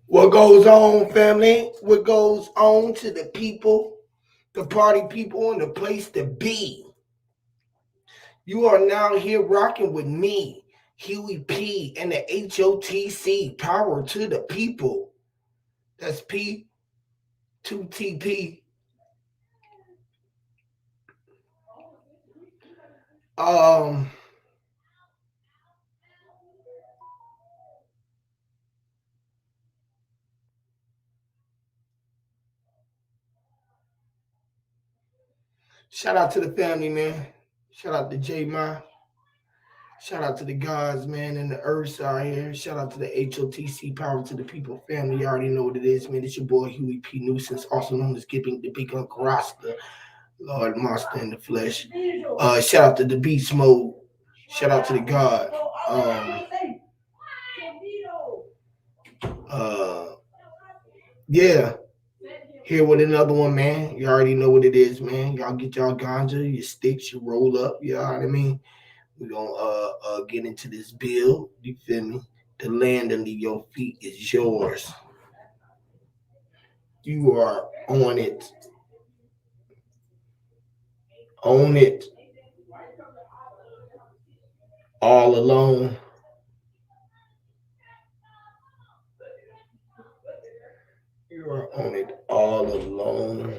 What goes on, family? What goes on to the people, the party people, and the place to be? You are now here rocking with me, Huey P, and the HOTC. Power to the people. That's P2TP. Um, Shout out to the family, man. Shout out to J Ma. Shout out to the gods, man, and the earths out here. Shout out to the HOTC, Power to the People family. You already know what it is, man. It's your boy Huey P. Nuisance, also known as Giving the Big Uncle Rasta, Lord Monster in the flesh. Shout out to the Beast Mode. Shout out to the God. Uh, yeah, here with another one, man. You already know what it is, man. Y'all get y'all ganja, your sticks, you roll up. You know what I mean? We're gonna get into this bill. You feel me? The land under your feet is yours. You are on it. Own it. All alone. You are on it all alone.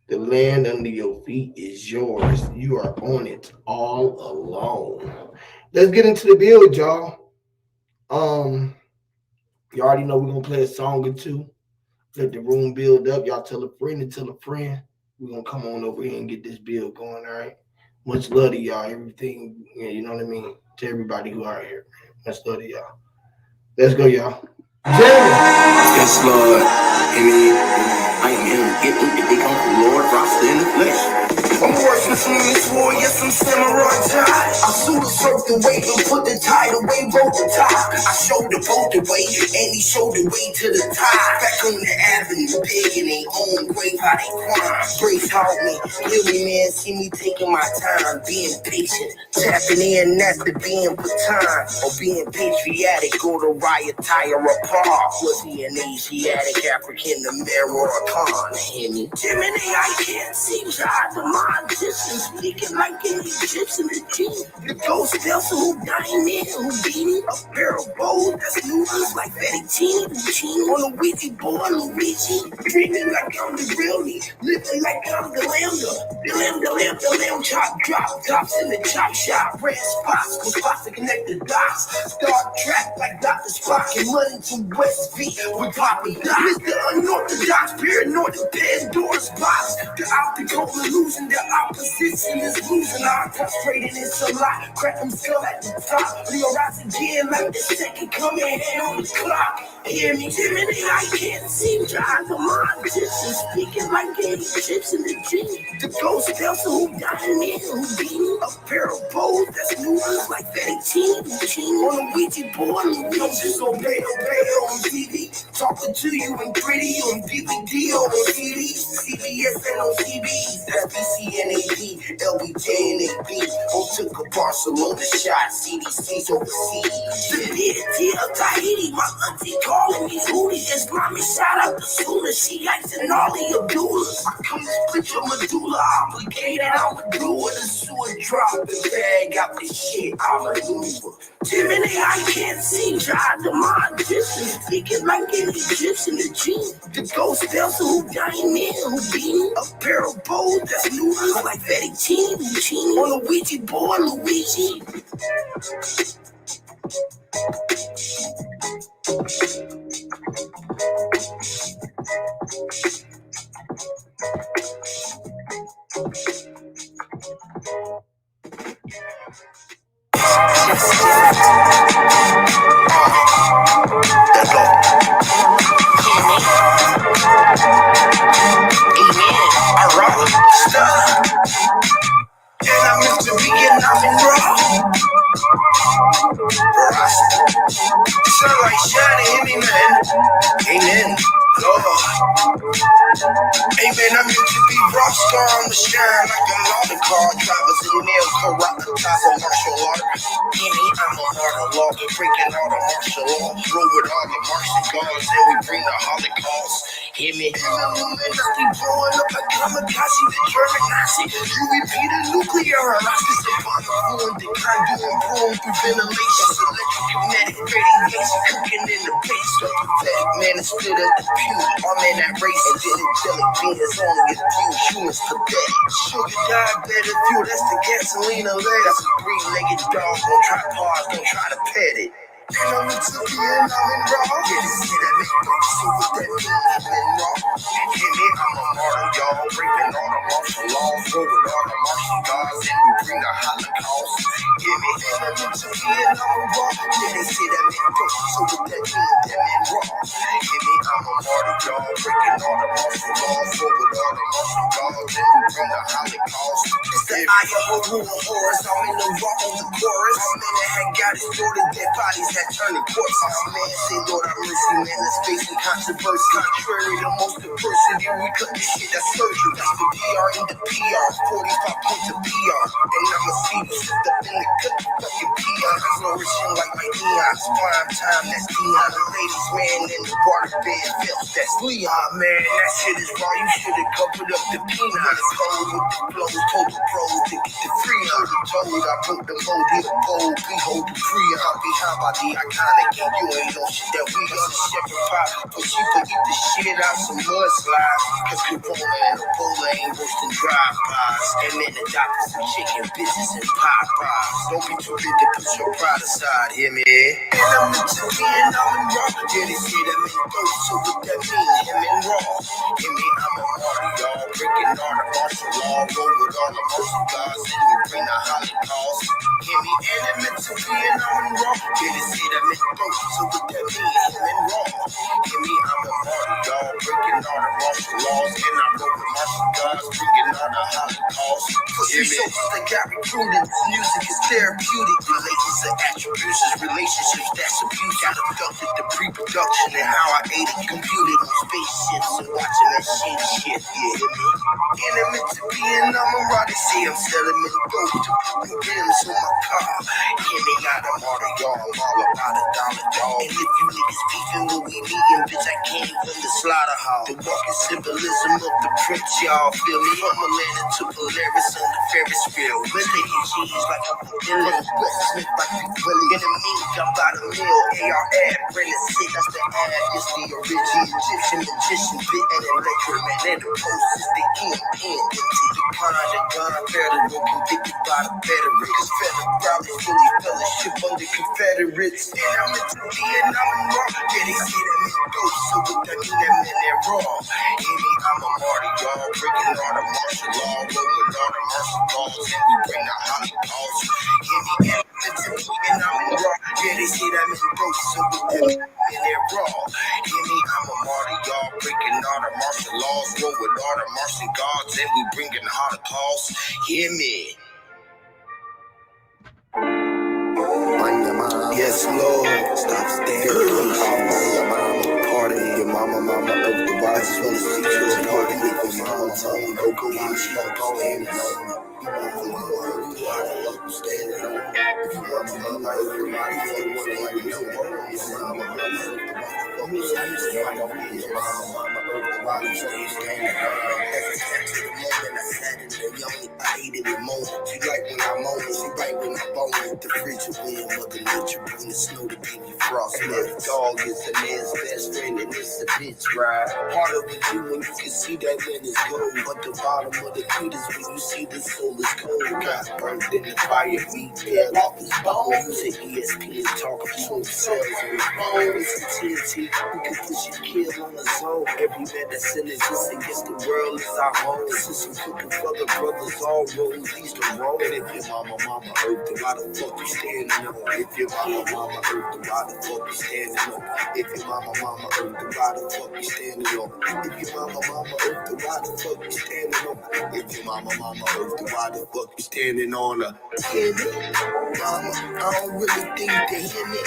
The land under your feet is yours. You are on it all alone. Let's get into the build, y'all. You already know we're gonna play a song or two. Let the room build up. Y'all tell a friend and tell a friend. We're gonna come on over here and get this build going, all right? Much love to y'all. Everything, yeah, you know what I mean? To everybody who are here, man. Much love to y'all. Let's go, y'all. Yes, Lord. I am him. Get with the big uncle Lord, Rasta in the flesh. I'm working from this war, yes, I'm samurai tie. I suit surf the way and put the tide away, broke the tie. I showed the boat the way, and he showed the way to the tide. Back on the avenue, big in their own grave, how they crime. Grace taught me, hear me, man, see me taking my time, being patient, tapping in, that's the being for time, or being patriotic, go to riot, tire apart. Was he an Asiatic, African, American? Hear me? Jiminy, I can't see God, the mind distance, speaking like an Egyptian, the genie. The ghost vessel who dying in, who beating a pair of bows, that's noodles like fettuccine, Lucini, on a Ouija board, Luigi. Dreaming like I'm the real me, living like I'm the lambda. The lamb chop, drop tops in the chop shop. Red spots, with spots to connect the dots. Start track like Dr. Spock and run into West V with Papa Doc. Mr. Unorthodox, paranoid, the Pandora's box. The optical illusion, the opposition is losing. I'm frustrated, it's a lot. Crack them skull at the top. Leo rise again like the second coming, hand on the clock. Hear me, Jiminy, I can't seem to hide the mind. Just speaking like an Egyptian, the genie. The ghost vessel who dying in, who beating a pair of bows that's noodles like fettuccine, Lucini, on a Ouija board, Luigi. So obey on TV, talking to you in gritty on DVD, on CD, CBS and on CBs. That's BCNAP, LBJ and AB. Who took a Barcelona shot, CDC's overseas. The deity of Tahiti, my auntie calling me Hootie. Islamic shout out to Sula, she likes an Ollie Abdullah. I come to split your medulla, obligated, I'ma do it. A sewer drop, the bag out the shit, I'll maneuver. Jiminy, I can't see God, the mind distance, speaking like an Egyptian, the genie. The ghost vessel who dying in, who beating a pair of bows that's noodles like fettuccine, Lucini, on a Ouija board, Luigi. man, I'm meant to be rock star. I'ma shine like a lot of car drivers and nail karate martial art. Gimme, I'm a martial law, breaking all the martial law. Roll with all the Martian gods, and we bring the Holocaust. Hear me? And I'm Illuminati blowing up like kamikaze, the German Nazi. UEP, the nuclear harassers, the bomb blowing, the kind doing boom through ventilation. Electrokinetic radiation cooking in the base. Pathetic man is split up the pew. All men that race and angelic beings only a few humans pathetic. Sugar diabetic fuel, that's the gasoline leg. That's a three-legged dog on tripods, don't try to pet it. And I'm into being, I'm in raw. Yeah, this shit that make dope, so what that mean, I'm in raw. Hear me, I'm a martyr, y'all. Breaking all the martial laws, go with all the martial gods, and we bring the Holocaust. Hear me, and I'm into being, I'm in raw. Yeah, they say that make dope, so what that mean, I'm in raw. Hear me, I'm a martyr, y'all. Breaking all the martial laws, go with all the martial gods, and we bring the Holocaust. It's the eye of a ruler horse, I'm in the raw on the chorus. My man that had got his daughter, dead bodies that turn to corpse. My man say, Lord have mercy, man, that's facing controversy. Contrary to most diversity, we cut this shit, that's surgery. That's the DR in the PR, 45 points of PR. And I'ma see you slipped up in the cut, fucking PR. Flourishing like my neons, prime time, that's Dion. The ladies, man, in the water bed, filth, that's Leon. Man, that shit is raw, you should've covered up the peanuts. Cold with the blows, told the pros to get the free on. Told I put the mold in the bowl, behold the free on. Behind by the iconic, and you ain't no shit that we on the shepherd pie. But you could get the shit out some mudslides. Cause Corona and Ebola ain't worse than drive-bys. And then the doctors and chicken business and Popeyes. Don't be too big to put your pride aside, hear me? And I'm into being, I'm in raw. Yeah, they say that make dope, so what that mean, him in raw. Hear me, I'm a martyr, y'all. Breaking all the martial law, roll with all the martial gods, and we bring the Holocaust. Hear me, and I'm into being, I'm in raw. Yeah, they say that make dope, so what that mean, him in raw. Hear me, I'm a martyr, y'all. Breaking all the martial laws, and I roll with martial gods, bringing all the Holocaust. Hear me? That got recruited, music is therapeutic. Relations and attributions, relationships that's abuse. Got abducted the pre-production and how I ate it, computed on spaceships and watching that shit, yeah. And I'm into being, I'm a raw. They say I'm selling me gold to put rims on my car. Yeah, they got a martyr, y'all. I'm all about $1, dog. And if you niggas beefing with we meeting, bitch, I came from the slaughterhouse. The walking symbolism of the prince, y'all feel me? From Atlanta to Polaris on the Ferris wheel. Willie and cheese like I'm a villain. West Smith like Big Willie. In the mink, I'm about a meal. AR ad, Brennan sick, that's the ad. It's the original Egyptian magician, bit and electric man. And the post is the end. Into the con, the gun, federal, convicted by the veteran. Cause federal rallies really fellowship under Confederates. And I'm into Vietnam and raw. Yeah, they say that make dope, so what that mean, that man, that raw. Hear me, I'm a martyr, y'all. Breaking all the martial law, roll with all the martial laws, and we bring the Holocaust. Hear me, and I'm into Vietnam and raw. Yeah, they say that make dope, so what that mean, that man, that raw. Hear me, I'm a martyr, y'all. Breaking all the martial laws, roll with all the martial gods, and we bringing the Holocaust. Hear me. Yes, Lord. Stop staring. Your mama, party. Your mama, of the I just wanna see you party with your mama. Go go out, smoke all in. She like when I moan, she right when I bone with the fridge wind, mother nature bring the snow to give you frost. That dog is a man's best friend and it's a bitch ride. Harder with you when you can see that when it's gold, but the bottom of the feet is when you see the soul is cold. Got burned in the fire, retail off his bone. Music, ESPN, talking to cells on his phone. It's a TNT, we can push and kill on the zone. Every man that's in existence against the world is our home. This is some cooking for the brothers, all roads leads to Rome. And if your mama earth, then why the fuck you standing up? If your mama earth, then why the fuck you standing up? If your mama earth, then why the fuck you standing up? If your mama earth, then why the fuck you standing up? If your mama earth, then why the fuck you standing on her? Hear me? Mama, I don't really think they hear me.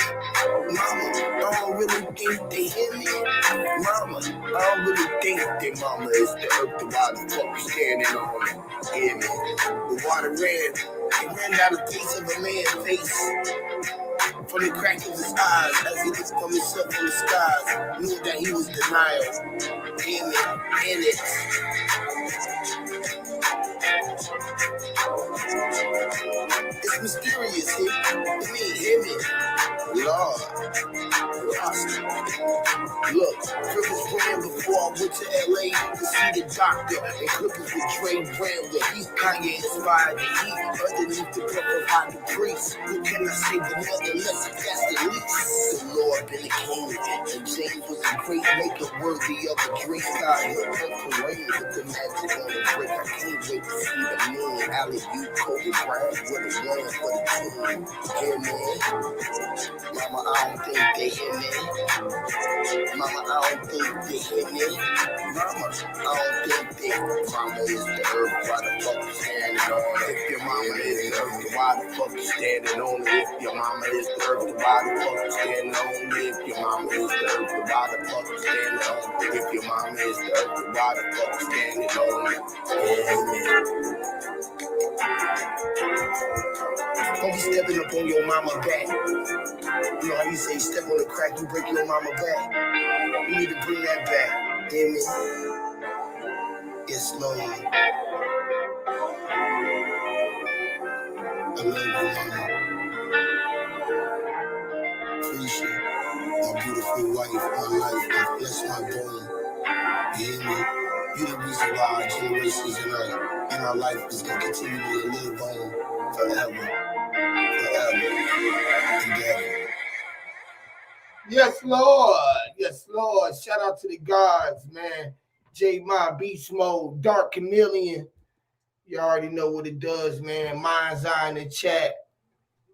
Mama, I don't really think they hear me. Mama, I don't really think that mama is the earth, then why the fuck you standing on her? Hear me? The water ran down the face of a man's face. From the crack of his eyes, as he looked from himself in the skies, knew that he was denial. Hear me? In it. It's mysterious, hear me, Lord. Look, Clippers ran before I went to LA to see the doctor, and Clippers with Dre Rambler. He's Kanye inspired, and he underneath the cup of high the priest. What can I say, but nevertheless, that's the least. The Lord been a king, and James was a great maker, worthy of a drink. Style hip hop parade with the magic on the break. I can't wait to see the man. Alley, you, Kobe Bryant, with a one for the team. Yeah, man. Mama, I don't think they hear me. Mama, I don't think they hear me. Mama, I don't think they. Mama is the earth, why the fuck you standing on it? If your mama is the earth, why the fuck you standing on it? If your mama is the earth, why the fuck you standing on it? If your mama is the earth, why the fuck you standing on it? If your mama is the earth, why the fuck you standing on it? Don't be stepping up on your mama back. You know how you say step on the crack, you break your mama back. We need to bring that back. Hear me? Yes, Lord. I love you, mama. Appreciate my beautiful wife, my life, my flesh, my bone. You hear me? You the reason why our generations and our life is gonna continue to live on forever. And ever. Yes, Lord. Yes, Lord. Shout out to the gods, man. J Ma, Beast Mode, Dark Chameleon. You already know what it does, man. Mind's Eye in the chat.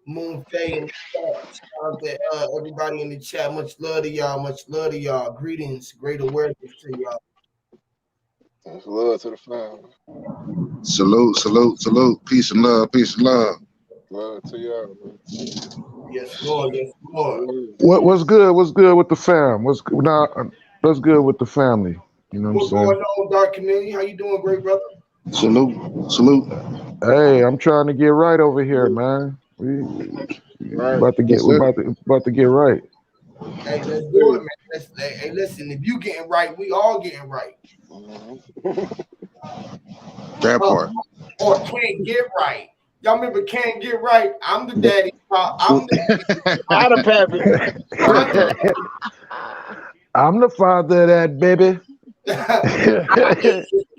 Moon Faye in the chat. Shout out to everybody in the chat. Much love to y'all. Much love to y'all. Greetings. Great awareness to y'all. Much love to the family. Salute. Peace and love. Love to y'all, man. Yes, Lord. Yes, Lord. What's good with the fam? What's good with the family? You know what I'm saying? What's going on, Dark Chameleon? How you doing, great brother? Salute. Hey, I'm trying to get right over here, man. We Right. about to get right. Hey, let's do it, man. Hey, listen, if you getting right, we all getting right. That part. Or can't get right. Y'all remember Can't Get Right? I'm the daddy. I'm the pappy. I'm the father of that baby.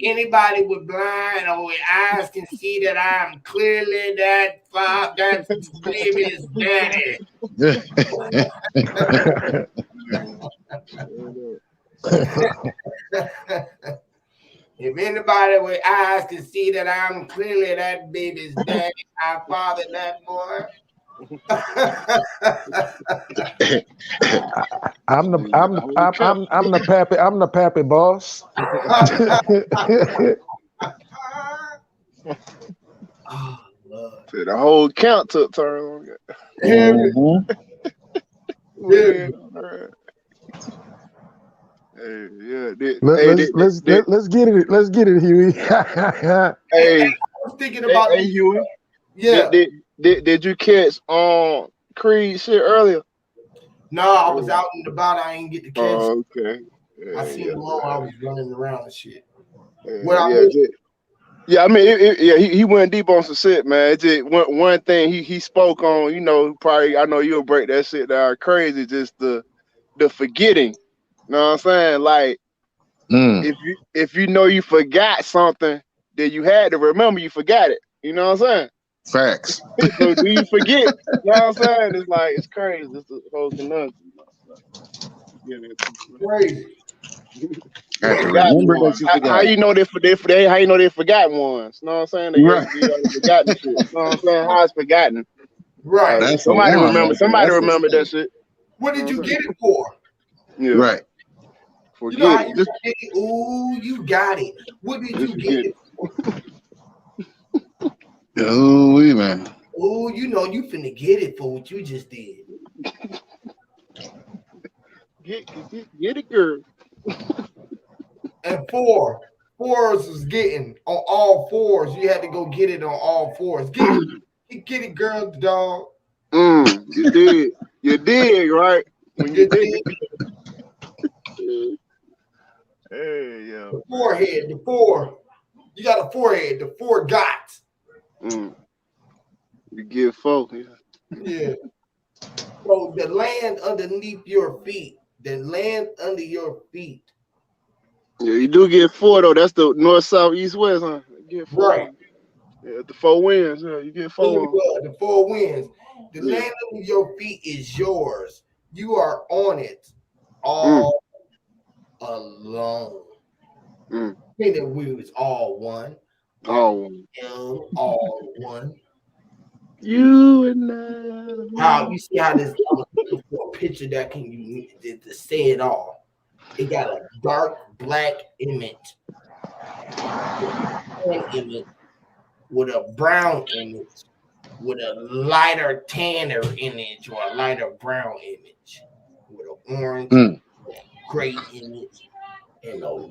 Anybody with blind or with eyes can see that I'm clearly that baby's daddy. If anybody with eyes can see that I'm clearly that baby's daddy, I fathered that boy. I'm the pappy boss. Oh, Lord. The whole count took turn. Let's get it, Huey. Hey, I was thinking about Huey. Yeah. Did you catch Creed shit earlier? No, I was out and about. I ain't get to catch. Oh, okay. I seen him all. I was running around and shit. I mean, he went deep on some shit, man. It just one thing he spoke on. You know, probably I know you'll break that shit down crazy. Just the forgetting. You know what I'm saying? Like, if you know you forgot something, then you had to remember you forgot it. You know what I'm saying? Facts. So do you forget? You know what I'm saying? It's like it's crazy. It's the whole conundrum. Crazy. How you know they forgot ones? You know what I'm saying? They forgotten shit. You know what I'm saying? How it's forgotten. Right. Somebody remember that shit. What did you get it for? Yeah. Right. You know how you get it? Ooh, you got it. What did you get it for? Oh, man. Oh, you know you finna get it for what you just did. Get it, girl. And fours was getting on all fours. You had to go get it on all fours. Get it, girl, dog. You did. You did, right? When you You did did. it. Hey, yeah. The forehead, the four. You got a forehead, the four gots. You get folk. Yeah. Yeah. So the land underneath your feet, the land under your feet. Yeah, you do get four though. That's the north, south, east, west, huh? You get four. Right. Yeah, the four winds. Yeah, you get four. The four winds. The Yeah. land under your feet is yours. You are on it all alone. Meaning we was all one. Oh. All one. You and How you see how this? I was looking for a picture that can you to say it all. It got a dark black image, with a brown image, with a lighter tanner image or a lighter brown image, with an orange, gray image, and a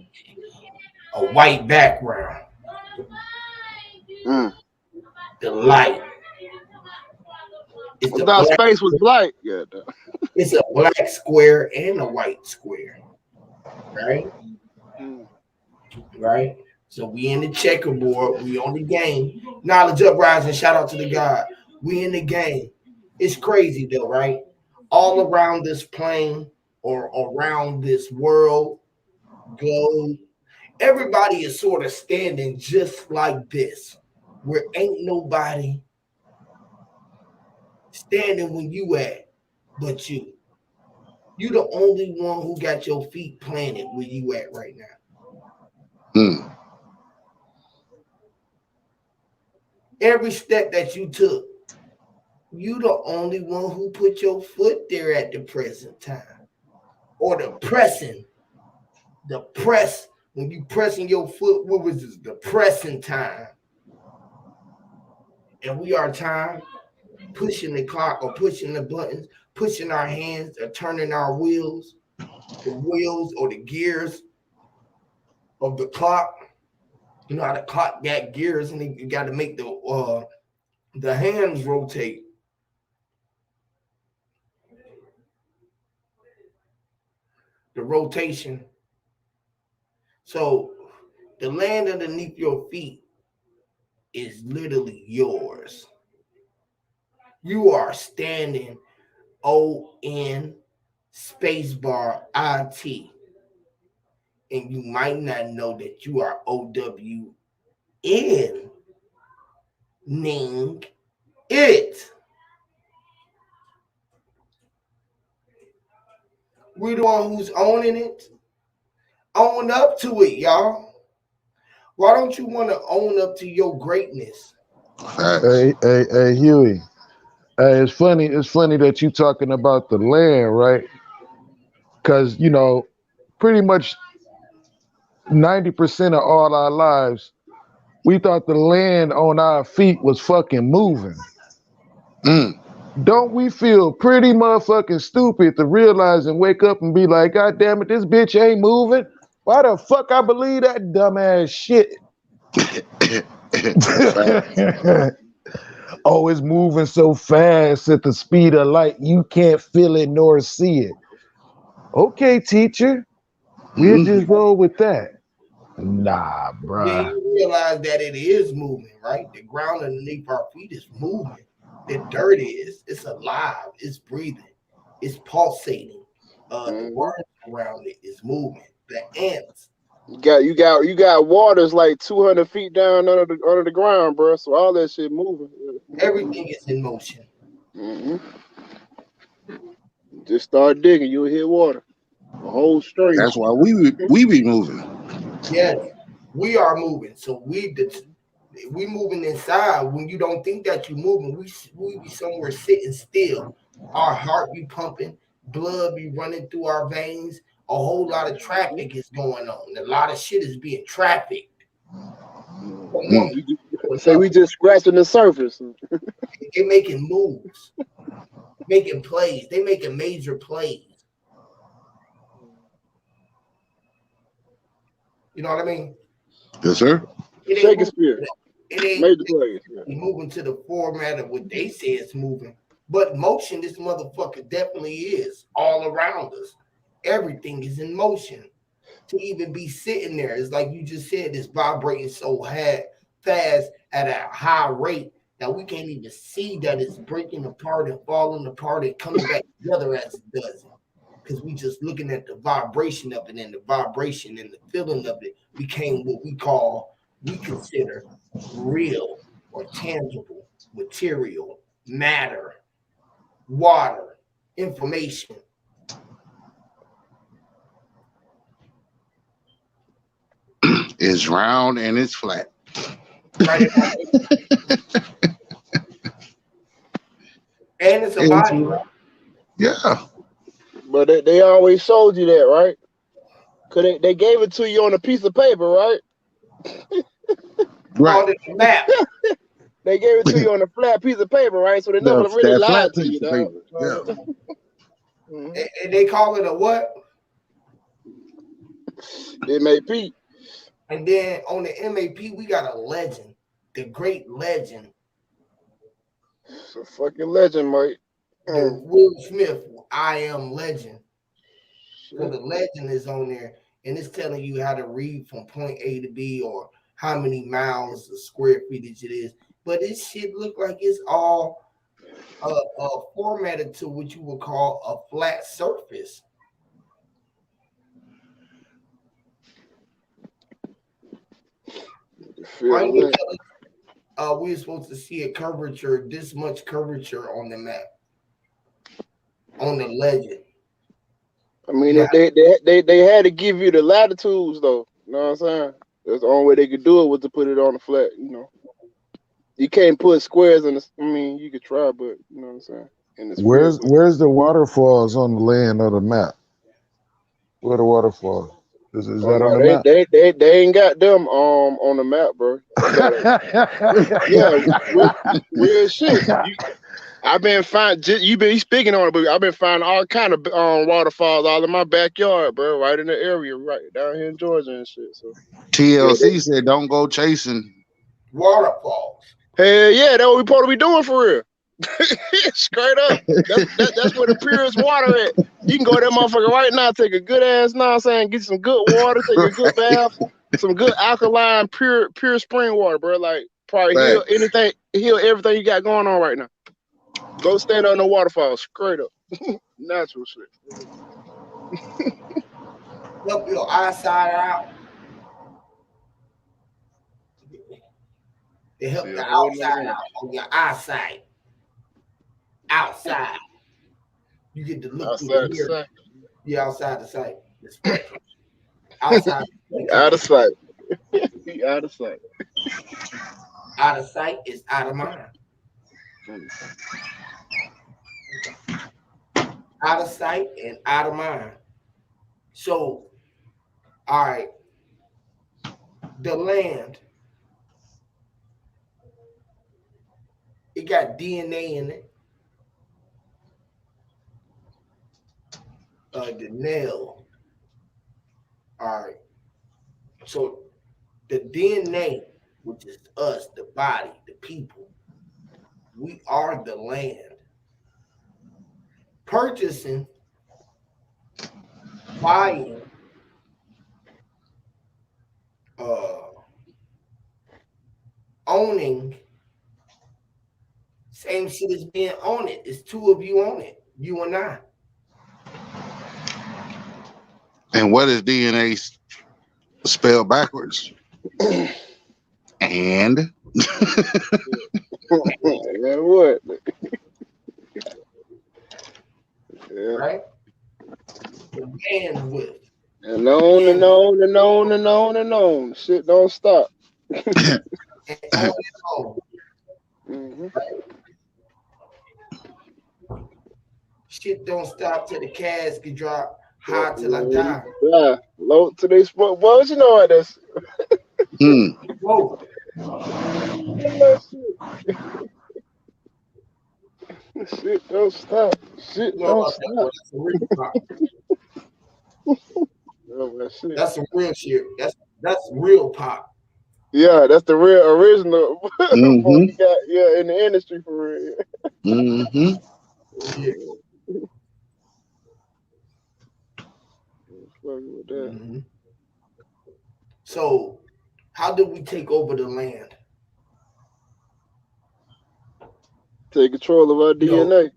white background. The light. I thought space was black. Yeah. It's a black square and a white square. Right? Right? So we in the checkerboard. We on the game. Knowledge uprising. Shout out to the God. We in the game. It's crazy though, right? All around this plane or around this world, globe, everybody is sort of standing just like this, where ain't nobody standing when you at but you. You the only one who got your feet planted where you at right now. Every step that you took, you the only one who put your foot there at the present time. Or the press, when you pressing your foot, what was this? The pressing time. And we are time pushing the clock or pushing the buttons, pushing our hands or turning our wheels, the wheels or the gears of the clock. You know how the clock got gears and you got to make the hands rotate. The rotation. So the land underneath your feet is literally yours. You are standing ON spacebar IT. And you might not know that you are OWN ning it. We're the one who's owning it. Own up to it, y'all. Why don't you want to own up to your greatness? Hey, Huey. Hey, it's funny. It's funny that you talking about the land, right? Because pretty much 90% of all our lives, we thought the land on our feet was fucking moving. Don't we feel pretty motherfucking stupid to realize and wake up and be like, God damn it, this bitch ain't moving? Why the fuck I believe that dumbass shit? Oh, it's moving so fast at the speed of light, you can't feel it nor see it. Okay, teacher, we'll just roll with that. Nah, bruh. Then you realize that it is moving, right? The ground underneath our feet is moving. The dirt is. It's alive. It's breathing. It's pulsating. The worms around it is moving. The ants. You got waters like 200 feet down under the ground, bro. So all that shit moving. Everything is in motion. Just start digging, you'll hit water. A whole stream. That's why we be moving. Yes, we are moving. So we moving inside. When you don't think that you're moving, we be somewhere sitting still. Our heart be pumping, blood be running through our veins. A whole lot of traffic is going on. A lot of shit is being trafficked. Say we just scratching the surface. They making moves, making plays. They making major plays. You know what I mean? Yes, sir. Shakespeare. It ain't Major plays. moving to the format of what they say it's moving. But motion, this motherfucker definitely is all around us. Everything is in motion. To even be sitting there, it's like you just said, it's vibrating so fast at a high rate that we can't even see that it's breaking apart and falling apart and coming back together as it does. Because we just looking at the vibration of it, and the vibration and the feeling of it became what we consider real or tangible material, matter, water, information. It's round and it's flat. Right. And it's a body. Yeah. But they always showed you that, right? Because they gave it to you on a piece of paper, right? On the map. They gave it to you on a flat piece of paper, right? So they never really lied to you, dog. Yeah. And they call it a what? MAP. And then on the MAP, we got a legend, the great legend. It's a fucking legend, mate. The Will Smith, I Am Legend. So the legend is on there, and it's telling you how to read from point A to B or how many miles of square footage it is. But this shit look like it's all formatted to what you would call a flat surface. We're supposed to see a curvature, this much curvature on the map, on the legend. I mean, they had to give you the latitudes, though. You know what I'm saying? That's the only way they could do it was to put it on the flat. You know, you can't put squares in the. I mean, you could try, but you know what I'm saying. Where's the waterfalls on the land of the map? Where the waterfalls? Is that on the map? They ain't got them on the map, bro. Yeah, real shit. I've been you've been speaking on it, but I've been finding all kind of waterfalls all in my backyard, bro, right in the area, right down here in Georgia and shit. So TLC said don't go chasing waterfalls. Hell yeah, that's what we supposed to be doing for real. Straight up. That's where the purest water at. You can go to that motherfucker right now, take a good ass, know what I'm saying, get some good water, take a good bath, some good alkaline, pure spring water, bro. Like probably heal everything you got going on right now. Go stand on the waterfall, straight up. Natural shit. Help your eyesight out. They help the outside out on your eyesight. Outside. You get to look through the mirror. Yeah, outside the sight. The spectrum. Outside. Out of sight. Out of sight. Out of sight is out of mind. Out of sight and out of mind. So, all right. The land. It got DNA in it. The nail. All right. So the DNA, which is us, the body, the people, we are the land. Purchasing, buying, owning, same shit as being on it. It's two of you on it, you and I. And what is DNA spelled backwards? And what? Right? The bandwidth. And on and on and on and on and on. Shit don't stop. And on. Mm-hmm. Shit don't stop till the casket drop. High till I die. Yeah, low to they sport. Well, you know what this. Whoa. Shit don't stop. Shit You know don't about that, boy? stop. That's some real pop. Oh, my shit. That's some real shit. That's real pop. Yeah, that's the real original what we Mm-hmm. got. Yeah, in the industry for real. Mm-hmm. Yeah. Fucking with that. hmm So, how did we take over the land? Take control of our You know, DNA.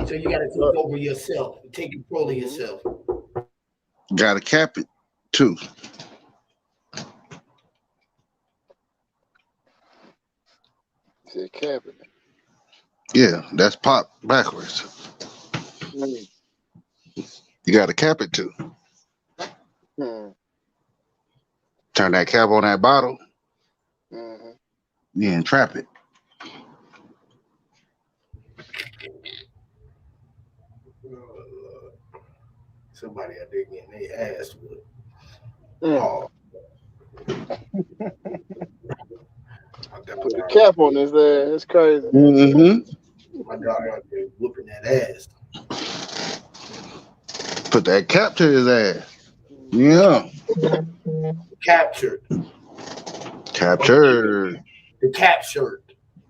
so you got to take over yourself, take control of Mm-hmm. yourself. Gotta cap it too. Said cabinet. Yeah, that's pop backwards. Mm-hmm. You gotta cap it too. Turn that cap on that bottle, Mm-hmm. then trap it. Somebody out there getting their ass whipped. Mm. Oh, my Put the daughter, cap on his ass. That's crazy. Mm-hmm. my daughter out there whooping that ass. Put that cap to his ass. Yeah. Captured. Capture. The captured.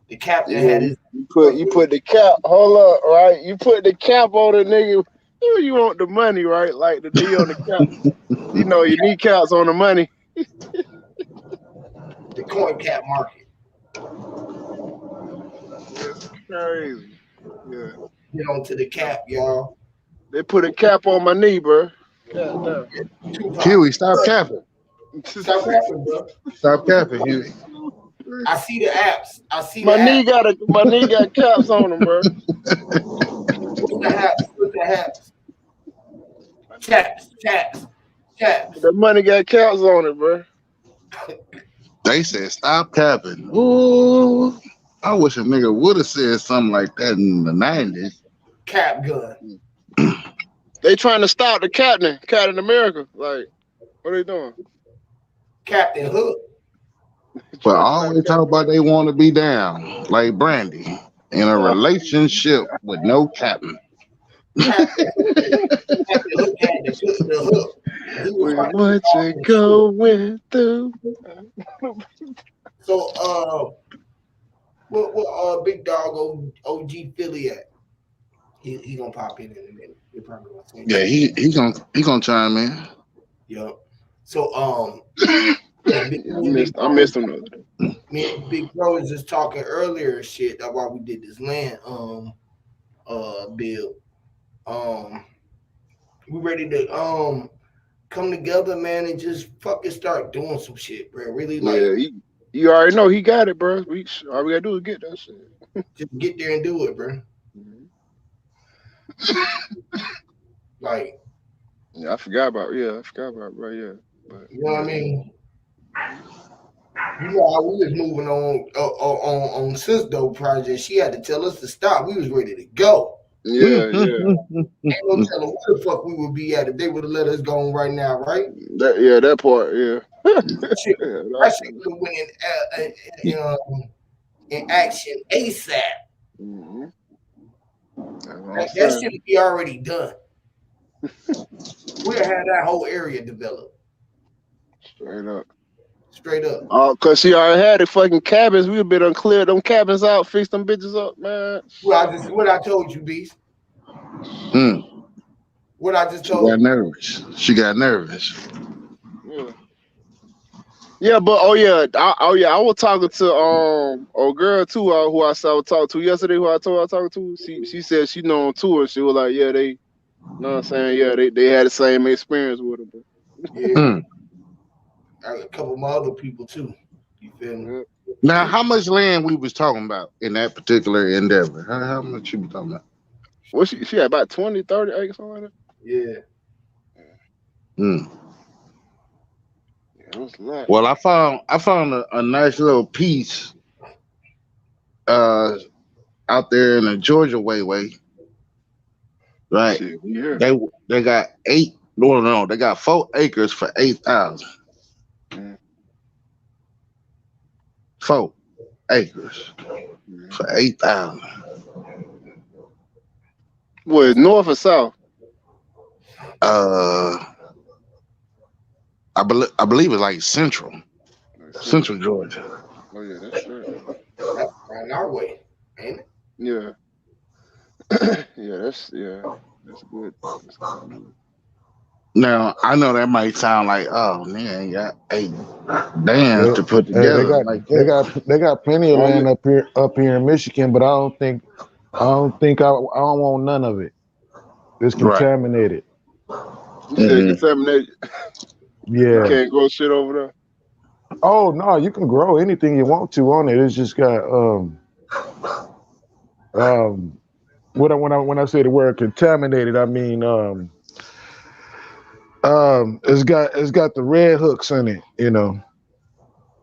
The captain Yeah, had his. you put the cap. Hold up, right? You put the cap on the nigga. You want the money, right? Like the knee on the cap. You know your kneecaps on the money. The coin cap market. That's crazy. Yeah, Get onto the cap, y'all. they put a cap on my knee, bro. God damn. Tupac. Huey, stop capping. Stop capping, bro. Stop capping, Huey. I see the apps. I see the my knee apps. got caps on them, bro. What's the haps? What's the haps? Chaps, chaps, chaps. The money got caps on it, bro. They said stop capping. Ooh. I wish a nigga would have said something like that in the 90s. Cap gun. They trying to stop the Captain America. Like, what are they doing? Captain Hook. But Trying to stop always talk about they want to be down, like Brandy, in a relationship with no captain. Captain Hook had the hook. He was with fighting what off you the ship. going through. So what big dog OG Philly at? He gonna pop in a minute. He probably gonna say Yeah, something. he gonna chime in. Yep. So big, Yeah, me and Big I Bro missed him the other day. me and Big Bro was just talking earlier shit. That's why we did this land bill. We ready to come together, man, and just fucking start doing some shit, bro. Really, like, Yeah, you already know he got it, bro. All we gotta do is get that shit. just get there and do it, bro. Mhm. Like, I forgot about bro. Yeah, but you know what I mean? You know how we was moving on Cisco project. She had to tell us to stop. We was ready to go. yeah. Ain't no telling where the fuck we would be at if they would have let us go right now, right? That part, yeah. Shit, Yeah, that shit would have went in action ASAP. mm-hmm. That's what I'm That saying. shit be already done. We'd have had that whole area developed. Straight up. Straight up. Oh, cause she already had the fucking cabins. We been unclear them cabins out, fix them bitches up, man. What I told you, Beast. Mm. What I just She told got you. nervous. She got nervous. Yeah. Yeah, but I was talking to old girl too, who I saw talk to yesterday, who I told her I was talking to. She said she know on tour. She was like, yeah, they know what I'm saying, yeah, they had the same experience with them. Yeah. Mm. A couple of my other people too. You feel me? Yeah. Now, how much land we was talking about in that particular endeavor? How much you be talking about? What she had about 20, 30 acres, something like that? Yeah. Mm. Yeah, it was a lot. Well, I found a nice little piece uh out there in the Georgia way, right? Shit, we here. They got they got 4 acres for 8,000. Mm. acres for 8,000. What, north or south? Uh, I believe it's like central Georgia. Oh yeah, that's straight. That's on our way, ain't it? Yeah. That's good. That's good. Now I know that might sound like, oh man, got 8 dams They, to put they together got like they that. got they got plenty of Only land up here in Michigan, but I don't want none of it. It's Right. contaminated. you said Hmm. contaminate. You Yeah. can't grow shit over there. Oh no, you can grow anything you want to on it. It's just got um when I say the word contaminated, I mean it's got the red hooks in it,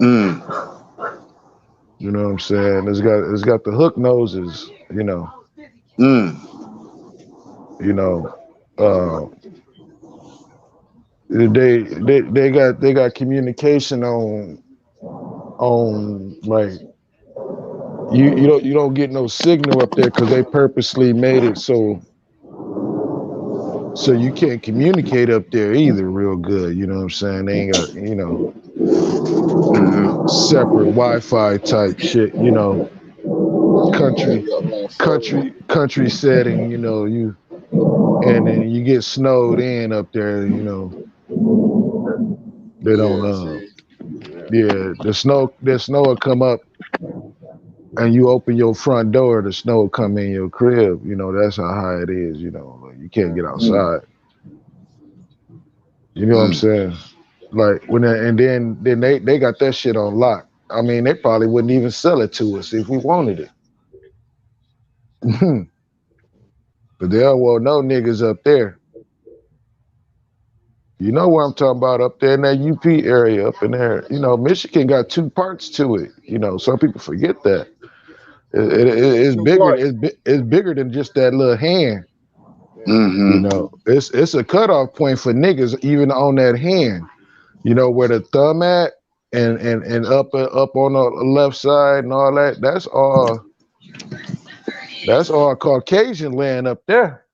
Mm. You know what I'm saying? It's got the hook noses, Mm. you know. Uh they got communication on like you don't get no signal up there because they purposely made it so you can't communicate up there either real good. You know what I'm saying? They ain't got Hmm. separate Wi-Fi type shit. Country country setting. And then you get snowed in up there. They don't. Yeah, see. Yeah. Yeah, the snow will come up and you open your front door, the snow will come in your crib. That's how high it is. Like you can't get Mm. outside. You know what I'm Mm. saying? Like and then they got that shit on lock. I mean, they probably wouldn't even sell it to us if we wanted it. But they don't want no niggas up there. You know what I'm talking about up there in that UP area up in there. Michigan got two parts to it. Some people forget that. It's Two bigger. parts. It's bigger than just that little hand. Yeah. Hmm. It's a cutoff point for niggas even on that hand. Where the thumb at and up on the left side and all that. That's all Caucasian land up there.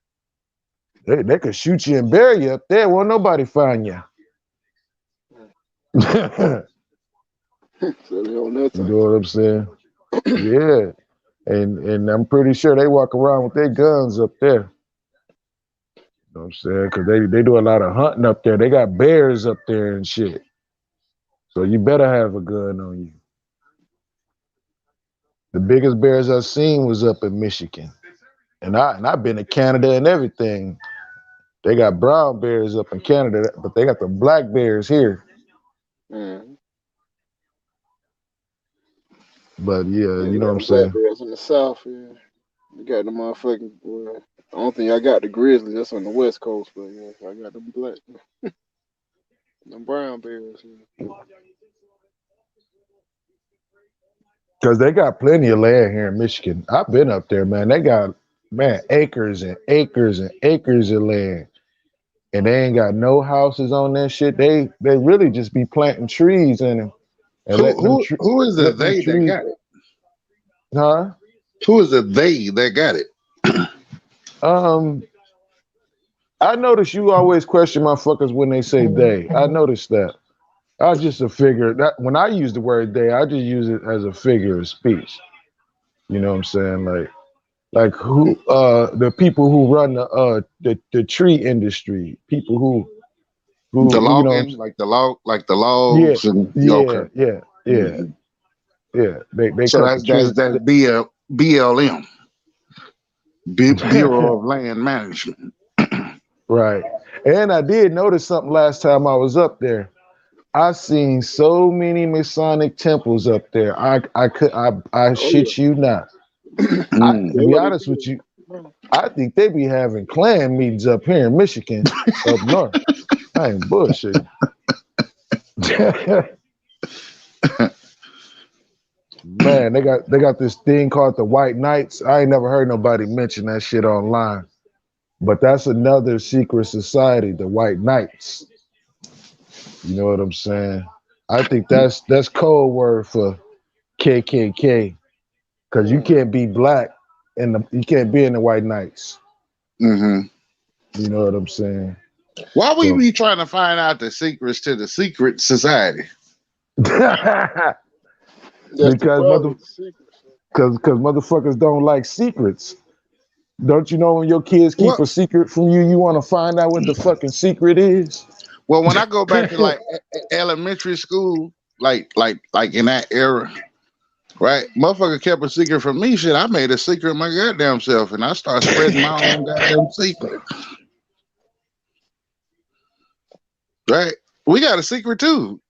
They could shoot you and bury you up there. Won't nobody find you. You So they on that know type what shit. I'm saying? Yeah. And I'm pretty sure they walk around with their guns up there. You know what I'm saying? Because they do a lot of hunting up there. They got bears up there and shit. So you better have a gun on you. The biggest bears I've seen was up in Michigan. And I've been to Canada and everything. They got brown bears up in Canada, but they got the black bears here. Mm. But yeah, Yeah, you they know what got I'm the black saying? bears in the south. Yeah, they got the motherfucking. Well, I don't think I got the grizzly. That's on the west coast, but yeah, I got them black, them brown bears. Yeah. Because they got plenty of land here in Michigan. I've been up there, man. They got, man, acres and acres and acres of land. And they ain't got no houses on that shit. They really just be planting trees in them and Who who who is the letting them they that trees, got it? huh? Who is the they that got it? Um, I notice you always question motherfuckers when they say they. I noticed that. I just a figure that when I use the word they, I just use it as a figure of speech. You know what I'm saying? Like who the people who run the tree industry, people The who logging, like the yeah, logs, and okay. yeah, yeah, yeah, Hmm. yeah. They So cut the tree. that's BLM, Bureau of Land Management. Right. And I did notice something last time I was up there. I seen so many Masonic temples up there. I Oh yeah, shit you not. Mm. To they be what they honest with do. you, I think they be having clan meetings up here in Michigan, up north. I ain't bullshitting. Man, they got this thing called the White Knights. I ain't never heard nobody mention that shit online. But that's another secret society, the White Knights. You know what I'm saying? I think that's code word for KKK, because you can't be black and you can't be in the white knights. Mm-hmm. You know what I'm saying? Why we So be trying to find out the secrets to the secret society? That's the because problem. The secrets. motherfuckers don't like secrets. Don't you know when your kids keep Well, a secret from you, you want to find out what the fucking secret is? well, when I go back to like elementary school, like in that era, right? Motherfucker kept a secret from me. Shit, I made a secret of my goddamn self, and I started spreading my own goddamn secret. Right? We got a secret too.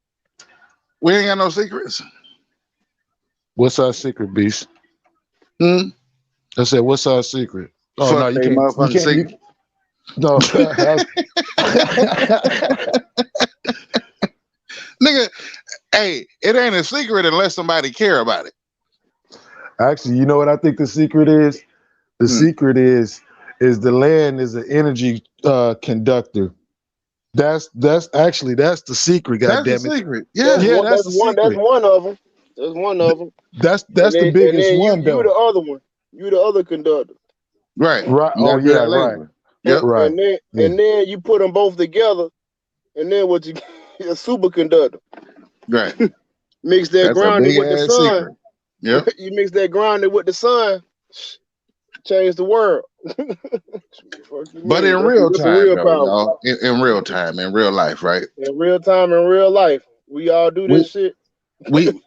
We ain't got no secrets. What's our secret, Beast? Hmm? I said, what's our secret? Oh no, Fuck you they can't. You motherfucking can't. secret. No. Nigga, hey, it ain't a secret unless somebody care about it. Actually, you know what I think the secret is? The Hmm. secret is the land is an energy conductor. That's the secret. God That's the damn it! secret. That's Yeah. Yeah, one. that's That's the one. That's secret. one of them. That's one of them. That's And the then biggest you one the though. other one. You the other conductor. Right. Right? You Oh gotta do yeah, that right, labor. Yep. right. Yeah. And then you put them both together, and then what you get a superconductor. Right. Mix that That's a grounded big with the ass sun. secret. Yep. You mix that grounded with the sun, change the world. Fuck you But mean? in real That's a time real though, power. y'all. In real time, in real life, right? In real time, in real life, we all do We this shit.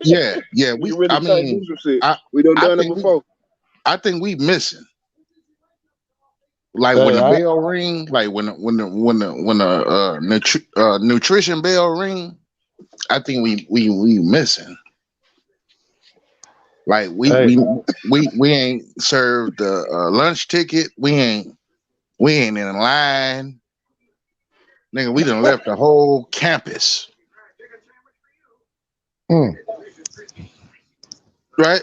yeah. We We really I trying to do mean, some shit. I We done I done it think before. we missing. Like when Hey, the bell ring, like when the nutrition bell ring, I think we missing. Like hey, we ain't served the lunch ticket. We ain't in line, nigga. We done left the whole campus, mm, right?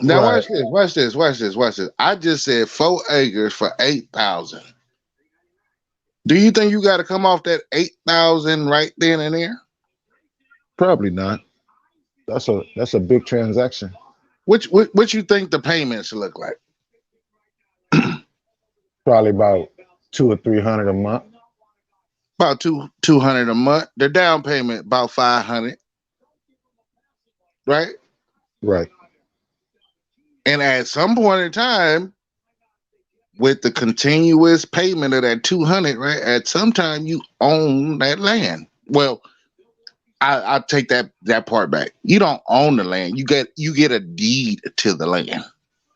Now right. watch this. Watch this. Watch this. Watch this. I just said 4 acres for 8,000. Do you think you got to come off that 8,000 right then and there? Probably not. That's a big transaction. Which you think the payments look like? Probably about 200 or 300 a month. About 200 a month. The down payment about 500, right? Right. And at some point in time, with the continuous payment of that 200, right? At some time, you own that land. Well, I take that part back. You don't own the land. You get a deed to the land.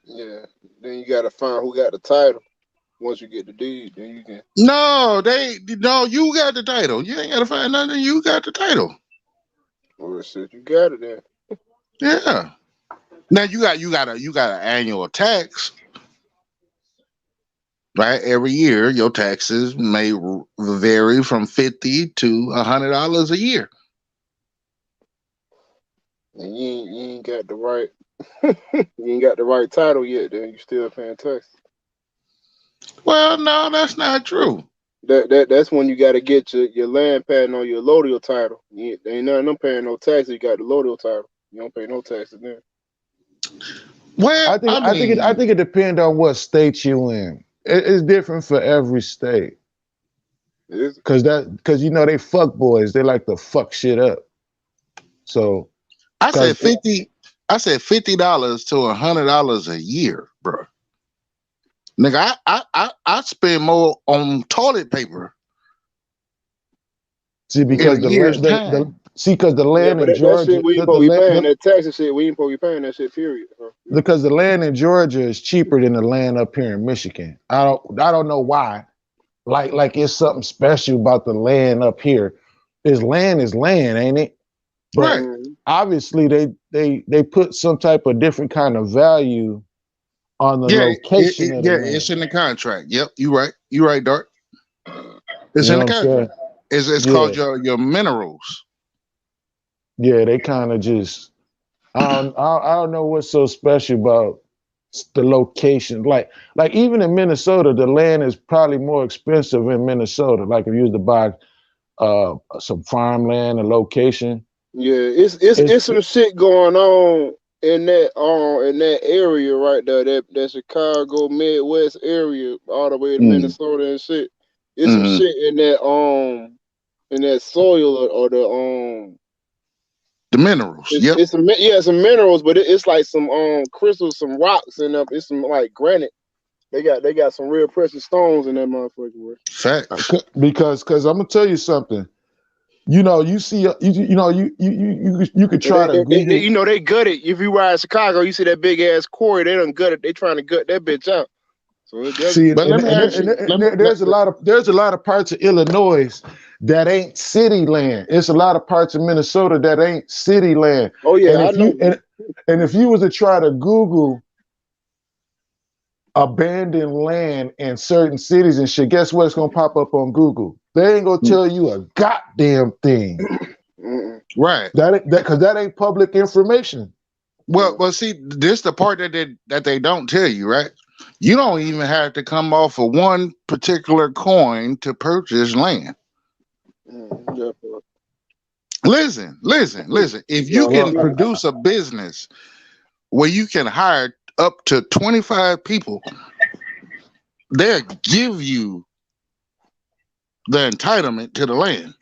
Yeah. Then you gotta find who got the title. Once you get the deed, then you can. No, you got the title. You ain't gotta find nothing. You got the title. Well, shit, you got it then. Yeah. Now you got an annual tax, right? Every year, your taxes may vary from $50 to $100 a year. And you ain't got the right you ain't got the right title yet, then you still paying taxes. Well, no, that's not true. That's when you gotta get your land patent on your lodial title. Ain't none of them paying no taxes, you got the lodial title. You don't pay no taxes then. Well, I think it depends on what state you in. It's different for every state. Cause you know they fuck boys. They like to fuck shit up. So I said $50 to $100 a year, bro. Nigga, I spend more on toilet paper. See, because in a year's time. because the land but in that Georgia, shit we ain't supposed to be paying. That tax shit, we ain't supposed to be paying that shit, period. because the land in Georgia is cheaper than the land up here in Michigan. I don't know why. Like it's something special about the land up here. Is land, ain't it? But Right. obviously they put some type of different kind of value on the location of the land. It's in the contract. Yep, you right, Dart. It's You in know the what I'm saying? contract. It's called your minerals. Yeah, they kind of just I don't know what's so special about the location. Like even in Minnesota, the land is probably more expensive in Minnesota. Like if you was to buy some farmland, a location, Yeah, It's it's some shit going on in that area right there, that Chicago Midwest area, all the way to Mm, Minnesota and shit. It's some mm. shit in that soil or The minerals. Yep. it's some some minerals, but it's like some crystals, some rocks and it's some like granite. They got some real precious stones in that motherfucker. Bro. Facts. because I'm gonna tell you something. You know, you see, you could try to Google. You know they gutted. If you ride Chicago, you see that big ass quarry. They done gutted. They trying to gut that bitch out. So it See, definitely But let me ask you. there's a lot of parts of Illinois that ain't city land. It's a lot of parts of Minnesota that ain't city land. oh yeah, And I if you know. and if you was to try to Google abandoned land in certain cities and shit, guess what's gonna pop up on Google? They ain't gonna tell you a goddamn thing. Mm-mm. Right. That ain't public information. Well, see, this the part that they don't tell you, right? You don't even have to come off of one particular coin to purchase land. Yeah, Listen. If yeah, you Well, can produce a business where you can hire up to 25 people, they'll give you the entitlement to the land.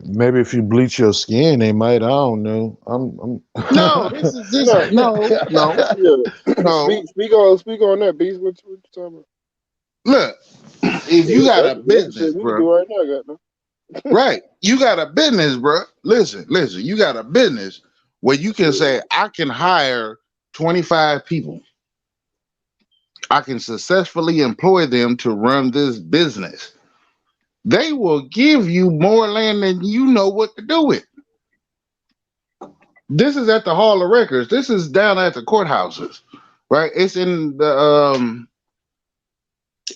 maybe if you bleach your skin, they might. I don't know. I'm No, this is this. no, yeah. No. Speak on that, Beast. What you talking about? Look, if you got a That's the business, shit we can bro, do right now, goddamn. right? You got a business, bro. Listen. You got a business where you can say, I can hire 25 people. I can successfully employ them to run this business. They will give you more land than you know what to do with. This is at the Hall of Records. This is down at the courthouses, right? It's in the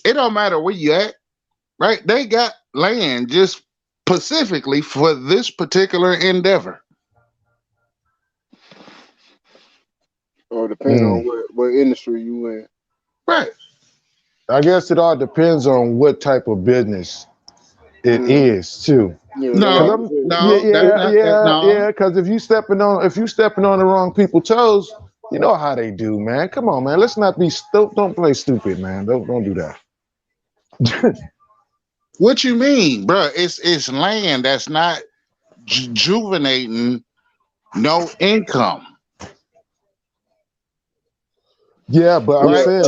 it don't matter where you at, right? They got land just specifically for this particular endeavor. Or depending on Mm. what industry you in. Right. I guess it all depends on what type of business it Mm-hmm. is too. Yeah, that's Cause like No, you I'm said. yeah, no, that's not that. No, yeah. Cause if you stepping on the wrong people's toes, you know how they do, man. Come on, man. Let's not be don't play stupid, man. Don't do that. what you mean, bro? It's land that's not juvenating, no income, Yeah, but I'm right? saying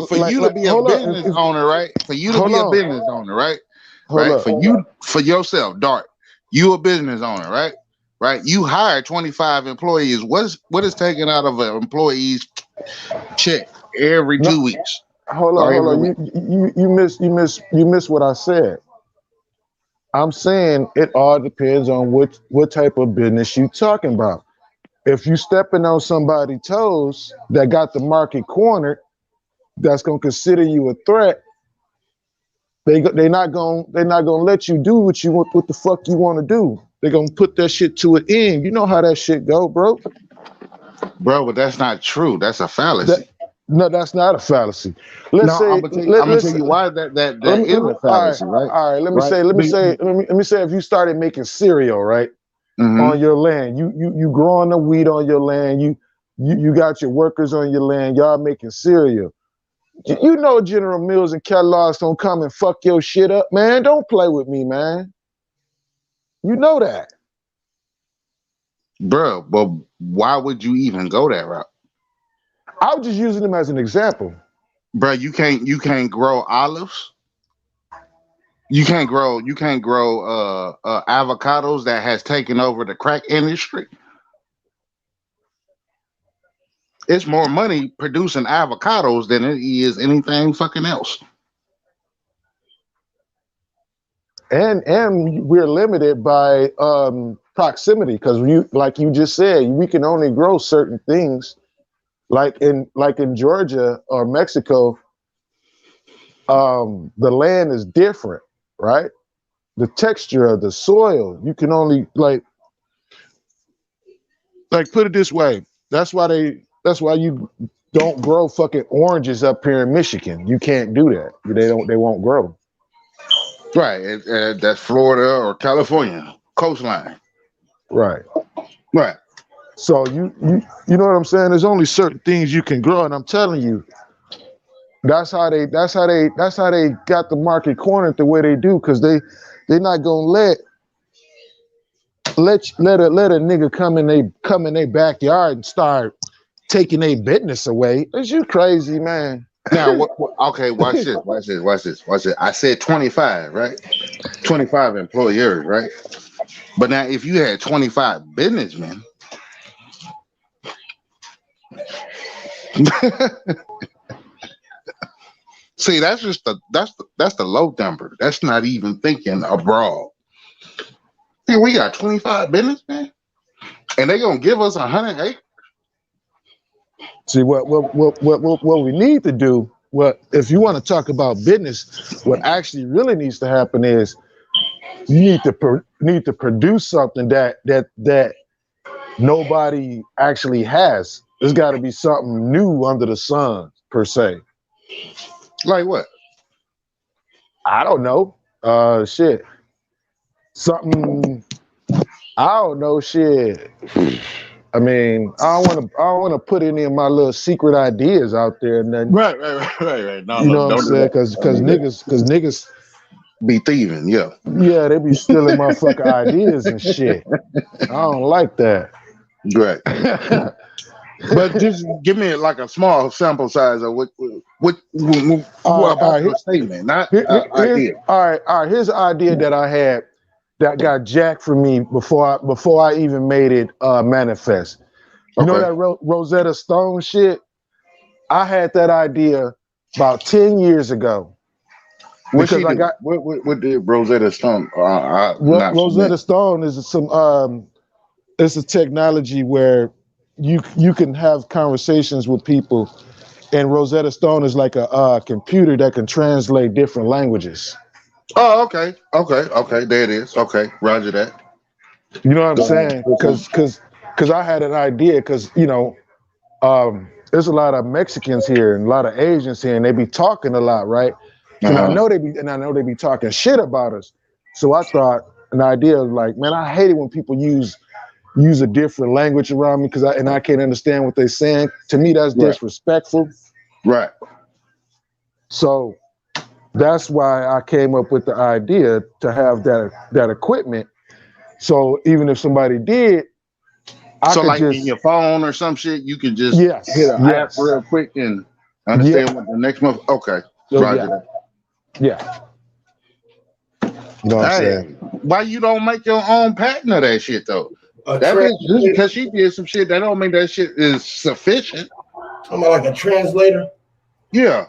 For you to be a hold business on, owner, right? For you to hold be a on, business owner, right? hold Right? up. For yourself, Dart, you a business owner, right? Right? You hire 25 employees. What is taken out of an employee's check every No, 2 weeks or hold every on. week? You miss what I said. I'm saying it all depends on what type of business you talking about. If you stepping on somebody's toes that got the market cornered, that's gonna consider you a threat. They're not gonna let you do what the fuck you want to do. They're gonna put that shit to an end. You know how that shit go, bro. Bro, but that's not true. That's a That fallacy. no, that's not a fallacy. No, I'm gonna tell you why that is a fallacy, right? all right. Right? Let me say if you started making cereal, right, Mm-hmm. on your land, you growing the wheat on your land, you got your workers on your land, y'all making cereal. You know General Mills and Kellogg's don't come and fuck your shit up, man. Don't play with me, man. You know that. Bro, but why would you even go that route? I was just using them as an example. Bro, you can't grow olives. You can't grow avocados that has taken over the crack industry. It's more money producing avocados than it is anything fucking else. And we're limited by proximity because like you just said, we can only grow certain things. Like in Georgia or Mexico, the land is different, right? The texture of the soil, you can only like put it this way. That's why you don't grow fucking oranges up here in Michigan. You can't do that. They won't grow. Right. That's Florida or California coastline. Right. Right. So you know what I'm saying? There's only certain things you can grow, and I'm telling you, that's how they got the market cornered the way they do, because they're not gonna let a nigga come in their backyard and start taking their business away. Is you crazy, man? Now, okay, watch this. Watch this. Watch this. Watch this. I said 25, right? 25 employers, right? But now, if you had 25 businessmen, see, that's the low number. That's not even thinking abroad. Here we got 25 businessmen, and they gonna give us 100 acres. See what we need to do. What if you want to talk about business? What actually really needs to happen is you need to produce something that nobody actually has. There's got to be something new under the sun, per se. Like what? I don't know. Shit. Something. I don't know. Shit. I mean, I don't want to put any of my little secret ideas out there, and then Right. No, you know what I'm don't do saying? that. Because niggas, Be thieving, yeah. yeah, they be stealing motherfucker ideas and shit. I don't like that. Right. But just give me like a small sample size of what about your statement, not idea. All right. Here's an idea that I had that got jacked for me before I even made it manifest. You know that Rosetta Stone shit? I had that idea about 10 years ago. What did Rosetta Stone? Rosetta Stone is it's a technology where you can have conversations with people, and Rosetta Stone is like a computer that can translate different languages. Oh, okay. There it is. Okay, Roger that. You know what I'm saying? Because I had an idea, because there's a lot of Mexicans here and a lot of Asians here, and they be talking a lot, right? And I know they be talking shit about us. So I thought an idea of like, man, I hate it when people use a different language around me because I can't understand what they're saying. To me, that's disrespectful. Right. So that's why I came up with the idea to have that equipment. So even if somebody did, I could like just in your phone or some shit, you could just hit an app real quick and understand what the next month. Okay. Roger that. Yeah. You know what I'm saying? Why you don't make your own patent of that shit though? That bitch, just because she did some shit, that don't mean that shit is sufficient. Talking about like a translator? Yeah.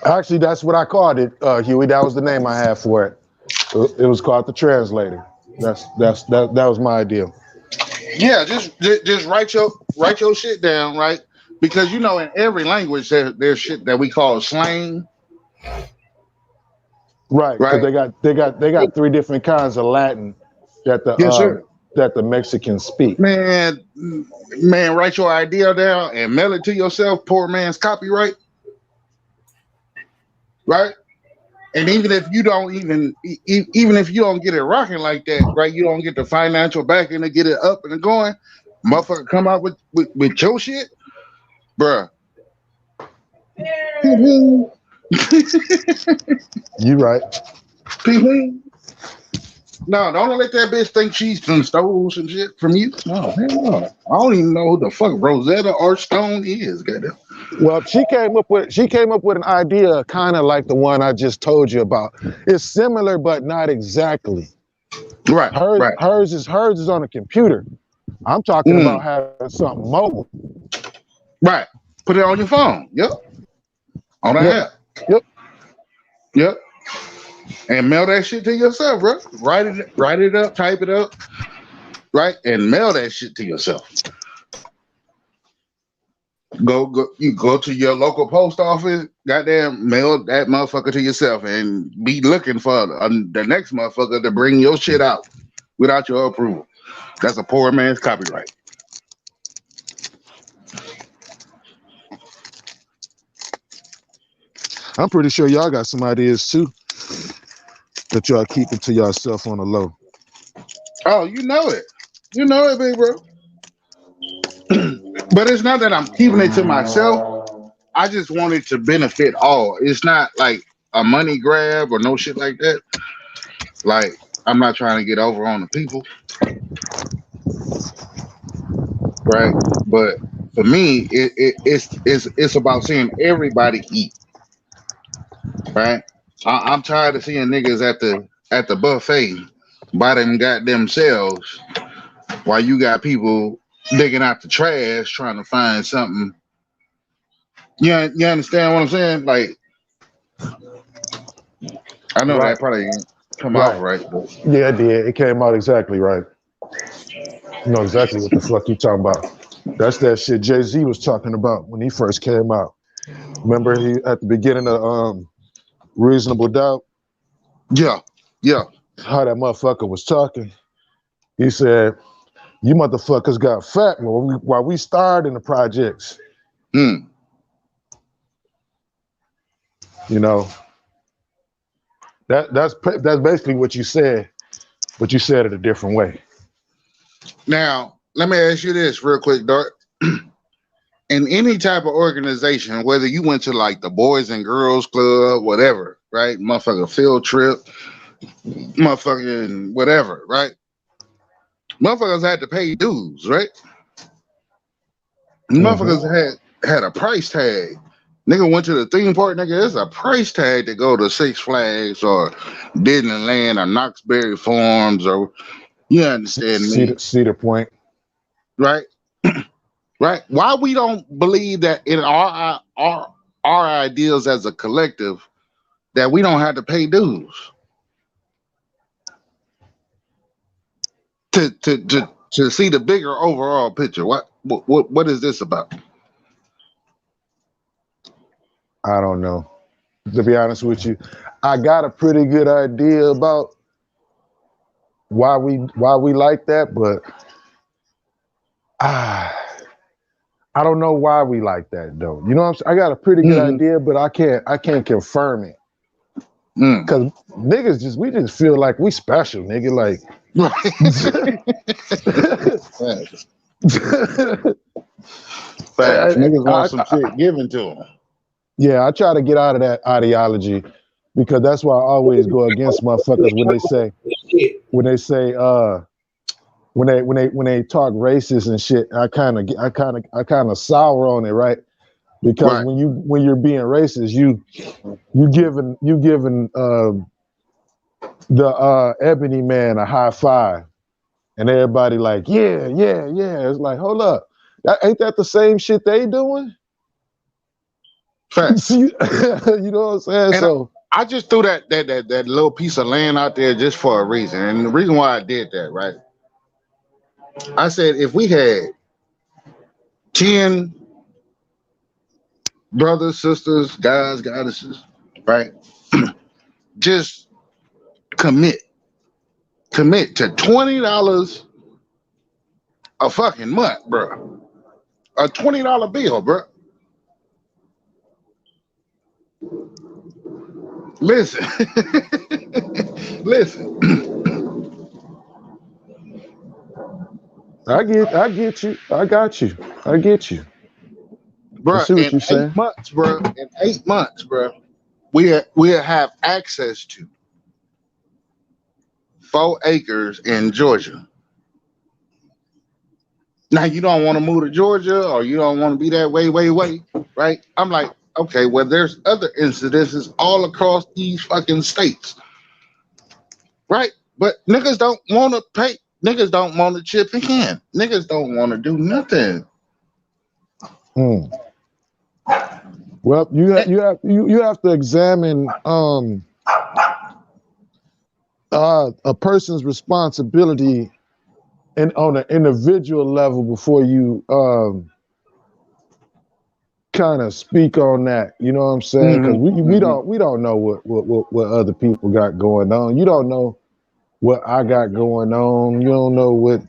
Actually, that's what I called it, Huey. That was the name I had for it. It was called the translator. That was my idea. Yeah, just write your shit down, right? Because in every language there's shit that we call slang. Right, because they got 3 different kinds of Latin that the Mexicans speak. Man, write your idea down and mail it to yourself. Poor man's copyright, right? And even if you don't get it rocking like that, right? You don't get the financial backing to get it up and going. Motherfucker, come out with your shit, bruh. You right. No, don't let that bitch think she's stole some shit from you. No, hell no. I don't even know who the fuck Rosetta or Stone is, goddamn. Well, she came up with an idea kind of like the one I just told you about. It's similar, but not exactly. Right. Hers is on a computer. I'm talking about having something mobile. Right. Put it on your phone. Yep. On that app. Yep. And mail that shit to yourself, bro. Write it up, type it up, right, and mail that shit to yourself. You go to your local post office, goddamn, mail that motherfucker to yourself, and be looking for the next motherfucker to bring your shit out without your approval. That's a poor man's copyright. I'm pretty sure y'all got some ideas too. that y'all keeping to yourself on the low? Oh, you know it. You know it, big bro. But it's not that I'm keeping it to myself. I just want it to benefit all. It's not like a money grab or no shit like that. Like, I'm not trying to get over on the people, right? But for me, it's about seeing everybody eat, right? I'm tired of seeing niggas at the buffet by them goddamn selves while you got people digging out the trash trying to find something. You understand what I'm saying? Like, I know Right, that probably didn't come off right. right, but Yeah, it did. It came out exactly right. You know exactly what the fuck you talking about. That's that shit Jay-Z was talking about when he first came out. Remember he at the beginning of Reasonable Doubt, yeah, yeah. how that motherfucker was talking. He said, "You motherfuckers got fat while we starred in the projects." Hmm. You know, that's basically what you said, but you said it a different way. Now, let me ask you this real quick, Dart. In any type of organization, whether you went to like the Boys and Girls Club, whatever, right? Motherfucker field trip, motherfucking whatever, right? Motherfuckers had to pay dues, right? Mm-hmm. Motherfuckers had a price tag. Nigga went to the theme park, nigga. There's a price tag to go to Six Flags or Disneyland or Knoxbury Farms or you understand me, Cedar Point. right? Right? Why we don't believe that in our ideals as a collective that we don't have to pay dues to see the bigger overall picture. What is this about? I don't know. To be honest with you, I got a pretty good idea about why we like that, but I don't know why we like that though. You know what I'm saying? I got a pretty good Mm-hmm. idea, but I can't confirm it. Mm. Cause niggas we just feel like we special, nigga. Like Facts. Niggas want some I, shit given to them. yeah, I try to get out of that ideology because that's why I always go against motherfuckers when they say Shit. when they say when they talk racist and shit. I kind of sour on it, right? Because Right. when you're being racist, you giving the ebony man a high five, and everybody like yeah. It's like hold up, ain't that the same shit they doing? Facts. You know what I'm saying? And So I just threw that little piece of land out there just for a reason. And the reason why I did that, right? I said if we had 10 brothers, sisters, guys, goddesses, right? Just commit to $20 a fucking month, bro. A $20 bill, bro. Listen, listen, I get you. I got you. I get you. I bro. see what In you're eight saying. months, bro. In 8 months, bro, we have access to 4 acres in Georgia. Now you don't want to move to Georgia, or you don't want to be that way, right? I'm like, okay, well, there's other incidences all across these fucking states, right? But niggas don't want to pay. Niggas don't want to chip in. Niggas don't want to do nothing. Mm. Well, you have to examine a person's responsibility and on an individual level before you kind of speak on that. You know what I'm saying? Because we don't know what other people got going on. You don't know what I got going on. You don't know what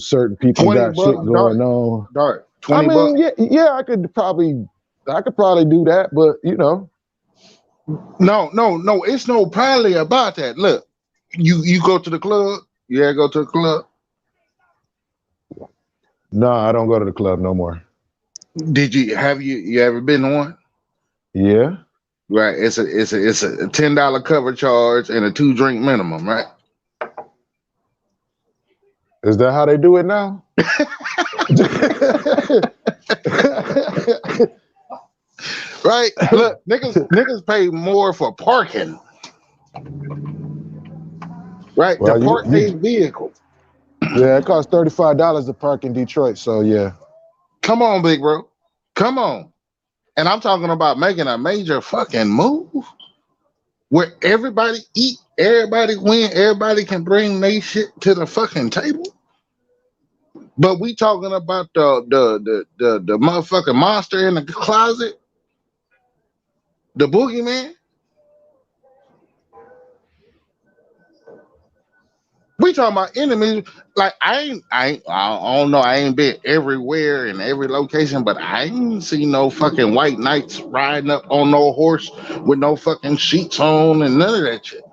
certain people 20 got shit bucks, going on. Dart. I 20 mean, bucks. yeah, I could probably do that, but No. It's no probably about that. Look, you go to the club. You ever go to the club? No, I don't go to the club no more. Did you ever been to one? Yeah. Right. It's a $10 cover charge and a 2 drink minimum, right? Is that how they do it now? Right. Look, niggas pay more for parking. Right. To Well, park their vehicle. yeah, it costs $35 to park in Detroit. So yeah. Come on, big bro. Come on. And I'm talking about making a major fucking move where everybody eat, everybody win, everybody can bring their shit to the fucking table. But we talking about the motherfucking monster in the closet, the boogeyman. We talking about enemies. Like I don't know. I ain't been everywhere in every location, but I ain't seen no fucking white knights riding up on no horse with no fucking sheets on and none of that shit.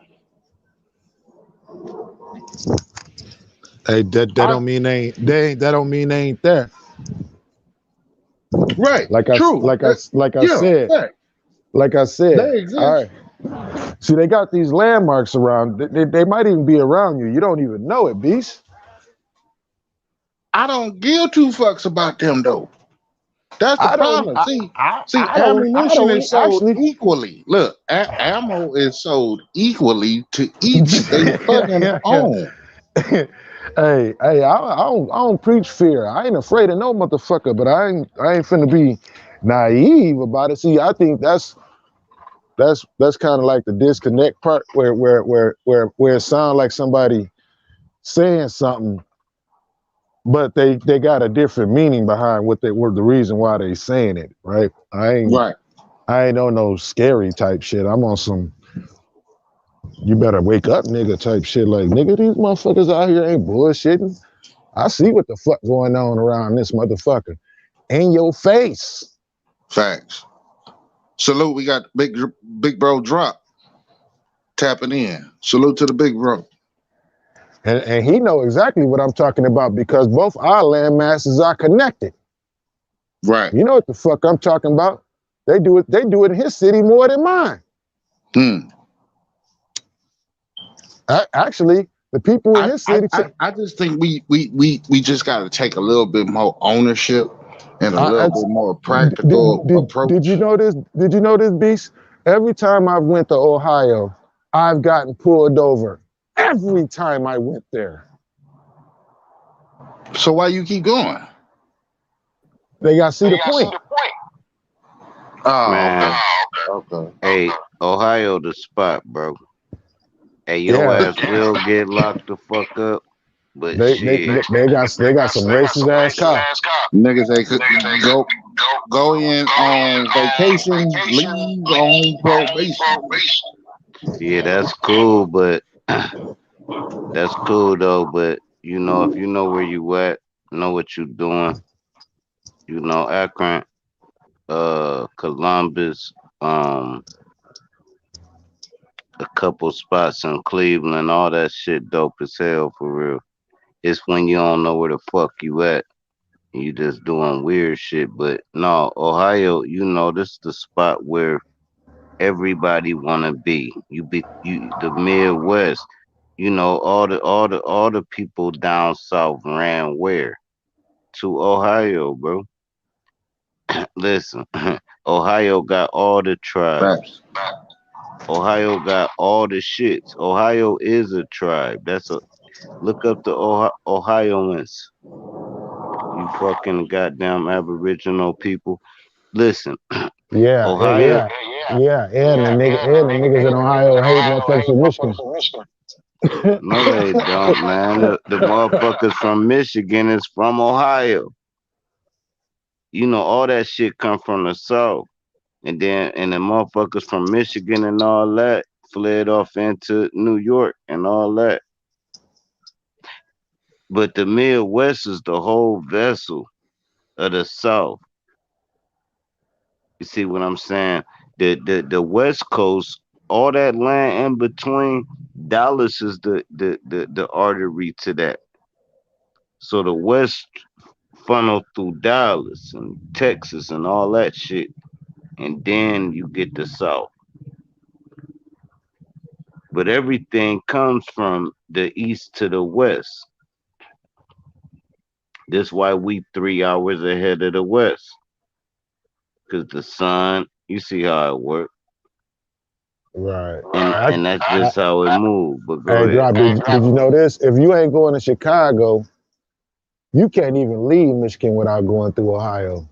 Hey, that don't mean that don't mean they ain't there. Right. Like I True. like I Yeah. said, Right. like I said. They All exist. right. See, they got these landmarks around. They might even be around you. You don't even know it, beast. I don't give two fucks about them though. That's the I don't. problem. See, I don't. I ammunition is don't sold actually. equally. Look, ammo is sold equally to each they fucking own. I don't preach fear. I ain't afraid of no motherfucker, but I ain't finna be naive about it. See, I think that's kind of like the disconnect part where it sounds like somebody saying something, but they got a different meaning behind what they were the reason why they saying it, right? Right. I ain't on no scary type shit. I'm on some you better wake up nigga type shit. Like nigga, these motherfuckers out here ain't bullshitting. I see what the fuck going on around this motherfucker. In your face. Facts. Salute. We got big bro drop tapping in. Salute to the big bro. And he know exactly what I'm talking about because both our land masses are connected. Right. You know what the fuck I'm talking about. They do it in his city more than mine. Actually, the people in his city. I just think we just got to take a little bit more ownership and a little bit more practical approach. Did you know this? Did you know this, Beast? Every time I went to Ohio, I've gotten pulled over. Every time I went there. So why you keep going? They got to see the point. Oh, Man, okay. hey, Ohio the spot, bro. Hey, your Yeah, ass will get locked the fuck up, but they shit. got some racist ass cops. Niggas they could go in on vacation, leave on probation. Yeah, that's cool, but that's cool though. But you know, if you know where you at, know what you doing, you know, Akron, Columbus, a couple spots in Cleveland, all that shit dope as hell for real. It's when you don't know where the fuck you at. You just doing weird shit. But no, Ohio, you know, this is the spot where everybody wanna be. You the Midwest. You know, all the people down south ran where? To Ohio, bro. Listen, Ohio got all the Facts. tribes. Ohio got all the shits. Ohio is a tribe. That's a look up the Ohioans. You fucking goddamn Aboriginal people. Listen, Yeah, Ohio. and the niggas in Ohio hate motherfuckers from Michigan. No, they don't, man. The motherfuckers from Michigan is from Ohio. You know, all that shit come from the South. And the motherfuckers from Michigan and all that fled off into New York and all that. But the Midwest is the whole vessel of the South. You see what I'm saying? The West Coast, all that land in between, Dallas is the artery to that. So the West funnel through Dallas and Texas and all that shit, and then you get the South. But everything comes from the east to the west. That's why we 3 hours ahead of the west. Cause the sun, you see how it works. Right. And that's just how it moves. But go Hey, ahead. Drop, did you know this? If you ain't going to Chicago, you can't even leave Michigan without going through Ohio.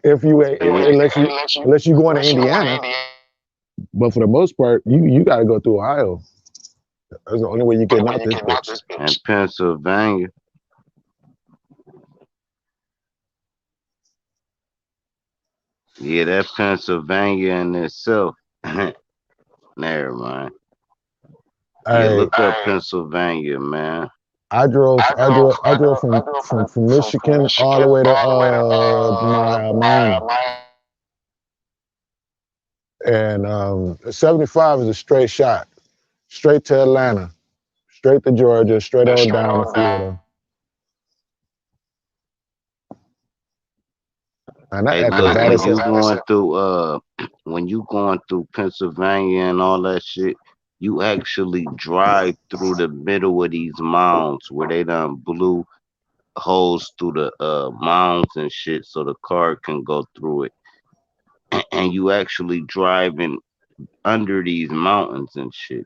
If you ain't, unless you going to Indiana, but for the most part, you got to go through Ohio. That's the only way you get out this bitch. And Pennsylvania. Yeah, that Pennsylvania in itself. Never mind. Yeah, Hey, look up Pennsylvania, man. I drove from Michigan all the way to Miami, and 75 is a straight shot, straight to Atlanta, straight to Georgia, straight on down to Florida. And that Hey, echo look, bad as hell. when you going through Pennsylvania and all that shit, you actually drive through the middle of these mounds where they done blew holes through the mounds and shit so the car can go through it. And you actually driving under these mountains and shit.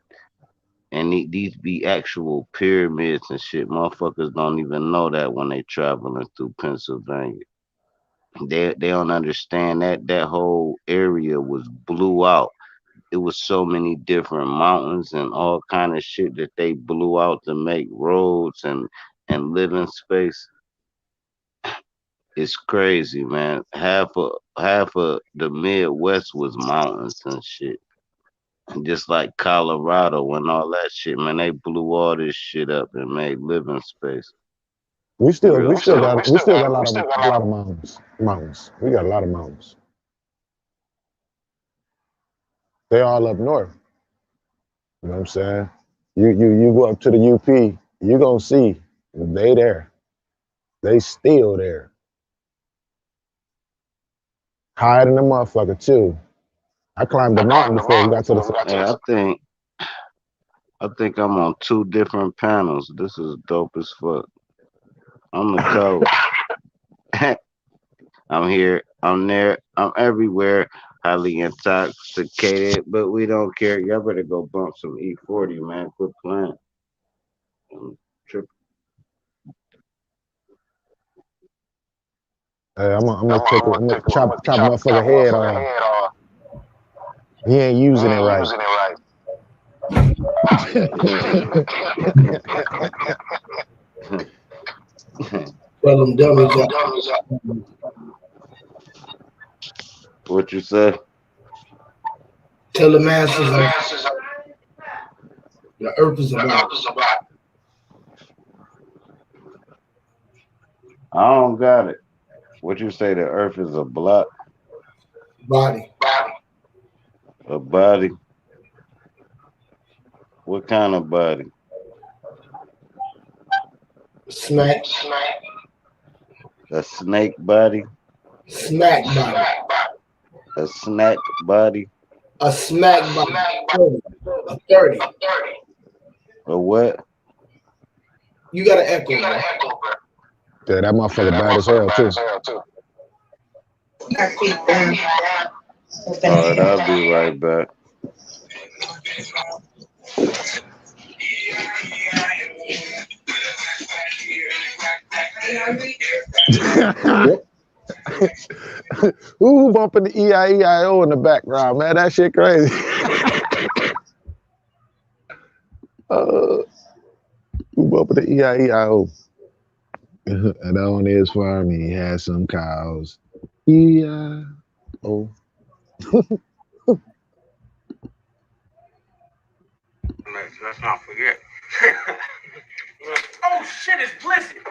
And these be actual pyramids and shit. Motherfuckers don't even know that when they traveling through Pennsylvania. They don't understand that whole area was blew out. It was so many different mountains and all kind of shit that they blew out to make roads and living space. It's crazy, man. Half of the Midwest was mountains and shit. And just like Colorado and all that shit, man, they blew all this shit up and made living space. We still Real got talk. a lot of mountains. Mountains. We got a lot of mountains. They all up north. You know what I'm saying? You go up to the UP, you gonna see they there. They still there. Higher than the motherfucker too. I climbed the mountain before we got to the Hey, I think I'm on two different panels. This is dope as fuck. I'm the color. I'm here, I'm there, I'm everywhere, highly intoxicated, but we don't care. Y'all better go bump some E40, man. Quit playing. I'm tripping. Hey, I'm gonna chop motherfucker head off. He ain't using it right. Tell them dummies out. What you say? Tell the masses the earth is about I don't got it. What you say? The Earth is a block, body. a body. What kind of body? Smack. A snake body, Smack body. a snack body, A smack body. A 30. or what? You got to echo, bro. Yeah, that motherfucker bad as hell too. All right, I'll be right back. Who bumping the EIEIO in the background, man? That shit crazy. Who bumping the EIEIO? And on his farm, he had some cows. E-I-O. Let's not forget. Oh shit, it's blizzard.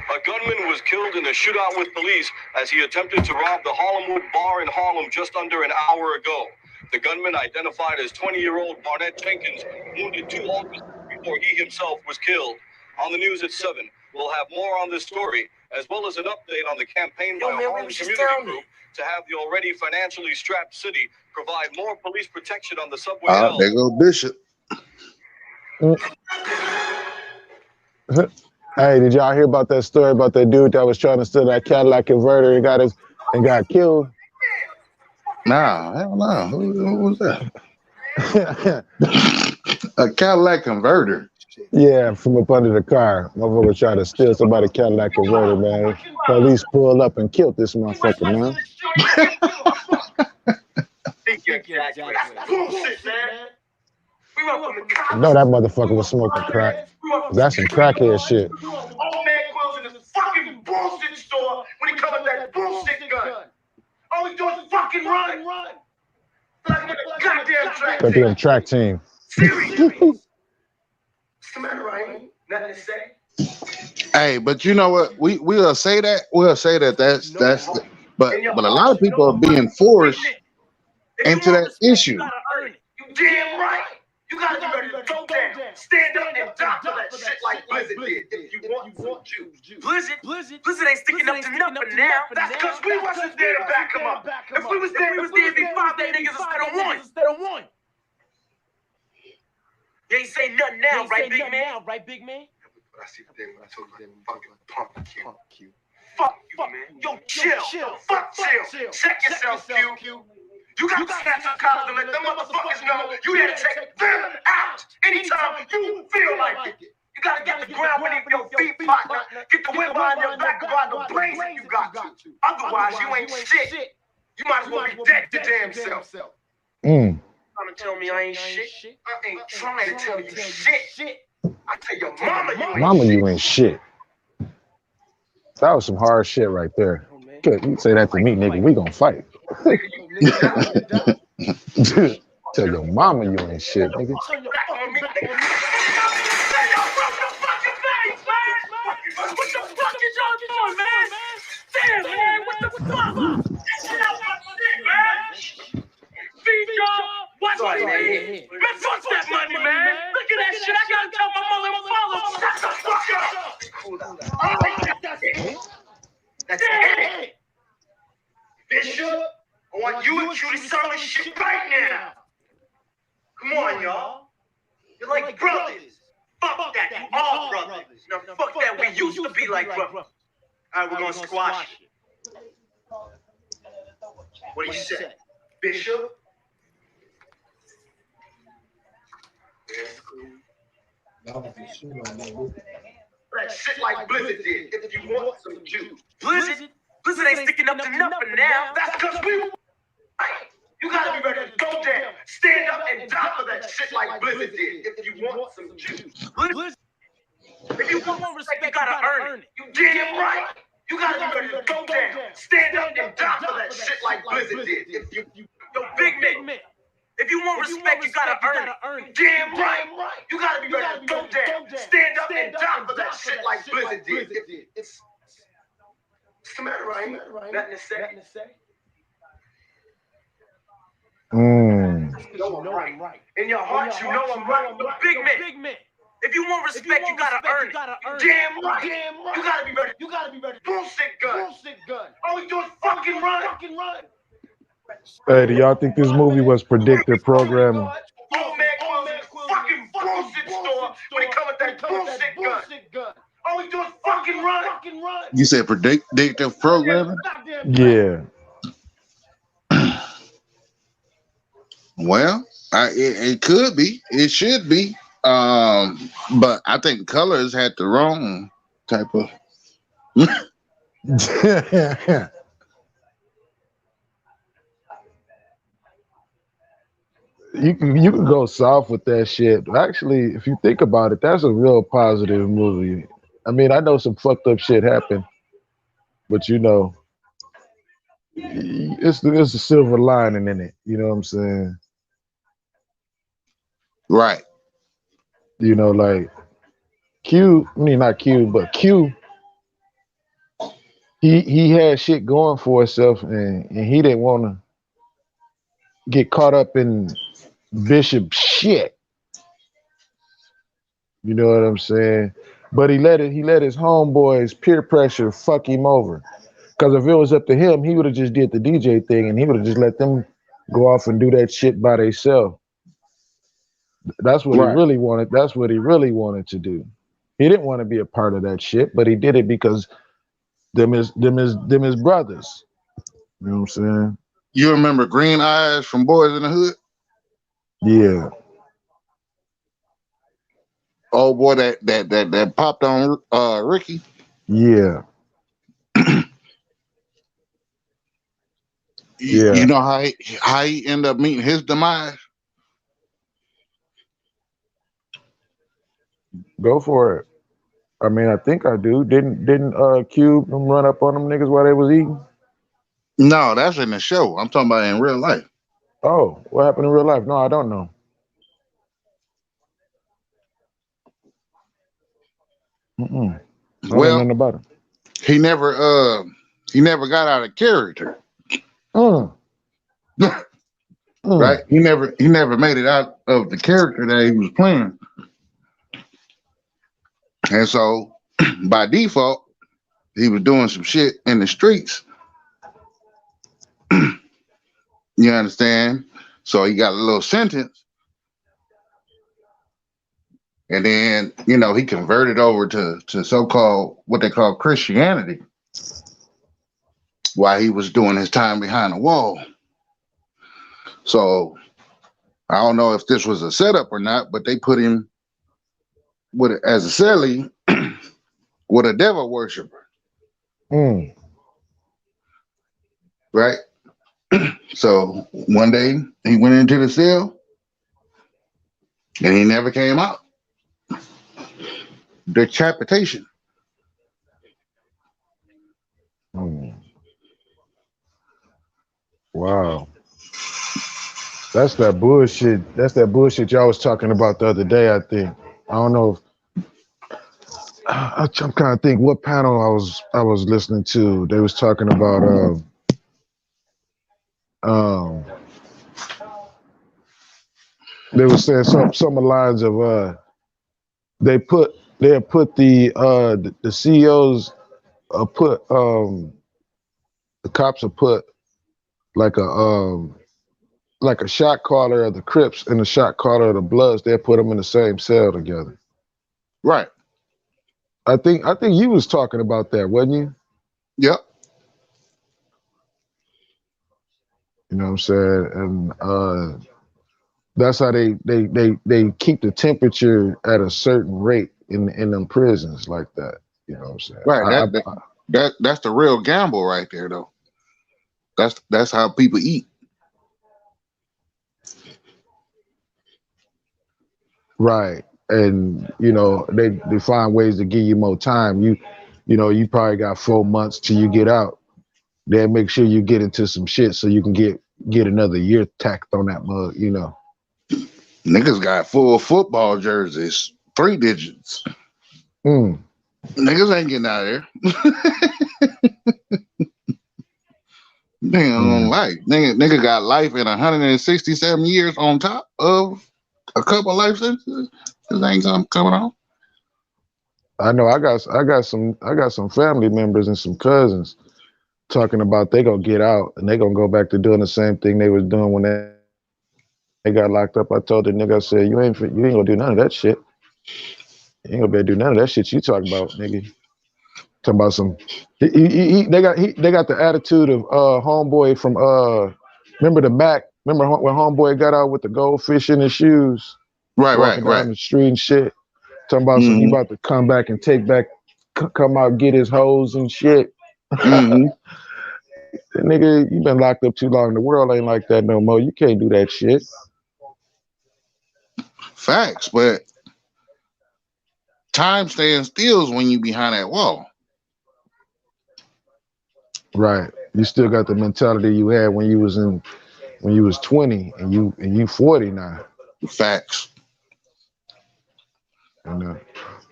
A gunman was killed in a shootout with police as he attempted to rob the Harlemwood bar in Harlem just under an hour ago. The gunman, identified as 20-year-old Barnett Jenkins, wounded 2 officers before he himself was killed. On the news at 7, we'll have more on this story, as well as an update on the campaign by Harlem Community Group to have the already financially strapped city provide more police protection on the subway. There go Bishop. Hey, did y'all hear about that story about that dude that was trying to steal that Cadillac converter and got killed? Nah, hell no. Who was that? A Cadillac converter. Yeah, from up under the car. Motherfucker was trying to steal somebody's Cadillac converter, man. Police pulled up and killed this motherfucker, man. That's bullshit, man. No, that motherfucker was smoking crack. That's some crackhead shit. Old man Quill's in this fucking bullshit store when he comes with that bullshit gun. All we do is fucking run. Like a goddamn track team. Goddamn track team. Seriously. What's the matter, Ryan? Nothing to say? Hey, but you know what? We'll say that. We'll say that but a lot of people are being forced into that issue. You damn right. You gotta be ready to go down, stand up and die for that shit like Blizzard did. If you want to. Blizzard ain't sticking up to nothing now. That's because we wasn't there to back him up. If we was there, it'd be 5 niggas instead of 1. You ain't saying nothing now, right, big man? But I see the thing when I told you that fucking punk Q. Fuck you, man. Yo, chill. Fuck chill. Check yourself, Q. You got to snap your collars and let them motherfuckers know you there to take them out anytime you feel like it. You got to get the ground beneath your feet, partner. Get the wind behind your back about the blaze if you got to. Otherwise, you ain't shit. You might as well be dead to damn self. Mm. Trying to tell me I ain't shit? I ain't trying to tell you shit. I tell your mama you ain't shit. That was some hard shit right there. Good, you say that to me, nigga. We gonna fight. Tell your mama you ain't shit, nigga. What the fuck is y'all doing, man? Damn, man, what the fuck? Get out my shit, man. Feed y'all. Watch what he did. Man, fuck that money, man. Look at that shit. I gotta tell my mother and father. Shut the fuck up. All right, that's it. Bishop, I want you and Q to settle this shit right now. Come on, y'all. You're like brothers. Fuck that. You all brothers. Now, fuck that. We used to be like brothers. All right, we're gonna squash it. What do you say, Bishop? That shit like Blizzard did. If you want some juice. Blizzard ain't sticking up to nothing now. That's because we. You gotta be ready to go down, stand up and die for that shit like Blizzard did. If you want some juice. If you want respect, you gotta earn it. You damn right. You gotta be ready to go down, stand up and die for that shit like Blizzard did. If you big man. If you want respect, you gotta earn it. You damn right. You gotta be ready to go down, stand up and die for that shit like Blizzard did. What's the matter, Ryan? Nothing to say. You know I'm right. In your heart, you know I'm right. The big man. If you want respect, you gotta earn it. You damn right. You gotta be ready. Bullshit gun. All we do is fucking run. Hey, do y'all think this movie was predictive programming? Old man Quill's fucking bullshit store when he come with that bullshit gun. All we do is fucking run. You said predictive programming? Yeah. Well, it could be. It should be. But I think Colors had the wrong type of. You can go soft with that shit. Actually, if you think about it, that's a real positive movie. I mean, I know some fucked up shit happened, but you know, there's a silver lining in it. You know what I'm saying? Right. You know, like Q, I mean not Q, but Q he had shit going for himself, and he didn't want to get caught up in Bishop shit. You know what I'm saying? But he let his homeboys peer pressure fuck him over. Because if it was up to him, he would have just did the DJ thing, and he would have just let them go off and do that shit by themselves. That's what he Right. really wanted. That's what he really wanted to do. He didn't want to be a part of that shit, but he did it because them is brothers. You know what I'm saying? You remember Green Eyes from Boys in the Hood? Yeah, Oh boy, that popped on Ricky. yeah, You yeah. know how he ended up meeting his demise? Go for it. I mean, I think I do. Didn't Cube them run up on them niggas while they was eating? No, that's in the show. I'm talking about in real life. Oh, what happened in real life? No, I don't know. Mm-mm. I don't know Well, nothing about it. he never uh he never got out of character. Mm, Right? mm, He never made it out of the character that he was playing. And so by default, he was doing some shit in the streets. You understand? So he got a little sentence, and then he converted over to so-called what they call Christianity while he was doing his time behind the wall. So I don't know if this was a setup or not, but they put him with as a celly with a devil worshiper, mm. right? So one day he went into the cell and he never came out. Decapitation. Mm. Wow. That's that bullshit. That's that bullshit y'all was talking about the other day, I think. I don't know if I'm trying to think what panel I was listening to. They was talking about um they was saying some of the lines of they had put the CEOs put the cops have put like a shot caller of the Crips and a shot caller of the Bloods. They put them in the same cell together. Right. I think you was talking about that, wasn't you? Yep. You know what I'm saying? And that's how they keep the temperature at a certain rate in them prisons like that. You know what I'm saying? Right. That's the real gamble right there, though. That's how people eat. Right. And they find ways to give you more time. You probably got 4 months till you get out. They make sure you get into some shit so you can get another year tacked on that mug. Niggas got full football jerseys, 3 digits. Mm, Niggas ain't getting out of there. Nigga on mm. life. Nigga got life in 167 years on top of a couple life sentences. This ain't coming on. I know I got some family members and some cousins talking about they gonna get out and they gonna go back to doing the same thing they was doing when they got locked up. I told the nigga, I said, you ain't gonna do none of that shit. You ain't gonna be able to do none of that shit you talking about, nigga. Talking about some they got the attitude of homeboy from remember the Mac? Remember when homeboy got out with the goldfish in his shoes, Right, walking right. down the street and shit? Talking about some he Mm-hmm. about to come back and take back come out get his hoes and shit. Mm-hmm. Nigga, you been locked up too long. The world ain't like that no more. You can't do that shit. Facts, but time stands still when you behind that wall. Right. You still got the mentality you had when you was 20 and you 40 now. Facts. And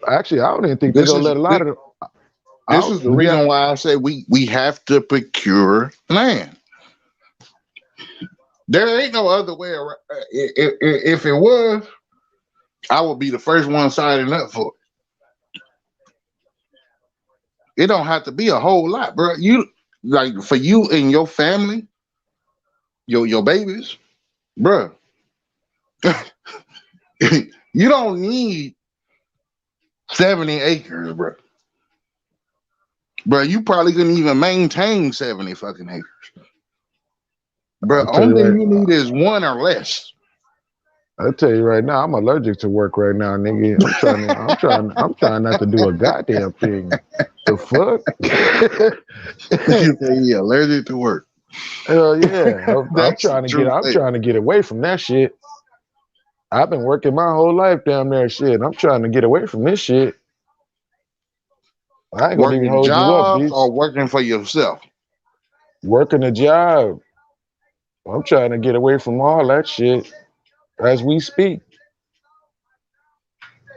actually I don't even think they're This gonna is let a lot this, of them. This is the Yeah, reason why I say we have to procure land. There ain't no other way around. If it was, I would be the first one signing up for it. It don't have to be a whole lot, bro. You like for you and your family, your babies, bro. You don't need 70 acres, bro. Bro, you probably couldn't even maintain 70 fucking acres. Bro, I'll tell you only thing right. you need is one or less. I'll tell you right now, I'm allergic to work right now, nigga. I'm trying not to do a goddamn thing. The fuck? You say you allergic to work. Hell yeah. I'm That's a trying to true I'm thing. trying to get away from that shit. I've been working my whole life down there, shit. I'm trying to get away from this shit. I ain't gonna even Working hold you up, jobs bitch. or working for yourself. Working a job. I'm trying to get away from all that shit as we speak.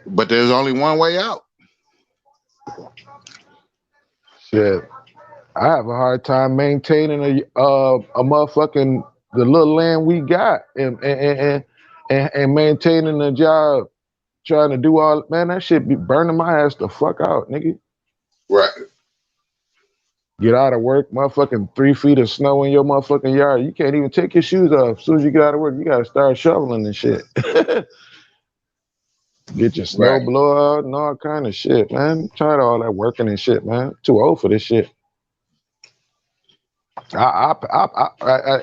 But there's only one way out. Shit. I have a hard time maintaining a motherfucking the little land we got and maintaining a job, trying to do all man, that shit be burning my ass the fuck out, nigga. Right. Get out of work, motherfucking 3 feet of snow in your motherfucking yard. You can't even take your shoes off. As soon as you get out of work, you gotta start shoveling and shit. Get your snow Right. blower out and all kind of shit, man. I'm tired of all that working and shit, man. Too old for this shit. I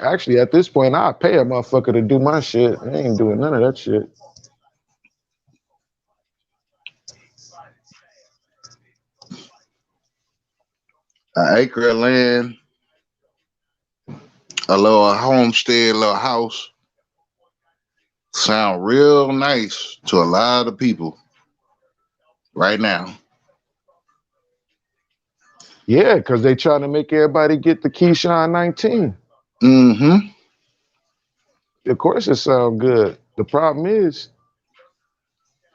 actually at this point I pay a motherfucker to do my shit. I ain't doing none of that shit. An acre of land, a little homestead, little house. Sound real nice to a lot of people right now. Yeah, because they trying to make everybody get the Keyshawn 19. Mm-hmm. Of course it sound good. The problem is,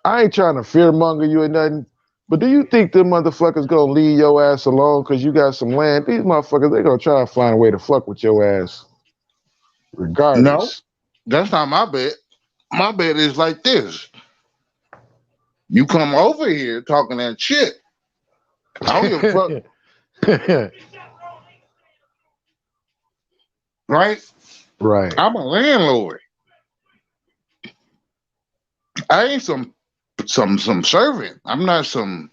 I ain't trying to fearmonger you or nothing, but do you think them motherfuckers gonna leave your ass alone because you got some land? These motherfuckers, they gonna try to find a way to fuck with your ass, No, regardless. that's not my bet. My bet is like this. You come over here talking that shit. I don't give a fuck, right? Right. I'm a landlord. I ain't some servant. I'm not some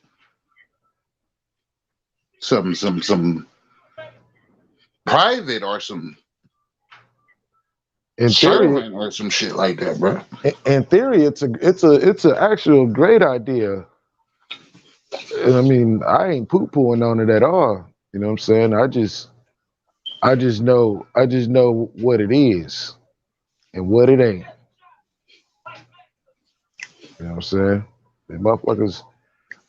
private or some In theory, servant or some shit like that, bro. in theory, it's a actual great idea. And I mean, I ain't poo pooing on it at all. You know what I'm saying? I just know what it is and what it ain't. You know what I'm saying? The motherfuckers,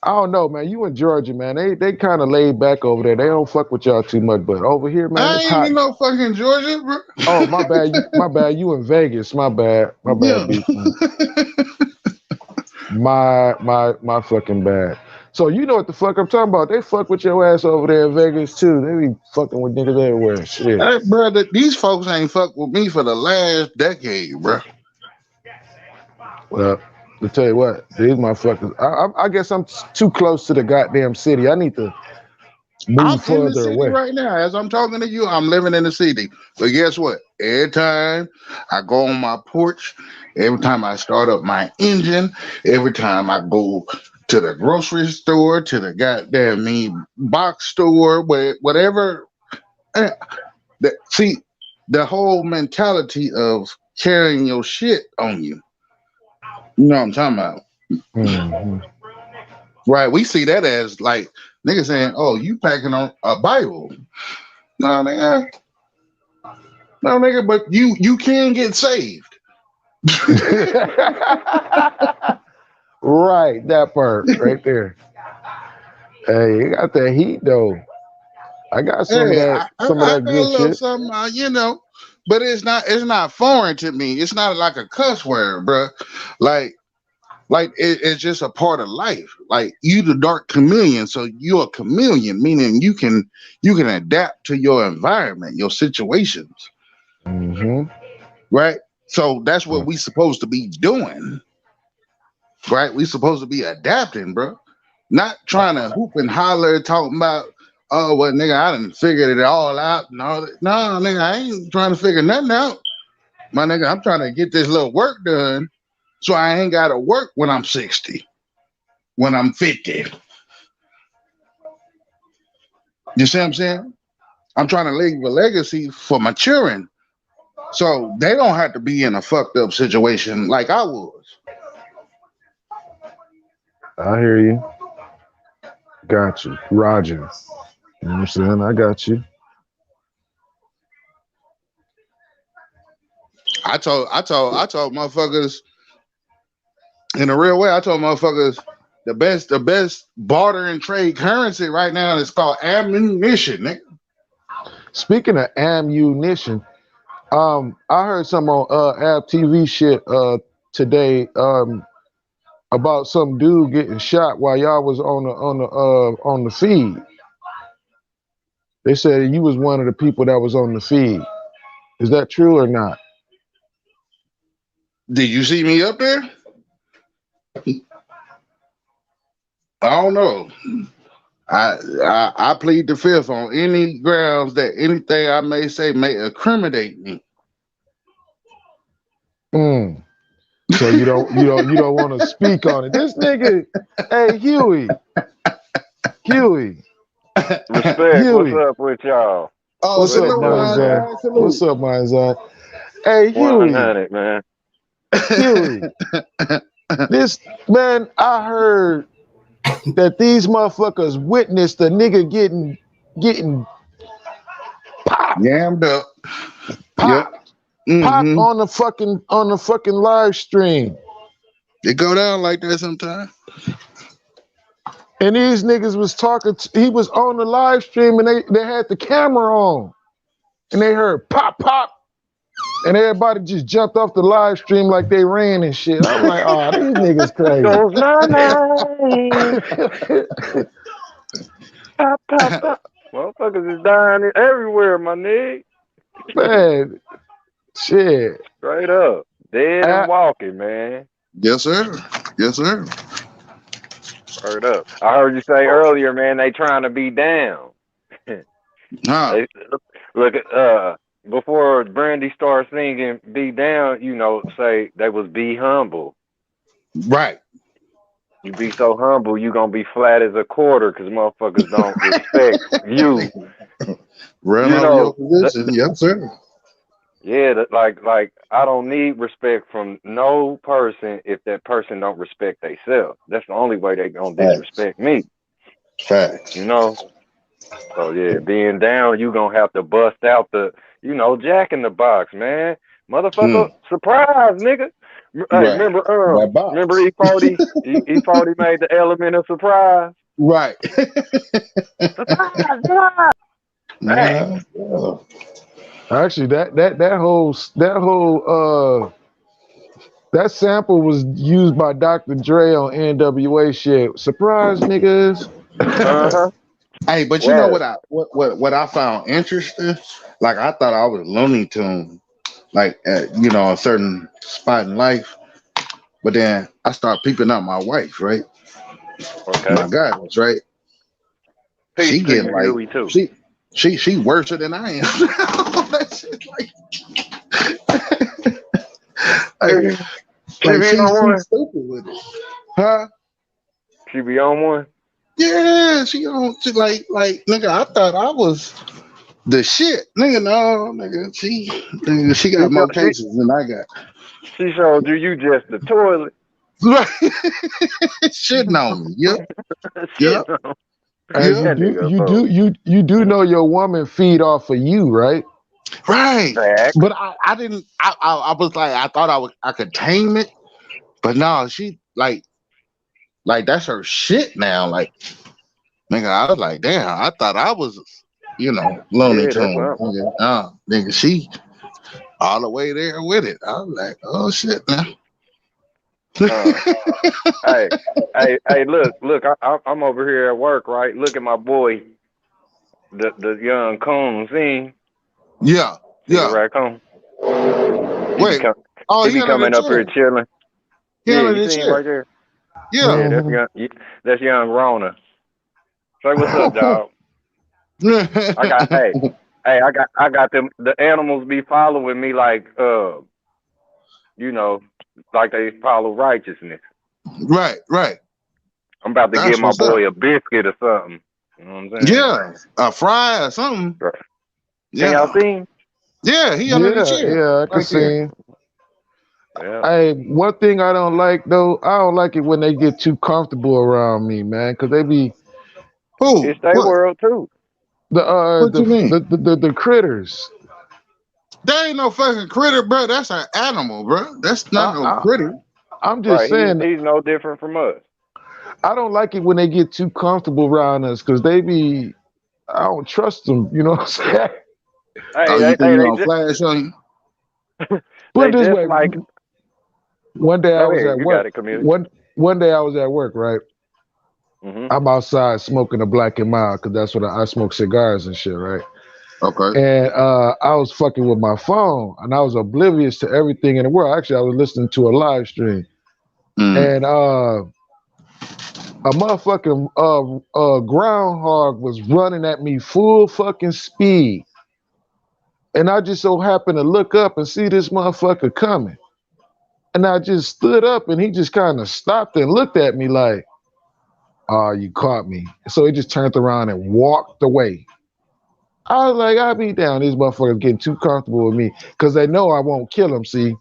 I don't know, man. You in Georgia, man. They kind of laid back over there. They don't fuck with y'all too much, but over here, man, I it's ain't hot. in no fucking Georgia, bro. Oh, my bad. My bad. You in Vegas. My bad. My bad, Yeah. beef. My fucking bad. So you know what the fuck I'm talking about? They fuck with your ass over there in Vegas too. They be fucking with niggas everywhere. Shit. Hey, bro, these folks ain't fucked with me for the last decade, bro. Well, to tell you what, these motherfuckers. I guess I'm too close to the goddamn city. I need to I'm move in the further city away. right now. As I'm talking to you, I'm living in the city. But guess what? Every time I go on my porch, every time I start up my engine, every time I go to the grocery store, to the goddamn box store, whatever. eh, See, the whole mentality of carrying your shit on you. You know what I'm talking about? Mm-hmm. Right. We see that as like niggas saying, oh, you packing on a Bible. No, nigga. No, nigga, but you can get saved. Right, that part right there. Hey, you got that heat though. I got Hey, I, I some of I that got a good little shit. something, but it's not foreign to me. It's not like a cuss word, bro. Like Like it's just a part of life. Like you the dark chameleon, so you're a chameleon, meaning you can adapt to your environment, your situations, Mm-hmm. right? So that's what we supposed to be doing, right? We supposed to be adapting, bro. Not trying to hoop and holler, talking about, oh well, nigga, I done figured it all out. No, no, nigga, I ain't trying to figure nothing out. My nigga, I'm trying to get this little work done, so I ain't got to work when I'm 60, when I'm 50. You see what I'm saying? I'm trying to leave a legacy for my children, so they don't have to be in a fucked up situation like I was. I hear you. Got you. Roger. You know what I'm saying? I got you. I told motherfuckers in a real way. I told motherfuckers the best barter and trade currency right now is called ammunition, nigga. Speaking of ammunition, I heard some on App TV shit today about some dude getting shot while y'all was on the feed. They said you was one of the people that was on the feed. Is that true or not? Did you see me up there? I don't know. I plead the fifth on any grounds that anything I may say may incriminate me. Mm. So you don't want to speak on it. This nigga, hey Huey. Respect. What's Huey. up with y'all? Oh, What's What up, it salute, do, Mind's man. man? Eye? What's Salute. up, Mind's Eye? Hey Huey. 100, man. Huey. This man, I heard that these motherfuckers witnessed a nigga getting popped, Yammed up. Yep. popped, popped Mm-hmm. on the fucking live stream. It go down like that sometimes. And these niggas was talking. He was on the live stream, and they had the camera on, and they heard pop pop, and everybody just jumped off the live stream like they ran and shit. I'm like, oh, these niggas crazy. Goes night night. Pop, pop, pop. Motherfuckers is dying everywhere, my nigga. Man, shit. Straight up. Dead and I, walking, man. Yes, sir. Yes, sir. Straight up. I heard you say earlier, man, they trying to be down. Huh. They look at before Brandy started singing "Be Down," say they was be humble. Right. You be so humble, you gonna be flat as a quarter because motherfuckers don't respect you. Run You over your know, position. Yes, sir. yeah, like I don't need respect from no person if that person don't respect themselves. That's the only way they gonna Facts. disrespect me. Facts. You know. So yeah, being down, you gonna have to bust out the, Jack in the Box, man. Motherfucker, Mm. surprise, nigga. Hey, Right. remember That remember box. E40? E40 made the element of surprise. Right. Surprise, surprise. Hey, Yeah. Yeah. actually, that sample was used by Dr. Dre on NWA shit. Surprise, niggas. uh-huh. Hey, but you know Word. what I found interesting? Like I thought I was Looney Tune, like at a certain spot in life. But then I start peeping out my wife, right? Okay. My goddess, right? Peace She to getting you, like Huey, too. she worse than I am. That shit, like, She like be she's on one. stupid with it, huh? She be on one. Yeah, she like nigga. I thought I was the shit, nigga. No, nigga, she She got more show, she cases than I got. she showed you just the toilet. Right. Shitting on me. Yep. Shit. Yep. And Yep. That nigga fool. you do know your woman feed off of you, right? Right. Facts. But I didn't. I was like, I thought I could tame it, but no, she like that's her shit now. Like, nigga, I was like, damn, I thought I was, Looney Yeah, that's Tune. what Nigga, she all the way there with it. I was like, oh shit, now. Hey, hey, look, I'm over here at work, right? Look at my boy, the young coon. Yeah, See the yeah. raccoon? He be Wait. com- Oh, he he be under the coming up here chair. chilling. He Yeah, under you the see him chair. right there? Yeah. Yeah, Mhm. that's young Rona. Say what's up, dog. I got I got them. The animals be following me like you know, like they follow righteousness. Right, right. I'm about to give That's my what's up. boy a biscuit or something. You know what I'm saying? Yeah, a fry or something. Right. Can y'all Yeah, see him? yeah. He under the Yeah, chair yeah, I can right see there. him. Yeah. Hey, one thing I don't like though, I don't like it when they get too comfortable around me, man, because they be Who? It's their What? world too. What you mean? the critters. That ain't no fucking critter, bro. That's an animal, bro. That's not I, no I critter. I'm just Right. saying, He's no different from us. I don't like it when they get too comfortable around us because they be, I don't trust them. You know what I'm saying? Oh, Hey, you think you they gonna flash on you? Put they it this just way: like. one day I Go was ahead. at You got work. it, community. One day I was at work, right? Mhm. I'm outside smoking a black and mild because that's what I smoke cigars and shit, right? Okay. And I was fucking with my phone and I was oblivious to everything in the world. Actually, I was listening to a live stream Mm. and a motherfucking groundhog was running at me full fucking speed. And I just so happened to look up and see this motherfucker coming. And I just stood up and he just kind of stopped and looked at me like, oh, you caught me. So he just turned around and walked away. I was like, I'll be down. These motherfuckers getting too comfortable with me because they know I won't kill them. See,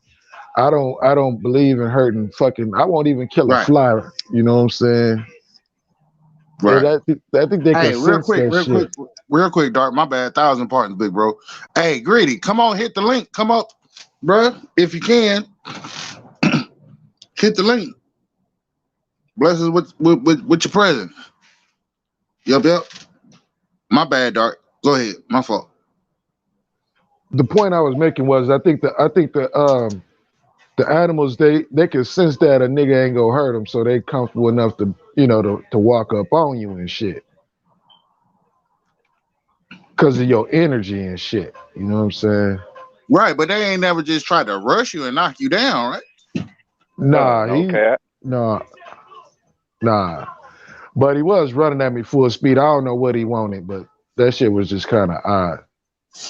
I don't believe in hurting fucking. I won't even kill a Right, fly. You know what I'm saying? And right. I think they can Hey, sense that shit. real quick, Dark. My bad. 1,000 partners, big bro. Hey, Greedy, come on, hit the link. Come up, bro, if you can. Hit the link. Bless us with your presence. Yup, yup. My bad, Dark. Go ahead. My fault. The point I was making was the animals they can sense that a nigga ain't gonna hurt them, so they comfortable enough to to walk up on you and shit because of your energy and shit. You know what I'm saying? Right, but they ain't never just tried to rush you and knock you down, right? Nah, No cat. nah, nah. But he was running at me full speed. I don't know what he wanted, but that shit was just kind of odd.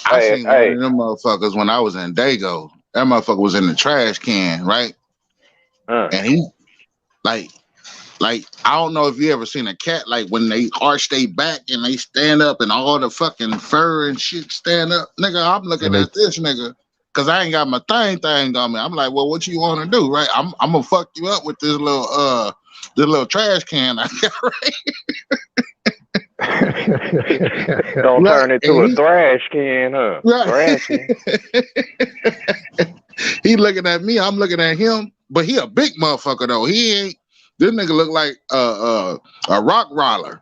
I Hey, seen one hey. of them motherfuckers when I was in Dago. That motherfucker was in the trash can, right? Uh, And he like I don't know if you ever seen a cat like when they arch their back and they stand up and all the fucking fur and shit stand up. Nigga, I'm looking And they at this nigga because I ain't got my thing on me. I'm like, well, what you want to do, right? I'm gonna fuck you up with this little trash can I got, don't right? turn it to And a thrash can, huh? right. Thrashing. He looking at me, I'm looking at him, but he a big motherfucker though. He ain't. This nigga look like a rock roller.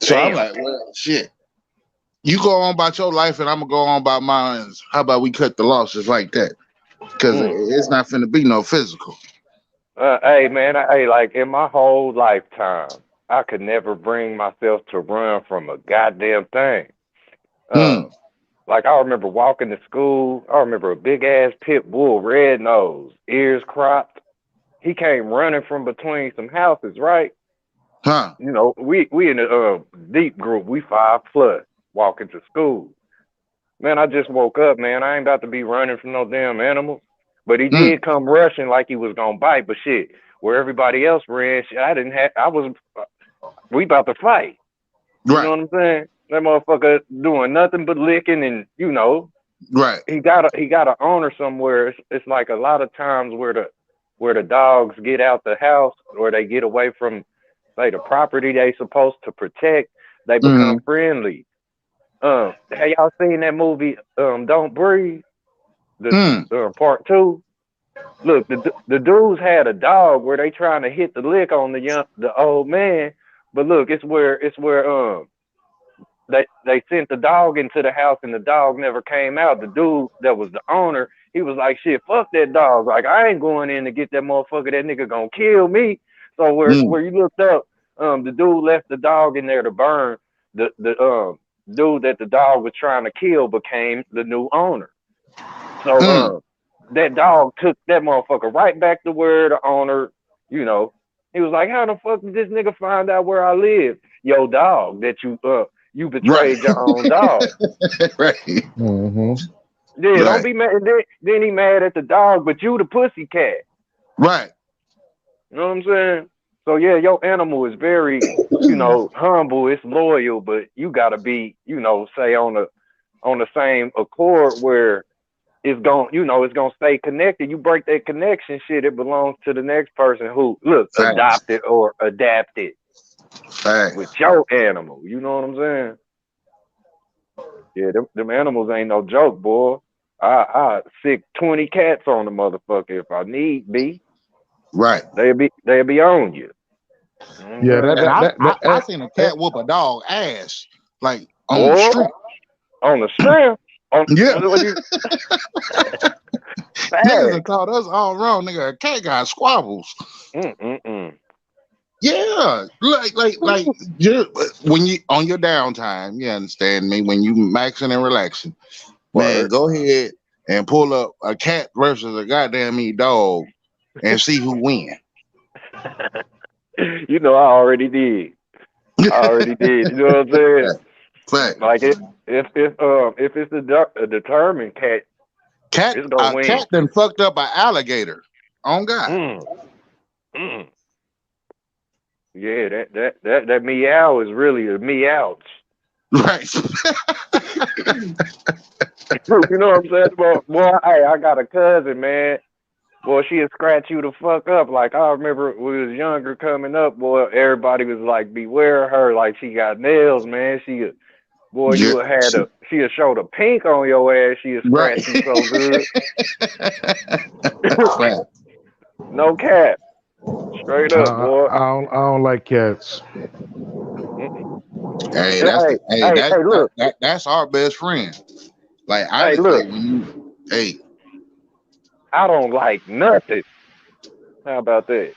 So I'm Damn. like, well, shit. You go on about your life, and I'm gonna go on about mine. How about we cut the losses like that? Because Mm. it's not finna be no physical. Hey man, hey, like in my whole lifetime, I could never bring myself to run from a goddamn thing. Uh, Hmm. like I remember walking to school. I remember a big ass pit bull, red nose, ears cropped. He came running from between some houses, right? Huh. You know, we in a deep group. We 5+ walking to school. Man, I just woke up, man. I ain't about to be running from no damn animals. But he Hmm. did come rushing like he was gonna bite. But shit, where everybody else ran, shit, I didn't have. I was. We about to fight. You know Right. what I'm saying? That motherfucker doing nothing but licking, and Right. he got a owner somewhere. It's like a lot of times where the dogs get out the house or they get away from say the property they supposed to protect, they Hmm. become friendly. Have y'all seen that movie? Don't Breathe. The Hmm. part two. Look, the dudes had a dog where they trying to hit the lick on the old man, but look, it's where they sent the dog into the house and the dog never came out. The dude that was the owner, he was like, shit, fuck that dog. Like, I ain't going in to get that motherfucker. That nigga gonna kill me. So where you looked up, the dude left the dog in there to burn. The dude that the dog was trying to kill became the new owner. So that dog took that motherfucker right back to where the owner, you know, he was like, how the fuck did this nigga find out where I live? Yo, dog, that you betrayed your own dog. Right. Mm-hmm. Yeah, don't Right. be mad. Then he mad at the dog, but you the pussy cat. Right. You know what I'm saying? So yeah, your animal is very, humble. It's loyal, but you gotta be, say on the same accord where it's gonna stay connected. You break that connection, shit, it belongs to the next person who Facts. adopted or adapted with Facts. your animal. You know what I'm saying? Yeah, them animals ain't no joke, boy. I sick 20 cats on the motherfucker if I need be. Right. They'll be on you. You know what I'm Yeah, saying? And I that seen a eh, cat whoop a dog ass like on the Boy, street. on the strength. On Yeah. what you Niggas have fast. taught us all wrong, nigga. A cat got squabbles. Mm. Yeah, like you when you on your downtime, you understand me. When you maxing and relaxing, man, Word. go ahead and pull up a cat versus a goddamn dog and see who win. I already did. I already did. You know what I'm saying? Fact. Like if it's a determined cat, it's gonna A win. cat done fucked up an alligator. On God. Mm. Mm. Yeah, that meow is really a meow. Right. You know what I'm saying? Boy, hey, I got a cousin, man. Boy, she'll scratch you the fuck up. Like, I remember when we was younger coming up, boy, everybody was like, beware of her. Like, she got nails, man. Boy, Yeah. she'll show the pink on your ass. She'll Right. scratch you so good. Fact. No cap. Straight up, boy. I don't like cats. Mm-mm. Hey, Hey, hey, look. that's our best friend. Like I Hey, like look. when you hey I don't like nothing. How about that?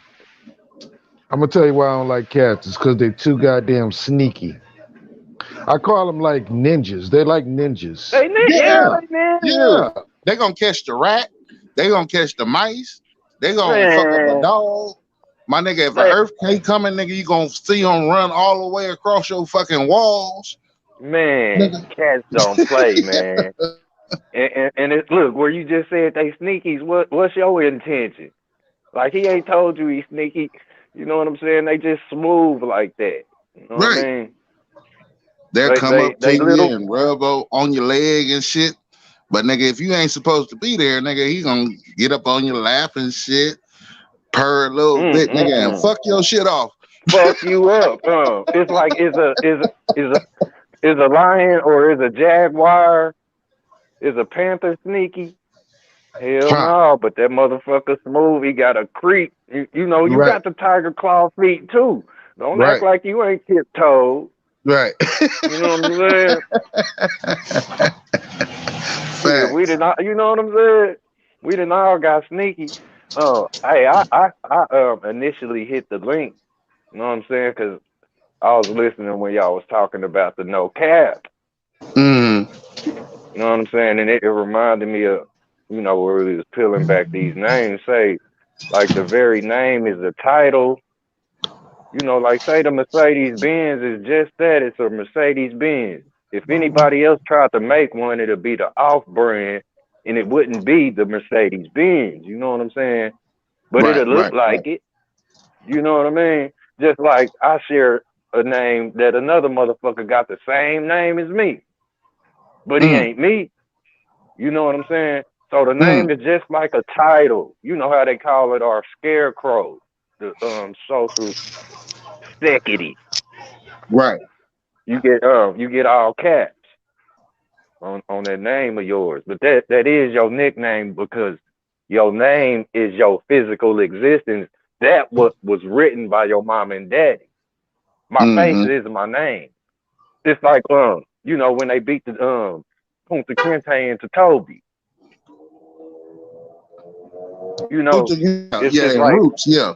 I'm gonna tell you why I don't like cats. It's because they're too goddamn sneaky. I call them like ninjas. They're like ninjas. yeah They ninjas. yeah they gonna catch the rat, they gonna catch the mice, they gonna fuck up a Man, dog. My nigga, if an they, earthquake coming, nigga, you gonna see them run all the way across your fucking walls, man, nigga. cats don't play, man. And it look where you just said they sneakies. What's your intention? Like he ain't told you he's sneaky. You know what I'm saying? They just smooth like that. You know what I Right. mean? They'll They come they up to they you little and rub on your leg and shit. But nigga, if you ain't supposed to be there, nigga, he gonna get up on your lap and shit, purr a little bit, nigga, and mm. fuck your shit off. Fuck you up. It's like is a lion or is a jaguar, is a panther sneaky? Hell Huh. no, but that motherfucker smooth. He got a creep. You Right, got the tiger claw feet too. Don't act right. like you ain't tiptoed. Right. You know what I'm saying? Yeah, we Facts. did not. You know what I'm saying? We didn't all got sneaky. Hey, I initially hit the link. You know what I'm saying? Because I was listening when y'all was talking about the no cap. Mm. You know what I'm saying? And it reminded me of, where we was peeling back these names. Say, like the very name is a title. Like say the Mercedes Benz is just that. It's a Mercedes Benz. If anybody else tried to make one, it'll be the off brand and it wouldn't be the Mercedes Benz. You know what I'm saying? But Right, it'll look right, right. like it. You know what I mean? Just like I share a name that another motherfucker got the same name as me, but he Mm. ain't me. You know what I'm saying? So the Mm. name is just like a title. You know how they call it our scarecrow, the social security. Right. You get all caps on that name of yours. But that is your nickname because your name is your physical existence. That what was written by your mom and daddy. My face Mm-hmm. is my name. It's like when they beat the Punta Kinte into Toby. You know, it's and like, roots, yeah.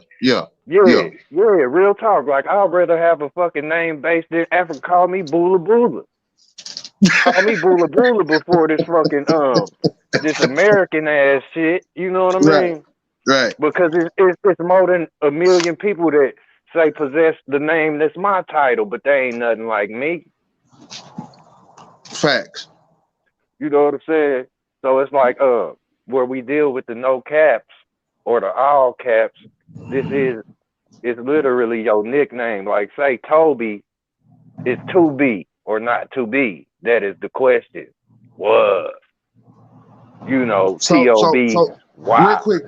yeah, real talk. Like, I'd rather have a fucking name based in Africa. Call me Bula Bula. Call me Bula Bula before this American ass shit. You know what I Right, mean? right. Because it's more than a million people that say possess the name that's my title, but they ain't nothing like me. Facts. You know what I'm saying? So it's like where we deal with the no caps or the all caps, this is it's literally your nickname. Like say Toby is to be or not to be. That is the question. What? You know, So T-O-B, real wow. quick,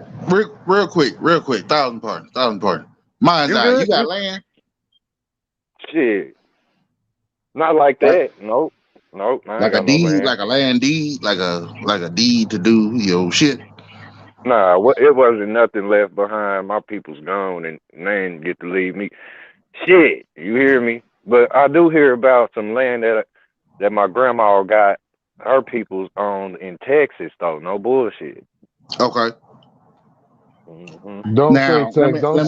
real quick, thousand pardon. Mind's You eye, you good? got land? Shit. Not like Like that. Nope. Nope. I ain't like a got no deed, land. like a land deed, like a deed to do your shit. Nah, it wasn't nothing left behind. My people's gone and they ain't get to leave me. Shit. You hear me? But I do hear about some land that my grandma got her people's owned in Texas though. No bullshit. Okay. Don't say Now Texas. Don't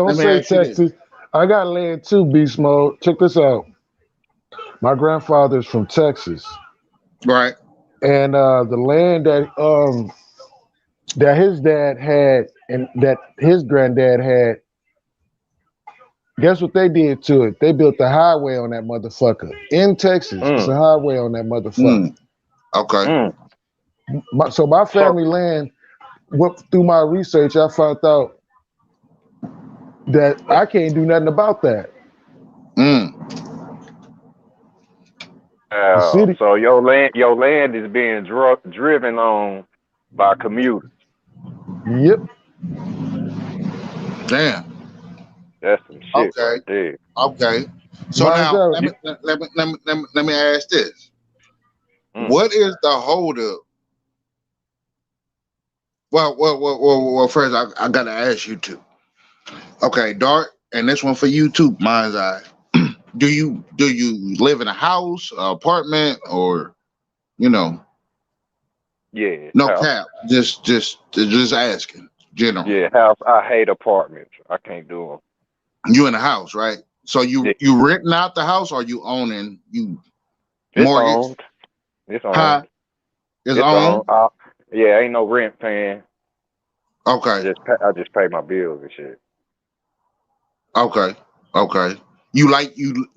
let me say ask you this. Texas. I got land too, Beast Mode. Check this out. My grandfather's from Texas, Right. and the land that his dad had and that his granddad had. Guess what they did to it? They built the highway on that motherfucker in Texas. It's a Mm. highway on that motherfucker. Mm. Okay. Mm. So my So family land. Through my research, I found out that I can't do nothing about that. Mm. The city. so your land is being driven on by commuters. Yep. Damn. That's some shit Okay. right there. Okay. So Mine's now out. let me ask this. Mm. What is the holdup? Well, first I gotta ask you two. Okay, Dart, and this one for you too, mind's eye. Do you live in a house, apartment, or you know, Yeah, no house. cap? Just asking. General. Yeah, house. I hate apartments. I can't do You in a house, right? So them. you renting out the house, or you owning? You It's mortgage? owned. It's owned. Huh? Is It's owned. owned? Yeah, ain't no rent paying. Okay. I just pay my bills and shit. Okay. Okay. You like you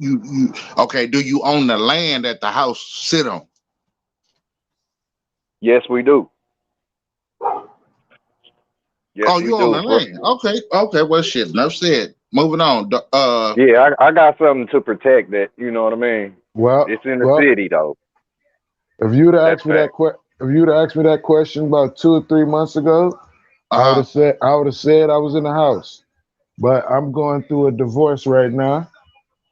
okay, do you own the land that the house sit on? Yes, we do. Yes, Oh, we you own do, the bro. land. Okay. Okay, well shit. Enough said. Moving on. Yeah, I got something to protect that. You know what I mean? Well, It's in the well. city though. If you'd have That's asked me fact. if you'd have asked me that question about 2 or 3 months ago, uh I would have said I was in the house. But I'm going through a divorce right now,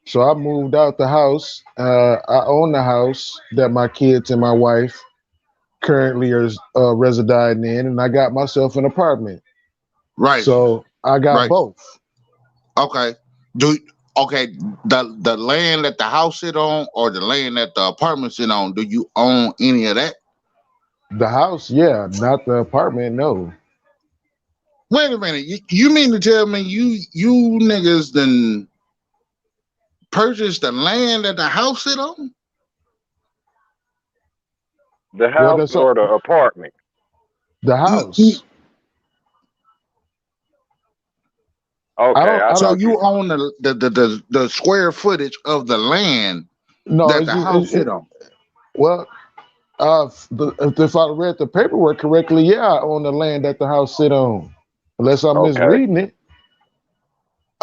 so I moved out the house. I own the house that my kids and my wife currently are residing in, and I got myself an apartment. right, So I got right. both. Okay. Do okay, the land that the house sit on or the land that the apartment sit on, do you own any of that? The house, yeah, not the apartment. No, Wait a minute. You mean to tell me you niggas then purchased the land that the house sit on? The well, house that's or the apartment. the You house. I Okay, don't. I I so don't. thought you. you own the square footage of the land No, that it's the just. house sit on. Well, if I read the paperwork correctly, yeah, I own the land that the house sit on. Unless I'm Okay. misreading it.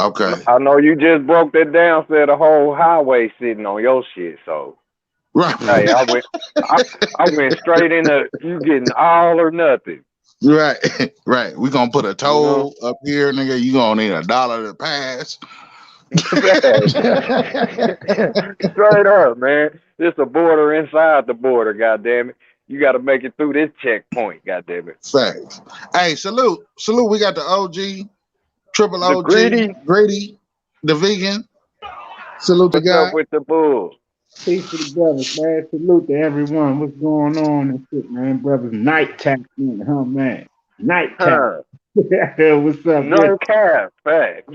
Okay. I know you just broke that down. Said the whole highway sitting on your shit. So Right. hey, I, I went straight into you getting all or nothing. Right. Right. We gonna put a You know. toll up here, nigga. You gonna need $1 to pass. Straight up, man. This a border inside the border. Goddamn it. You got to make it through this checkpoint. Goddamn it. Facts. Hey, salute. We got the OG, triple The OG, greedy. Grady, the vegan. Salute the What's up guy. with the bull? Peace to the brothers, man. Salute to everyone. What's going on and shit, man? Brothers, night tapped in, huh, man? Nightcap. Huh. What's up, No Rich? cap. Fact.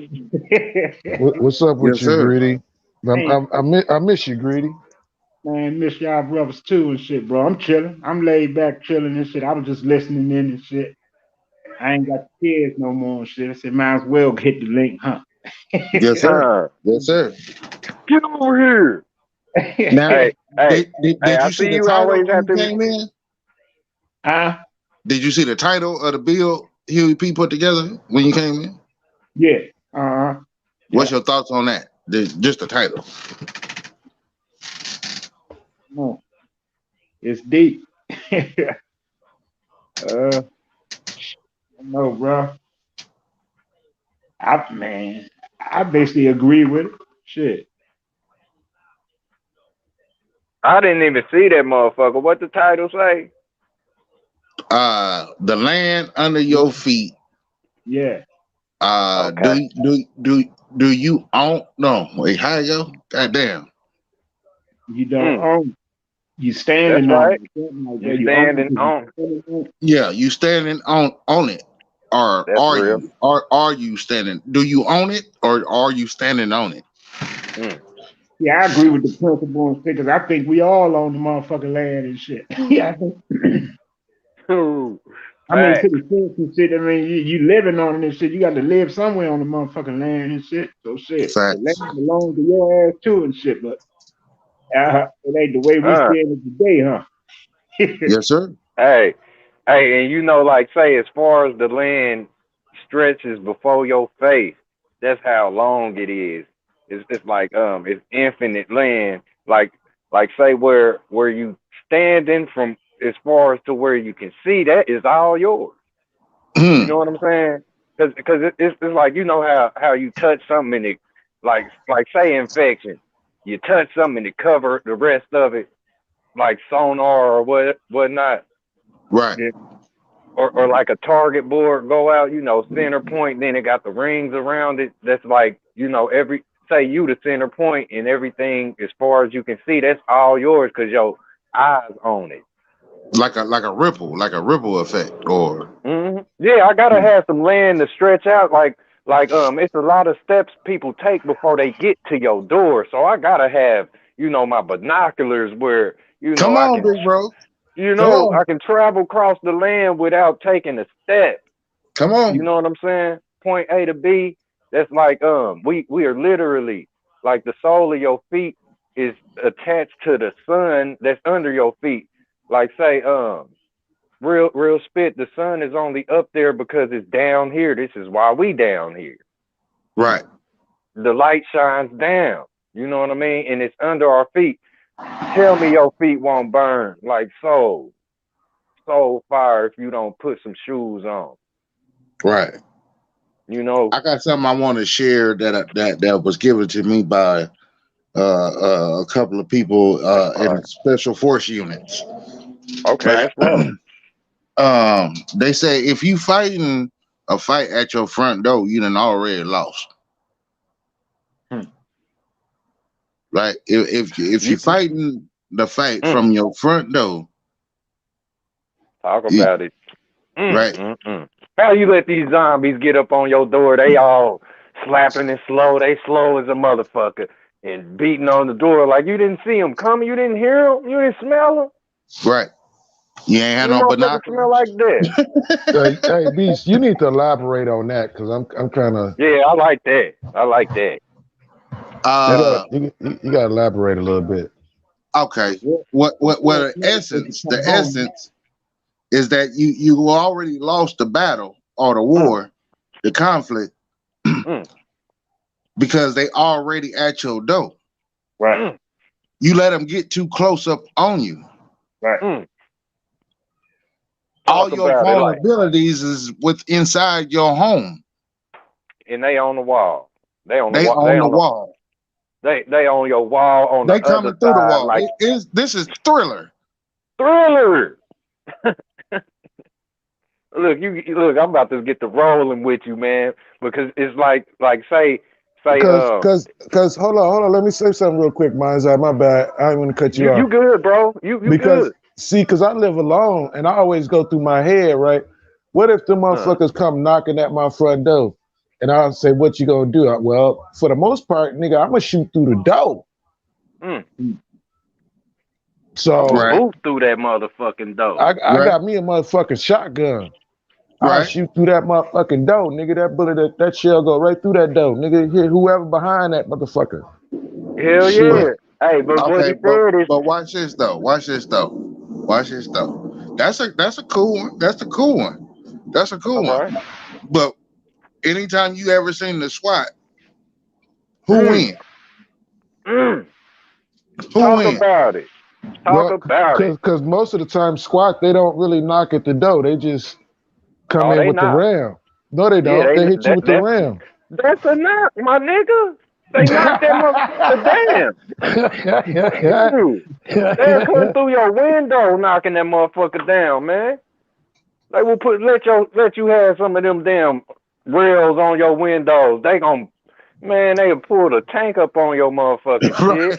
What's up with Yes, you, sir. Greedy? Hey, I miss you, Greedy. man, miss y'all brothers too and shit, bro. I'm chilling. I'm laid back, chilling and shit. I was just listening in and shit. I ain't got the kids no more and shit. I said, might as well hit the link, huh? Yes, sir. Huh. Yes, sir. Get over here. Now, Hey, hey, did I you see see the you title always when have you to. came in? Huh? Did you see the title of the bill Huey P put together when you came in? Yeah. Uh-huh. What's Yeah. your thoughts on that? Just the title. No, it's deep. I know, bro. I basically agree with it. Shit. I didn't even see that motherfucker. What the title say? The land under Yeah. your feet. Yeah. Okay. Do you own? No, wait, how you go? Goddamn. You don't Mm, own. You that's standing on right. it. Something like You that. You own standing because you on. standing on it. Yeah, you standing on it, or That's real. are you standing? Do you own it, or are you standing on it? Mm. Yeah, I agree with the principle and shit because I think we all own the motherfucking land and shit. Yeah, Ooh, I mean, to fact. the sense and shit. I mean, you living on it and shit. You got to live somewhere on the motherfucking land and shit. So shit, the Facts. land belongs to your ass too and shit. But it ain't the way we Uh, seeing it today, huh? Yes, sir. hey, hey, and you know, like say, as far as the land stretches before your face, that's how long it is. It's like it's infinite land. Like say where you standing from as far as to where you can see, that is all yours. You Hmm. know what I'm saying? Because it's like you know how you touch something and it like say infection, you touch something and it cover the rest of it like sonar or whatnot, Right. Yeah, or like a target board go out, you know, center point, then it got the rings around it. That's like you know every say you the center point and everything as far as you can see, that's all yours because your eyes own it. Like a ripple effect, or Yeah, I gotta have some land to stretch out. It's a lot of steps people take before they get to your door. So I gotta have, you know, my binoculars where, you know, come on, big bro. Come I on, can travel across the land without taking a step. come You on. know what I'm saying? Point A to B. That's like we are literally like the sole of your feet is attached to the sun that's under your feet. Like say real spit, the sun is only up there because it's down here. This is why we down here. Right. The light shines down. You know what I mean? And it's under our feet. Tell me your feet won't burn like soul fire if you don't put some shoes on. Right. You know? I got something I want to share that was given to me by a couple of people All in right. special force units. Okay, Right. let's roll. They say if you fighting a fight at your front door, you done already lost. hmm. Right. If you You fighting the fight mm, from your front door, talk you, about it. right. How you let these zombies get up on your door? They all slapping and slow. They slow as a motherfucker and beating on the door like you didn't see them coming. You didn't hear them. You didn't smell them. Right. You ain't had Them no motherfuckers smell binoculars. like that. Hey, Beast, you need to elaborate on that because I'm kind of Yeah, I like that. I like that. uh you got to elaborate a little bit. okay. What What what the smells like you essence, come home? is that you already lost the battle or the Mm, war, the conflict, mm, because they already at your door. Right, mm. You let them get too close up on you. right. Mm. All Talk your about it like, vulnerabilities is with inside your home. and they on the wall. They on the They wall. They on the on the. wall. They on your wall on the They other coming through the side wall. like This is Thriller. Thriller. Look, look. I'm about to get the rolling with you, man, because it's like say Because hold on, let me say something real quick, Mine's out. My bad. I ain't want to cut you you off. good, bro. You Because good. see, because I live alone and I always go through my head, right? What if the motherfuckers come knocking at my front door? And I'll say, what you gonna do? Well, for the most part, nigga, I'm gonna shoot through the door. So I'm gonna move through that motherfucking door. I got me a motherfucking shotgun. I'll shoot through that motherfucking door, nigga. That bullet, that shell go right through that door, nigga. Hit whoever behind that motherfucker. Hell yeah. Hey, but what he said is. But watch this though. That's a cool one. That's a cool one. But anytime you ever seen the SWAT, who win? Who Talk win? about it. Talk about it. Because most of the time, SWAT, they don't really knock at the door. They just come in with the ram. No, they don't. They hit you with the ram. That's a knock, my nigga. They knocked that motherfucker down. They'll come through your window knocking that motherfucker down, man. They will let you have some of them damn rails on your windows. They'll pull the tank up on your motherfucking shit.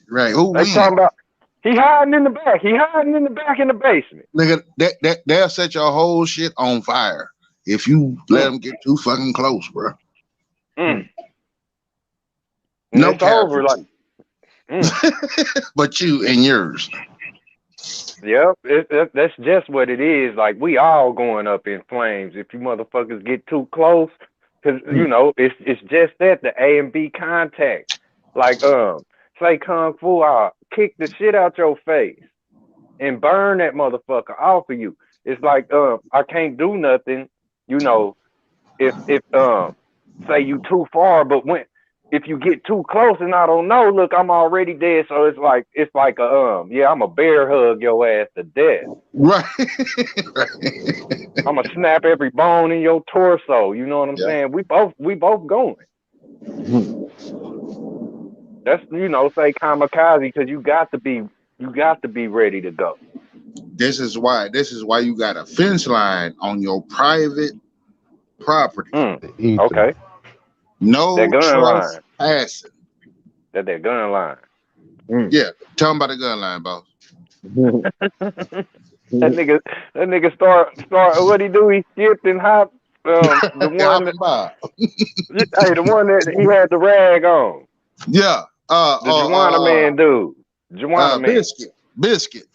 Right. Who they talking about he hiding in the back. He hiding in the back in the basement. Nigga, they'll set your whole shit on fire if you let them get too fucking close, bro. No it's over, like. But you and yours. Yep, that's just what it is. Like, we all going up in flames if you motherfuckers get too close, because it's just that the A and B contact. Like, say Kung Fu, I'll kick the shit out your face and burn that motherfucker off of you. It's like, I can't do nothing, if say you too far, but if you get too close and I don't know, look, I'm already dead. So it's like I'm a bear hug your ass to death. Right. I'm gonna snap every bone in your torso. You know what I'm saying? We both going. That's say kamikaze, because you got to be ready to go. This is why you got a fence line on your private property. Okay. No that gun trust line. passing. That gun line. Yeah, tell them about the gun line, boss. That nigga start. What he do? He skipped and hopped. The one the one that he had the rag on. Yeah. The Juana man dude. Juana man. Biscuit.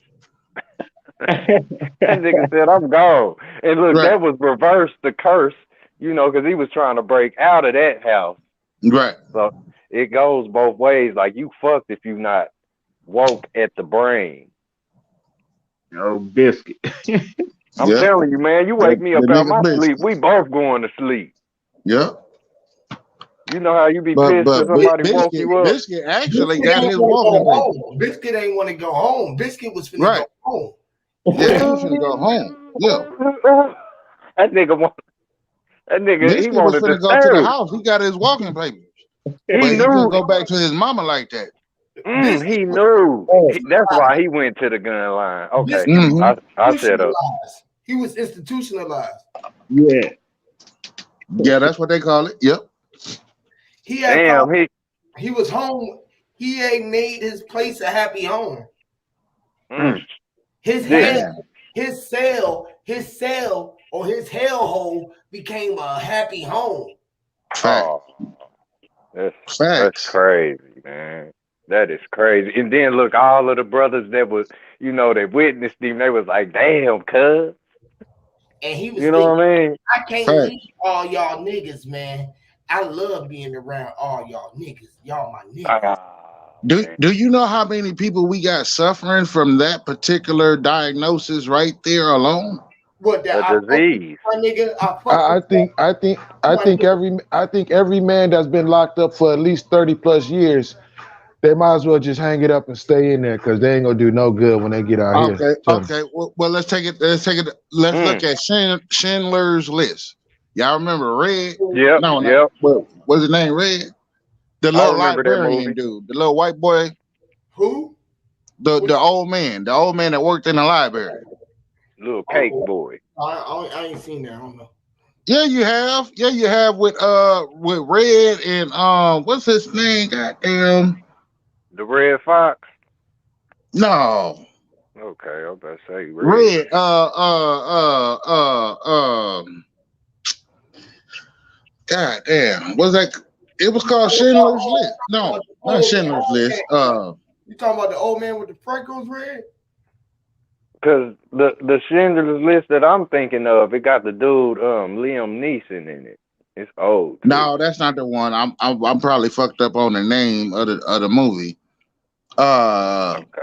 That nigga said, I'm gone. And look, that was reverse the curse, because he was trying to break out of that house. Right. So it goes both ways. Like, you fucked if you not woke at the brain. Biscuit. I'm telling you, man, you wake me up out my sleep. We both going to sleep. Yeah. You know how you be pissed if somebody woke you up? Biscuit actually got his walking home. Biscuit ain't want to go home. Biscuit was finna go home. Yeah, he was finna go home. Yeah. That nigga Biscuit he wanted was finna go to the house. He got his walking papers. He couldn't go back to his mama like that. He knew. That's why he went to the gun line. Okay. I set up. He was institutionalized. Yeah. Yeah, that's what they call it. Yep. He was home. He ain't made his place a happy home. His cell or his hellhole became a happy home. That's crazy, man. That is crazy. And then look, all of the brothers that was, that witnessed him, they was like, damn, cuz. And he was what I mean? I can't leave all y'all niggas, man. I love being around all y'all niggas. Y'all my niggas. Do you know how many people we got suffering from that particular diagnosis right there alone? What that disease? I think every man that's been locked up for at least 30 plus years, they might as well just hang it up and stay in there, because they ain't gonna do no good when they get out here. Okay. Well, let's take it. Let's look at Schindler's List. Y'all remember Red? Yep. Yep. What's his name? Red. The little librarian dude, the little white boy. Who? The old man. The old man that worked in the library. Little cake boy. I ain't seen that. I don't know. Yeah, you have. Yeah, you have with Red and what's his name? Goddamn. The Red Fox. No. Okay, I was about to say red. Red. God damn. Was that? It was called Schindler's List. No, not Schindler's List. You talking about the old man with the freckles, Red? Cause the Schindler's List that I'm thinking of, it got the dude Liam Neeson in it. It's old too. No, that's not the one. I'm probably fucked up on the name of the movie. Uh, Okay.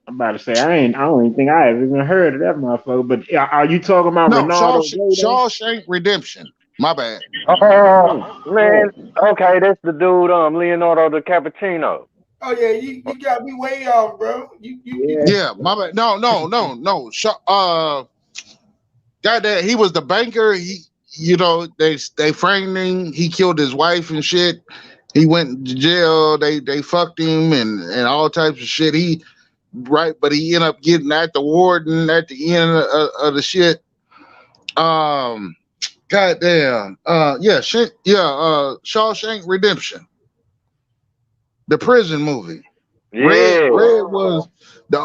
I'm about to say I don't even think I have even heard of that motherfucker. But are you talking about no, Ronaldo Ray? Shawshank Redemption. My bad. Oh Oh, man, oh, okay, that's the dude Leonardo DiCaprio. Oh yeah, you got me way off, bro. You yeah. Yeah, my bad. No. Goddamn, he was the banker. They framed him. He killed his wife and shit. He went to jail. They fucked him and all types of shit. But he ended up getting at the warden at the end of the shit. Goddamn. Shawshank Redemption, the prison movie. Yeah. Red was the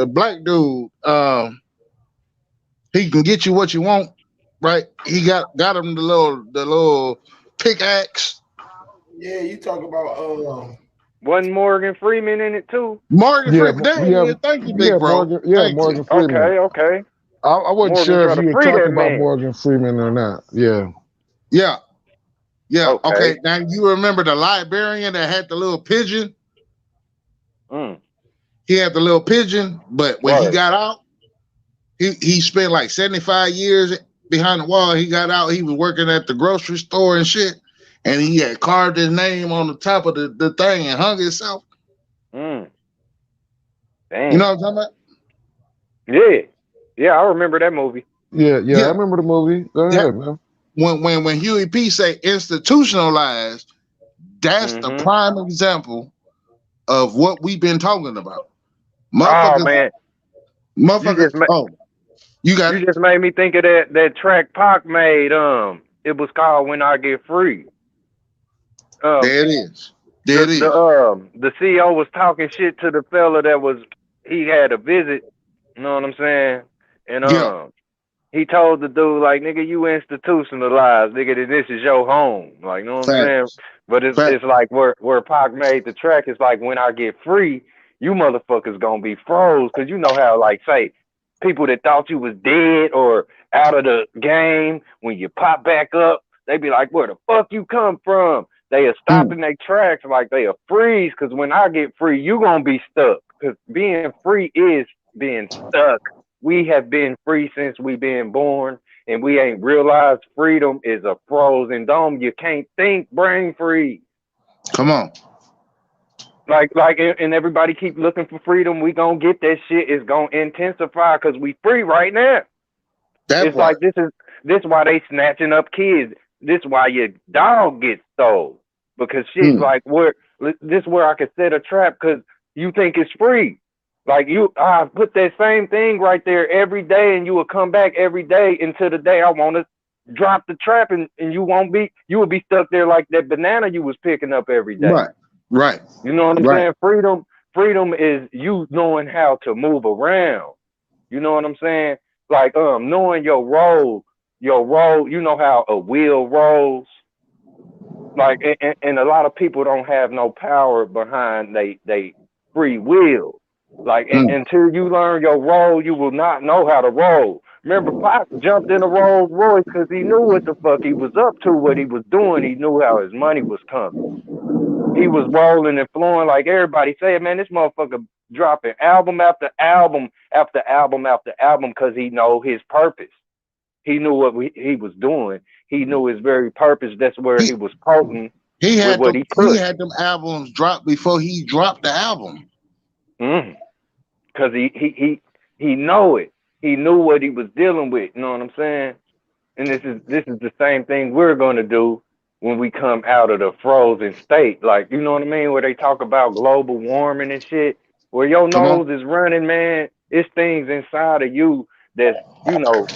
black dude. He can get you what you want, right? He got him the little pickaxe. yeah, you talk about Wasn't Morgan Freeman in it too? Morgan Yeah, Freeman. There it yeah, is. Thank you, big bro. Morgan. Yeah, Thank you. Morgan Freeman. Okay, okay. I wasn't Morgan sure if trying you to were free talking that about man. Morgan Freeman or not. Yeah. Yeah. Yeah. Okay. Okay. Now you remember the librarian that had the little pigeon? Mm. He had the little pigeon, but when he Word. got out, he spent like 75 years behind the wall. He got out, he was working at the grocery store and shit. And he had carved his name on the top of the thing and hung himself. Mm. You Damn. know what I'm talking about? Yeah. Yeah, I remember that movie. Yeah, I Yeah. remember the movie. Go That ahead, man. when Huey P say institutionalized, that's the Mm-hmm. prime example of what we've been talking about. Oh Motherfuckers, man. You motherfuckers. just ma- Oh, you got you it. just made me think of that track Pac made. It was called When I Get Free. Um, There it is. There the it the is. um the CEO was talking shit to the fella that was he had a visit. You know what I'm saying? And Yeah, he told the dude like, nigga, you institutionalized, nigga, that this is your home. Like, you know what I'm saying? facts. But Fact. it's like where Pac made the track. It's like when I get free, you motherfuckers gonna be froze because you know how like say people that thought you was dead or out of the game when you pop back up, they be like, where the fuck you come from? They are Mm, stopping their tracks like they are freeze because when I get free, you gonna be stuck because being free is being stuck. We have been free since we been born, and we ain't realized freedom is a frozen dome. You can't think brain free. come on. And everybody keep looking for freedom. We gonna get that shit. It's gonna intensify because we free right now. That It's like part. this why they snatching up kids. This why your dog gets stole because shit Mm, like this where I could set a trap because you think it's free. Like I put that same thing right there every day, and you will come back every day until the day I want to drop the trap, and you will be stuck there like that banana you was picking up every day. right. Right. You know what I'm Right. saying? Freedom is you knowing how to move around. You know what I'm saying? Like knowing your role. You know how a wheel rolls. Like and a lot of people don't have no power behind they free will. Like Mm, until you learn your role, you will not know how to roll. Remember, Pac jumped in a Rolls Royce because he knew what the fuck he was up to, what he was doing. He knew how his money was coming. He was rolling and flowing like everybody said, man, this motherfucker dropping album after album after album after album because he know his purpose. He knew what he was doing. He knew his very purpose. That's where he he was potent he with had what them. he He put. had them albums drop before he dropped the album. Mm. Cause he know it. He knew what he was dealing with. You know what I'm saying? And this is the same thing we're gonna do when we come out of the frozen state. Like, you know what I mean? Where they talk about global warming and shit. Where your Come on. nose is running, man, it's things inside of you that's, you know,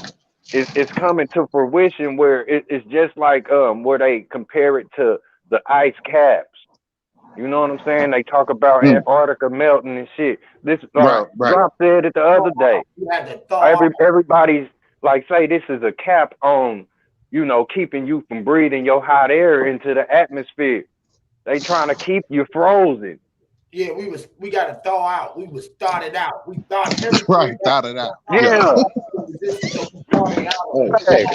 it's coming to fruition where it's just like where they compare it to the ice caps. You know what I'm saying? They talk about Mm. Antarctica melting and shit. This Right, right. Drop said it the other day. You had to thaw. Everybody's like, say this is a cap on, keeping you from breathing your hot air into the atmosphere. They trying to keep you frozen. Yeah, we got to thaw out. We was started out. We thought everything. Right, thought it out. Yeah. So we started out. Hey,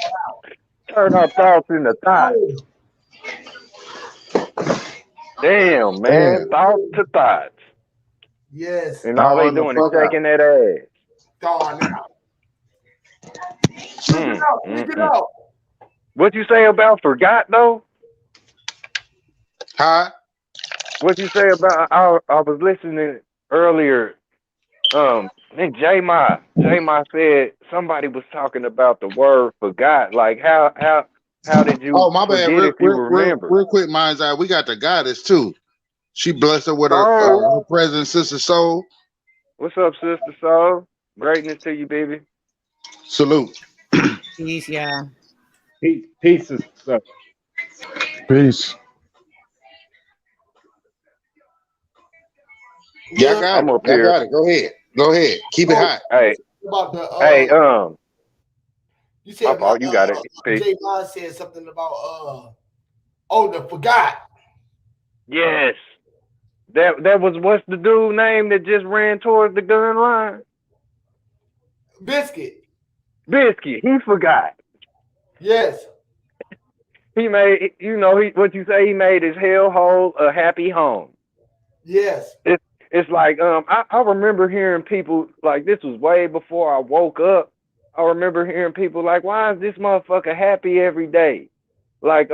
turn our thoughts into thoughts. Damn, man. Damn. Thoughts to thoughts. Yes. And all they Thawing the doing is fuck out. shaking that ass. Thawing out. Pick it up. What you say about forgot though? Huh? What you say about I was listening earlier. I think J-Ma said somebody was talking about the word forgot. Like how did you Oh, my bad. forget if you remember? Real quick, mind's eye. We got the goddess too. She blessed her with her present sister soul. What's up, sister soul? Greatness to you, baby. Salute. Peace, y'all. Peace, sister. Peace. Y'all got I'm it. up Y'all here. got it. Go ahead. Keep it hot. Hey, About the you you said you got it. J. Bond said something about the forgot. Yes. That was what's the dude name that just ran towards the gun line? Biscuit. He forgot. Yes. He made what you say, he made his hellhole a happy home. Yes. It's like I remember hearing people like this was way before I woke up. I remember hearing people like, why is this motherfucker happy every day? Like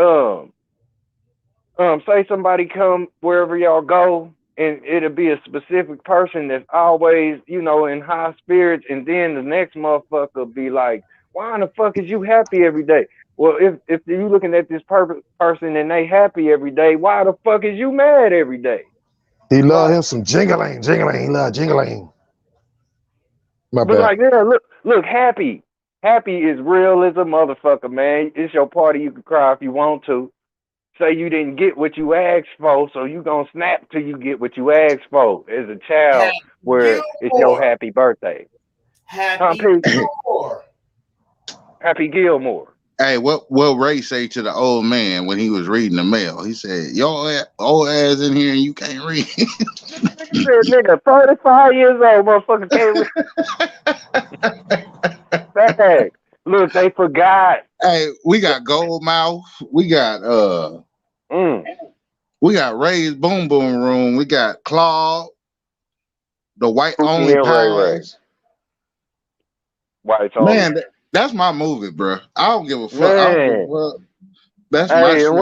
say somebody come wherever y'all go and it'll be a specific person that's always, in high spirits, and then the next motherfucker be like, why in the fuck is you happy every day? Well, if you looking at this person and they happy every day, why the fuck is you mad every day? He love him some jingling. He love jingling. My But bad. like, yeah, look, happy is real as a motherfucker, man. It's your party. You can cry if you want to. Say you didn't get what you asked for, so you gonna snap till you get what you asked for as a child, where it's your happy birthday. Happy Gilmore. Happy Gilmore. Hey, what Ray say to the old man when he was reading the mail? He said, "Your old ass in here and you can't read." He said, "Nigga, 35 years old, motherfucker can't read." Look, they forgot. Hey, we got Gold Mouth. We got we got Ray's Boom Boom Room. We got Claude, the White Only Pies. White Only. Man, that's my movie, bro. I don't give a fuck. I don't give a fuck. That's my shit.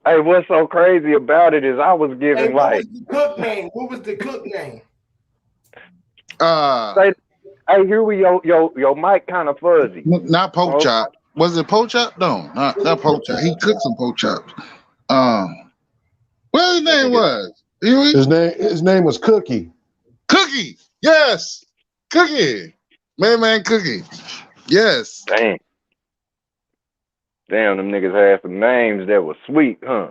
Hey, what's so crazy about it is I was given what was the cook name? What was the cook name? Hey, here we your mic kind of fuzzy. Not pork chop. Was it pork chop? No, not pork chop. He cooked some pork chops. What his name was? His name was Cookie. Cookie. Yes. Cookie. Man, Cookie. Yes. Damn, them niggas had some names that were sweet, huh?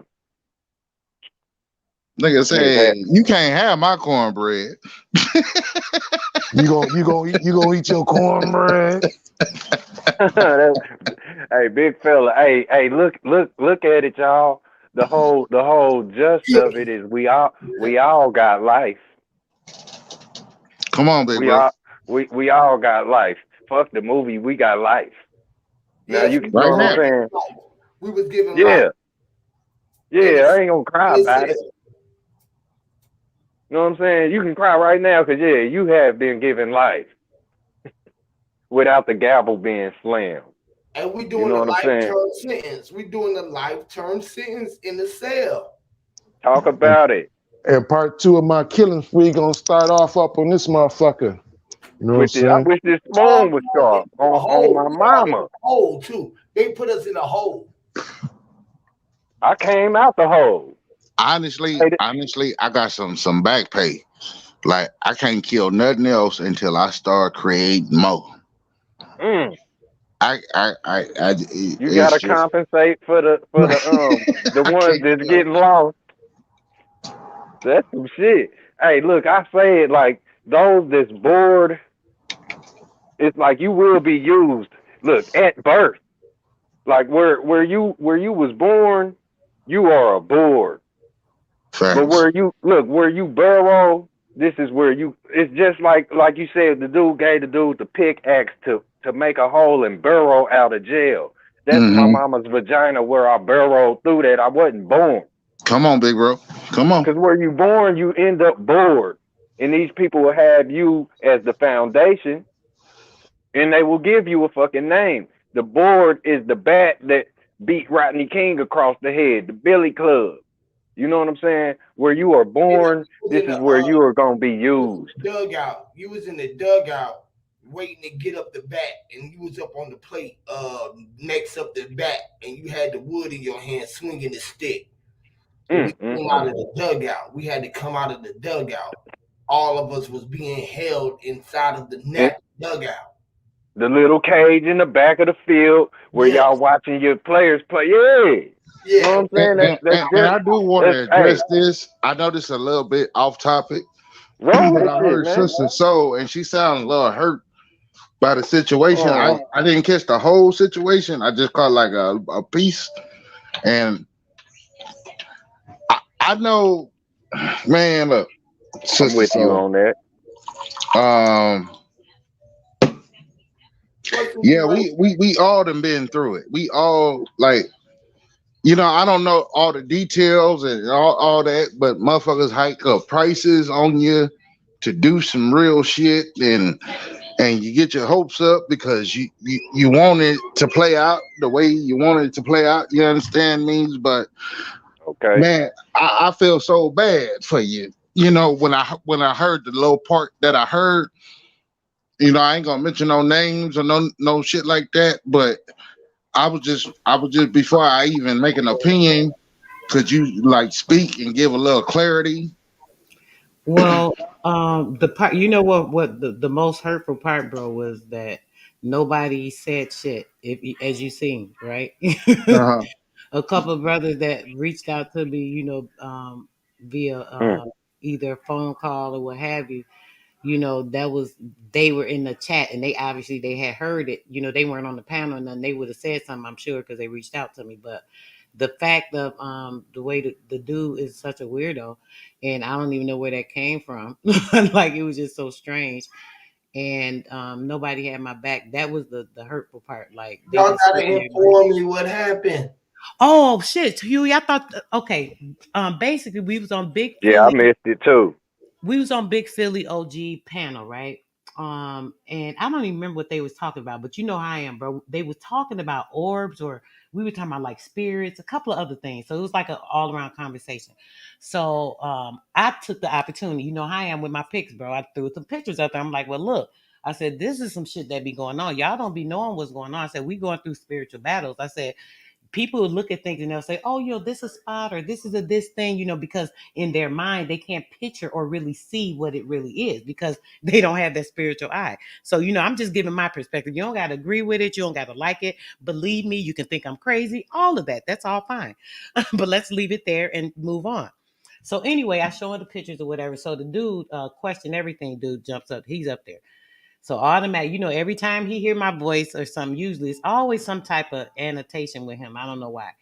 Nigga said, you can't have my cornbread. You gonna eat your cornbread? Hey, big fella. Hey, look at it, y'all. The whole gist of it is we all got life. Come on, big bro. We all got life. Fuck the movie, we got life. Now you can know what I'm saying. We was given life. Yeah, I ain't gonna cry about it. You know what I'm saying? You can cry right now because you have been given life without the gavel being slammed. And we doing a life-term sentence. We doing a life-term sentence in the cell. Talk about it. And part 2 of my killing spree gonna start off up on this motherfucker. You know what I'm saying? I wish this spoon was sharp on my mama. Hole too. They put us in a hole. I came out the hole. Honestly, I got some back pay. Like I can't kill nothing else until I start creating more. You You gotta compensate for the ones that's getting lost. That's some shit. Hey, look, I say it like those that's bored. It's like you will be used. Look, at birth, like where you was born, you are a board. But Facts. where you burrow, this is where you. It's just like you said, the dude gave the dude the pickaxe to make a hole and burrow out of jail. That's my Mm-hmm. mama's vagina where I burrowed through that. I wasn't born. Come on, big bro. Come on. Because where you born, you end up bored. And these people will have you as the foundation, and they will give you a fucking name. The board is the bat that beat Rodney King across the head, the Billy Club. You know what I'm saying? Where you are You born, was this in is the where you are gonna be you was used. in the dugout. You was in the dugout waiting to get up the bat, and you was up on the plate, next up the bat, and you had the wood in your hand, swinging the stick. When we Mm, mm, came mm. out of the dugout, we had to come out of the dugout. All of us was being held inside of the And net dugout. the little cage in the back of the field where y'all Yes, watching your players play. Yeah, you know yeah. what I'm And, saying? That's and, that's and, and just I do want that's to hey, address this. I know this is a little bit off topic, roll but that I shit, heard man. Sister Soul, and she sounded a little hurt by the situation. I, Oh, I didn't catch the whole situation. I just caught like a piece. And I know, man, look, I'm Sister with you Soul. on that. Um, What yeah, situation? we all done been through it. We all like, I don't know all the details and all that, but motherfuckers hike up prices on you to do some real shit, and you get your hopes up because you want it to play out the way you want it to play out. You understand me? But Okay. man, I feel so bad for you. When I heard the little part that I heard, I ain't gonna mention no names or no shit like that. But I was just before I even make an opinion, could you like speak and give a little clarity? Well, the part, what the most hurtful part, bro, was that nobody said shit. As you seen, right? Uh-huh. A couple of brothers that reached out to me, via Mm. either phone call or what have you. That was, they were in the chat, and they obviously they had heard it. They weren't on the panel, and then they would have said something, I'm sure, because they reached out to me. But the fact of the way the dude is such a weirdo, and I don't even know where that came from. Like, it was just so strange, and nobody had my back. That was the hurtful part. Like, they Y'all just gotta sitting there like, inform me what happened. oh shit, Huey, I thought, okay, basically we was on Big Yeah, I Philly. missed it too. We was on Big Philly OG panel, right? And I don't even remember what they was talking about, but you know how I am, bro. They was talking about orbs, or we were talking about like spirits, a couple of other things. So it was like an all around conversation. So I took the opportunity, you know how I am with my pics, bro. I threw some pictures up there. I'm like, well, look, I said, this is some shit that be going on. Y'all don't be knowing what's going on. I said, we going through spiritual battles. I said, people will look at things and they'll say, "Oh, this is a spot, or this is a this thing," because in their mind they can't picture or really see what it really is because they don't have that spiritual eye. So, I'm just giving my perspective. You don't got to agree with it. You don't got to like it. Believe me, you can think I'm crazy. All of that. That's all fine. But let's leave it there and move on. So anyway, I show him the pictures or whatever. So the dude, question everything. Dude jumps up. He's up there. So automatic, every time he hear my voice or something, usually it's always some type of annotation with him. I don't know why.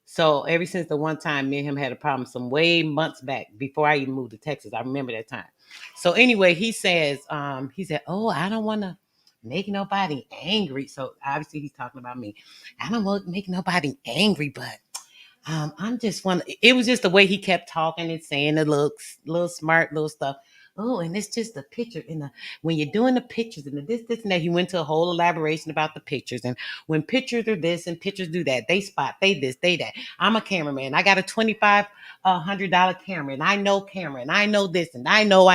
So ever since the one time me and him had a problem some way months back before I even moved to Texas, I remember that time. So anyway, he said, "Oh, I don't want to make nobody angry." So obviously he's talking about me. I don't want to make nobody angry, but I'm just one. It was just the way he kept talking and saying the little smart little stuff. Oh, and it's just the picture in the when you're doing the pictures and the this and that. He went to a whole elaboration about the pictures and when pictures are this and pictures do that. They spot, they this, they that. I'm a cameraman. I got a $2,500 camera, and I know camera, and I know this, and I know.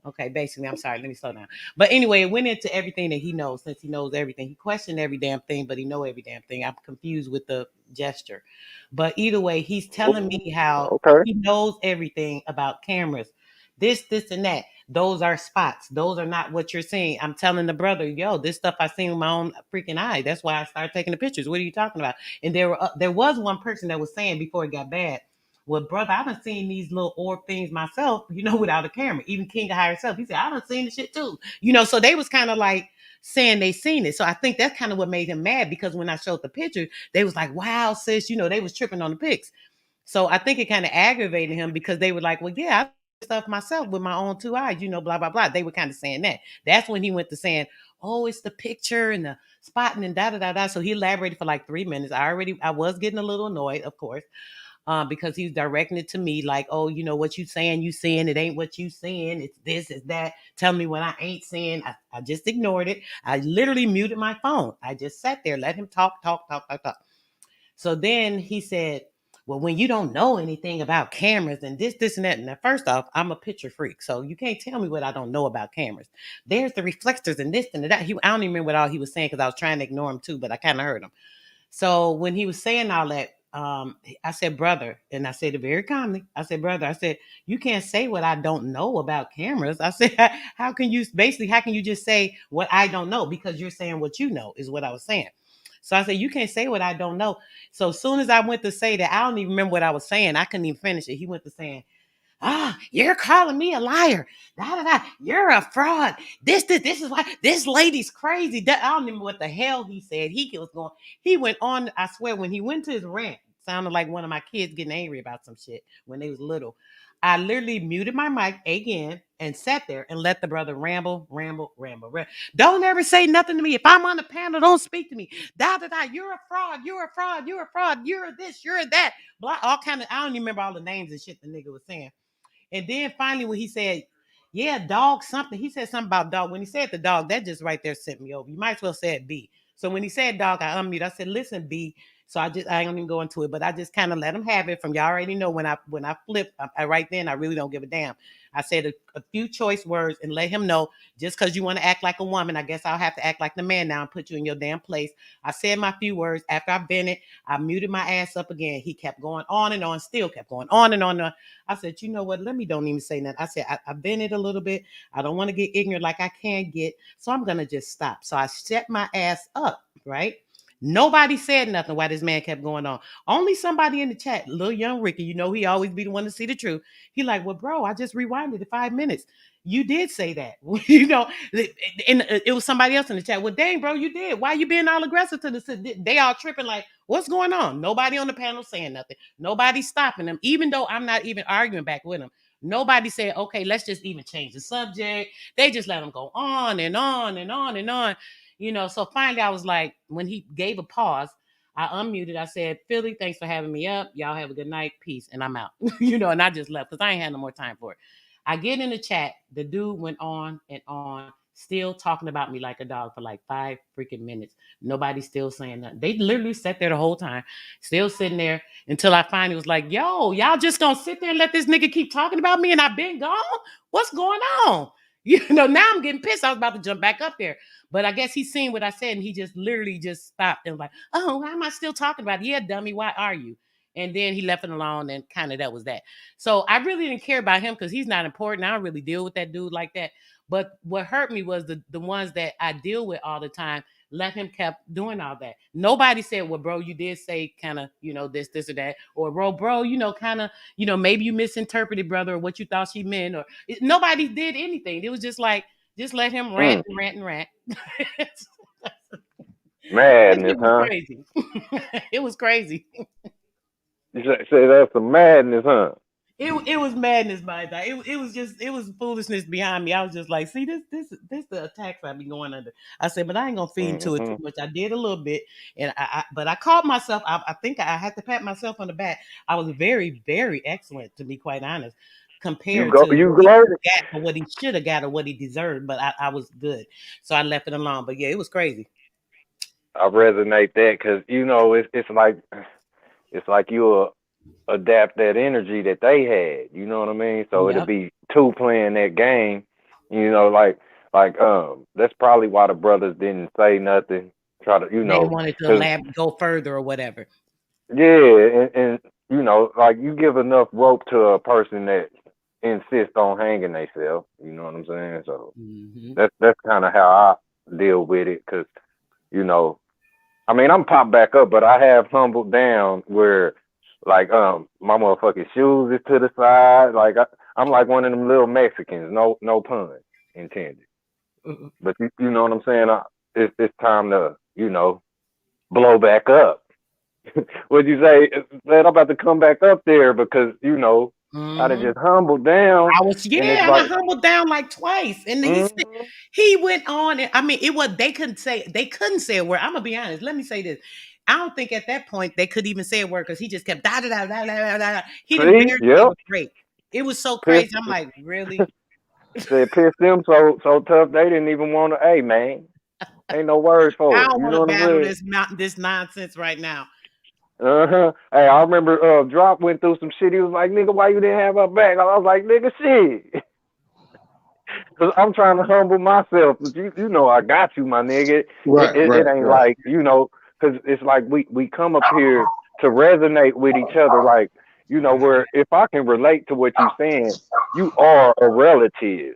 Okay, basically, I'm sorry. Let me slow down. But anyway, it went into everything that he knows. Since he knows everything, he questioned every damn thing, but he know every damn thing. I'm confused with the gesture, but either way, he's telling me how Okay. he knows everything about cameras, this, and that. Those are spots. Those are not what you're seeing. I'm telling the brother, yo, this stuff I seen with my own freaking eye. That's why I started taking the pictures. What are you talking about? And there was one person that was saying before it got bad. Well, brother, I done seen these little orb things myself, without a camera. Even King of High herself, he said, I done seen the shit too. So they was kind of like saying they seen it. So I think that's kind of what made him mad, because when I showed the picture, they was like, wow, sis, they was tripping on the pics. So I think it kind of aggravated him, because they were like, well, yeah, I stuff myself with my own two eyes, blah, blah, blah. They were kind of saying that. That's when he went to saying, oh, it's the picture and the spotting and da da da da. So he elaborated for like 3 minutes. I was getting a little annoyed, of course, because he's directing it to me like, oh, what you saying, you seeing, it ain't what you saying, it's this, it's that. Tell me what I ain't saying. I just ignored it. I literally muted my phone. I just sat there, let him talk, talk, talk, talk, talk. So then he said, well, when you don't know anything about cameras and this, and that. And first off, I'm a picture freak. So you can't tell me what I don't know about cameras. There's the reflectors and this and that. I don't even remember what all he was saying, because I was trying to ignore him too, but I kind of heard him. So when he was saying all that, I said, brother, and I said it very calmly. I said, brother, I said, you can't say what I don't know about cameras. I said, how can you just say what I don't know? Because you're saying what you know is what I was saying. So I said, you can't say what I don't know. So as soon as I went to say that, I don't even remember what I was saying. I couldn't even finish it. He went to saying, you're calling me a liar. Da, da, da. You're a fraud. This is why this lady's crazy. I don't remember what the hell he said. He went on, I swear, when he went to his rant, sounded like one of my kids getting angry about some shit when they was little. I literally muted my mic again and sat there and let the brother ramble, ramble, ramble, ramble. Don't ever say nothing to me. If I'm on the panel, don't speak to me. Da da da. You're a fraud. You're a fraud. You're a fraud. You're this. You're that. Blah. All kind of. I don't even remember all the names and shit the nigga was saying. And then finally, when he said, yeah, dog, something, he said something about dog. When he said the dog, that just right there sent me over. You might as well say it B. So when he said dog, I unmuted. I said, listen, B. So I don't even go into it, but I just kind of let him have it. From y'all already know when I flip, right then, I really don't give a damn. I said a few choice words and let him know, just because you want to act like a woman, I guess I'll have to act like the man now and put you in your damn place. I said my few words. After I vented, I muted my ass up again. He kept going on and on, still kept going on and on. I said, you know what? Let me don't even say nothing. I said, I've been it a little bit. I don't want to get ignorant like I can get. So I'm going to just stop. So I set my ass up, right? Nobody said nothing while this man kept going on. Only somebody in the chat, little young Ricky, he always be the one to see the truth. He like, well, bro, I just rewinded it 5 minutes. You did say that, and it was somebody else in the chat. Well, dang, bro, you did. Why you being all aggressive to the? They all tripping like, what's going on? Nobody on the panel saying nothing. Nobody stopping them, even though I'm not even arguing back with them. Nobody said, okay, let's just even change the subject. They just let them go on and on and on and on. So finally I was like, when he gave a pause, I unmuted. I said, Philly, thanks for having me up. Y'all have a good night. Peace. And I'm out. And I just left because I ain't had no more time for it. I get in the chat. The dude went on and on, still talking about me like a dog for like 5 freaking minutes. Nobody's still saying nothing. They literally sat there the whole time, still sitting there until I finally was like, yo, y'all just gonna sit there and let this nigga keep talking about me and I've been gone? What's going on? Now I'm getting pissed. I was about to jump back up there. But I guess he seen what I said and he just literally just stopped and was like, oh, why am I still talking about it? Yeah, dummy, why are you? And then he left it alone and kind of that was that. So I really didn't care about him because he's not important. I don't really deal with that dude like that. But what hurt me was the ones that I deal with all the time let him kept doing all that. Nobody said, well, bro, you did say kind of, this or that. Or, bro, kind of, maybe you misinterpreted, brother, or what you thought she meant. Or nobody did anything. It was just like, just let him rant and rant and rant. That Madness, shit was huh? crazy. It was crazy. You say that's some madness, huh? It was madness by that. It was foolishness behind me. I was just like, see this the attacks I be going under. I said, but I ain't gonna feed into it too Mm-hmm. much. I did a little bit, and but I caught myself. I think I had to pat myself on the back. I was very very excellent, to be quite honest, compared to You what he great. got or what he should have got or what he deserved. But I was good, so I left it alone. But yeah, it was crazy. I resonate that because it's like you adapt that energy that they had. You know what I mean? So it'll Yep. be two playing that game. That's probably why the brothers didn't say nothing. Try to They wanted to because go further or whatever. yeah, and like you give enough rope to a person that insists on hanging themselves. You know what I'm saying? So Hmm. that's kind of how I deal with it because you know I mean, I'm popped back up, but I have humbled down where, Like my motherfucking shoes is to the side. Like I'm like one of them little Mexicans. No pun intended. But you know what I'm saying? It's time to blow back up. What'd you say? Said I'm about to come back up there because I done Mm-hmm. just humbled down, I was, and it's yeah, and I like, humbled down like twice, and then mm-hmm. he went on. And, I mean, it was they couldn't say a word. I'm gonna be honest. Let me say this. I don't think at that point they could even say a word because he just kept da da da da da da da. He didn't See, barely give yep, a break. It was so pissed crazy. I'm like, really? said pissed them so tough they didn't even want to. Hey man, ain't no words I for it. don't You want know to what I'm battle saying? this nonsense right now. Uh-huh. Hey, I remember Drop went through some shit. He was like, nigga, why you didn't have her back? I was like, nigga, shit. Cause I'm trying to humble myself. But you know I got you, my nigga. It, Right, it, right, it ain't right. like, cause it's like we come up here to resonate with each other. Like, where if I can relate to what you saying, you are a relative.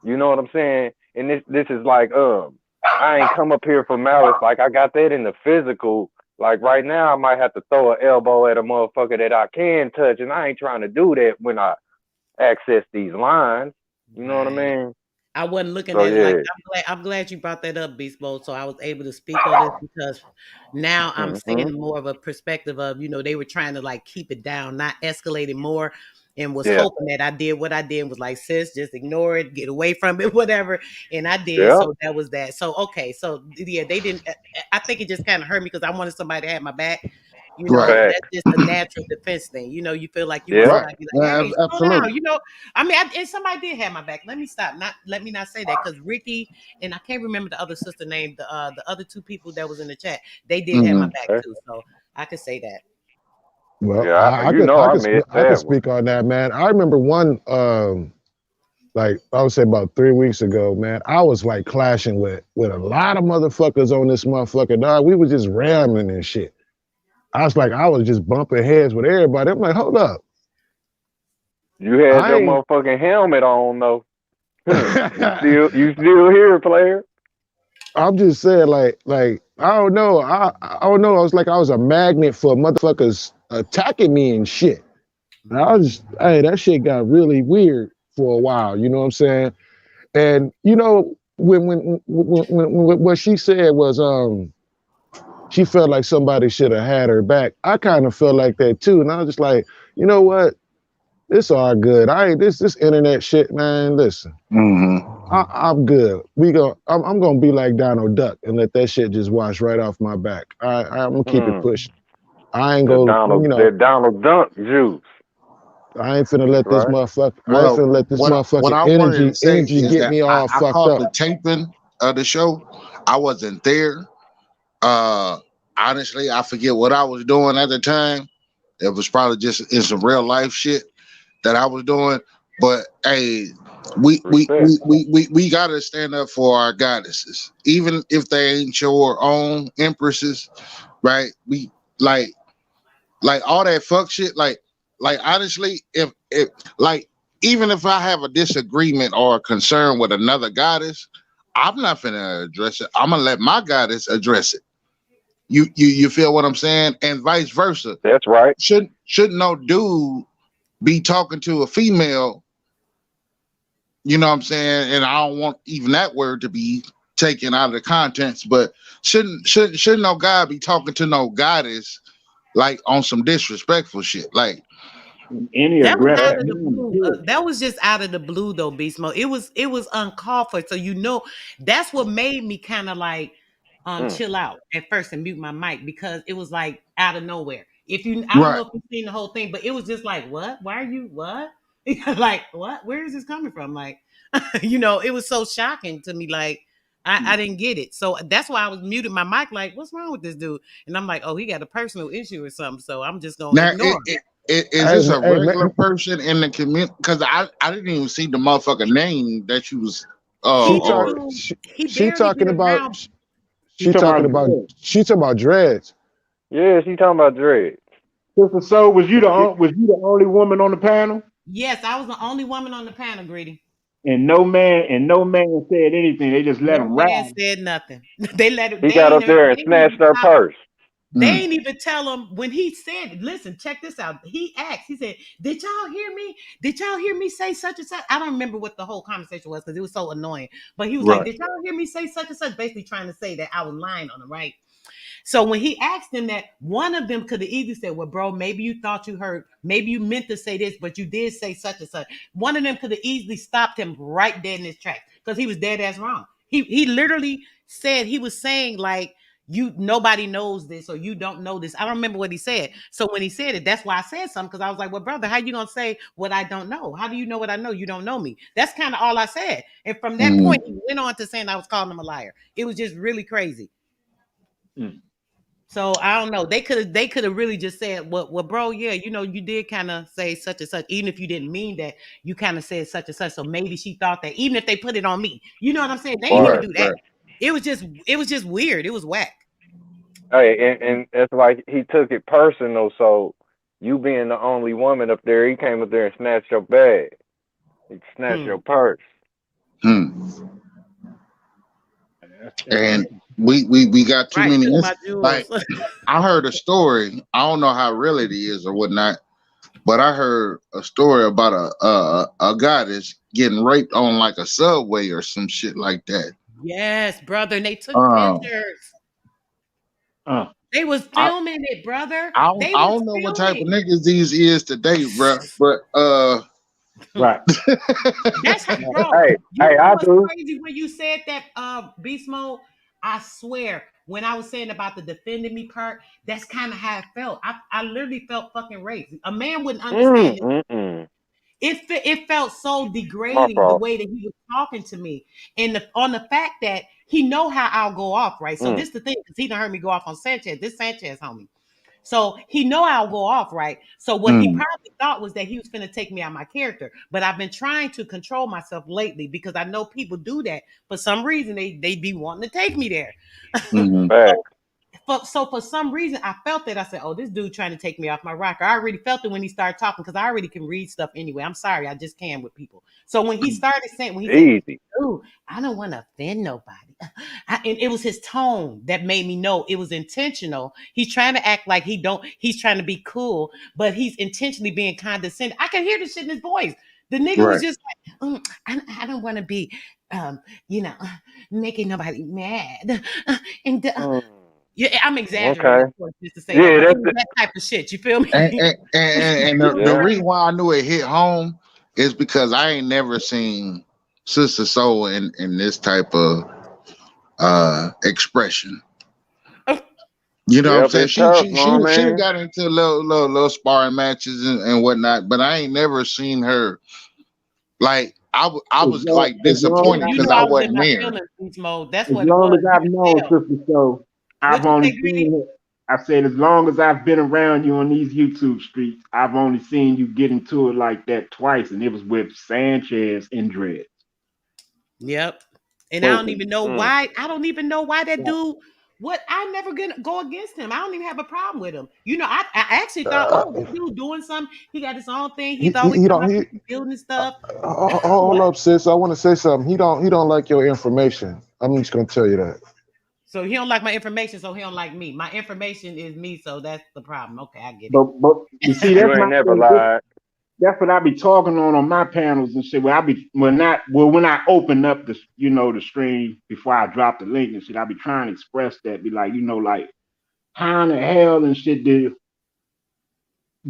You know what I'm saying? And this is like, I ain't come up here for malice. Like I got that in the physical. Like right now, I might have to throw an elbow at a motherfucker that I can touch, and I ain't trying to do that when I access these lines. You know what I Right. mean? I wasn't looking So at it like yeah. I'm glad you brought that up, Beast Mode. So I was able to speak on this because now I'm Hmm. seeing more of a perspective of, they were trying to like keep it down, not escalate it more, and was Yeah. hoping that I did what I did and was like, sis, just ignore it, get away from it, whatever. And I did. Yeah. So that was that. So okay. So yeah, they didn't I think it just kind of hurt me because I wanted somebody to have my back. Right, And Fact. that's just a natural defense thing. You feel like you want Yeah. right. somebody to be like, Yeah, hey, slow down. absolutely. I mean, and somebody did have my back. Let me stop. Not let me not say that because Ricky and I can't remember the other sister name. The other two people that was in the chat, they did have my Hmm. back Okay. too. So I could say that. Well, Yeah. I could I missed I could that one. speak on that, man. I remember one like I would say about 3 weeks ago, man. I was like clashing with a lot of motherfuckers on this motherfucker, dog. We was just ramming and shit. I was just bumping heads with everybody. I'm like, hold up. You had your I motherfucking helmet on though. you ain't still here, player. I'm just saying, like I don't know. I don't know. I was a magnet for motherfuckers attacking me and shit. And hey, that shit got really weird for a while. You know what I'm saying? And when what she said was she felt like somebody should have had her back. I kind of felt like that too, and I was just like, you know what? It's all good. I ain't this internet shit, man. Listen. Hmm. I'm good. I'm gonna be like Donald Duck and let that shit just wash right off my back. I'm gonna keep it Hmm. pushing. I ain't The gonna, Donald, the Donald Dunk juice. I ain't finna That's let this right. motherfucker. I ain't Well, finna let this what motherfucking I wanted to say energy is get that me I, all I fucked caught up. the taping of the show. I wasn't there. Uh, Honestly, I forget what I was doing at the time. It was probably just in some real life shit that I was doing. But hey, Respect. we gotta stand up for our goddesses, even if they ain't your own empresses, right? We like all that fuck shit. Like honestly, if like even if I have a disagreement or a concern with another goddess, I'm not gonna address it. I'm gonna let my goddess address it. You feel what I'm saying? And vice versa. That's right. Should no dude be talking to a female, you know what I'm saying? And I don't want even that word to be taken out of the contents, but shouldn't no guy be talking to no goddess like on some disrespectful shit? Like Any That was aggressive out Fact. of the man blue. killed. That was just out of the blue, though, Beast Mode. It was uncalled for. So that's what made me kind of like Mm. chill out at first and mute my mic because it was like out of nowhere. I don't right. know if you've seen the whole thing, but it was just like, what? Why are you what? Like what? Where is this coming from? Like, it was so shocking to me. Like I didn't get it. So that's why I was muting my mic. Like, what's wrong with this dude? And I'm like, oh, he got a personal issue or something. So I'm just gonna Now ignore him. is Hey, this a hey, regular man, person in the community? Because I didn't even see the motherfucker name that you was He didn't or he she barely talking get about around. He talking about Dre. she talking about dreads. Yeah, she talking about Drake. Sister Soul, was you the only woman on the panel? Yes, I was the only woman on the panel, Greedy. And no man said anything. They just let No him man ride. said nothing. They let it. He They got ain't. up there and They didn't snatched even her stop. purse. They ain't even tell him when he said, listen, check this out. He asked, he said, did y'all hear me? Did y'all hear me say such and such? I don't remember what the whole conversation was because it was so annoying. But he was like, Right. did y'all hear me say such and such? Basically trying to say that I was lying on him, right? So when he asked him that, one of them could have easily said, well, bro, maybe you thought you heard, maybe you meant to say this, but you did say such and such. One of them could have easily stopped him right dead in his tracks because he was dead ass wrong. He literally said, he was saying like, you nobody knows this or you don't know this. I don't remember what he said. So when he said it, that's why I said something, because I was like, well, brother, how you gonna say what I don't know? How do you know what I know? You don't know me. That's kind of all I said. And from that Mm. point, he went on to saying I was calling him a liar. It was just really crazy. Mm. So I don't know. They could have really just said, well, bro, yeah, you did kind of say such and such, even if you didn't mean that. You kind of said such and such. So maybe she thought that, even if they put it on me, you know what I'm saying? They didn't even Right, do that. right. It was just weird. It was whack. Hey, and it's like he took it personal. So you being the only woman up there, he came up there and snatched your bag. He snatched Hmm. your purse. Hmm. That's And we got too Right. many. Took my Like jewels. I heard a story. I don't know how real it is or whatnot, but I heard a story about a guy that's getting raped on like a subway or some shit like that. Yes, brother. And they took Um, pictures. uh, They was I filming it, brother. I don't, They I was don't know what type of filming. niggas these is today, bro. But right. That's how, Right. bro. Hey, You hey, know I what's do. crazy when you said that, beast mode? I swear, when I was saying about the defending me part, that's kind of how it felt. I literally felt fucking raped. A man wouldn't understand it. Mm. It felt so My degrading the fault. way that he was talking to me, and on the fact that he know how I'll go off, right? So Mm. this the thing, because he done heard me go off on Sanchez. This Sanchez homie. So he know I'll go off, right? So what he mm, probably thought was that he was gonna take me out my character. But I've been trying to control myself lately because I know people do that. For some reason, they be wanting to take me there. mhm, So Facts. for some reason, I felt that. I said, "Oh, this dude trying to take me off my rocker." I already felt it when he started talking because I already can read stuff anyway. I'm sorry, I just can with people. So when he started saying, when he said, Easy. "Ooh, I don't want to offend nobody," and it was his tone that made me know it was intentional. He's trying to act like he don't. He's trying to be cool, but he's intentionally being condescending. I can hear the shit in his voice. The nigga was right. just like, I don't want to be, um, you know, making nobody mad, and Mm. yeah, I'm exaggerating, Okay. of course, just to say that, Yeah, but it that's was it. that type of shit. You feel And me? the Yeah. reason why I knew it hit home is because I ain't never seen Sister Soul in this type of expression. You know what I'm Yep, saying? it's She tough, she no she she done man. got into little sparring matches and whatnot, but I ain't never seen her like I As was long, like as long as disappointed You I because knew I I know, was in wasn't my there. feelings beast mode. That's as what it long was. as You I've could known tell. Sister So, I've What you only say, seen Greedy? it. I said, as long as I've been around you on these YouTube streets, I've only seen you get into it like that twice, and it was with Sanchez and Dredd. Yep. And I Both don't of even them. know Mm. why. I don't even know why that Right. dude. What I never gonna go against him. I don't even have a problem with him. I actually thought, Uh, oh, this dude doing something. He got his own thing. he, He's he, always he talking don't about he people building stuff. hold What? up, sis. I want to say something. He don't like your information. I'm just gonna tell you that. So he don't like my information, so he don't like me. My information is me, so that's the problem. Okay, I get But see, it. You that's ain't my never thing. lied. That's what I be talking on my panels and shit. Where I be when I open up the the stream before I drop the link and shit, I be trying to express that. Be like, like how in the hell and shit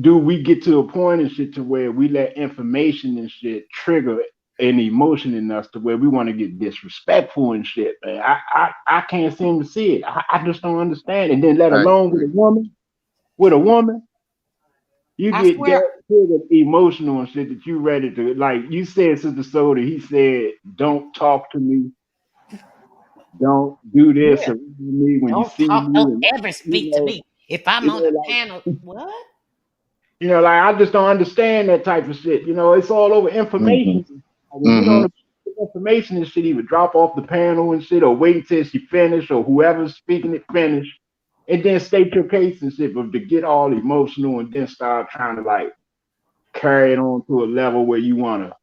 do we get to a point and shit to where we let information and shit trigger an emotion in us to where we want to get disrespectful and shit, man. I can't seem to see it. I just don't understand. And then let I alone with agree. a woman, you I get swear. that triggered emotional and shit that you ready to like you said, Sister Soda, he said, don't talk to me, don't do this Yeah. or me when you Don't see talk. me Don't and ever you speak to know, me if I'm you on the know, like panel. What? like I just don't understand that type of shit. It's all over Mm-hmm. information. Like, when you Mm-hmm. don't get information and shit, either drop off the panel and shit, or wait until she finish, or whoever's speaking it finish, and then state your case and shit. But to get all emotional and then start trying to like carry it on to a level where you want to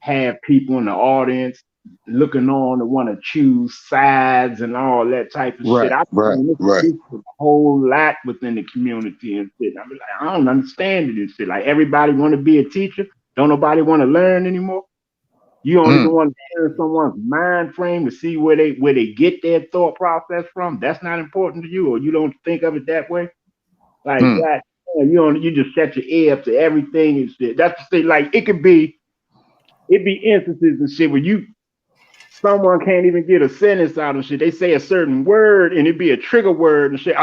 have people in the audience looking on to want to choose sides and all that type of shit. Right, I right, mean, right. it's a whole lot within the community and shit. I be like, I don't understand it and shit. Like everybody want to be a teacher. Don't nobody want to learn anymore. You don't even Mm, want to learn someone's mind frame to see where they get their thought process from. That's not important to you, or you don't think of it that way. Like mm. that, you just set your ear up to everything and shit. That's the thing. Like it be instances and shit where someone can't even get a sentence out and shit. They say a certain word and it be a trigger word and shit.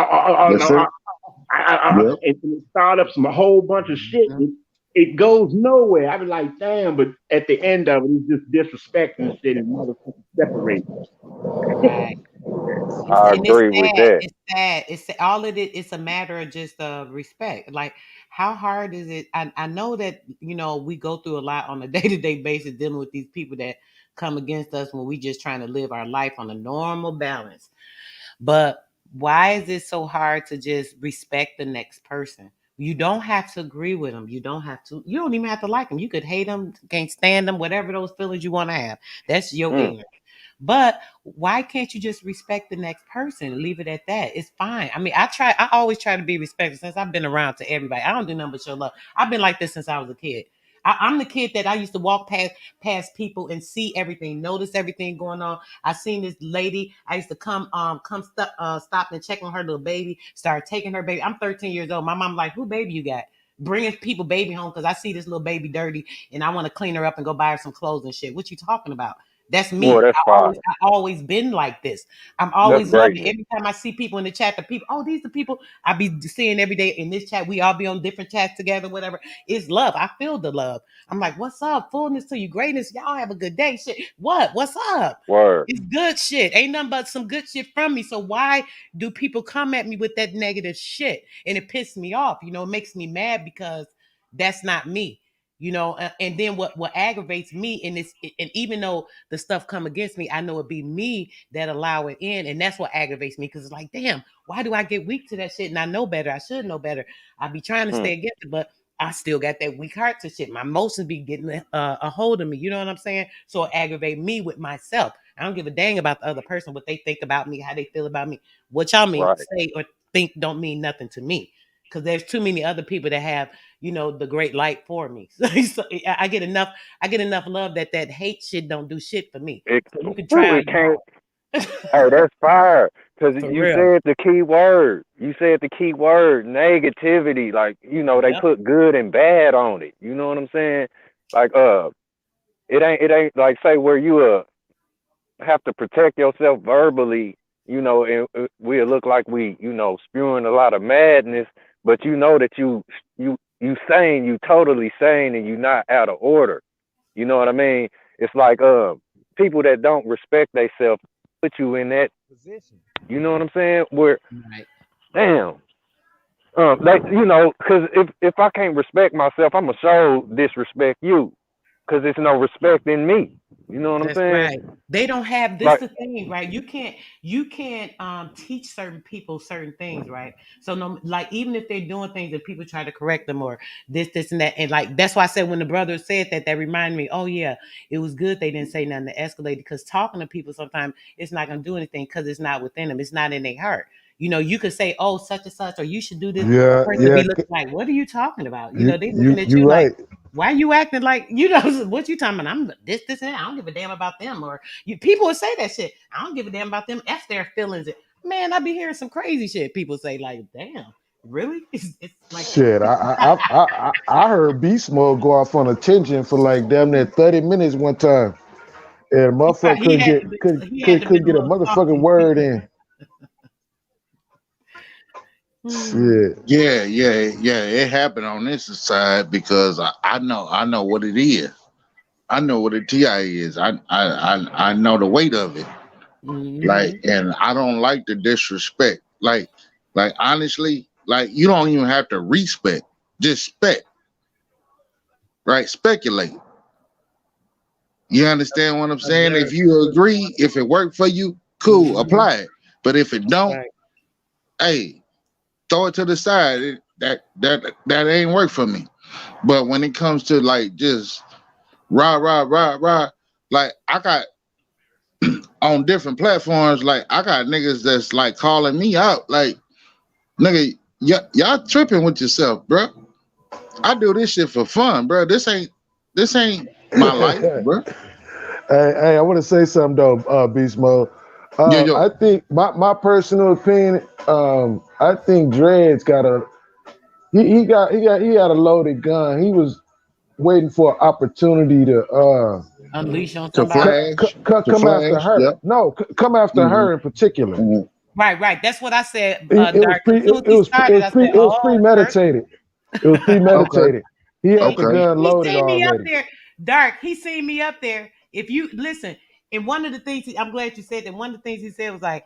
Yes, sir. Yep. And it start up some a whole bunch of shit. Mhm. It goes nowhere. I be like, damn, but at the end of it, it's just disrespecting and shit and motherfucking separate. Right. I And it's agree with sad. that. It's sad. It's all of it. It's a matter of just respect. Like, how hard is it? I know that we go through a lot on a day to day basis dealing with these people that come against us when we just trying to live our life on a normal balance. But why is it so hard to just respect the next person? You don't have to agree with them. You don't have to. You don't even have to like them. You could hate them, can't stand them, whatever those feelings you want to have. That's your Mm, ignorance. But why can't you just respect the next person and leave it at that? It's fine. I mean, I always try to be respectful since I've been around to everybody. I don't do nothing but show love. I've been like this since I was a kid. I'm the kid that I used to walk past people and see everything, notice everything going on. I seen this lady. I used to stop and check on her little baby. Start taking her baby. I'm 13 years old. My mom like, who baby you got? Bringing people baby home because I see this little baby dirty and I want to clean her up and go buy her some clothes and shit. What you talking about? That's boy, me. that's I fire. always been like this. I'm That's always loving greatness. every time I see people in the chat. The people, oh, these the people I be seeing every day in this chat. We all be on different chats together, whatever. It's love. I feel the love. I'm like, what's up? Fullness to you, greatness. Y'all have a good day. Shit. What? What's up? Word. It's good shit. Ain't nothing but some good shit from me. So why do people come at me with that negative shit? And it pisses me off. It makes me mad because that's not me. And then what aggravates me and even though the stuff come against me, I know it be me that allow it in, and that's what aggravates me because it's like, damn, why do I get weak to that shit? And I know better. I should know better. I be trying to Mm, stay against it, but I still got that weak heart to shit. My emotions be getting a hold of me. You know what I'm saying? So it aggravate me with myself. I don't give a dang about the other person, what they think about me, how they feel about me. What y'all mean right. say or think don't mean nothing to me. Because there's too many other people that have, the great light for me. So I get enough. I get enough love that hate shit don't do shit for me. It, So you can ooh, try it can't. all Hey, that's fire. Cause for you real. said the key word. You said the key word, negativity. Like, they Yep. put good and bad on it. You know what I'm saying? Like, it ain't like say where you have to protect yourself verbally, and we'll look like we, spewing a lot of madness, but you know that you sane, you totally sane, and you not out of order. You know what I mean? It's like people that don't respect themselves put you in that position. You know what I'm saying? Where Right. damn, because if I can't respect myself, I'ma show disrespect you, because it's no respect in me. You know what I'm That's saying? right. They don't have this Like, the thing, right? You can't teach certain people certain things, right? So no, like even if they're doing things and people try to correct them or this and that, and like that's why I said when the brother said that reminded me, oh yeah, it was good they didn't say nothing to escalate because talking to people sometimes it's not gonna do anything because it's not within them, it's not in their heart. You could say, oh, such and such, or you should do this. A Yeah, person yeah. be looking like, what are you talking about? They looking at You you like, right. why you acting like what you talking about? I'm this and that. I don't give a damn about them. Or people would say that shit. I don't give a damn about them. F their feelings. Man, I be hearing some crazy shit. People say like, damn, really? It's like that. Shit, I heard Beast Mode go off on a tangent for like damn near 30 minutes one time, and motherfucker He couldn't had get to be, could he had could to been couldn't a get a little motherfucking softy. word in. Hmm. Shit. Yeah, yeah, yeah. It happened on this side because I know what it is. I know what a TI is. I know the weight of it. Like, Hmm. and I don't like the disrespect. Like honestly, like you don't even have to respect. Just spec, right? Speculate. You understand what I'm saying? If Observe. you agree, if it worked for you, cool, Hmm. apply it. But if it don't, Right. hey, throw it to the side. That ain't work for me. But when it comes to like just rah rah rah rah, like I got on different platforms. Like I got niggas that's like calling me out, like nigga, y'all tripping with yourself, bro. I do this shit for fun, bro. This ain't my life, bro. Hey, I want to say something though, Beast Mode. Yo, yo. I think my personal opinion, I think Dred's got a he had a loaded gun. He was waiting for an opportunity to Unleash on To somebody. flash, to come after flash. her. Yep. No, come after Hmm. her in particular. Hmm. Right, right. That's what I said, It was Dark. As soon as he started, I said, it was "Oh, first." premeditated. It was Okay. premeditated. He had He the Okay. gun he loaded seen me up already. there, Dark. He seen me up there. If you listen, and one of the things I'm glad you said that. One of the things he said was like,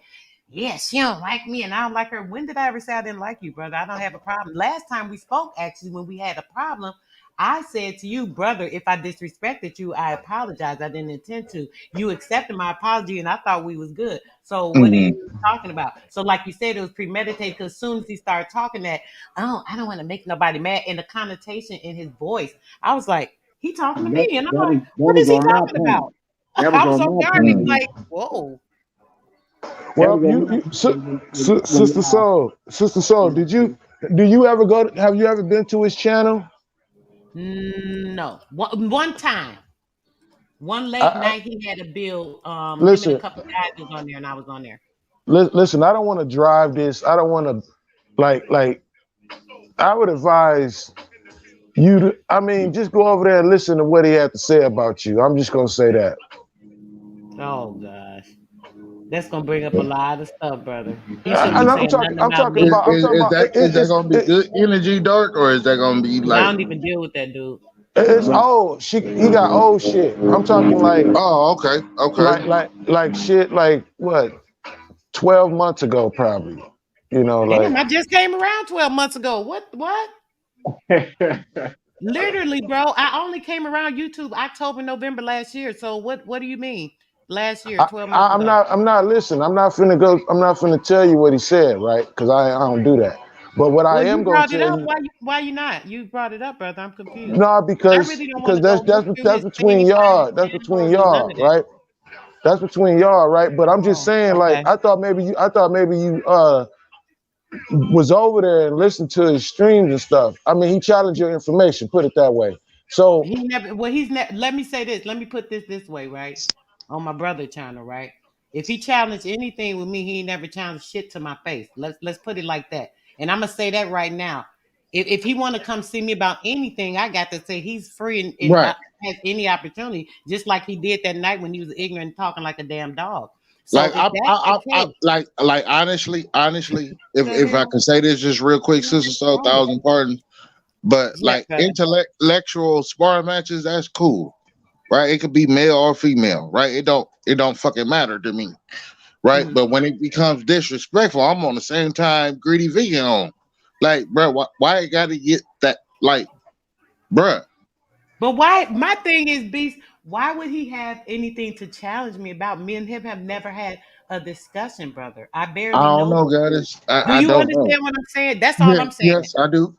"Yeah, she don't like me, and I don't like her." When did I ever say I didn't like you, brother? I don't have a problem. Last time we spoke, actually, when we had a problem, I said to you, brother, if I disrespected you, I apologize. I didn't intend to. You accepted my apology, and I thought we was good. So what are Hmm. you talking about? So like you said, it was premeditated because as soon as he started talking that, oh, I don't want to make nobody mad, and the connotation in his voice, I was like, he talking to me, and I'm like, That what was is he on my talking point. about? That was I'm on so my dark. It's point. Hmm. like, whoa, That Well, was on my point. Sister Soul, Sister Soul, do you ever have you ever been to his channel? no. One time, one late I, night, he had a bill. Him and a listen, couple of guys was on there, and I was on there. listen. I don't want to drive this. I don't want to like. I would advise you to. I mean, just go over there and listen to what he had to say about you. I'm just gonna say that. Oh gosh, that's gonna bring up a lot of stuff, brother. He shouldn't be I'm saying talking. nothing I'm about talking me. about. I'm talking about. Is that gonna be good energy, Dark, or is that gonna be I like? don't even deal with that dude. It's old. He got old shit. I'm talking Oh, okay, okay. shit like what 12 months ago probably. You know, like Damn, I just came around 12 months ago. What? What? Literally, bro. I only came around YouTube October, November last year. So what? What do you mean? Last year, 12 months ago. I'm not listening. I'm not finna go. I'm not finna tell you what he said, right? Because I don't do that. But what I Well, am you gonna brought it tell up. you, Why you not? You brought it up, brother. I'm confused. no, And I really don't want because to go look through that's his thing between and find his y'all. That's between channels and none y'all, of that. right? That's between y'all, right? But I'm just Oh, saying, like, okay. I thought maybe you was over there and listened to his streams and stuff. I mean, he challenged your information. Put it that way. So He never. Well, he's never. Let me say this. Let me put this way, right? On my brother channel, right? If he challenged anything with me, he ain't never challenged shit to my face. Let's put it like that. And I'm gonna say that right now. If he want to come see me about anything, I got to say he's free and Right. has any opportunity, just like he did that night when he was ignorant and talking like a damn dog. So Like if that's the case, like honestly, if I the can say this just real quick, hell, sister, what's so wrong with thousand pardons. But you? Yeah, like brother. intellectual sparring matches, that's cool, right? It could be male or female, right? It don't fucking matter to me, right? Mhm. But when it becomes disrespectful, I'm on the same time greedy vegan on. Like, bro, why you gotta get that? Like, bruh, But why? My thing is, Beast. Why would he have anything to challenge me about? Me and him have never had a discussion, brother. I I barely don't know know, this dude. goddess. Do I you don't know. understand what I'm saying? That's all Yeah, I'm saying. yes, I do.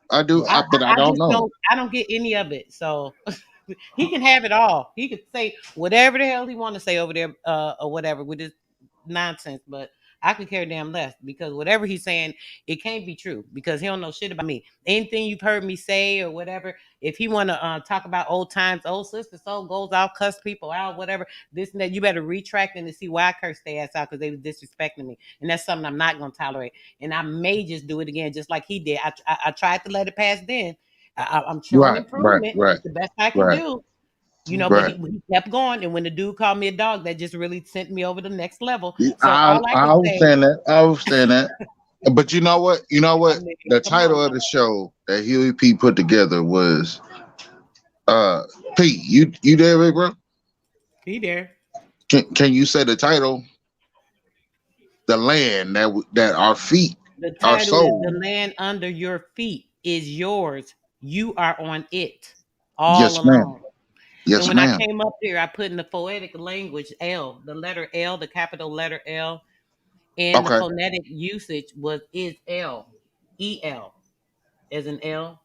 But I I don't know. just don't. I don't get any of it. So he can have it all. He could say whatever the hell he want to say over there, or whatever with his nonsense. But I could care damn less because whatever he's saying, it can't be true because he don't know shit about me. Anything you've heard me say or whatever, if he want to talk about old times, old sister soul goes out, cuss people out, whatever, this and that, you better retract and to see why I cursed their ass out because they was disrespecting me, and that's something I'm not gonna tolerate. And I may just do it again, just like he did. I tried to let it pass then. I'm showing Right, right, improvement. right, It's the best I can right, do, but right. he kept going. And when the dude called me a dog, that just really sent me over the next level. So all I I can say, understand that. I understand that. But you know what? You know I what? mean, The come on title of now, the show that Huey P put together was P. You there, big bro? be there. Can you say the title? The land that our feet The are title is "The sold. Land Under Your Feet is Yours. You are on it all Yes, ma'am. along." So Yes, when I ma'am. came up here, I put in the poetic language L, the letter L, the capital letter L, and the Okay. phonetic usage is L, EL as an L,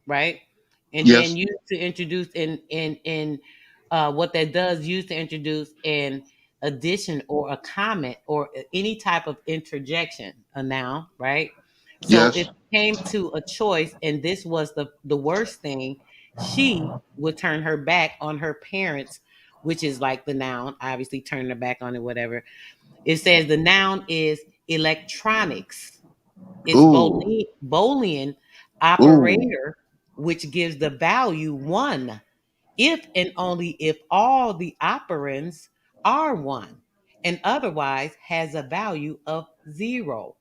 right? And then Yes. used to introduce in what that does use to introduce and addition or a comment or any type of interjection, a noun, right? So if Yes. it came to a choice and this was the worst thing, she would turn her back on her parents, which is like the noun, obviously turning her back on it, whatever. It says the noun is electronics. It's Ooh. Boolean Ooh. operator, which gives the value one if and only if all the operands are one, and otherwise has a value of zero.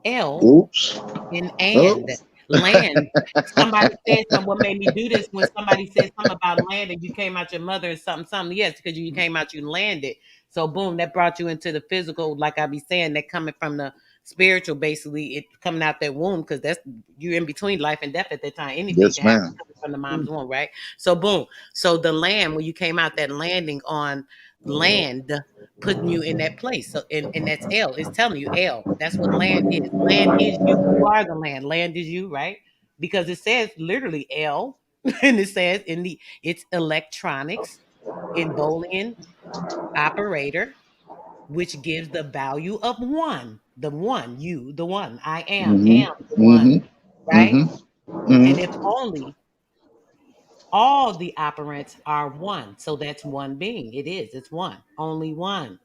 L Oops. in Oh. and land. Somebody said something. What made me do this when somebody said something about land and you came out your mother and something. Yes, because you came out, you landed. So boom, that brought you into the physical. Like I be saying, that coming from the spiritual, basically, it coming out that womb because that's you're in between life and death at that time. Anything Yes, can happen ma'am. coming from the mom's womb, right? So boom. So the land when you came out, that landing on land putting you in that place. So and that's L. It's telling you L. That's what land is. Land is you. You are the land. Land is you, right? Because it says literally L, and it says it's electronics in Boolean operator, which gives the value of one. The one, you, the one. I am the Mm-hmm. one, Mm-hmm. right? Mm-hmm. And if Mm-hmm. only all the operands are one. So that's one being. It is. It's one. Only one.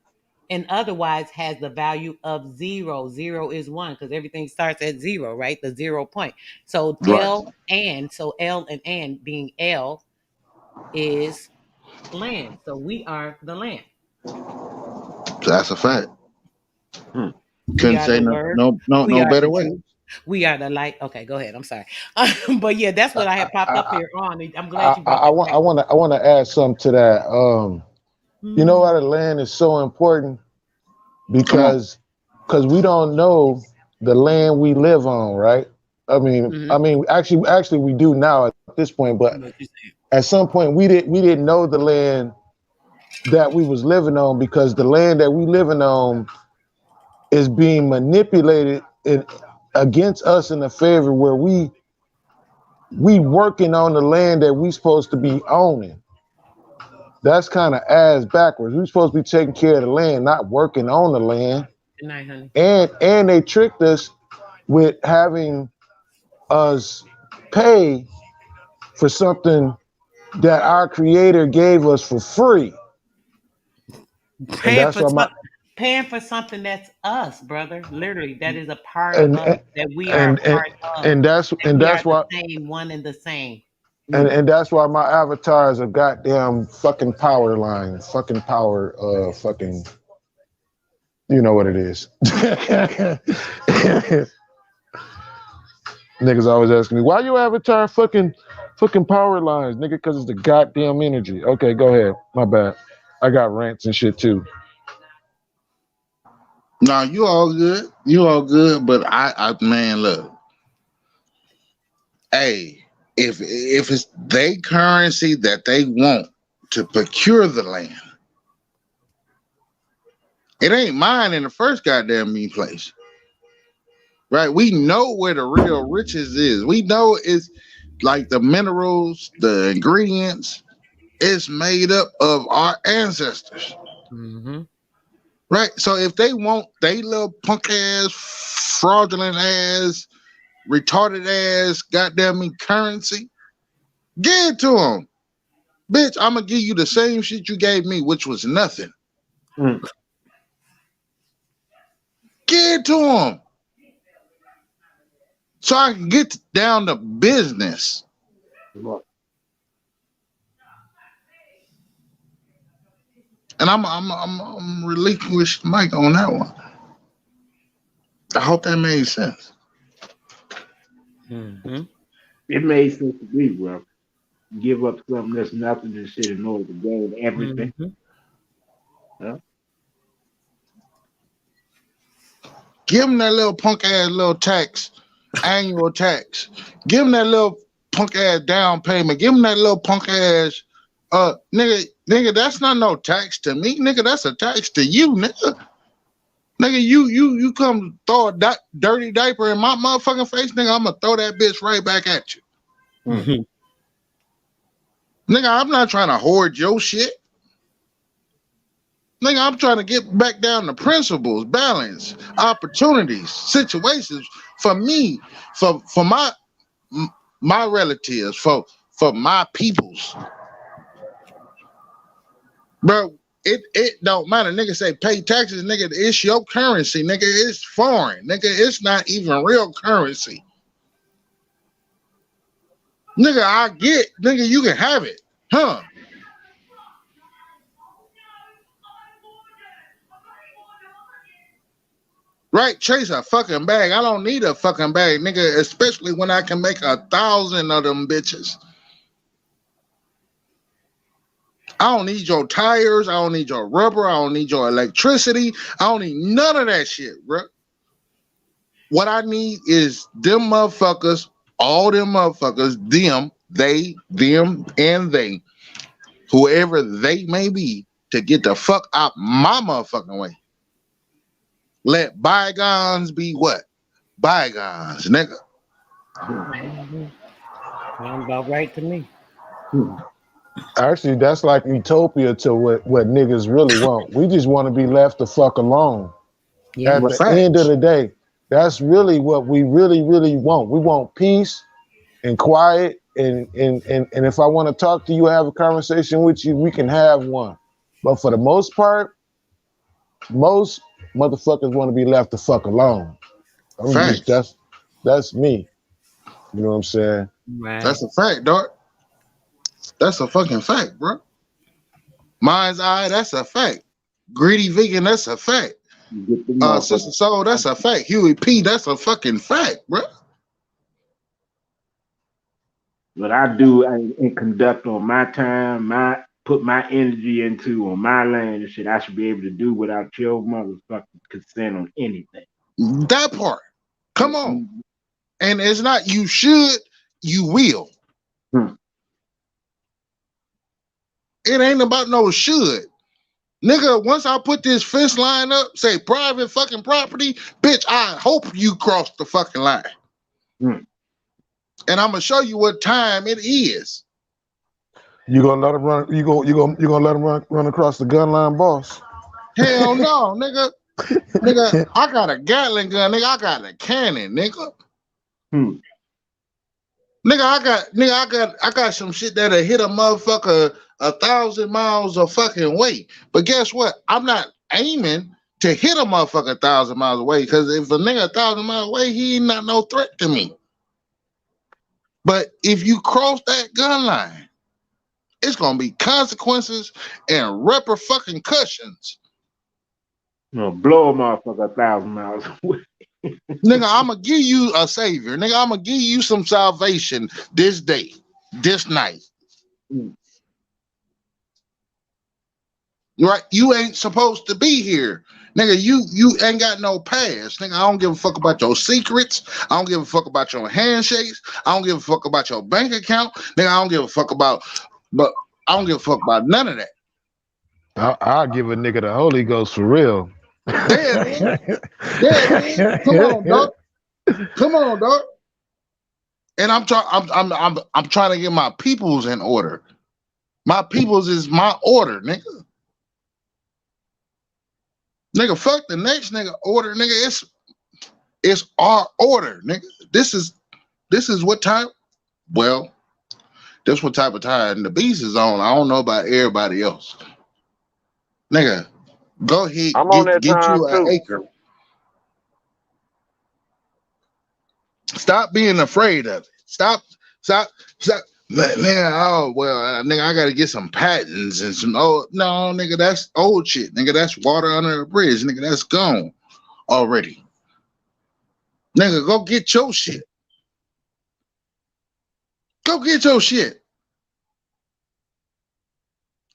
And otherwise has the value of zero. Zero is one because everything starts at zero, right? The 0 point. So Right. L and being L is land. So we are the land. That's a fact. We Couldn't are say the no word. no no We no are better the way. truth. We are the light. Okay, go ahead. I'm sorry. But yeah, that's what I had popped up I, here on. I'm I, glad you I, brought I that want back. I want to I want to add something to that. You know why Mm, the land is so important? Come on. Because we don't know the land we live on, right? mm-hmm. Actually, we do now at this point. But What you saying? at some point, we didn't know the land that we was living on because the land that we living on is being manipulated against us in a favor where we working on the land that we supposed to be owning. That's kind of ass backwards. We're supposed to be taking care of the land, not working on the land. Good night, honey. And they tricked us with having us pay for something that our creator gave us for free. And Paying that's for why my paying for something that's us, brother. Literally, that is a part of and us. That we are a and and, part of. and that's That and we are that's the why same, one and the same. and that's why my avatar is a goddamn fucking power line, fucking power, fucking, you know what it is. Niggas always asking me, why your avatar fucking power lines, nigga? Because it's the goddamn energy. Okay, go ahead. My bad. I got rants and shit too. No, you all good. You all good. But I man, look. Hey, if it's they currency that they want to procure the land, it ain't mine in the first goddamn mean place. Right? We know where the real riches is. We know it's like the minerals, the ingredients, it's made up of our ancestors. Mm-hmm. Right? So if they want they little punk ass, fraudulent ass, retarded ass, goddamn me currency, give it to them. Bitch, I'm gonna give you the same shit you gave me, which was nothing. Mm. Give it to them. So I can get down to business. And I'm relinquish Mike on that one. I hope that made sense. Mm-hmm. It made sense to me, bro. Give up something that's nothing and shit in order to gain everything. Mm-hmm. Huh? Give them that little punk ass little tax, annual tax. Give them that little punk ass down payment. Give them that little punk ass, nigga, that's not no tax to me, nigga. That's a tax to you, nigga. Nigga, you come throw a dirty diaper in my motherfucking face, nigga. I'm gonna throw that bitch right back at you, Mm. nigga. I'm not trying to hoard your shit. Nigga, I'm trying to get back down to principles, balance, opportunities, situations for me, for my relatives, for my peoples. Bro, it don't matter. Nigga say pay taxes, nigga. It's your currency, nigga. It's foreign, nigga. It's not even real currency. Nigga, I get, nigga, you can have it. Huh? Right, chase a fucking bag. I don't need a fucking bag, nigga, especially when I can make 1,000 of them bitches. I don't need your tires. I don't need your rubber. I don't need your electricity. I don't need none of that shit, bro. What I need is them motherfuckers, all them motherfuckers, them, they, them, and they, whoever they may be, to get the fuck out my motherfucking way. Let bygones be what? Bygones, nigga. Sounds about right to me. Actually, that's like utopia to what niggas really want. We just want to be left the fuck alone. Yeah. At the end of the day, that's really what we really, really want. We want peace and quiet. And if I want to talk to you, have a conversation with you, we can have one. But for the most part, most motherfuckers want to be left the fuck alone. That's me. You know what I'm saying? Right. That's a fact, dog. That's a fucking fact, bro. Mind's eye, that's a fact. Greedy vegan, that's a fact. Sister Soul, that's a fact. Huey P, that's a fucking fact, bro. What I do and conduct on my time, put my energy into on my land and shit, I should be able to do without your motherfucking consent on anything. That part. Come on. And it's not you should, you will. It ain't about no should. Nigga, once I put this fence line up, say private fucking property, bitch, I hope you cross the fucking line. And I'm gonna show you what time it is. You gonna let him run? You gonna let him run across the gun line, boss? Hell no, nigga. Nigga, I got a Gatling gun, nigga. I got a cannon, nigga. Nigga, I got some shit that'll hit a motherfucker 1,000 miles of fucking way. But guess what? I'm not aiming to hit a motherfucker 1,000 miles away, because if a nigga 1,000 miles away, he ain't not no threat to me. But if you cross that gun line, it's gonna be consequences and repercussions. Blow a motherfucker 1,000 miles away. Nigga, I'm gonna give you a savior. Nigga, I'm gonna give you some salvation this day, this night. Right? You ain't supposed to be here. Nigga, you ain't got no past. Nigga, I don't give a fuck about your secrets. I don't give a fuck about your handshakes. I don't give a fuck about your bank account. Nigga, I don't give a fuck about, but I don't give a fuck about none of that. I'll give a nigga the Holy Ghost for real. Yeah, man. Come on, dog. Come on, dog. And I'm trying to get my peoples in order. My peoples is my order, nigga. Nigga, fuck the next nigga order, nigga. It's our order, nigga. This is what time. Well, this what type of time the beast is on. I don't know about everybody else. Nigga, go ahead, I'm on that get time you an too. acre. Stop being afraid of it. Stop. Man, oh well, nigga, I gotta get some patents and some. Oh no, nigga, that's old shit. Nigga, that's water under a bridge. Nigga, that's gone already. Nigga, go get your shit. Go get your shit.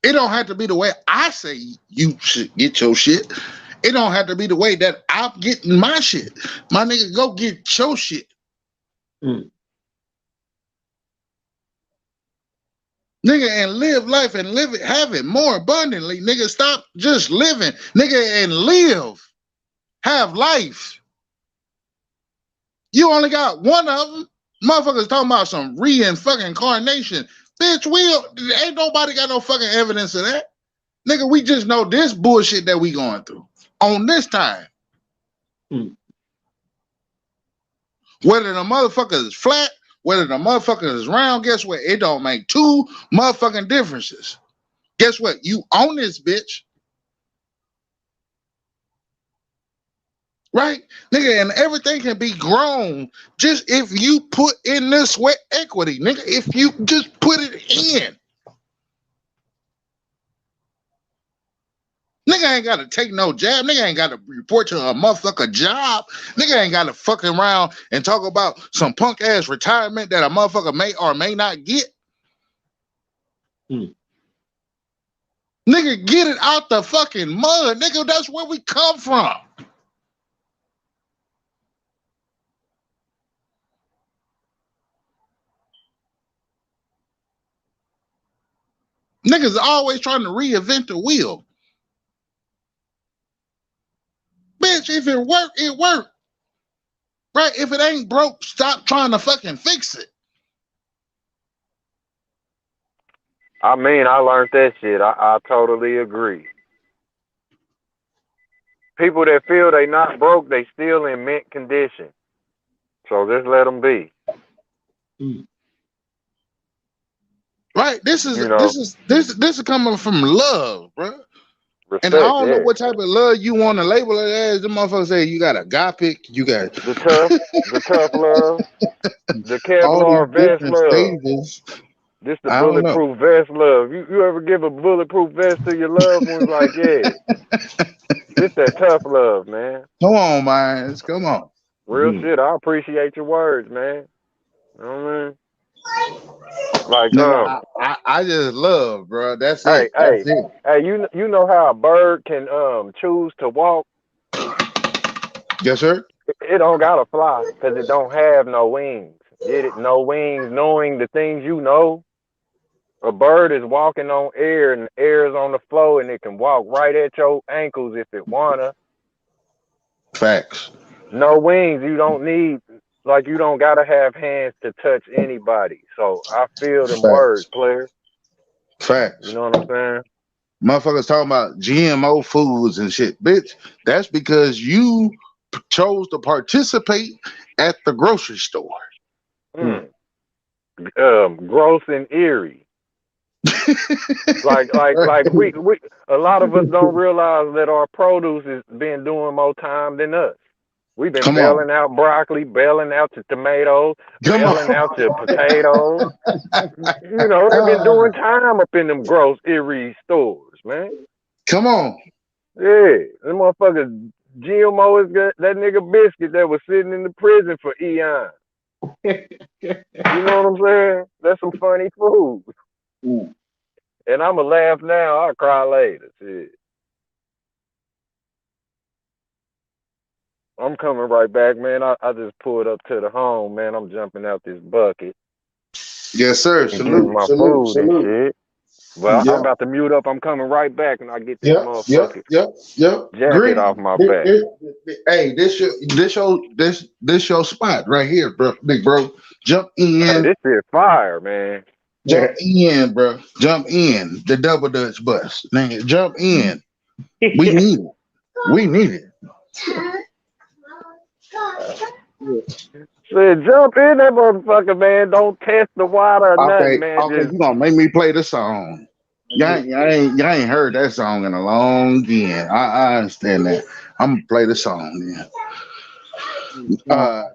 It don't have to be the way I say you should get your shit. It don't have to be the way that I'm getting my shit. My nigga, go get your shit. Nigga, and live life and live it, have it more abundantly. Nigga, stop just living. Nigga, and live. Have life. You only got one of them. Motherfuckers talking about some fucking incarnation. Bitch, ain't nobody got no fucking evidence of that. Nigga, we just know this bullshit that we going through on this time. Whether the motherfucker is flat, whether the motherfucker is round, guess what? It don't make two motherfucking differences. Guess what? You own this bitch. Right? Nigga, and everything can be grown just if you put in the sweat equity. Nigga, if you just put it in. Nigga ain't gotta take no jab. Nigga ain't gotta report to a motherfucker job. Nigga ain't gotta fucking around and talk about some punk ass retirement that a motherfucker may or may not get. Nigga, get it out the fucking mud. Nigga, that's where we come from. Niggas always trying to reinvent the wheel. Bitch, if it work, it work. Right? If it ain't broke, stop trying to fucking fix it. I mean, I learned that shit. I totally agree. People that feel they not broke, they still in mint condition. So just let them be. Right? This is coming from love, bro. Respect, and I don't know yeah. what type of love you want to label it as. The motherfuckers say you got agapic, you got the tough love, the all these Kevlar vest different love. stages. This the I don't know. bulletproof vest love. You ever give a bulletproof vest to your loved ones? Like, yeah, this that tough love, man. Come on, man. Come on. Real shit. I appreciate your words, man. You know what I mean? Like, Nigga, I just love, bro. That's hey, it. That's it. hey, you know how a bird can choose to walk? Yes, sir. It don't gotta fly because it don't have no wings. Get it? No wings, knowing the things you know. A bird is walking on air and the air is on the floor and it can walk right at your ankles if it wanna. Facts. No wings, you don't need, like, you don't gotta have hands to touch anybody. So I feel them words, Facts. player. Facts. You know what I'm saying? Motherfuckers talking about GMO foods and shit. Bitch, that's because you chose to participate at the grocery store. Gross and eerie. like we a lot of us don't realize that our produce has been doing more time than us. We've been bailing out broccoli, bailing out to tomatoes, bailing out to potatoes. You know, they've been doing time up in them gross, eerie stores, man. Come on. Yeah, them motherfuckers. GMO is that nigga Biscuit that was sitting in the prison for eons. You know what I'm saying? That's some funny food. And I'ma laugh now, I'll cry later. Shit. I'm coming right back, man. I just pulled up to the home, man. I'm jumping out this bucket. Yes, sir. And getting my food and shit. Well, Yep. I'm about to mute up. I'm coming right back and I get this Yep. motherfucker jacket Green. off my back. Hey, this your spot right here, bro. Big bro. Jump in. Hey, this shit fire, man. Jump in, bro. Jump in. The double Dutch bus. Nigga, jump in. We need it. We need it. Said jump in that motherfucker, man. Don't test the water or nothing, man. Okay, Just... you gonna make me play the song. Y'all ain't heard that song in a long time. I understand that. I'm gonna play the song then.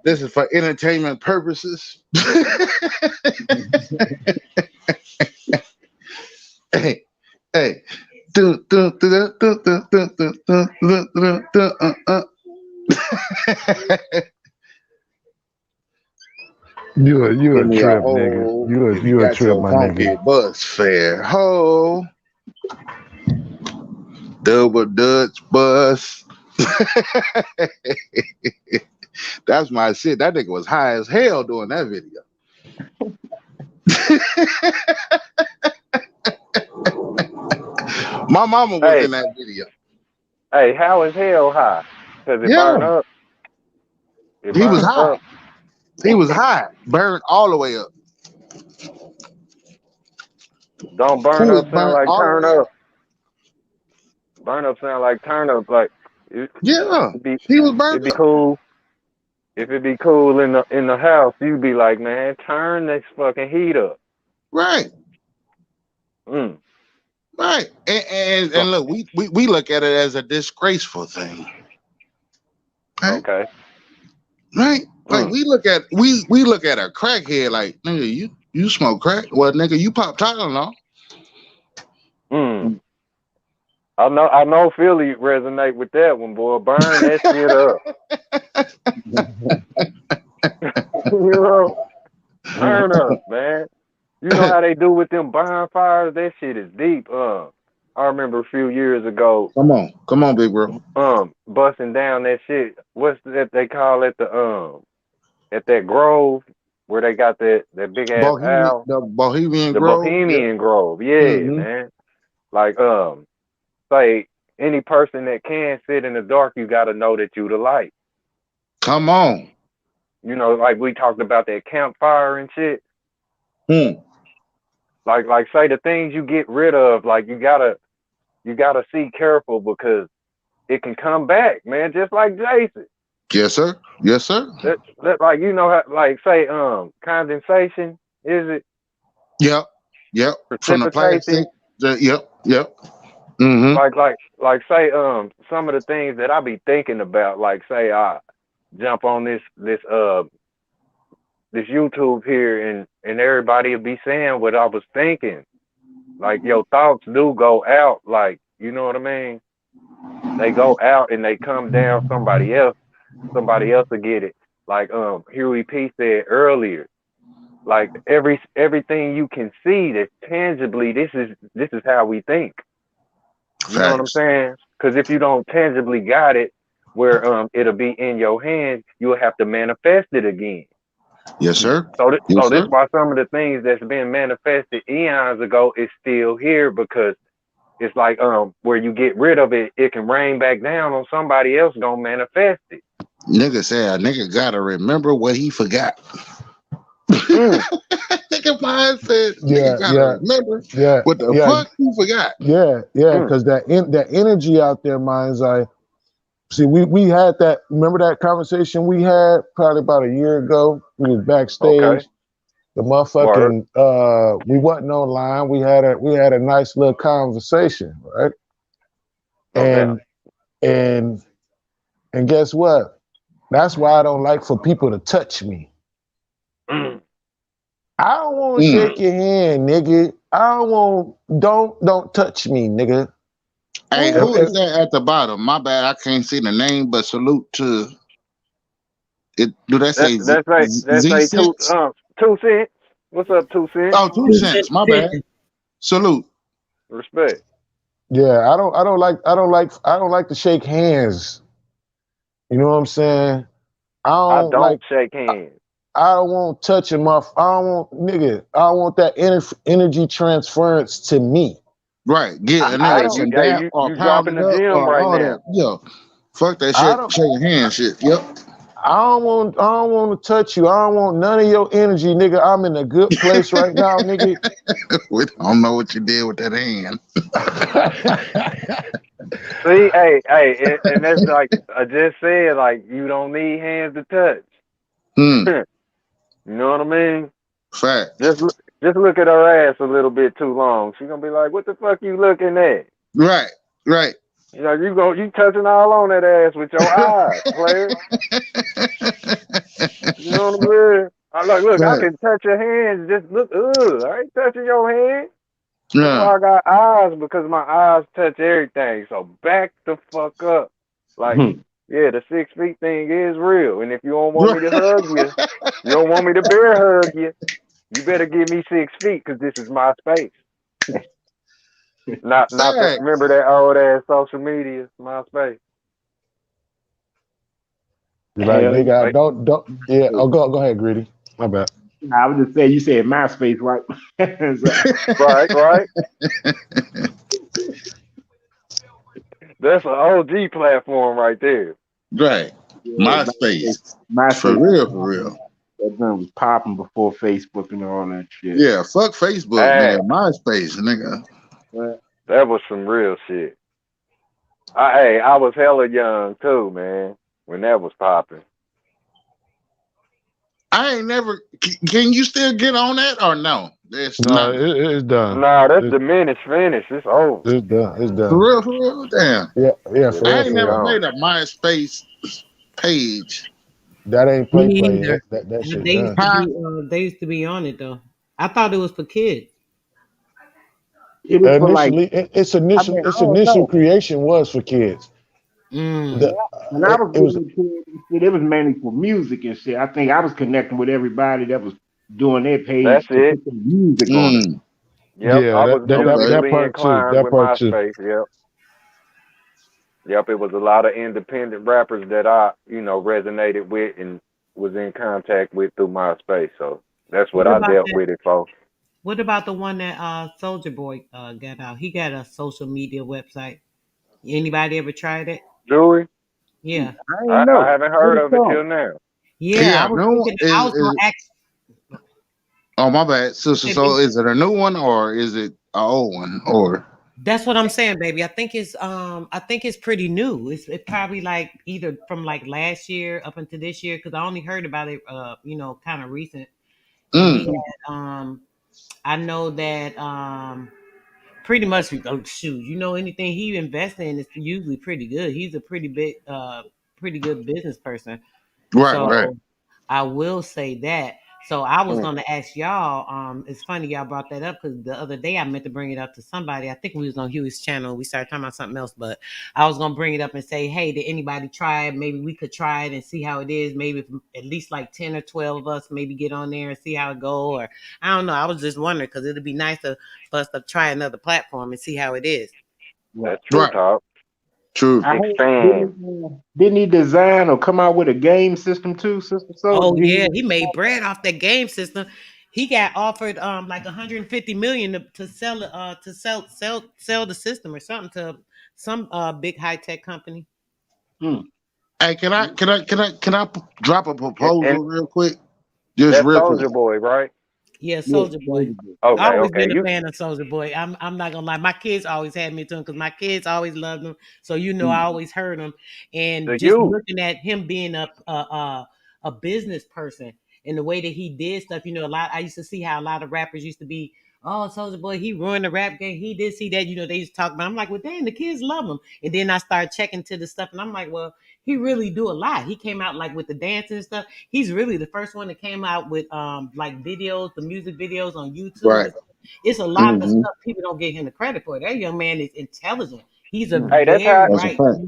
This is for entertainment purposes. Hey. You a trip, Ho, nigga. You a trip, my nigga. Bus fare. Ho. Double Dutch bus. That's my shit. That nigga was high as hell doing that video. My mama was in that video. Hey, how is hell high? Because it burned up. He was high. He was high. Burned all the way up. Don't burn up sound like turn up. Burn up sound like turn up. Like it, Yeah, it'd be he was it'd burned be up. cool. If it be cool in the house, you'd be like, man, turn this fucking heat up. Right, Mm. right. And look, we look at it as a disgraceful thing. Right? Okay. Right? Like Mm. we look at a crackhead like, nigga, you smoke crack? Well, nigga, you pop Tylenol. Mm. I know Philly resonate with that one, boy. Burn that shit up. You know, burn up, man. You know how they do with them bonfires? That shit is deep. I remember a few years ago, Come on, big bro. busting down that shit. What's that they call it? At that grove where they got that big ass owl, The Bohemian the Grove. Yeah. Bohemian Grove. Yeah, Mm-hmm. man. Like say any person that can sit in the dark, you got to know that you the light. Come on. You know, like we talked about that campfire and shit. Hmm. Like say the things you get rid of, like you gotta see careful because it can come back, man. Just like Jason. Yes, sir. Yes, sir. That like you know how like say condensation is it Yep. Yep. From the plastic. precipitation? Yep. Yep. Mm-hmm. Like say some of the things that I be thinking about, like say I jump on this YouTube here and everybody will be saying what I was thinking. Like your thoughts do go out, like you know what I mean? They go out and they come down somebody else will get it. Like Huey P said earlier, like everything you can see that's tangibly, this is how we think. You know what I'm Facts. saying? Because if you don't tangibly got it, where it'll be in your hand, you'll have to manifest it again. Yes, sir. So Yes, this sir. why some of the things that's been manifested eons ago is still here because it's like where you get rid of it, it can rain back down on somebody else gonna manifest it. Nigga said a nigga gotta remember what he forgot. Mm. Nigga mine said Yeah, nigga gotta yeah, remember yeah, what the yeah, fuck he forgot. yeah. Mm. Because that energy out there, minds eye. See, we had that. Remember that conversation we had probably about a year ago. We was Okay. backstage. The Word. motherfucking we wasn't online. We had a nice little conversation, right? No doubt. And and and guess what? That's why I don't like for people to touch me. Mm. I don't want to Mm. shake your hand, nigga. I don't touch me, nigga. Hey, If, who if, is that at the bottom? My bad, I can't see the name, but salute to it. Do that say That's Z a cents? 2 cents. What's up, 2 cents? Oh, 2 cents. My bad. Salute. Respect. yeah, I don't like to shake hands. You know what I'm saying? I I don't don't like shake hands. I don't want touching my. I don't want nigga. I don't want that energy transference to me. Right. Get a I nigga don't. some dap or You pound dropping it the up gym or right all now. that. Yo, fuck that I shit. don't. Shaking hand shit. Yep. I don't want to touch you. I don't want none of your energy, nigga. I'm in a good place right now, nigga. We don't know what you did with that hand. See, and that's like I just said, like you don't need hands to touch. Hmm. You know what I mean? Facts. Just look at her ass a little bit too long. She gonna be like, "What the fuck you looking at?" Right. Right. You know, you touching all on that ass with your eyes, player. You know what I'm saying? I like, look, I Right. can touch your hands. Just look, I ain't touching your hand. That's Yeah. why I got eyes because my eyes touch everything. So back the fuck up. Like, yeah, the 6 feet thing is real. And if you don't want me to hug you, you don't want me to bear hug you, you better give me 6 feet because this is my space. Not the Facts. remember that old ass social media, my space. You're like, Hell nigga, I Like, don't. Yeah. yeah. Oh, go ahead, greedy. My bad. I was just saying, you said MySpace, right? So, right. That's an OG platform right there. Right. yeah, MySpace, MySpace. For MySpace real, for real. that thing was popping before Facebook and all that shit. Yeah, fuck Facebook, Hey, nigga. MySpace, nigga. But that was some real shit. Hey, I was hella young too, man, when that was popping. I ain't never. Can you still get on that or no? That's No, not it's done. Nah, that's It's, diminished finish. It's over. it's done. It's for done. real. For real, damn. Yeah, yeah, Yeah, for that real, I ain't for shit never real. gone. made a MySpace page. That ain't Me play. either. That shit They used done. to Huh? be they used to be on it though. I thought it was for kids. It was for like, Initially, I mean, its I don't initial know. creation was for kids. Mm. The When I was it was getting into it, it was mainly for music and shit. I think I was connecting with everybody that was doing their That's page to it. put their music on it. Mm, Yep, yeah I was okay. that musically part too. inclined That with part too. MySpace. Yep, yep. It was a lot of independent rappers that I, resonated with and was in contact with through MySpace. So that's what What I about dealt that? with it for. What about the one that Soldier Boy got out? He got a social media website. Anybody ever tried it? Julie, Yeah. I ain't I know. haven't What heard it's of it till called? now. Yeah, I Yeah, was no thinking I was gonna is. ask. Oh my bad, sister. Hey, So baby. is it a new one or is it an old one or? That's what I'm saying, baby. I think it's pretty new. It's probably like either from like last year up until this year because I only heard about it kind of recent. And he Mm, had I know that pretty much shoot, anything he invests in is usually pretty good. He's a pretty good business person. right, So right. I will say that. So I was Mm. gonna ask y'all. It's funny y'all brought that up because the other day I meant to bring it up to somebody. I think we was on Huey's channel. We started talking about something else, but I was gonna bring it up and say, hey, did anybody try it? Maybe we could try it and see how it is. Maybe if at least like 10 or 12 of us maybe get on there and see how it go. Or I don't know. I was just wondering because it'd be nice for us to try another platform and see how it is. Right. That's true Right. talk. True. I heard Expand. didn't he design or come out with a game system too, Sister Soul? Oh Did yeah, he? he made bread off that game system. He got offered like 150 million to sell sell the system or something to some big high tech company. Hmm. Hey, drop a And proposal real quick? Just that's real quick. Soldier Boy, right? Yeah, Yeah, Soldier Boy. Soldier Boy. I Okay, always okay. been a You fan of Soldier Boy. I'm not gonna lie. My kids always had me to him because my kids always loved him. So Hmm. I always heard him. And the just youth. looking at him being a business person and the way that he did stuff, a lot. I used to see how a lot of rappers used to be. Oh, Soldier Boy, he ruined the rap game. He did see that. They used to talk about. I'm like, well, dang, the kids love him. And then I started checking to the stuff, and I'm like, well, he really do a lot. He came out like with the dancing and stuff. He's really the first one that came out with like videos, the music videos on YouTube. Right. It's a lot of the Mm-hmm. stuff people don't get him the credit for. That young man is intelligent. He's a Hmm. Hey, that's very how. That's a bright, fact.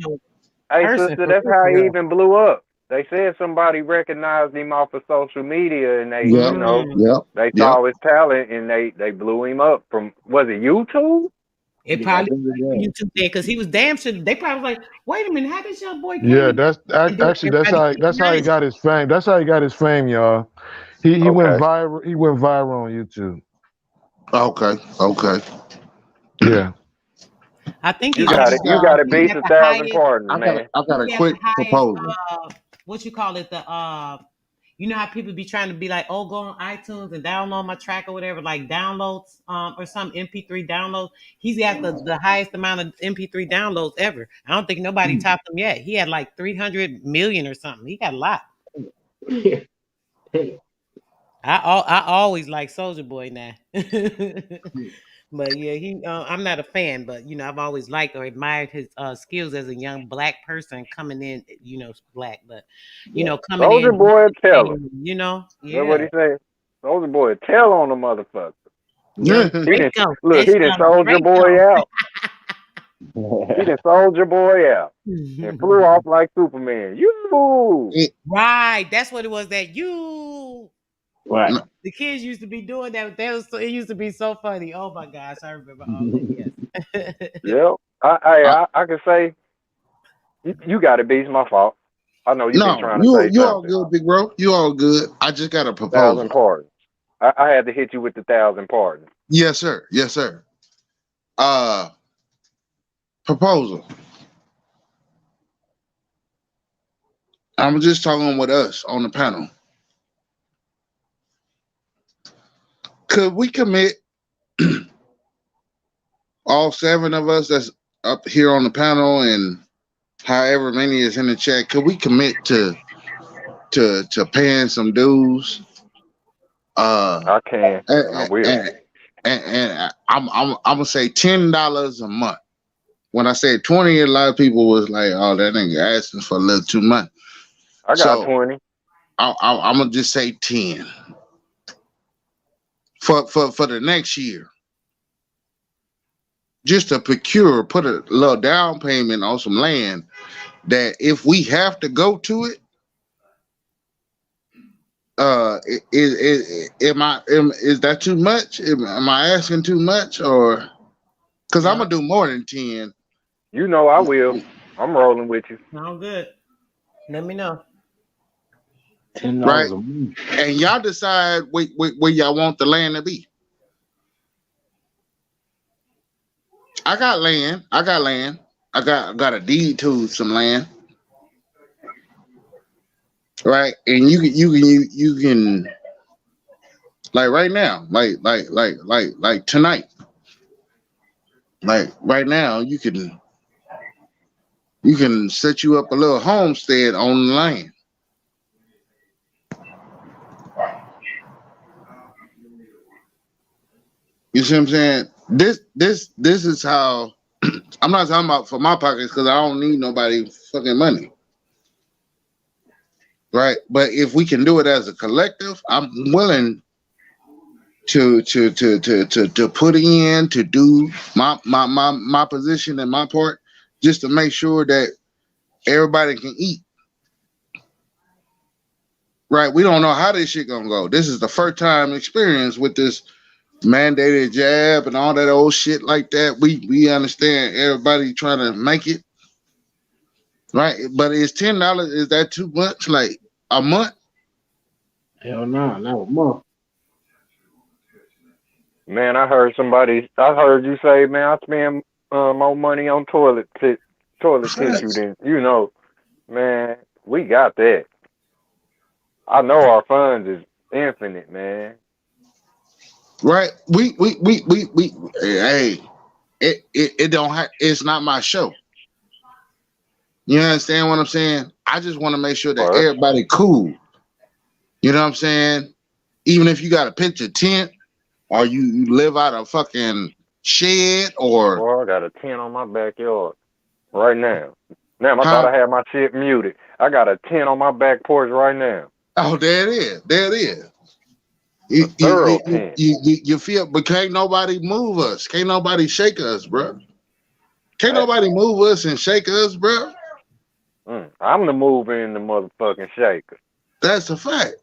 Hey, person sister, for that's real, how for he real. even blew up. They said somebody recognized him off of social media, and they, Yep. Mm. Yep. they Yep. saw his talent, and they blew him up from, was it YouTube? It Yeah, I probably think it was. YouTube thing because he was damn sure. They probably was like, wait a minute, how this young boy came Yeah, in? And then actually everybody that's how he recognized got his fame. That's how he got his fame, y'all. He went Okay. viral. He went viral on YouTube. Okay. Okay. Yeah. him. I think You he's I got just it. also You got. got it. he Beats got a the thousand highest. pardons, man. I got a He got quick the highest. proposal. What you call it? The you know how people be trying to be like, oh, go on iTunes and download my track or whatever, like downloads, or some MP3 downloads. He's got the highest amount of MP3 downloads ever. I don't think nobody Hmm. topped him yet. He had like 300 million or something. He got a lot. I always like Soldier Boy now. But yeah, I'm not a fan, but I've always liked or admired his skills as a young black person coming in, black, but Yeah. coming Soldier in, Boy, tell him. That's what yeah. he said. Soldier Boy, tell on the motherfucker. Young He didn't Draco. look. That's He didn't young Soldier Boy Draco. out. He didn't Soldier Boy out and flew off like Superman. You. Right. That's what it was that you Right. the kids used to be doing that. It used to be so funny. Oh my gosh, I remember all that. Yes. Yep. I can say you got it. Beats my fault. I know you've been No, trying to say you all something. good, big bro. You all good. I just got a proposal. Thousand pardons. I had to hit you with the thousand pardons. Yes, sir. Yes, sir. Uh, proposal. I'm just talking with us on the panel. Could we commit all seven of us that's up here on the panel and however many is in the chat, could we commit to paying some dues? I can, and I And, will. and, I'm gonna say $10 a month. When I said 20, a lot of people was like, "Oh, that nigga asking for a little too much." I got So 20. I'm gonna just say 10 for the next year, just to put a little down payment on some land that if we have to go to it, is that too much? Am I asking too much, or because I'm No, gonna do more than 10, You know I will. I'm rolling with you. sound good. Let me know. $10 right? a month. And y'all decide where y'all want the land to be. I got land. I got a deed to some land, right? And you can like right now, like tonight, like right now, you can set you up a little homestead on the land. You see what I'm saying? This is how. I'm not talking about for my pockets because I don't need nobody fucking money, right? But if we can do it as a collective, I'm willing to put in to do my position and my part just to make sure that everybody can eat. Right? We don't know how this shit gonna go. This is the first time experience with this mandated jab and all that old shit like that. We understand everybody trying to make it right, but is $10? Is that too much? Like a month? Hell no, not a month. Man, I heard you say, man, I spend more money on toilet tissue Facts. than man. We got that. I know our funds is infinite, man. Right? We hey, it don't have. It's not my show. You understand what I'm saying? I just want to make sure that Or everybody cool. You know what I'm saying? Even if you got a picture tent or you live out a fucking shed or boy, I got a tent on my backyard right now. Damn, I thought huh? I had my shit muted. I got a tent on my back porch right now. Oh, there it is. There it is. A thorough tent. You feel, but can't nobody move us. Can't nobody shake us, bro. Can't Hey, nobody move us and shake us, bro. I'm the mover in the motherfucking shaker. That's a fact.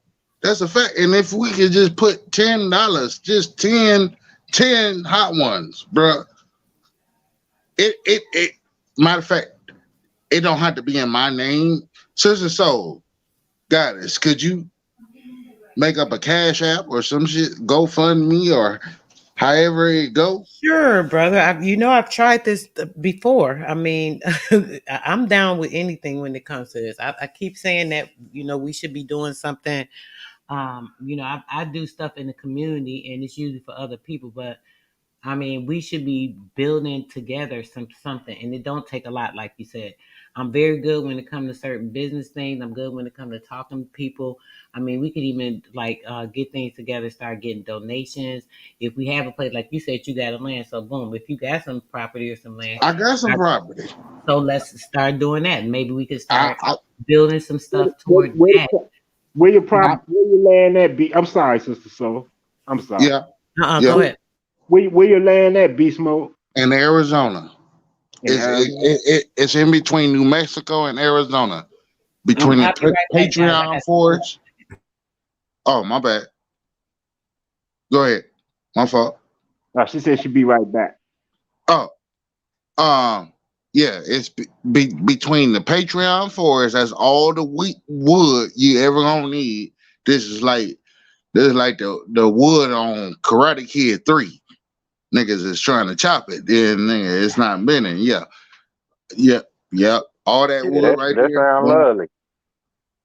That's a fact. And if we could just put $10, just 10 hot ones, bro. It matter of fact, it don't have to be in my name. Sister Soul, Goddess, could you make up a cash app or some shit, GoFundMe or however it go? Sure, brother. I've tried this before. I mean, I'm down with anything when it comes to this. I keep saying that, we should be doing something. I do stuff in the community and it's usually for other people, but I mean, we should be building together something, and it don't take a lot, like you said. I'm very good when it comes to certain business things. I'm good when it comes to talking to people. I mean, we could even like get things together, start getting donations. If we have a place, like you said, you got a land, so boom. If you got some property or some land, I got some property. so let's start doing that. Maybe we could I, start I, building some Where, stuff where, toward where, that. where your I property, where your land at? Be I'm sorry, Sister Soul. I'm sorry. yeah, Go yeah. Where, ahead. where your land at, Beast Mode? In Arizona. In Arizona? It's in between New Mexico and Arizona, between Okay. I'll be the right back, guys. I Patreon got some food. forest. Oh, my bad. Go ahead. My fault. She said she'd be right back. Oh, yeah, it's between the Patreon forest. That's all the wood you ever gonna need. This is like the wood on Karate Kid 3. Niggas is trying to chop it. Then nigga, it's not bending. Yeah, yeah, yeah. All that Yeah, wood that right that there. sound Boom. lovely.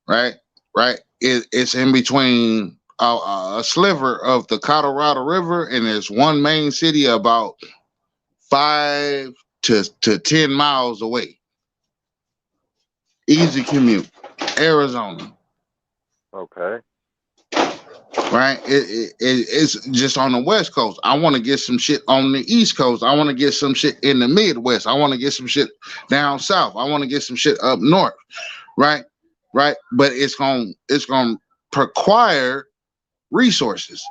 Right, right. It's in between a sliver of the Colorado River, and there's one main city about 5 to 10 miles away. Easy commute. Arizona. Okay. Right? It's just on the West Coast. I want to get some shit on the East Coast. I want to get some shit in the Midwest. I want to get some shit down south. I want to get some shit up north. Right? Right? But it's gonna require resources.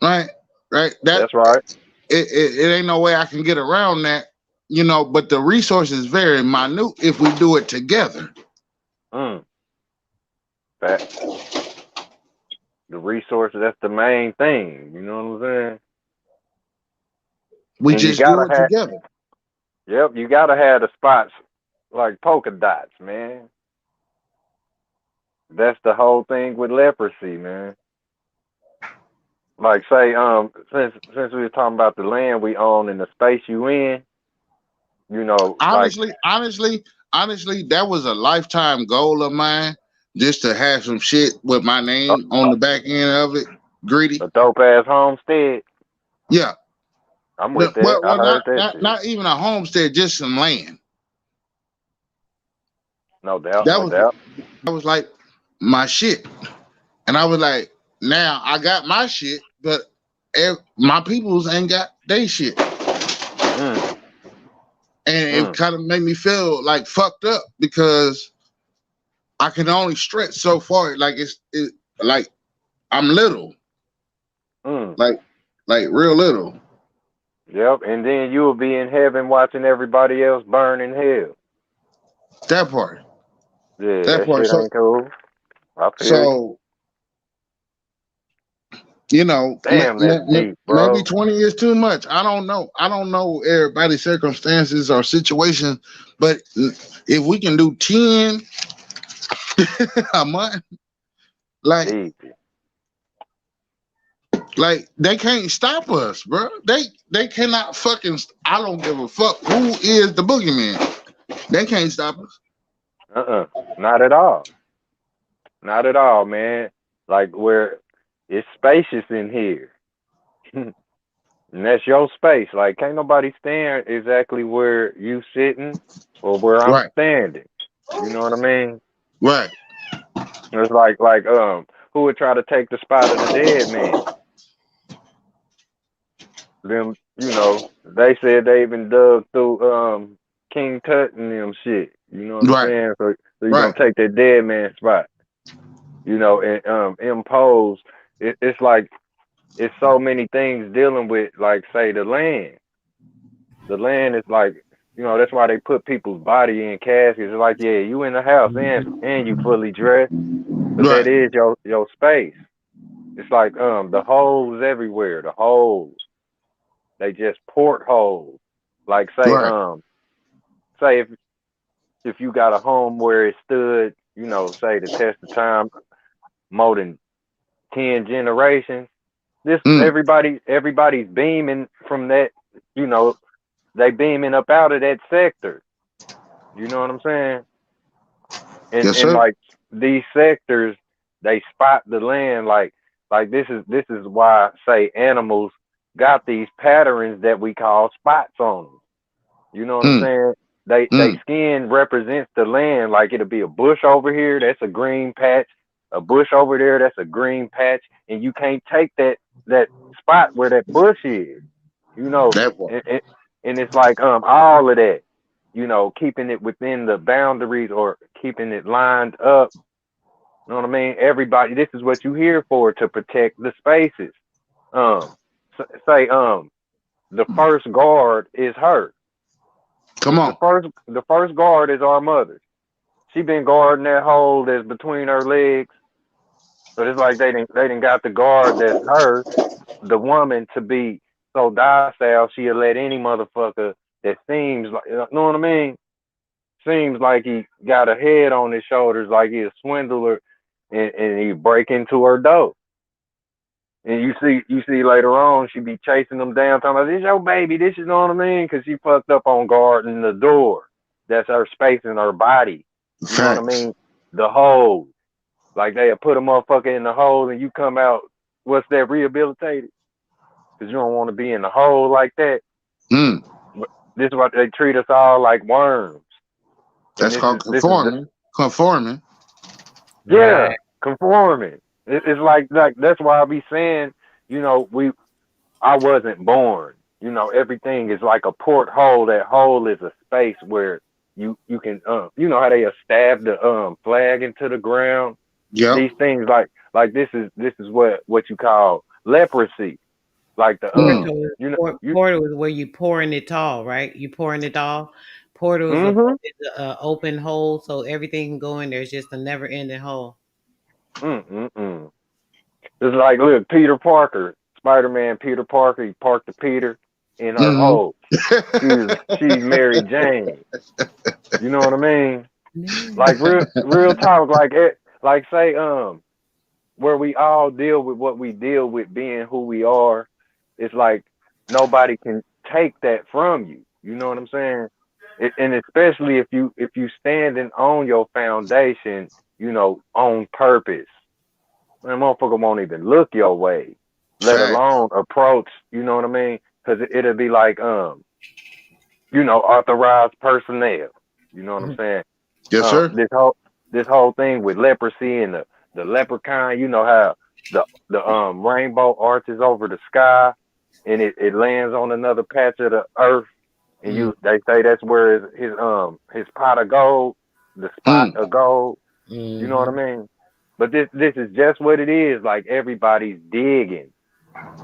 Right? Right? That's right. It ain't no way I can get around that, you know, but the resources very minute if we do it together. That the resources, that's the main thing. You know what I'm saying? We And you just do gotta it have, together. yep, you gotta have the spots like polka dots, man. That's the whole thing with leprosy, man. Like say, since we were talking about the land we own and the space you in, you know, like Honestly, that was a lifetime goal of mine, just to have some shit with my a, name on the back end of it. Greedy. a dope ass homestead. Yeah. I'm with that. I Well, heard that shit. not even a homestead, just some land. No doubt, That no was doubt. like my shit. And I was like, now I got my shit, but my peoples ain't got they shit. Mm, And it mm, kind of made me feel like fucked up because I can only stretch so far. Like like I'm little, mm. like real little. Yep. And then you will be in heaven watching everybody else burn in hell. That part. Yeah, That that part. shit ain't cool. I feel you. So you know, Damn, that's deep, maybe bro. 20 is too much. I don't know. I don't know everybody's circumstances or situations, but if we can do 10 a month, like Deep. they can't stop us, bro. They cannot fucking. I don't give a fuck who is the boogeyman. They can't stop us. Not at all. Not at all, man. Like where it's spacious in here. And that's your space. Like can't nobody stand exactly where you sitting or where I'm Right, standing. You know what I mean? right. It's like who would try to take the spot of the dead man? Them, you know, they said they even dug through King Tut and them shit. You know what I'm Right, saying? So you gonna right. take that dead man spot, you know, and impose it's like it's so many things dealing with like say the land. The land is like, you know, that's why they put people's body in caskets. It's like, yeah, you in the house and you fully dressed, but that Right, is your space. It's like the holes everywhere, the holes. They just portholes. Like right. say if you got a home where it stood, you know, say the test of time more than 10 generations, this Mm, everybody's beaming from that, you know, they beaming up out of that sector. You know what I'm saying? yes, And sir. like these sectors, they spot the land like this is why say animals got these patterns that we call spots on them. You know what I'm Mm, saying? They mm. skin represents the land. Like it'll be a bush over here, that's a green patch. A bush over there, that's a green patch, and you can't take that spot where that bush is. You know, That part. and it's like all of that. You know, keeping it within the boundaries or keeping it lined up. You know what I mean? Everybody, this is what you here for to protect the spaces. Um, say the first guard is her. Come on. The first guard is our mother. She been guarding that hole that's between her legs. So it's like they didn't got the guard that's her, the woman, to be so docile she'll let any motherfucker that seems like, you know what I mean? Seems like he got a head on his shoulders, like he a swindler, and he break into her door. And you see later on, she be chasing them down, talking about, this your baby, this, you know what I mean? Because she fucked up on guarding the door. That's her space in her body. You know what I Facts. mean? The hole. Like they put a motherfucker in the hole and you come out, what's that, rehabilitated? Because you don't want to be in the hole like that. Mm. this is what they treat us all like worms. And That's called conforming. Conforming. Yeah, Right. conforming. It's like that's why I be saying, you know, I wasn't born. You know, everything is like a porthole. That hole is a space where you can you know how they stab the flag into the ground. Yep. These things like this is what you call leprosy. Like the Mm. you know you Portal is where you pouring it all, right? You pouring it all. Portal is mm-hmm open hole, so everything can go in there. It's just a never ending hole. mm. It's like, look, Peter Parker, Spider-Man Peter Parker, he parked the Peter in her Mm-hmm. hole. She's Mary Jane. You know what I mean? Yeah. Like real talk, like like say where we all deal with what we deal with being who we are, it's like nobody can take that from you. You know what I'm saying? And especially if you standing on your foundation, you know, on purpose. Man, motherfucker won't even look your way, let Fact. alone approach. You know what I mean? Because it'll be like, you know, authorized personnel. You know what I'm saying? Yes, sir. This whole thing with leprosy and the leprechaun. You know how the rainbow arches over the sky and it lands on another patch of the earth, and Mm, they say that's where his pot of gold, the spot Mm. of gold. You know what I hmm mean? But this is just what it is. Like everybody's digging.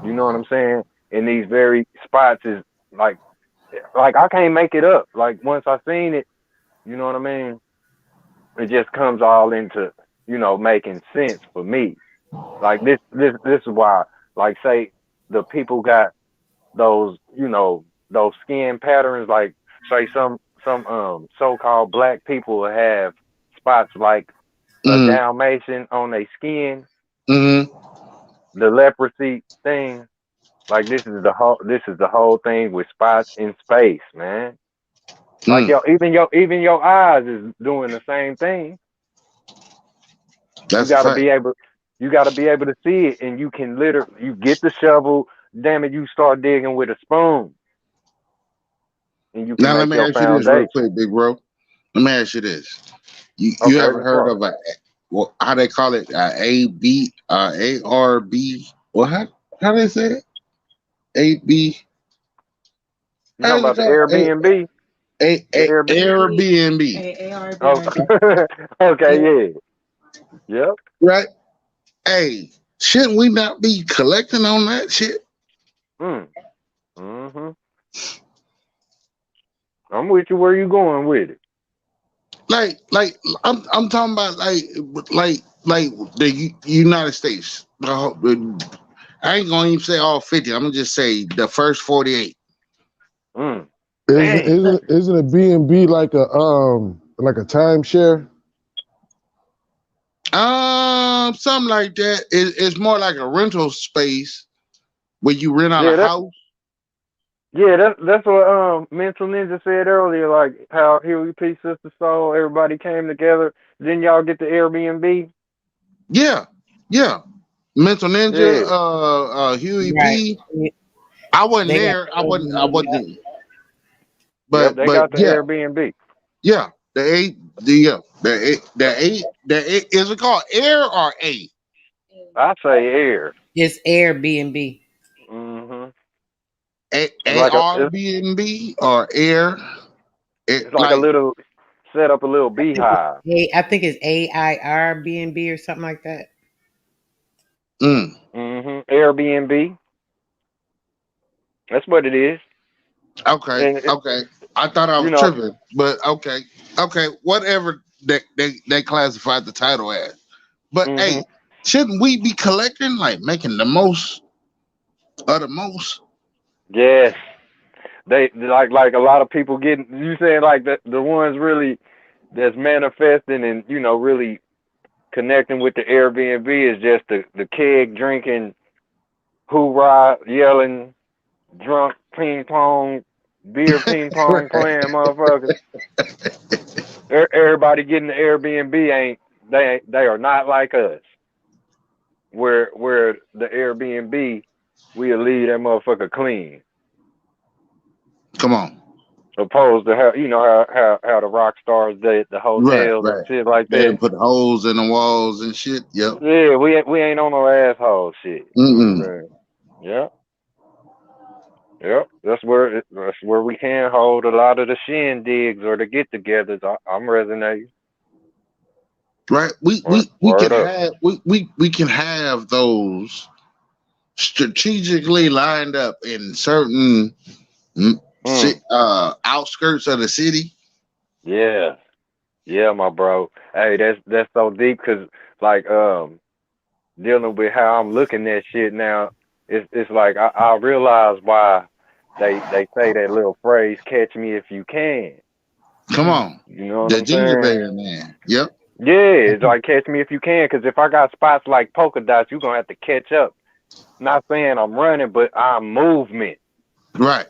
You know what I'm saying? And these very spots is like I can't make it up. Like once I seen it, you know what I mean? It just comes all into, you know, making sense for me. Like this is why, like say the people got those, you know, those skin patterns, like say some so called black people have spots like a Mm. Dalmatian on their skin, Mm. the leprosy thing. Like this is the whole thing with spots in space, man. Like Mm. even your eyes is doing the same thing. You That's a gotta fact. be able you gotta be able to see it, and you can literally you get the shovel, damn it, you start digging with a spoon and you can Now let make me your ask you this real foundation. quick, big bro. Let me ask you this. You Okay, ever what's heard up? of how they call it, ARB? Well, how they say it? AB. You How talking is it about the called? Airbnb? The Airbnb? Airbnb. Oh, okay, yeah. Yep. Right? Hey, shouldn't we not be collecting on that shit? Mm. Mm-hmm. I'm with you where you going with it. Like I'm talking about like the United States. I ain't gonna even say all 50. I'm gonna just say the first 48. Mm. Isn't Dang. isn't isn't a B and B like a timeshare? Something like that. It's more like a rental space where you rent out a Yeah, house. that's what Mental Ninja said earlier, like how Huey P. Sister Soul, everybody came together. Then y'all get the Airbnb. Yeah, yeah. Mental Ninja, Yeah. Huey Right. P. I wasn't They got there. I the wasn't. I Airbnb. wasn't. Yep, they But got the yeah, Airbnb. yeah. The eight. Is it called Air or A? I say air. It's Airbnb. Mm-hmm. It's A like a R B N B or Air? it's It like a like little set up a little I think it's beehive. I think it's AIRBNB or something like that. mm, Mm-hmm. Airbnb. That's what it is. okay, And okay. I thought I you was know, tripping, but okay, okay. Whatever they classified the title as. But hmm hey, shouldn't we be collecting, like making the most of the most? yes, they like a lot of people getting. You saying like the ones really that's manifesting and you know really connecting with the Airbnb is just the keg drinking, hoorah, yelling, drunk ping pong, beer ping pong playing motherfuckers. Everybody getting the Airbnb they are not like us. Where the Airbnb we'll leave that motherfucker clean. Come on. Opposed to how how the rock stars did the Right, hotels and right. shit like They that. done put holes in the walls and shit. Yep. Yeah, we ain't on no asshole shit. You know what I'm Mm-mm. saying? Yeah, yeah. That's where we can hold a lot of the shindigs or the get-togethers. I'm resonating. Right. We can Word up. have we can have those strategically lined up in certain Mm. outskirts of the city. Yeah, yeah, my bro. Hey, that's so deep because like dealing with how I'm looking at shit now, it's like I realize why they say that little phrase "catch me if you can." Come on. You know what The I'm saying? gingerbread man. Yep. Yeah, it's like catch me if you can. Because if I got spots like polka dots, you're gonna have to catch up. Not saying I'm running, but I'm movement. Right.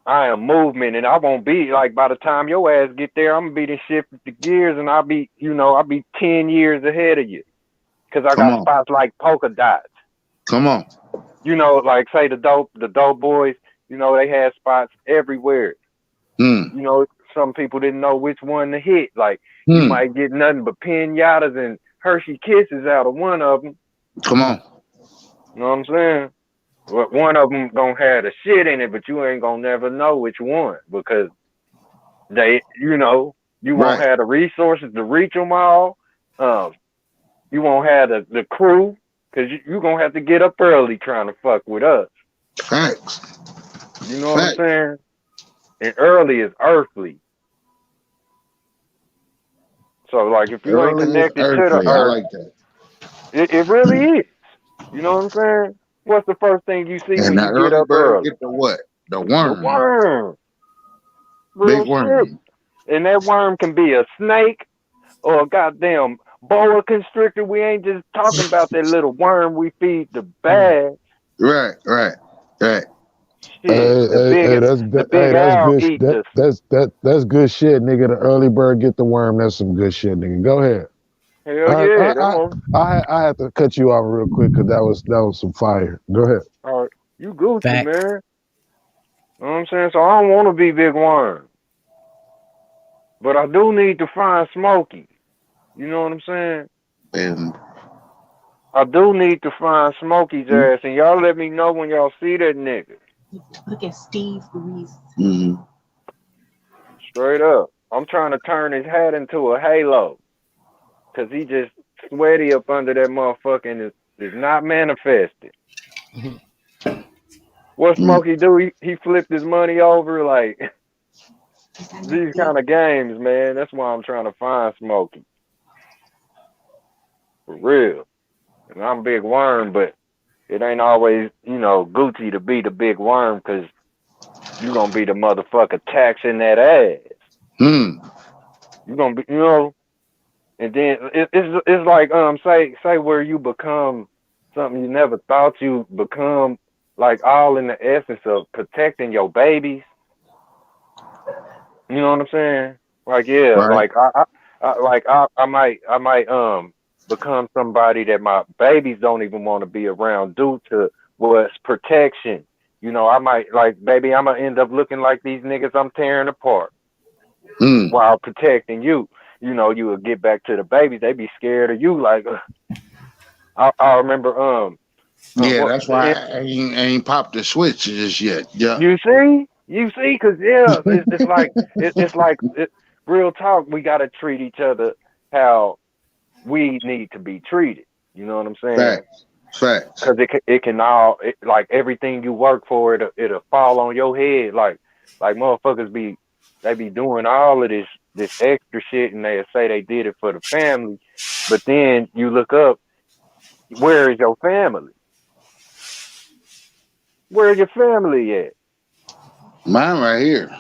I am movement, and I won't be like by the time your ass get there, I'm gonna be the shifted the gears, and I'll be 10 years ahead of you. Because I Come got on. spots like polka dots. Come on. Like say the dope boys, they had spots everywhere. Hmm. Some people didn't know which one to hit. Like you Hmm. might get nothing but pinatas and Hershey Kisses out of one of them. Come on. You know what I'm saying? Well, one of them gonna have the shit in it, but you ain't gonna never know which one because you won't Right. have the resources to reach them all. Um, you won't have the crew because you gonna have to get up early trying to fuck with us. Facts. You know what I'm Facts. saying? And early is earthly. So like if you ain't Early is connected to the earthly. I earth, like that. it really is. You know what I'm saying? What's the first thing you see And when the you get early up bird early? get the what? The The worm. worm. Big Real shit. worm. And that worm can be a snake or a goddamn boa constrictor. We ain't just talking about that little worm we feed the bass. Right. Right. Right. Shit. The big That's owl good. eat the That's good shit, nigga. The early bird get the worm. That's some good shit, nigga. Go ahead. hell I yeah, I that I one. I had to cut you off real quick because that was some fire. Go ahead. All right. You Gucci, Facts. man. You know what I'm saying? So I don't want to be big worm. But I do need to find Smokey. You know what I'm saying? And I do need to find Smokey's ass, and y'all let me know when y'all see that nigga. Look at Steve Ruiz. mm-hmm. Straight up. I'm trying to turn his hat into a halo. Because he just sweaty up under that motherfucker and is not manifested. What Smokey do? He flipped his money over like these kind of games, man. That's why I'm trying to find Smokey. For real. And I'm Big Worm, but it ain't always, Gucci to be the big worm because you going to be the motherfucker taxing that ass. Hmm. You going to be, and then it's like, say where you become something you never thought you become, like all in the essence of protecting your babies. You know what I'm saying? Like, yeah, Right. like I might become somebody that my babies don't even want to be around due to what's protection. I might like, baby, I'm gonna end up looking like these niggas I'm tearing apart Hmm. while protecting you. You will get back to the babies. They be scared of you. Like, I remember, Yeah, what that's why I ain't popped the switch just yet. Yeah. you see, cause yeah, it's like real talk. We gotta treat each other how we need to be treated. You know what I'm saying? Facts. Facts. Cause it can all like everything you work for, it'll fall on your head. Like motherfuckers they be doing all of this extra shit, and they say they did it for the family, but then you look up, where is your family? Where's your family at? Mine right here.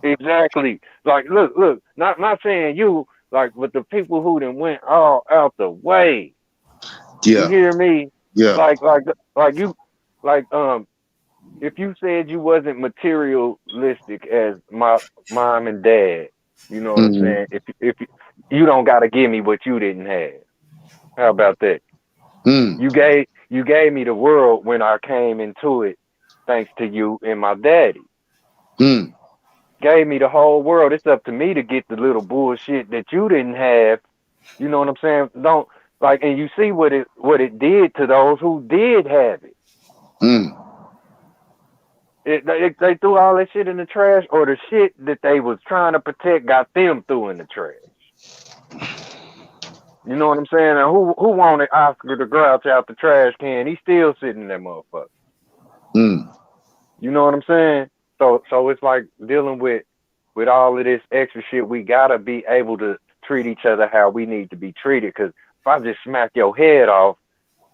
Exactly. Like, look. Not saying you, like, but the people who done went all out the way. You Yeah. hear me? Yeah. Like you, like if you said you wasn't materialistic as my mom and dad, you know what I'm Mm-hmm. saying? If you don't gotta give me what you didn't have. How about that? Hmm. You gave me the world when I came into it, thanks to you and my daddy. Hmm. gave me the whole world. It's up to me to get the little bullshit that you didn't have. You know what I'm saying? Don't like, and you see what it did to those who did have it. Mm. They threw all that shit in the trash, or the shit that they was trying to protect got them threw in the trash. You know what I'm saying? And who wanted Oscar the Grouch out the trash can? He's still sitting in that motherfucker. Mm. You know what I'm saying? So it's like dealing with all of this extra shit. We gotta be able to treat each other how we need to be treated. Cause if I just smack your head off,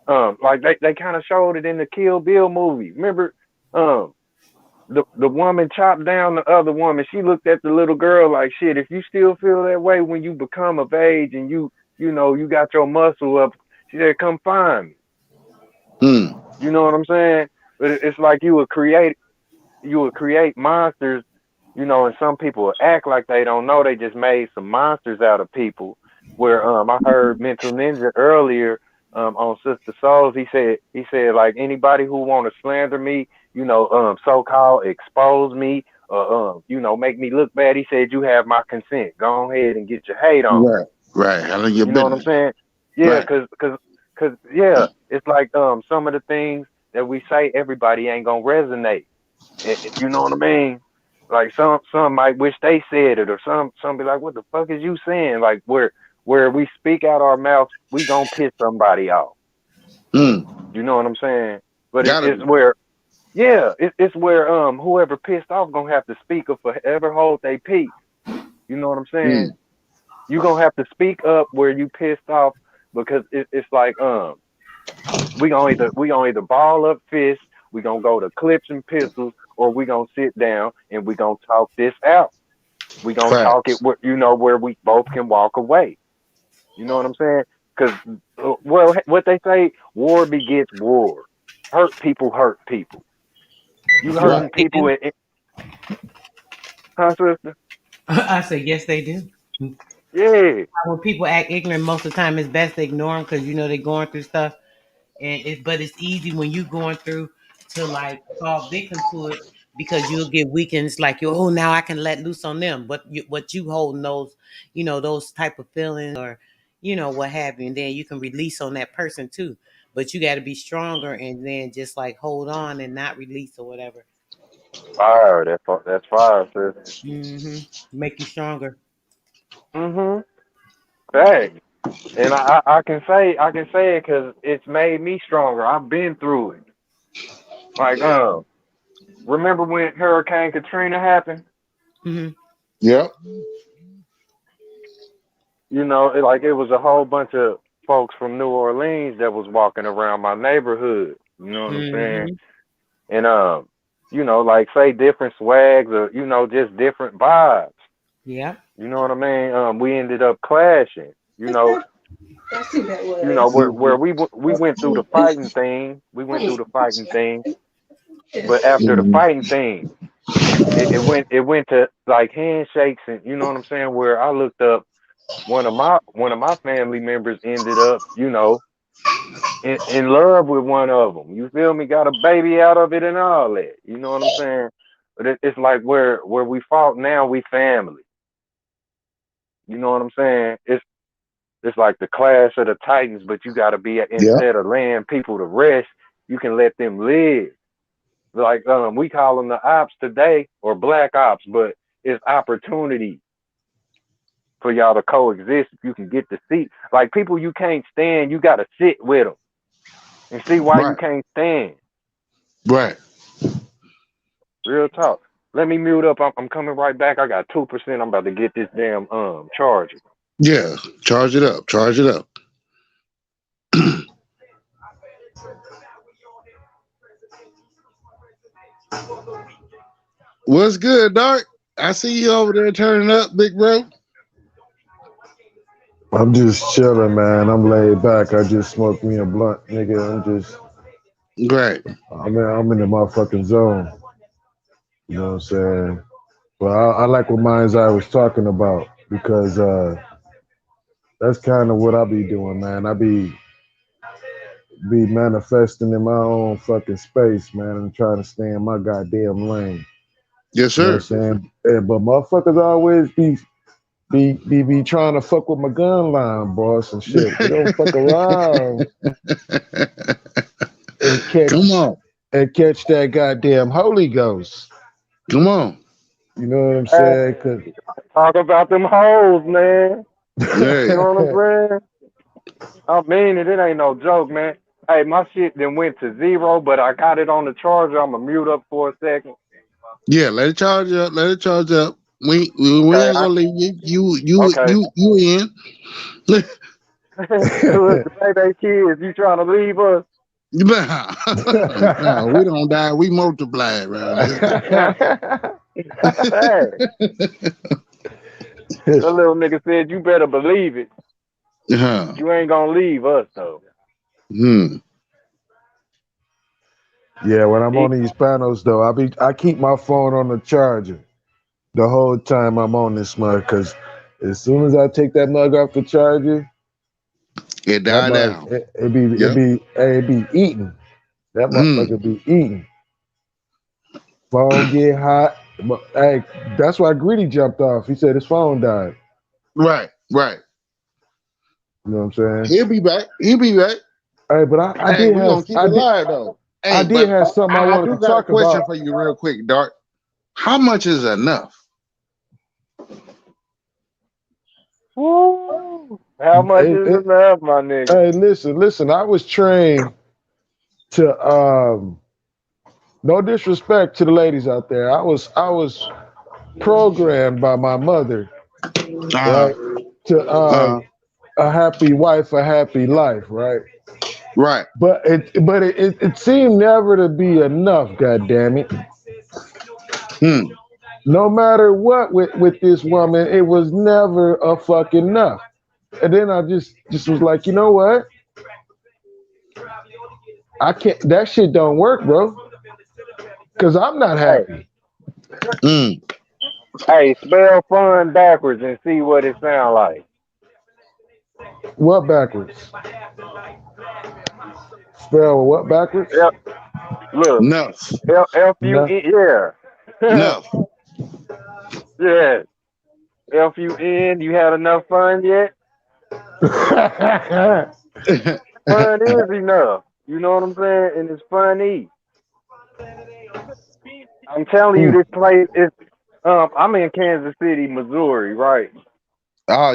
like they kind of showed it in the Kill Bill movie. Remember, um, the woman chopped down the other woman. She looked at the little girl like, shit. If you still feel that way when you become of age and you got your muscle up, she said, come find me. Mm. You know what I'm saying? But it's like you would create monsters, and some people act like they don't know. They just made some monsters out of people. Where I heard Mental Ninja earlier on Sister Souls. He said like anybody who want to slander me, so called expose me, make me look bad. He said you have my consent. Go ahead and get your hate on. Right. Right. Handle your You know what I'm business. saying? Yeah, Right. cause it's like some of the things that we say everybody ain't gonna resonate. You know what I mean? Like some might wish they said it, or some be like, "What the fuck is you saying?" Like where we speak out our mouth, we gonna piss somebody off. Mm. You know what I'm saying? But Gotta it's be. where it's where whoever pissed off gonna have to speak or forever hold their peace. You know what I'm saying? Mm. You gonna have to speak up where you pissed off because it's like we gonna either ball up fists, we gonna go to clips and pistols, or we gonna sit down and we gonna talk this out. We gonna talk it Facts. where we both can walk away. You know what I'm saying? Because well, what they say, war begets war. Hurt people hurt people. You Yes, Right. hurting they people, do. huh, sister? I said yes, they do. Yeah. When people act ignorant, most of the time it's best to ignore them because you know they're going through stuff. But it's easy when you going through to like fall victim to it because you'll get weakened. It's like you, oh, now I can let loose on them. But what you holding those, those type of feelings or what have you, and then you can release on that person too. But you got to be stronger and then just like hold on and not release or whatever. Fire. That's fire, sis. Make you stronger. Mhm. Hey. And I can say it because it's made me stronger. I've been through it. Like, remember when Hurricane Katrina happened? hmm Yep. It was a whole bunch of folks from New Orleans that was walking around my neighborhood. You know what I'm saying? hmm And like say different swags or just different vibes. Yeah. You know what I mean? We ended up clashing. That's who that Where Mhm. we went through the was. fighting thing. We went through the fighting thing, but after the Mhm. fighting thing, it went to like handshakes and you know what I'm saying. Where I looked up one of my family members ended up in love with one of them. You feel me? Got a baby out of it and all that. You know what I'm saying? But it's like where we fought now we family. You know what I'm saying? It's like the clash of the titans, but you got to be Yep. instead of laying people to rest, you can let them live. Like we call them the ops today or black ops, but it's opportunity for y'all to coexist. If you can get the seat, like people you can't stand, you got to sit with them and see why you Right. can't stand. Right. Real talk. Let me mute up. I'm coming right back. I got 2%. I'm about to get this damn charger. Yeah. Charge it up. Charge it up. What's good, Dark? I see you over there turning up, big bro. I'm just chilling, man. I'm laid back. I just smoked me a blunt, nigga. Great. I'm in the motherfucking zone. You know what I'm saying? Well, I like what Mind's I was talking about because that's kind of what I be doing, man. I be manifesting in my own fucking space, man, and trying to stay in my goddamn lane. Yes, You know what I'm sir. saying? But motherfuckers always be trying to fuck with my gun line, boss, and shit. They don't fuck around and Come catch on. that goddamn Holy Ghost. Come on. You know what I'm saying? Hey, talk about them hoes, man. You Hey. know what I'm saying? I mean it. It ain't no joke, man. Hey, my shit then went to zero, but I got it on the charger. I'ma mute up for a second. Yeah, let it charge up. Let it charge up. We Okay, ain't gonna leave you. okay. You in. Look, they kids, you trying to leave us? Nah. No, we don't die. We multiply around here. Hey, the little nigga said you better believe it. Huh. You ain't gonna leave us though. Hmm. Yeah, when I'm He, on these panels though, I keep my phone on the charger the whole time I'm on this mug, because as soon as I take that mug off the charger, It that died mug down. it Yep. be hey, it be eating. That Hmm. motherfucker be eating. Phone get hot. But hey, that's why Greedy jumped off. He said his phone died. Right. Right. You know what I'm saying? He'll be back. He'll be back. Hey, but I Hey, did we have gonna keep it live though. I Hey, did but have something I I wanted do to got a talk question about. for you real quick, Dart. How much is enough? woo, how much It, is it, enough, my nigga? hey, listen. I was trained to no disrespect to the ladies out there. I was programmed by my mother, Uh, right, to a happy wife, a happy life, right. right. But it seemed never to be enough. God damn it! Hmm. No matter what with this woman, it was never a fuck enough. And then I just was like, you know what? I can't. That shit don't work, bro. Cause I'm not Hey, happy. Hmm. hey, spell fun backwards and see what it sound like. What backwards? Spell what backwards? F, look, Enough. F-U-N, No. yeah. Enough. Yeah, F-U-N, you had enough fun yet? Fun is enough. You know what I'm saying? And it's funny. I'm telling you, Mm. this place is. I'm in Kansas City, Missouri, right? Oh,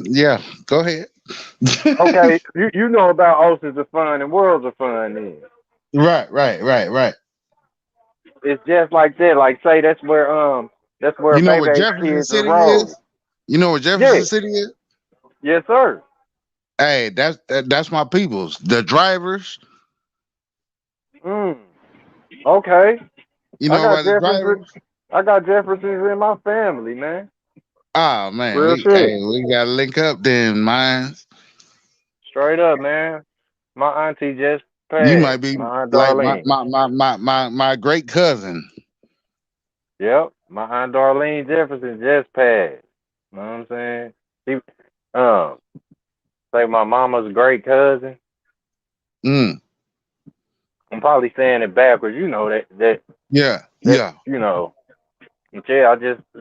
yeah. Go ahead. Okay, you know about oceans of fun and worlds of fun. Then Right. it's just like that. Like say that's where You know what baby Jefferson kids City enroll. is? You know what Yeah, Jefferson City is? yes sir. Hey, that's my peoples. The drivers. Mm. Okay, You I know got about the Jefferson. drivers? I got Jeffersons in my family, man. Oh man, Real shit. we gotta link up then, mine. Straight up, man. My auntie just You might passed. be My aunt like Darlene. my great cousin. Yep, my aunt Darlene Jefferson just passed. You know what I'm saying? She, um, say my mama's great cousin. Mm, I'm probably saying it backwards. You know yeah, that yeah. you know. Yeah,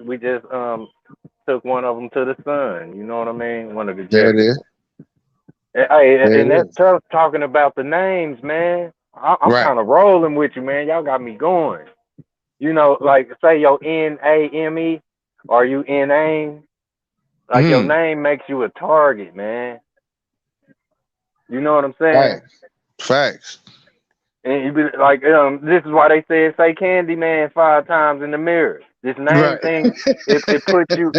we just took one of them to the sun. You know what I mean? One of the There it Jeffersons. is. Hey, There it and that's is. tough talking about the names, man. I'm Right. kind of rolling with you, man. Y'all got me going. You know, like say your Name, or you Name, like your Mm, name makes you a target, man. You know what I'm saying? facts. Facts. And you be like, this is why they say Candyman 5 times in the mirror. This name Right. thing, it puts you,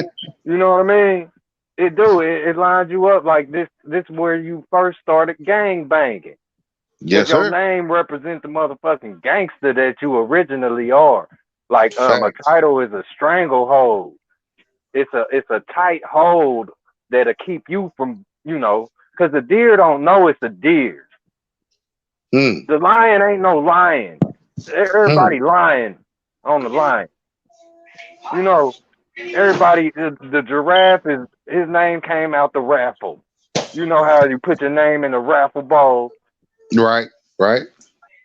you know what I mean? It lines you up like this where you first started gang banging. Cause Yes, your sir. name represents the motherfucking gangster that you originally are. Like a Facts. title is a stranglehold. It's a tight hold that'll keep you from, cause the deer don't know it's a deer. Mm, The lion ain't no lion. mm. Everybody lying on the line. You know, everybody the giraffe is his name came out the raffle. You know how you put your name in the raffle ball? Right. Right.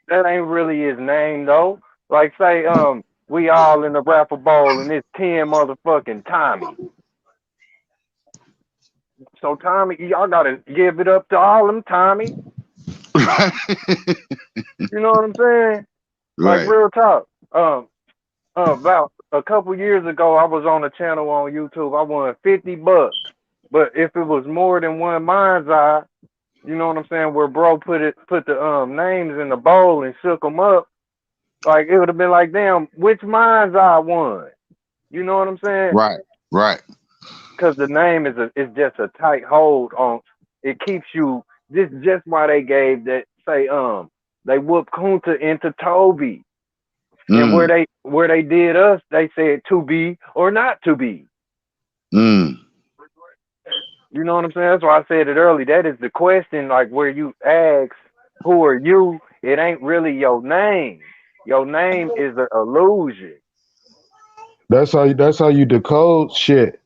That ain't really his name though. Like say We all in the raffle bowl, and it's 10 motherfucking Tommy. So Tommy, y'all gotta give it up to all them Tommy. You know what I'm saying? Like Right. real talk. About a couple years ago, I was on a channel on YouTube. I won $50. But if it was more than one mind's eye, you know what I'm saying? Where bro put the names in the bowl and shook them up, like it would have been like, damn, which mind's eye won? You know what I'm saying? Right. Right. Because the name is just a tight hold on. It keeps you. This just why they gave that. Say they whooped Kunta into Toby, and Mm. where they did us, they said to be or not to be. Mm. You know what I'm saying? That's why I said it early. That is the question, like where you ask, who are you? It ain't really your name. Your name is an illusion. That's how you decode shit.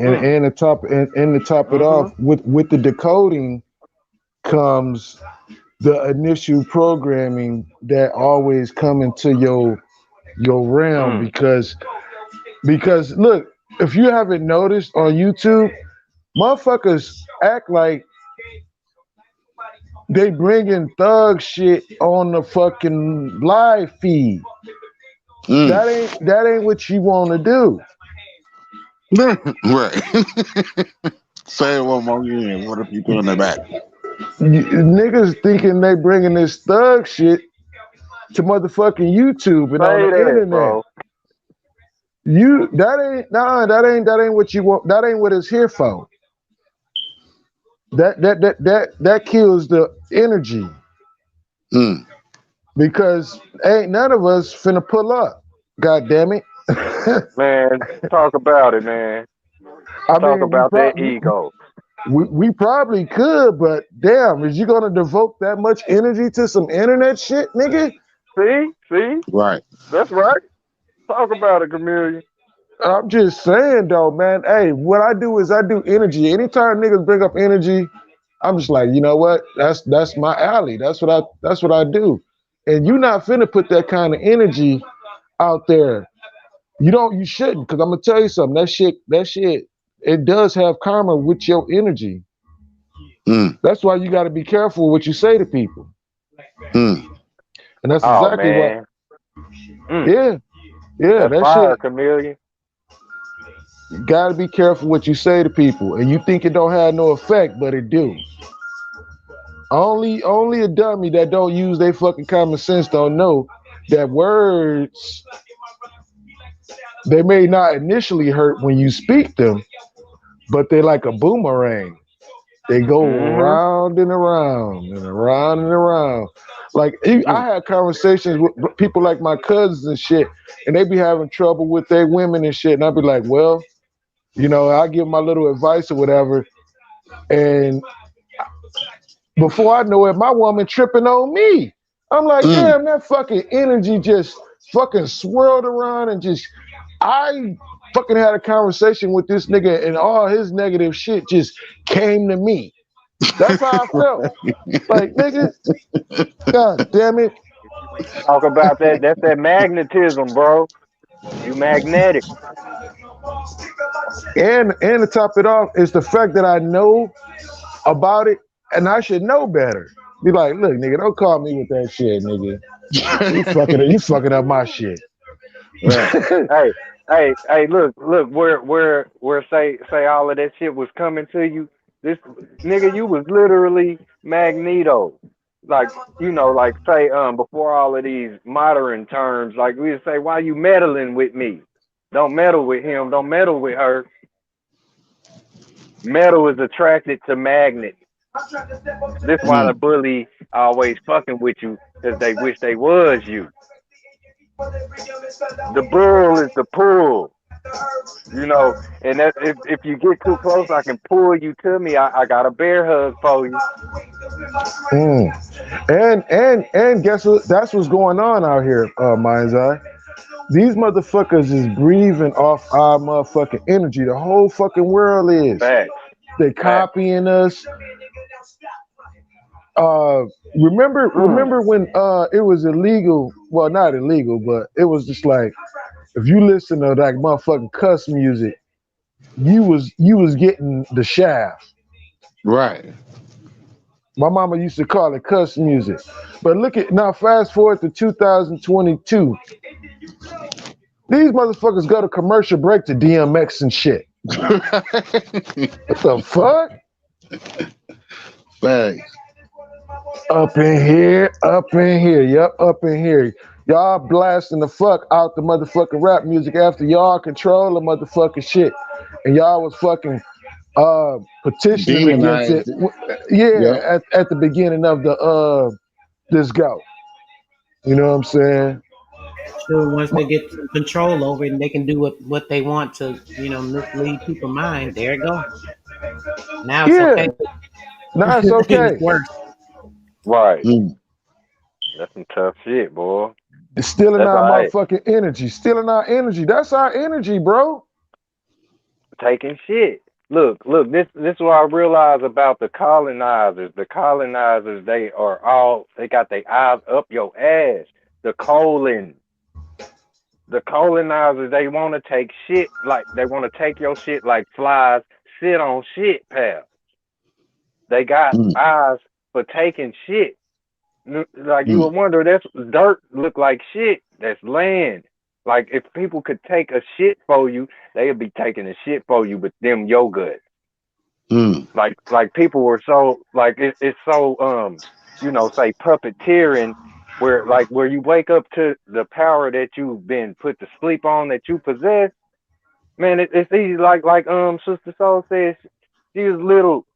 Mm. And to top it Mm-hmm. off, with the decoding comes the initial programming that always come into your realm, Mm. because look, if you haven't noticed on YouTube, motherfuckers act like they bringing thug shit on the fucking live feed. Mm. That ain't what you want to do. Right. Say it one more again. What if you doing that back? Niggas thinking they bringing this thug shit to motherfucking YouTube and on Say the that, internet. bro. That ain't what you want. That ain't what it's here for. That kills the energy, Mm. because ain't none of us finna pull up. God damn it. Man, talk about it, man. I Talk mean, about that ego. we probably could, but damn, is you gonna devote that much energy to some internet shit, nigga? See, Right. that's right. Talk about it, Chameleon. I'm just saying though, man. Hey, what I do is I do energy. Anytime niggas bring up energy, I'm just like, you know what? That's my alley. That's what I do. And you not finna put that kind of energy out there. You shouldn't, because I'm gonna tell you something. That shit, it does have karma with your energy. Mm. That's why you gotta be careful what you say to people. Mm. And that's Oh exactly what, man. Mm. yeah, yeah, That's that fire, shit. Chameleon. You gotta be careful what you say to people. And you think it don't have no effect, but it do. Only a dummy that don't use their fucking common sense don't know that words, they may not initially hurt when you speak them, but they're like a boomerang. They go Mm-hmm. round and around and around and around. Like I Mm. had conversations with people like my cousins and shit, and they be having trouble with their women and shit, and I'd be like, well, I give my little advice or whatever, and before I know it, my woman tripping on me. I'm like, Mm. damn, that fucking energy just fucking swirled around and just, I fucking had a conversation with this nigga and all his negative shit just came to me. That's how I felt. Like, nigga, god damn it. Talk about that. That's that magnetism, bro. You magnetic. And to top it off, is the fact that I know about it and I should know better. Be like, look, nigga, don't call me with that shit, nigga. You fucking up my shit. Right. Hey, hey, look, where say all of that shit was coming to you. This nigga, you was literally Magneto. Like, like say, before all of these modern terms, like we would say, why you meddling with me? Don't meddle with him, don't meddle with her. Metal is attracted to magnets. This why the Mm. bully always fucking with you, because they wish they was you. The bull is the pull. You know, and that if you get too close, I can pull you to me. I got a bear hug for you. Mm. And guess what? That's what's going on out here, Mind's Eye. These motherfuckers is breathing off our motherfucking energy. The whole fucking world is. Facts, They facts. copying us. Uh, remember Mm. when it was illegal well, not illegal, but it was just like if you listen to like motherfucking cuss music, you was getting the shaft. Right. My mama used to call it cuss music. But look at now, fast forward to 2022. These motherfuckers go to commercial break to DMX and shit. What the fuck? Facts. Up in here, yep, up in here. Y'all blasting the fuck out the motherfucking rap music after y'all control the motherfucking shit. And y'all was fucking petitioning against it. Demonized it. Yep. Yeah, at the beginning of the this go. You know what I'm saying? Sure, once they get some control over it and they can do what they want to, mislead people's mind, there it go. Now it's Yeah. okay. Now it's It was okay. worse. Right. Mm. That's some tough shit, boy. It's stealing That's our all right. motherfucking energy. Stealing our energy. That's our energy, bro. Taking shit. Look. This is what I realize about the colonizers. The colonizers, they got their eyes up your ass. The colon. The colonizers, they want to take shit like they want to take your shit like flies sit on shit, pal. They got Mm. eyes for taking shit. Like you Mm. would wonder, that's dirt look like shit. That's land. Like if people could take a shit for you, they'd be taking a shit for you, but them your gut. Mm. Like people were so like it's so say puppeteering where you wake up to the power that you've been put to sleep on that you possess. Man, it's easy. Like Sister Soul says, she was little,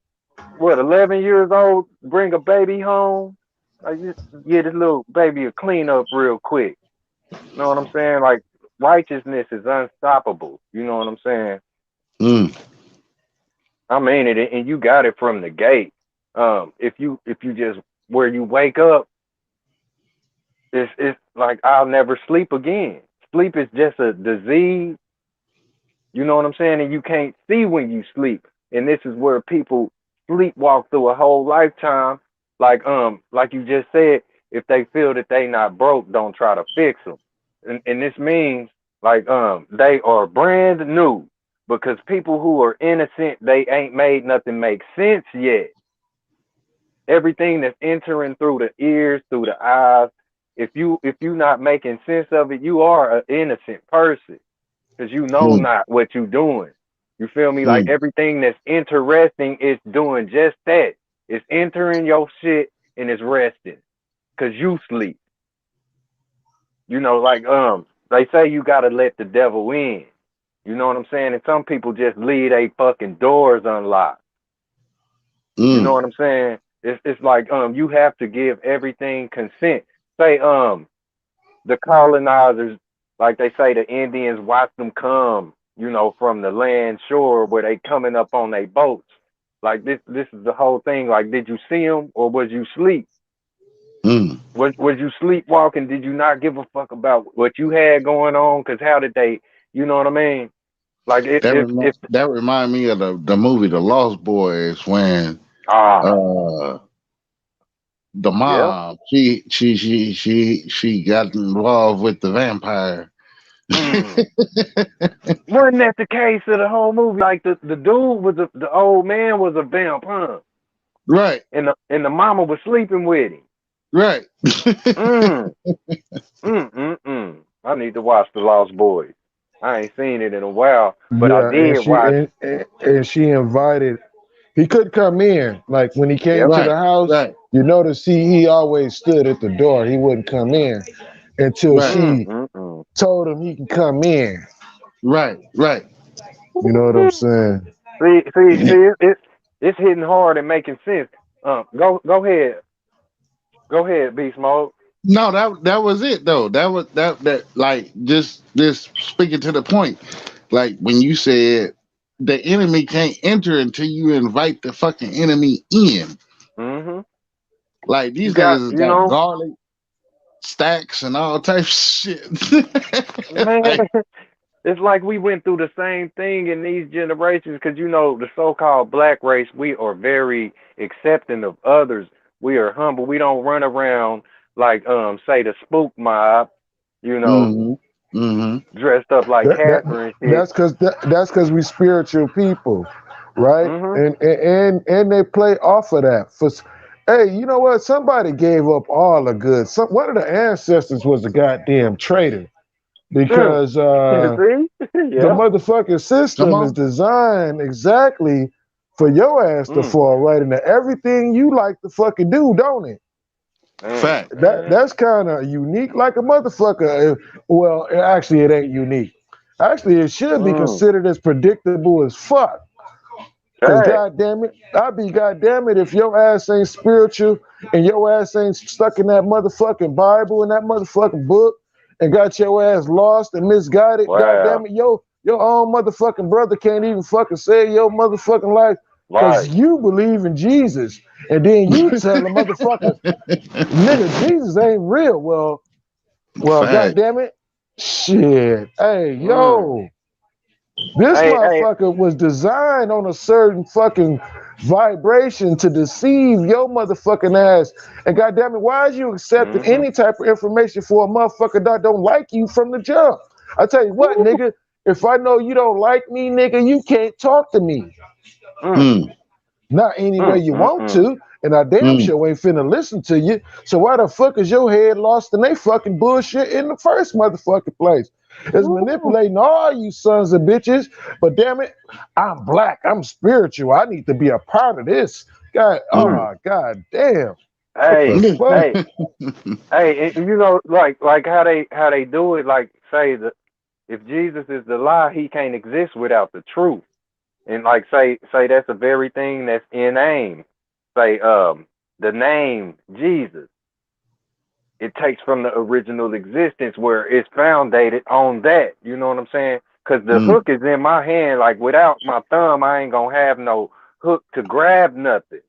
what, 11 years old, bring a baby home. Like, just get this little baby a clean up real quick. You know what I'm saying? Like, righteousness is unstoppable. You know what I'm saying? Mm. I mean it, and you got it from the gate. If you just where you wake up, it's like I'll never sleep again. Sleep is just a disease. You know what I'm saying? And you can't see when you sleep. And this is where people sleepwalk through a whole lifetime. Like you just said, if they feel that they not broke, don't try to fix them. And this means they are brand new because people who are innocent, they ain't made nothing make sense yet. Everything that's entering through the ears, through the eyes, if you not making sense of it, you are an innocent person because you know Mm. not what you're doing. You feel me? Like Mm. everything that's interesting is doing just that. It's entering your shit and it's resting because you sleep. They say you gotta let the devil in. You know what I'm saying? And some people just leave they fucking doors unlocked. You know Mm. what I'm saying? It's like you have to give everything consent. Say the colonizers, like they say, the Indians watch them come, from the land shore where they coming up on their boats. Like this is the whole thing. Like, did you see them or was you sleep? Mm. Was you sleepwalking? Did you not give a fuck about what you had going on? Cause how did they? You know what I mean? Like if That remind me of the movie The Lost Boys when ah uh the yeah. mom she got involved with the vampire. Mm. Wasn't that the case of the whole movie? Like the dude was the old man was a vamp, huh? Right, And the mama was sleeping with him. right. Mm. I need to watch The Lost Boys. I ain't seen it in a while, but I Yeah, did watch. and she invited. He could come in. Like when he came Yep. to the Right, house, right, you notice he always stood at the door. He wouldn't come in until right, she Mm. told him he can come in. right, right. You know what I'm saying? See, it's hitting hard and making sense. Go ahead, Beast Mode. No, that was it though. That was that like just speaking to the point. Like when you said the enemy can't enter until you invite the fucking enemy in. Hmm. Like You these got, niggas got garlic stacks and all types of shit. man. Like, It's like we went through the same thing in these generations because the so-called black race, we are very accepting of others. We are humble. We don't run around. like say the spook mob, you know, Mm-hmm. Mm-hmm. dressed up like That, that Casper and shit. that's because we spiritual people, right? Mhm. And they play off of that. Hey, you know what? Somebody gave up all the good. One of the ancestors was a goddamn traitor Mm. because See? the Yeah. motherfucking Come system is on. designed exactly for your ass to Mm. fall right into everything you like to fucking do, don't it? Mm. Fact. Man. That's kind of unique, like a motherfucker. Well, actually, it ain't unique. Actually, it should be Mm. considered as predictable as fuck. Cause Hey. goddamn it, I'd be goddamn it if your ass ain't spiritual and your ass ain't stuck in that motherfucking Bible and that motherfucking book and got your ass lost and misguided. Wow. Goddamn it, your own motherfucking brother can't even fucking save your motherfucking life because Right. you believe in Jesus and then you tell the motherfucker, nigga, Jesus ain't real. Well, Fact. goddamn it, shit. Hey, Mm. yo. This Hey. motherfucker was designed on a certain fucking vibration to deceive your motherfucking ass. And goddamn it, why is you accepting Mhm. any type of information for a motherfucker that don't like you from the jump? I tell you what, Woo. nigga, if I know you don't like me, nigga, you can't talk to me. Mm. Mm. Not any way Mm. you Mm. want Mm. to, and I damn Mm. sure ain't finna listen to you. So why the fuck is your head lost in they fucking bullshit in the first motherfucking place? It's Woo. manipulating all you sons of bitches. But damn it, I'm black. I'm spiritual. I need to be a part of this. God, Mm. oh god damn. What the Hey. fuck? Hey. Hey. You know, like how they do it. Like say that if Jesus is the lie, he can't exist without the truth. And like say that's the very thing that's in aim. Say the name Jesus. It takes from the original existence where it's foundated on that. You know what I'm saying? Because the Mm. hook is in my hand. Like without my thumb, I ain't gonna have no hook to grab nothing.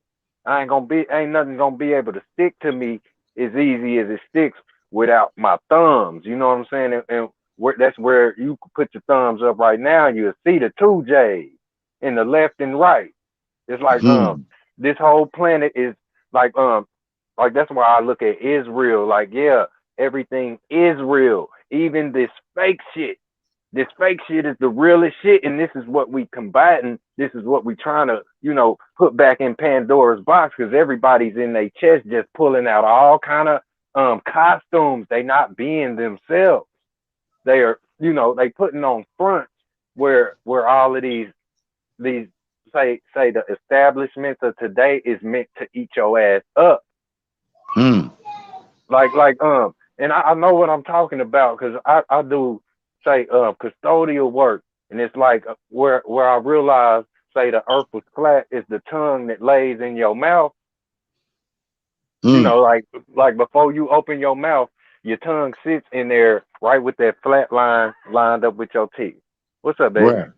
Ain't nothing gonna be able to stick to me as easy as it sticks without my thumbs. You know what I'm saying? And that's where you can put your thumbs up right now and you'll see the two J's in the left and right. It's like Mm. this whole planet is like like that's why I look at Israel like yeah, everything is real. Even this fake shit. This fake shit is the realest shit, and this is what we combating. This is what we trying to, put back in Pandora's box because everybody's in their chest just pulling out all kind of costumes. They not being themselves. They are, they putting on fronts where all of these say the establishments of today is meant to eat your ass up. Mm. Like and I know what I'm talking about because I do say custodial work and it's like where I realize say the earth was flat is the tongue that lays in your mouth. Mm. Like before you open your mouth, your tongue sits in there right with that flat line lined up with your teeth. What's up, baby? Right.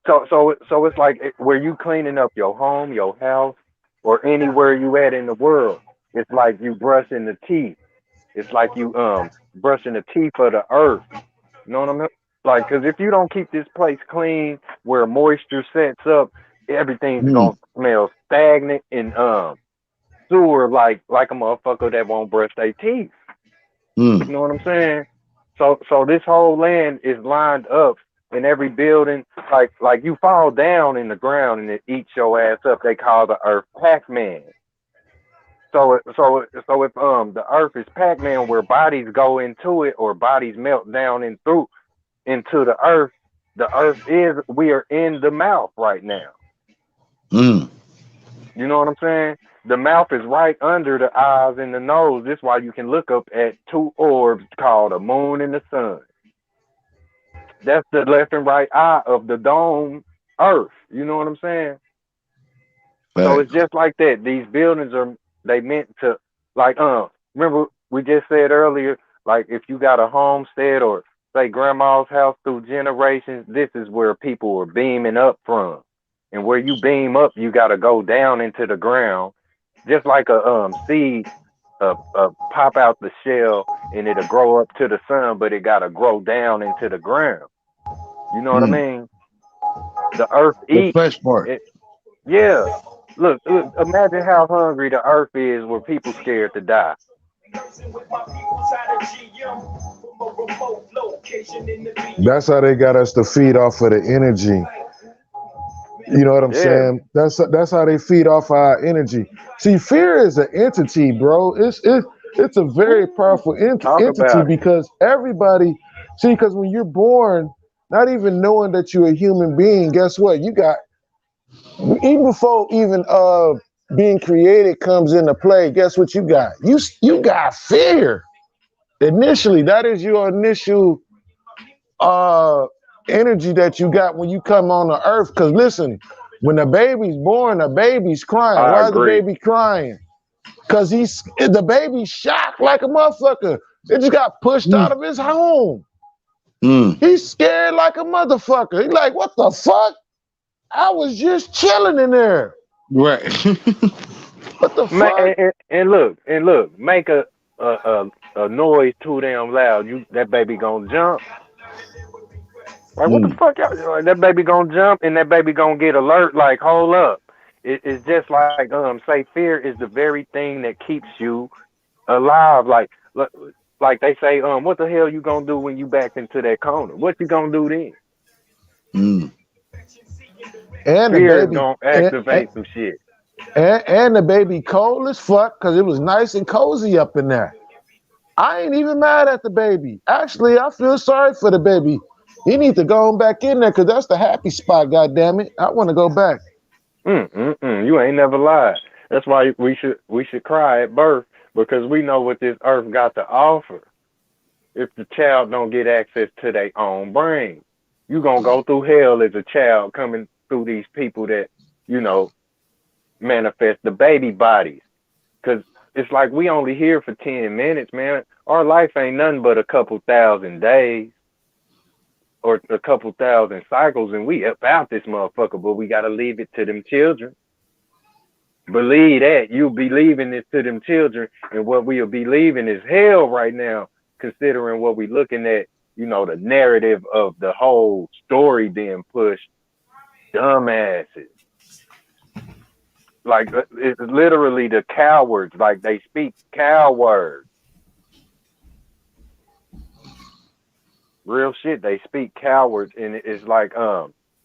So it's like where you cleaning up your home, your house, or anywhere you at in the world. It's like you brushing the teeth. It's like you brushing the teeth of the earth. You know what I mean? Like, cause if you don't keep this place clean, where moisture sets up, everything's Mm. gonna smell stagnant and sewer like a motherfucker that won't brush their teeth. Mm. You know what I'm saying? So this whole land is lined up in every building, like you fall down in the ground and it eats your ass up. They call the earth Pac-Man. So if the earth is Pac-Man where bodies go into it or bodies melt down and through into the earth is we are in the mouth right now. Mm. You know what I'm saying? The mouth is right under the eyes and the nose. This is why you can look up at two orbs called the moon and the sun. That's the left and right eye of the dome earth. You know what I'm saying? So it's Facts. just like that. These buildings are they meant to like remember we just said earlier, like if you got a homestead or say grandma's house through generations, this is where people were beaming up from. And where you beam up, you gotta go down into the ground. Just like a seed pop out the shell and it'll grow up to the sun, but it gotta grow down into the ground. You know what I Mm. mean? The earth The eats flesh part. it. Yeah, look, imagine how hungry the earth is where people scared to die. That's how they got us to feed off of the energy. You know what I'm Yeah, saying? That's how they feed off our energy. See, fear is an entity, bro. It's a very powerful talk entity about it. because everybody see, because when you're born, not even knowing that you're a human being, guess what? You got even before even being created comes into play. Guess what you got? You got fear initially. That is your initial uh energy that you got when you come on the earth. Because listen, when the baby's born, the baby's crying. I Why is the agree. baby crying? Because the baby's shocked like a motherfucker. It just got pushed out of his home. Mm. He's scared like a motherfucker. He's like, what the fuck? I was just chilling in there. Right. What the Man, fuck? and look, make a a, a noise too damn loud. That baby gonna jump. Like what the Mm. fuck? Like, that baby gonna jump and that baby gonna get alert. Like hold up. It's just like say fear is the very thing that keeps you alive. Like they say what the hell you gonna do when you back into that corner? What you gonna do then? Mm. And the Fear is baby, gonna and, and, activate some shit. and the baby cold as fuck because it was nice and cozy up in there. I ain't even mad at the baby. Actually, I feel sorry for the baby. He need to go on back in there because that's the happy spot. God damn it! I want to go back. You ain't never lied. That's why we should cry at birth because we know what this earth got to offer. If the child don't get access to their own brain, you gonna go through hell as a child coming through these people that you know manifest the baby bodies. Cause it's like we only here for 10 minutes, man. Our life ain't nothing but a couple thousand days or a couple thousand cycles, and we up out this motherfucker. But we gotta leave it to them children. Believe that you'll be leaving this to them children, and what we'll be leaving is hell right now, considering what we looking at. The narrative of the whole story being pushed. Dumbasses. Like it's literally the cowards. Like they speak coward. Real shit. They speak cowards, and it's like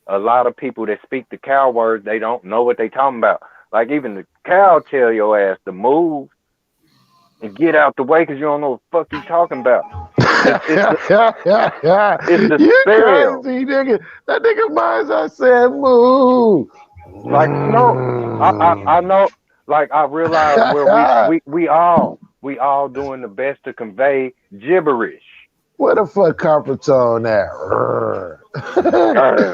a lot of people that speak the cow words, they don't know what they talking about. Like even the cow tell your ass to move and get out the way because you don't know what the fuck you talking about. It's the You spell. crazy nigga. That nigga minds I said move. Like no, I know. Like I realize where we all doing the best to convey gibberish. Where the fuck Copper Tone at?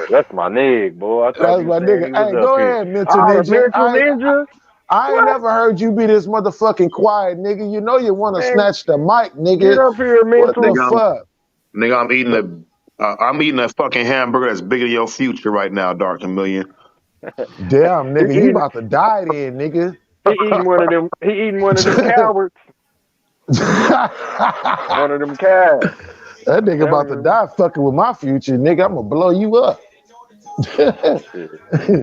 That's my nigga, boy. I thought That's you were my saying nigga. he was Hey, up go here. ahead, Mental Oh, the Ninja. mental ninja. I ain't What never heard you be this motherfucking quiet, nigga. You know you want to man? snatch the mic, Get nigga. up here, What the mental. fuck? Nigga, I'm eating a fucking hamburger that's bigger than your future right now, Dark Chameleon. Damn, he nigga, you eating about to die then, nigga. he eating one of them. He eating one of them cowards. One of them calves. That nigga about Telling to you. die fucking with my future, nigga. I'm gonna blow you up. Shit.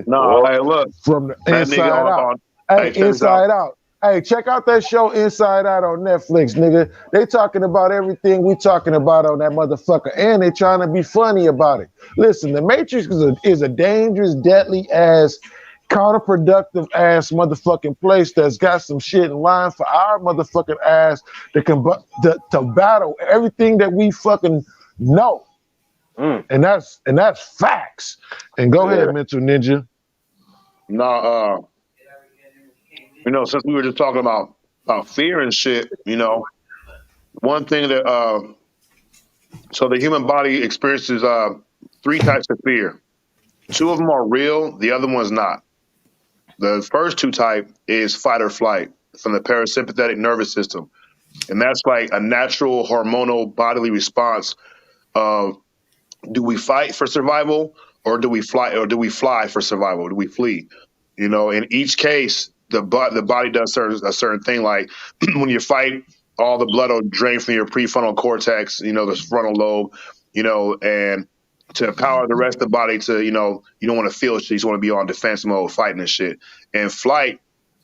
Nah, Well, hey, look, From the that nigga inside out. on Hey, hey, check this out. Inside Out. Hey, check out that show Inside Out on Netflix, nigga. They talking about everything we talking about on that motherfucker, and they trying to be funny about it. Listen, the Matrix is a dangerous, deadly ass, counterproductive ass motherfucking place that's got some shit in line for our motherfucking ass to battle everything that we fucking know, mm, and that's facts. And go ahead, yeah. Mental Ninja. Nah, since we were just talking about fear and shit, one thing that so the human body experiences three types of fear. Two of them are real, the other one's not. The first two type is fight or flight from the parasympathetic nervous system. And that's like a natural hormonal bodily response of do we fight for survival or do we fly for survival? Do we flee? In each case, the body does a certain thing. Like when you fight, all the blood will drain from your prefrontal cortex, the frontal lobe, and to empower the rest of the body to, you don't want to feel shit. You just want to be on defense mode, fighting and shit. And flight,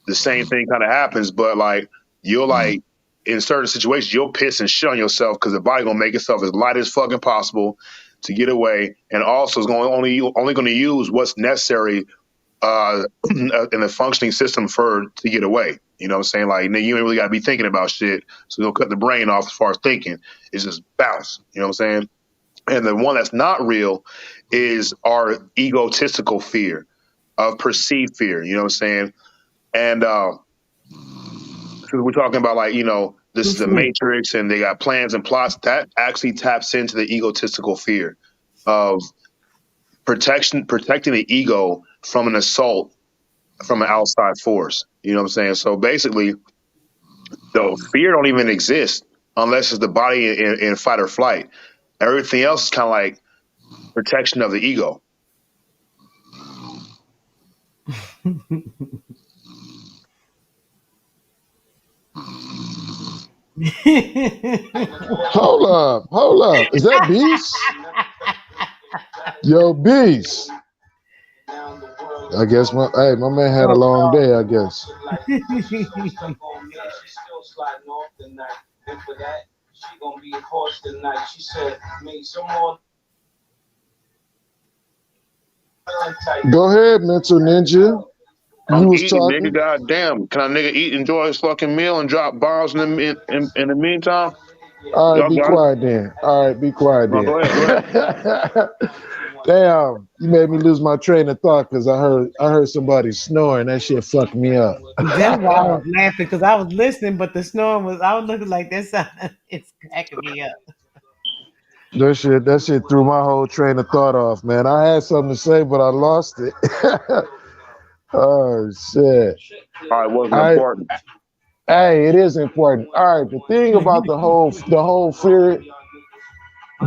the same thing kind of happens, but like you'll like in certain situations you'll piss and shit on yourself because the body gonna make itself as light as fucking possible to get away, and also is going only going to use what's necessary in a functioning system to get away. You know what I'm saying? Like, you ain't really got to be thinking about shit. So they'll cut the brain off as far as thinking. It's just bounce. You know what I'm saying? And the one that's not real is our egotistical fear of perceived fear. You know what I'm saying? And we're talking about like, this is the Matrix and they got plans and plots that actually taps into the egotistical fear of protecting the ego from an assault from an outside force. You know what I'm saying? So basically, the fear don't even exist unless it's the body in fight or flight. Everything else is kind of like protection of the ego. Hold up. Is that Beast? Yo, Beast. I guess my man had a long day, I guess. Go ahead, Mental Ninja. I'm eating, nigga. Goddamn. Can I nigga eat, enjoy his fucking meal, and drop bombs in the meantime? All right, Y'all be got quiet then. All right, be quiet No, then. go ahead. Damn, you made me lose my train of thought because I heard somebody snoring. That shit fucked me up. That's why I was laughing because I was listening, but the snoring I was looking like that sound. It's cracking me up. That shit threw my whole train of thought off, man. I had something to say, but I lost it. Oh shit! All right, wasn't I important. Hey, it is important. All right, the thing about the whole fear,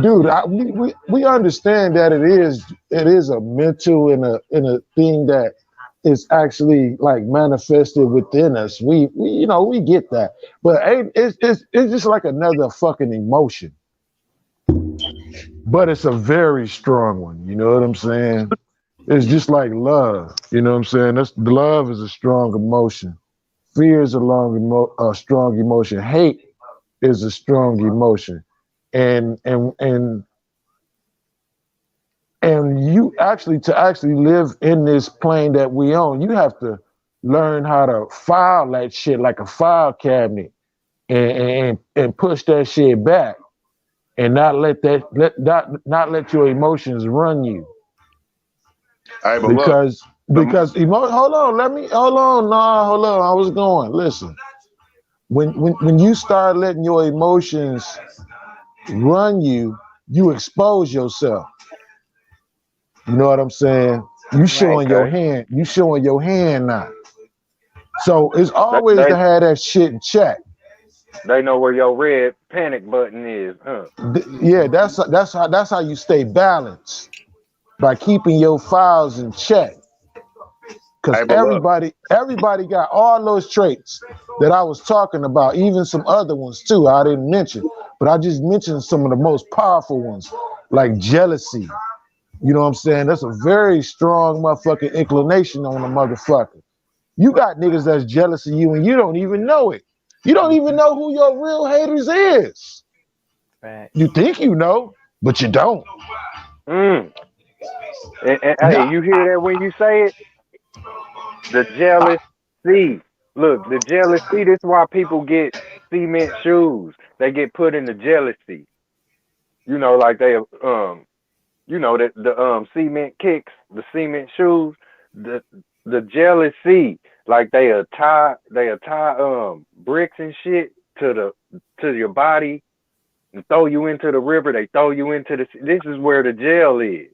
dude. We understand that it is a mental and a thing that is actually like manifested within us. We get that, but it's just like another fucking emotion. But it's a very strong one. You know what I'm saying? It's just like love. You know what I'm saying? Love is a strong emotion. Fear is a strong emotion. Hate is a strong emotion. And you to actually live in this plane that we own, you have to learn how to file that shit like a file cabinet and push that shit back and not let your emotions run you. All right, but because look, hold on, I was going. Listen, when you start letting your emotions run you, you expose yourself. You know what I'm saying? You showing your Okay. hand. You showing your hand now. So it's They, always they to have that shit in check. they know where your red panic button is, huh? Yeah, that's how you stay balanced, by keeping your files in check. Because hey, but look, everybody got all those traits that I was talking about, even some other ones too I didn't mention, but I just mentioned some of the most powerful ones, like jealousy. You know what I'm saying? That's a very strong motherfucking inclination on a motherfucker. You got niggas that's jealous of you and you don't even know it. You don't even know who your real haters is. Right. You think you know, but you don't. Mm. And hey, Nah, you hear that when you say it? The jealousy. Look, the jealousy. This is why people get cement shoes. They get put in the jealousy. Like the cement kicks, the cement shoes, the jealousy. Like they tie bricks and shit to your body and throw you into the river. They throw you into the. This is where the jail is.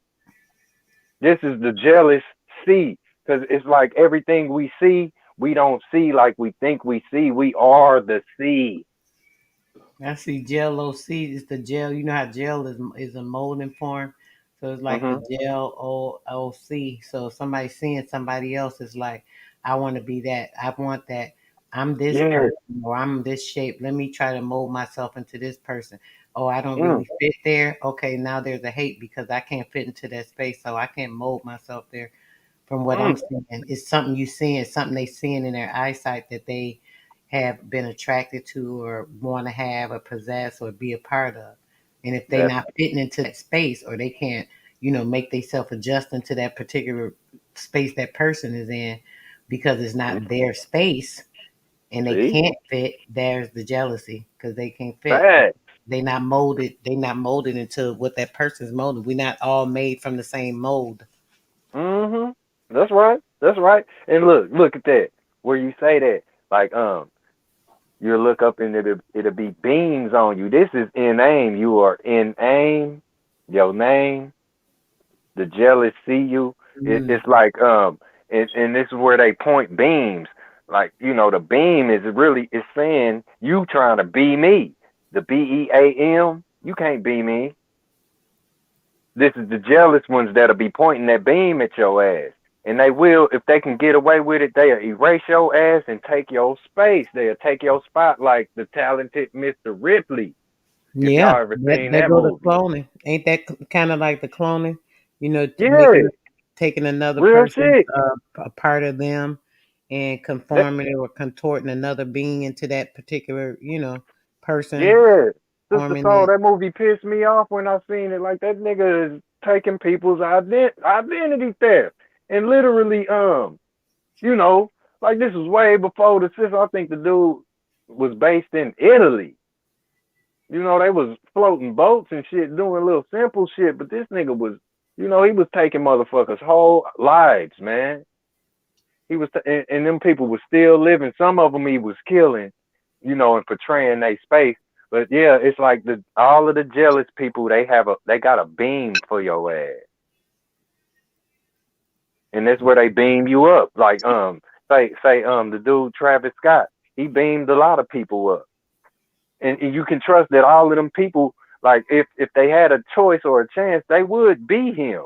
This is the jealous sea. Because it's like everything we see, we don't see like we think we see. We are the sea. I see gel OC is the gel. You know how gel is a molding form, so it's like the Hmm. gel OC. So if somebody's seeing somebody else, is like, I want to be that. I want that. I'm this Yeah. person or I'm this shape. Let me try to mold myself into this person. oh, I don't Mm, really fit there. Okay, now there's a hate because I can't fit into that space, so I can't mold myself there. From what I'm mm. seeing, it's something you seeing, it's something they seeing in their eyesight that they have been attracted to or want to have or possess or be a part of. And if they That's not fitting into that space or they can't, make themselves adjust into that particular space that person is in because it's mm, not their space and they see, can't fit, there's the jealousy because they can't fit. bad. They not molded into what that person's molded. We're not all made from the same mold. Mhm. That's right. That's right. And look at that. Where you say that, like you look up and it'll be beams on you. This is in aim. You are in aim. Your name. The jealous see you. Mm. It's like and this is where they point beams. Like the beam is really it's saying you trying to be me. The BEAM. You can't be me. This is the jealous ones that'll be pointing that beam at your ass. And they will, if they can get away with it, they'll erase your ass and take your space. They'll take your spot like the talented Mr. Ripley, if Yeah, y'all ever that seen that that go to movie. cloning. Ain't that kind of like the cloning? Yeah, Making taking another real person's shit. a part of them and That, conforming or contorting another being into that particular, person, yeah. Sister forming Soul, that. that movie pissed me off when I seen it. Like, that nigga is taking people's identity theft. And literally, you know, like this was way before the system. I think the dude was based in Italy. They was floating boats and shit, doing little simple shit, but this nigga was, he was taking motherfuckers' whole lives, man. He was, and them people was still living. Some of them he was killing, and portraying their space. But yeah, it's like all of the jealous people, they got a beam for your ass, and that's where they beam you up. Like say the dude Travis Scott, he beamed a lot of people up. And you can trust that all of them people, like if they had a choice or a chance, they would be him.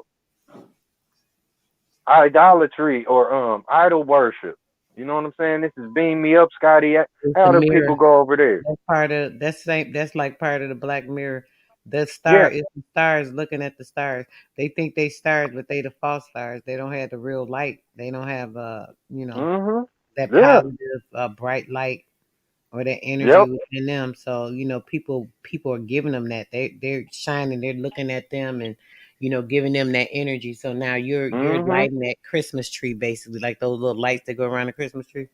Idolatry or idol worship. You know what I'm saying? This is beam me up, Scotty. It's the How do mirror. people go over there? That's like part of the black mirror. The star Yeah. is the stars looking at the stars. They think they stars, but they the false stars. They don't have the real light. They don't have Mhm. that Yeah. positive bright light or that energy Yep. within them. So people are giving them that. They're shining. They're looking at them and giving them that energy. So now you're Mhm. lighting that Christmas tree basically, like those little lights that go around the Christmas tree,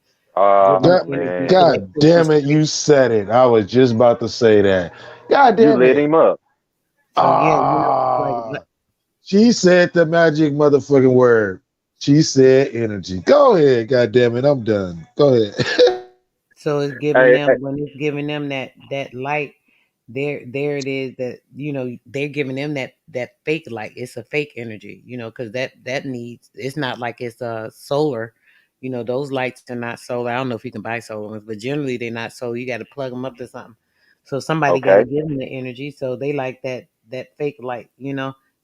giving Oh the God, energy to man, that God Christmas damn it, tree. you said it. I was just about to say that. God you damn lit it. him up. So yeah, like Ah, she said the magic motherfucking word. She said energy. Go ahead, God damn it. I'm done. Go ahead. so it's giving Hey, them when it's giving them that light. There it is that they're giving them that fake light. It's a fake energy, because that needs. It's not like it's solar. Those lights are not solar. I don't know if you can buy solar ones, but generally they're not solar. You got to plug them up to something. So somebody got to okay. give them the energy. So they like that fake light.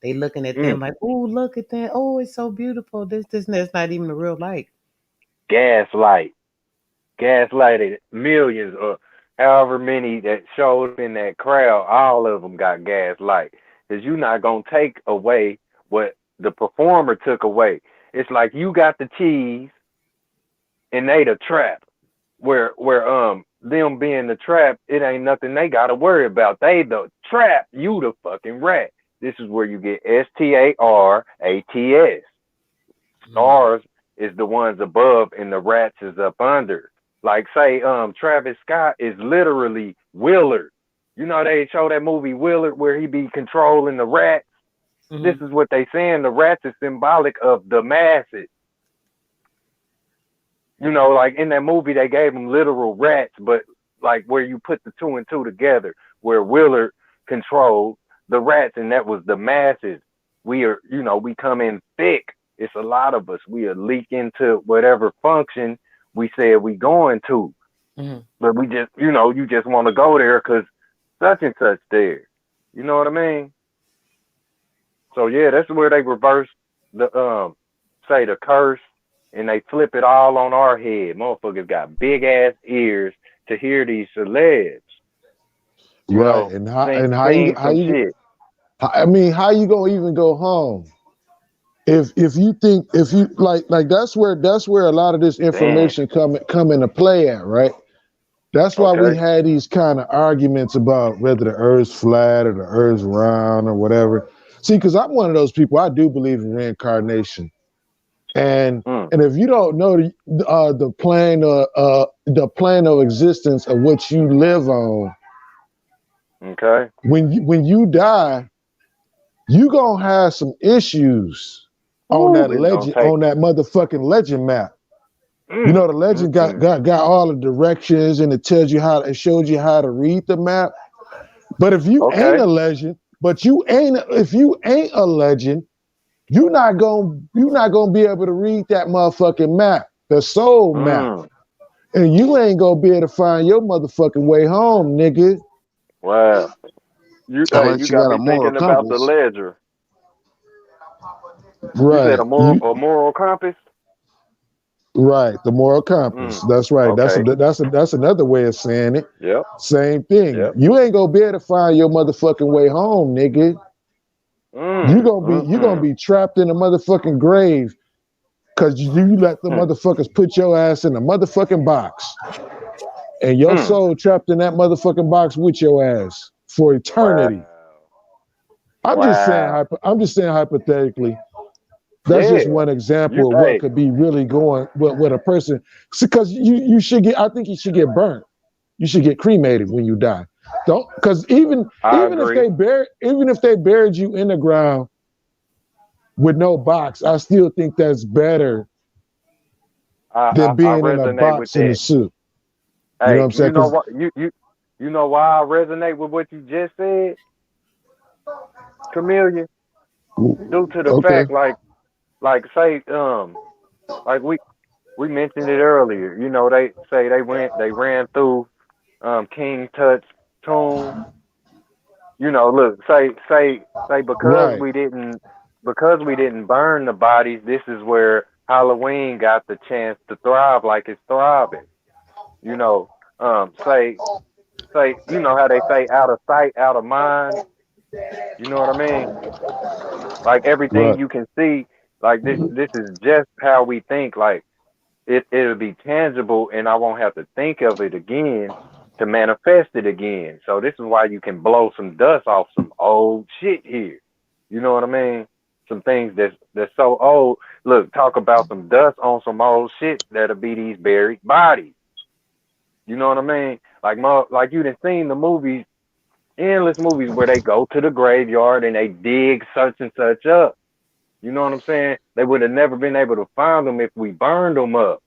They looking at Mm. them like, oh, look at that. Oh, it's so beautiful. This, and that's not even the real light. Gaslight. Gaslighted millions or however many that showed up in that crowd. All of them got gaslight because you're not gonna take away what the performer took away. It's like you got the cheese and they the trap. Where them being the trap, it ain't nothing they gotta worry about. They the trap, you the fucking rat. This is where you get STARATS. Mm, Stars is the ones above and the rats is up under. Like say Travis Scott is literally Willard. They show that movie Willard where he be controlling the rats. This mm-hmm, is what they saying. The rats is symbolic of the masses. Like in that movie, they gave them literal rats, but like where you put the two and two together, where Willard controlled the rats, and that was the masses. We come in thick. It's a lot of us. We are leak into whatever function we said we going to, mm-hmm. but we just, you just want to go there because such and such there. You know what I mean? So yeah, that's where they reverse the say the curse and they flip it all on our head. Motherfuckers got big ass ears to hear these celebs. You Right. know, And seen some shit. how you gonna even go home? If you think if you like that's where a lot of this Damn. information come into play at, right? That's why we Okay. had these kind of arguments about whether the earth's flat or the earth's round or whatever. See, because I'm one of those people, I do believe in reincarnation. And Mm. if you don't know the plane of existence of which you live on, Okay. when you die, you gonna have some issues on Ooh, that it's gonna legend, take. on that motherfucking legend map. You know, the legend got all the directions and it tells you how, it shows you how to read the map. But if you ain't Okay. a legend, if you ain't a legend, you're not gonna be able to read that motherfucking map, the soul map. Mm. And you ain't gonna be able to find your motherfucking way home, nigga. Wow. You Unless you got got a me moral thinking about the compass. ledger. You said Right. a moral compass? Right, the moral compass. Mm. That's right. Okay. That's another way of saying it. Yep. Same thing. Yep. You ain't gonna be able to find your motherfucking way home, nigga. You gonna Mm. be trapped in a motherfucking grave because you let the Mm. motherfuckers put your ass in a motherfucking box, and your Mm. soul trapped in that motherfucking box with your ass for Wow. eternity. Wow. I'm just saying hypothetically. That's just Yeah. one You example of what hey, could be really going with a person. Because you should get. I think you should get burnt. You should get cremated when you die. Don't, because I agree. even if they buried you in the ground with no box, I still think that's better than I being in a resonate with box in the that. suit. You know what Hey, I'm saying? you know Because what you know why I resonate with what you just said, Chameleon? Due to the okay, fact say like we mentioned it earlier. You know, they say they ran through King Tut's tomb. You know, look, say right, because we didn't burn the bodies, this is where Halloween got the chance to thrive like it's thriving. You know, say you know how they say out of sight, out of mind. You know what I mean? Like everything right, you can see, like this is just how we think. Like it'll be tangible and I won't have to think of it again to manifest it again. So this is why you can blow some dust off some old shit here. You know what I mean? Some things that's so old. Look, talk about some dust on some old shit that'll be these buried bodies. You know what I mean? Like you done seen the movies, endless movies where they go to the graveyard and they dig such and such up. You know what I'm saying? They would have never been able to find them if we burned them up.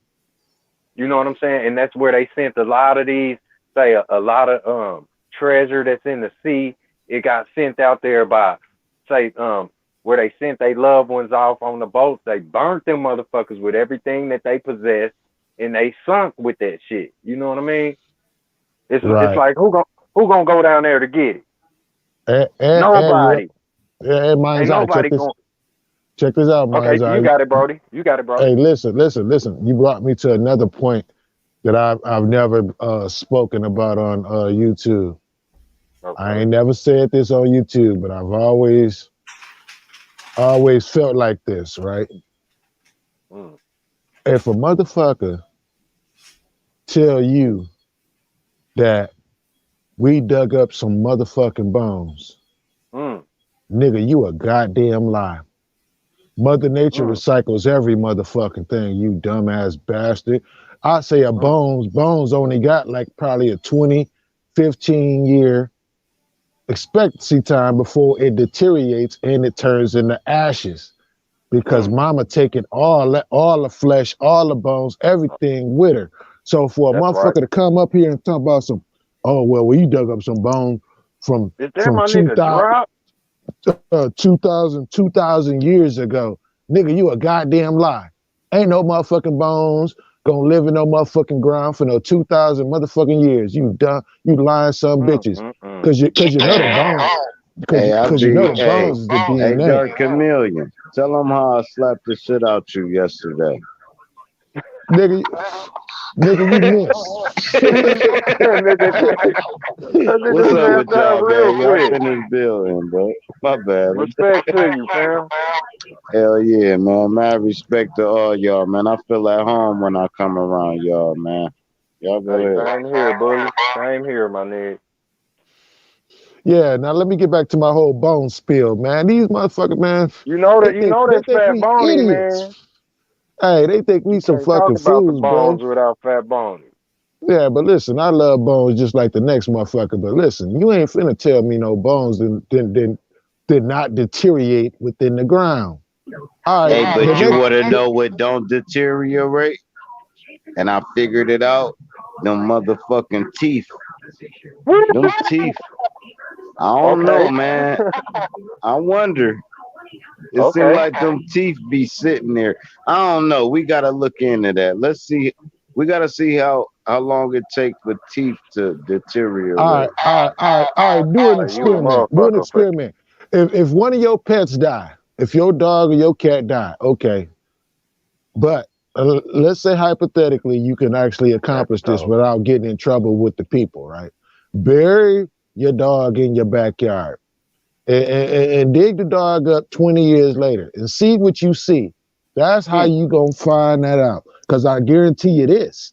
You know what I'm saying? And that's where they sent a lot of these, say a lot of treasure that's in the sea. It got sent out there by say where they sent their loved ones off on the boats. They burnt them motherfuckers with everything that they possessed and they sunk with that shit. You know what I mean? It's right. like who gonna go down there to get it? And real, Nobody. mind's Ain't eye. nobody going. Check this out, Okay, mind's you eye. got it, Brody. You got it, Brody. Hey, listen. You brought me to another point that I've never spoken about on YouTube. I Okay. ain't never said this on YouTube, but I've always felt like this, right? Mm, If a motherfucker tell you that we dug up some motherfucking bones, mm, nigga, you a goddamn lie. Mother Nature mm, recycles every motherfucking thing, you dumbass bastard. I say a mm, bones only got like probably a 20, 15 year expectancy time before it deteriorates and it turns into ashes. Because mm. mama taking all the flesh, all the bones, everything with her. So for a That's right. motherfucker to come up here and talk about some, oh well, you dug up some bone from Is that from my nigga 2000, drop? 2000 years ago, nigga, you a goddamn lie. Ain't no motherfucking bones gonna live in no motherfucking ground for no 2000 motherfucking years. You done, you lying some Mm, bitches, mm, mm. cause you know the bones, Hey, cause you know the bones is the hey, DNA. Dark Chameleon, tell them how I slapped the shit out you yesterday. nigga, nigga, you missed. That What's nigga up with snapped out y'all, real man? Y'all quick. finished building, bro. My bad. Respect to you, fam. Hell yeah, man. Mad respect to all y'all, man. I feel at home when I come around y'all, man. Y'all go Hey, ahead. same here, bully. Same here, my nigga. Yeah, now let me get back to my whole bone spill, man. These motherfuckers, man, You know they that's think Fat we Boney, man. idiots. Hey, they think we You some can't talk fucking about the fools, bro. bones without Fat Boney. Yeah, but listen, I love bones just like the next motherfucker. But listen, you ain't finna tell me no bones did not deteriorate within the ground. All right, Hey, the but you next want to know what don't deteriorate? And I figured it out. Them motherfucking teeth. Them teeth. I don't know, Okay. man. I wonder. It seemed Okay. like them teeth be sitting there. I don't know. We gotta look into that. Let's see. We gotta see how long it takes for teeth to all deteriorate. right, all right, all right, all right, do an Hey, you a experiment. Do an motherfucker for experiment. If one of your pets die, if your dog or your cat die, okay. But let's say hypothetically, you can actually that's accomplish this tough. without getting in trouble with the people, right? Bury your dog in your backyard and dig the dog up 20 years later and see what you see. That's how Mm. you gonna find that out. Because I guarantee you this: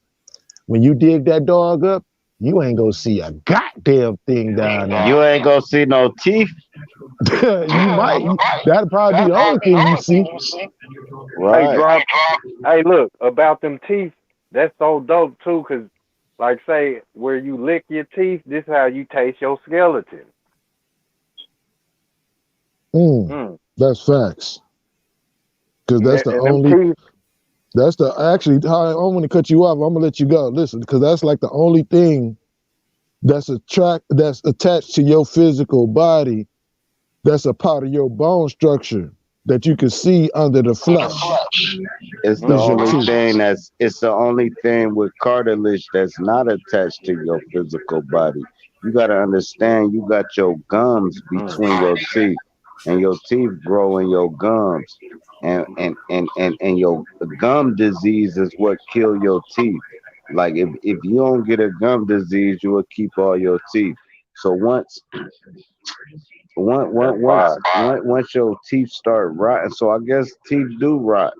when you dig that dog up, you ain't gonna see a goddamn thing down there. You ain't gonna see no teeth, You might. That'll probably be the only thing you see. Hey, right? drop. Hey, look about them teeth. That's so dope too, 'cause like say where you lick your teeth, this how you taste your skeleton. Mm, Mm. that's facts. Because And, that's the them only. teeth. That's the actually. I'm gonna cut you off. I'm gonna let you go. Listen, because that's like the only thing that's attached to your physical body. That's a part of your bone structure that you can see under the flesh. It's the Is your only teeth. thing that's. It's the only thing with cartilage that's not attached to your physical body. You gotta understand. You got your gums Mm. between your teeth, and your teeth grow in your gums, and your gum disease is what kill your teeth. Like if you don't get a gum disease, you will keep all your teeth. So That's fire. once your teeth start rotting, so I guess teeth do rot.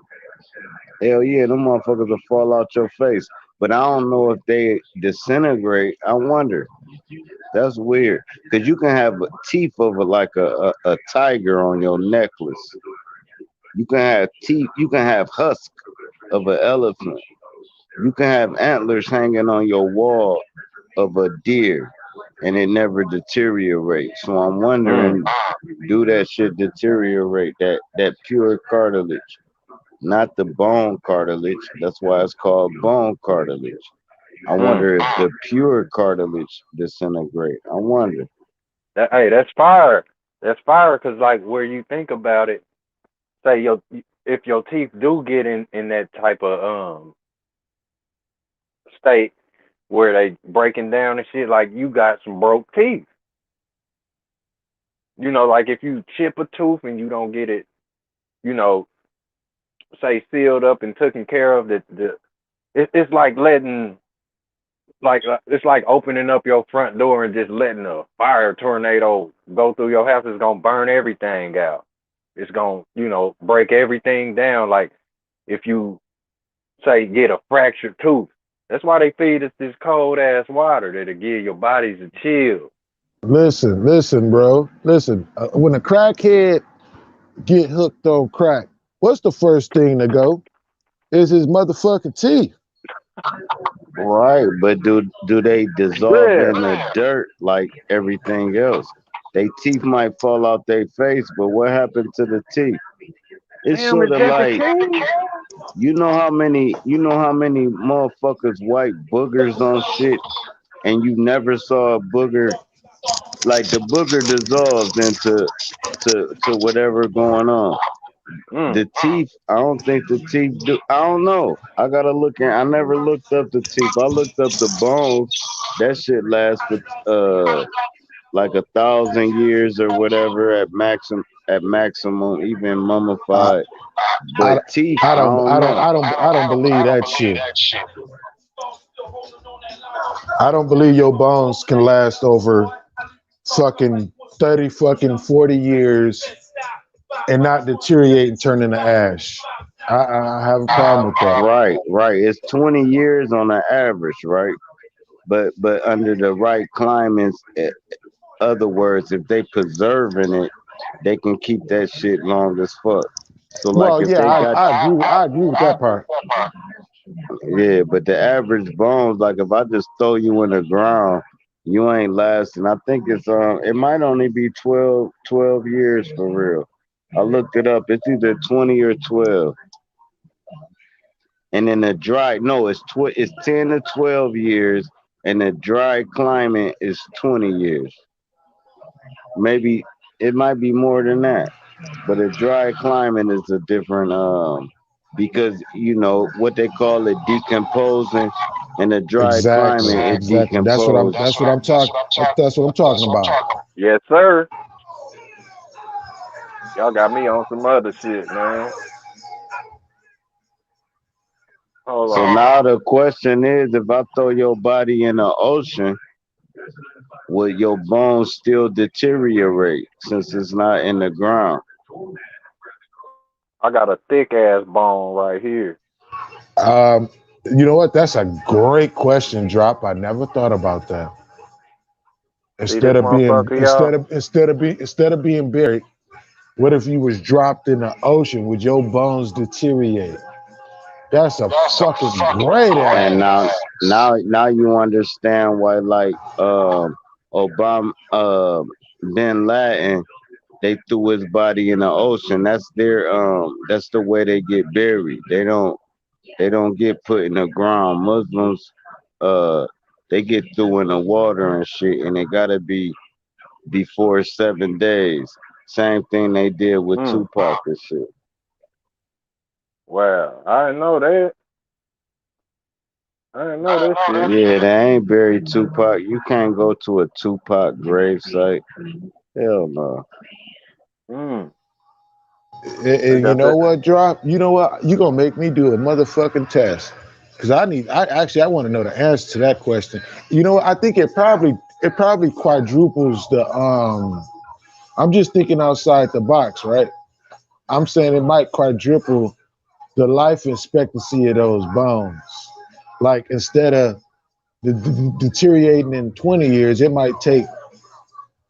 Hell yeah, them motherfuckers will fall out your face. But I don't know if they disintegrate. I wonder. That's weird. Cause you can have teeth of like a tiger on your necklace. You can have teeth. You can have husk of an elephant. You can have antlers hanging on your wall of a deer, and it never deteriorates. So I'm Mm. wondering, do that shit deteriorate? That pure cartilage, not the bone cartilage. That's why it's called bone cartilage. I Mm. wonder if the pure cartilage disintegrate. I wonder. Hey, that's fire. That's fire, 'cause like where you think about it, say your if your teeth do get in that type of state where they breaking down and shit, like you got some broke teeth. You know, like if you chip a tooth and you don't get it, you know, say sealed up and taken care of, it's like letting it's like opening up your front door and just letting a fire tornado go through your house. It's gonna burn everything out. It's gonna, break everything down. Like if you say get a fractured tooth, that's why they feed us this cold ass water that'll give your bodies a chill. Listen, bro. Listen. When a crackhead get hooked on crack, what's the first thing to go? Is his motherfucking teeth. Right, but do they dissolve Yeah, in the dirt like everything else? They teeth might fall out their face, but what happened to the teeth? It's damn, is sort of that the like teeth? you know how many motherfuckers white boogers on shit, and you never saw a booger like the booger dissolves into to whatever going on. Mm. The teeth, I don't think the teeth do. I don't know. I gotta look in. I never looked up the teeth. I looked up the bones. That shit lasts for like 1,000 years or whatever at maximum, even I, mummified. I, But teeth, I I don't, don't I don't, know. I don't, I don't believe that shit. I don't believe your bones can last over fucking 30 fucking 40 years and not deteriorate and turn into ash. I have a problem with that. Right, right. It's 20 years on the average, right? But under the right climates, other words, if they preserving it, they can keep that shit long as fuck. So like Well, if yeah, they got I agree with that part. yeah, but the average bones, like if I just throw you in the ground, you ain't lasting. I think it might only be 12 years for real. I looked it up. It's either 20 or 12. And in the dry, no, it's 10 to 12 years, and the dry climate is 20 years. Maybe it might be more than that, but a dry climate is a different because what they call it decomposing. In a dry Exactly, climate, it exactly. That's what I'm. decomposes. That's what I'm talking. That's what I'm talking about. Yes, sir. Y'all got me on some other shit, man. Hold So on. now the question is, if I throw your body in the ocean, will your bones still deteriorate since it's not in the ground? I got a thick ass bone right here. Um, you know what? That's a great question, Drop. I never thought about that. See this motherfucker, y'all? Instead of being buried, what if you was dropped in the ocean? Would your bones deteriorate? That's a fucking great And ass. now you understand why, like, Obama, Bin Laden, they threw his body in the ocean. That's the way they get buried. They don't get put in the ground. Muslims, uh, they get through in the water and shit, and it gotta be before 7 days. Same thing they did with Mm. Tupac and shit. Wow. I didn't know that. I didn't know that shit. Yeah, they ain't buried Tupac. You can't go to a Tupac grave site. Hell no. Mm. They And you got know that. what, Drop? You know what? You gonna make me do a motherfucking test. Cause I want to know the answer to that question. You know what? I think it probably quadruples the I'm just thinking outside the box, right? I'm saying it might quadruple the life expectancy of those bones. Like instead of deteriorating in 20 years, it might take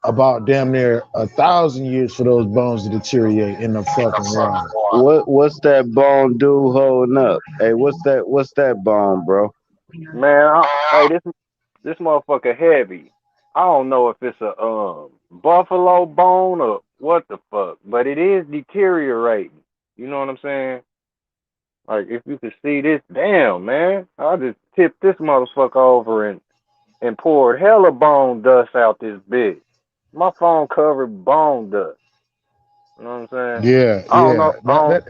about damn near 1,000 years for those bones to deteriorate in the fucking water. What's that bone dude holding up? Hey, what's that bone, bro? Man, hey, this motherfucker heavy. I don't know if it's a buffalo bone or what the fuck, but it is deteriorating. You know what I'm saying? Like if you could see this, damn man, I just tipped this motherfucker over and poured hella bone dust out this bitch. My phone covered bone dust. You know what I'm saying? Yeah, I don't yeah. know. I That don't. that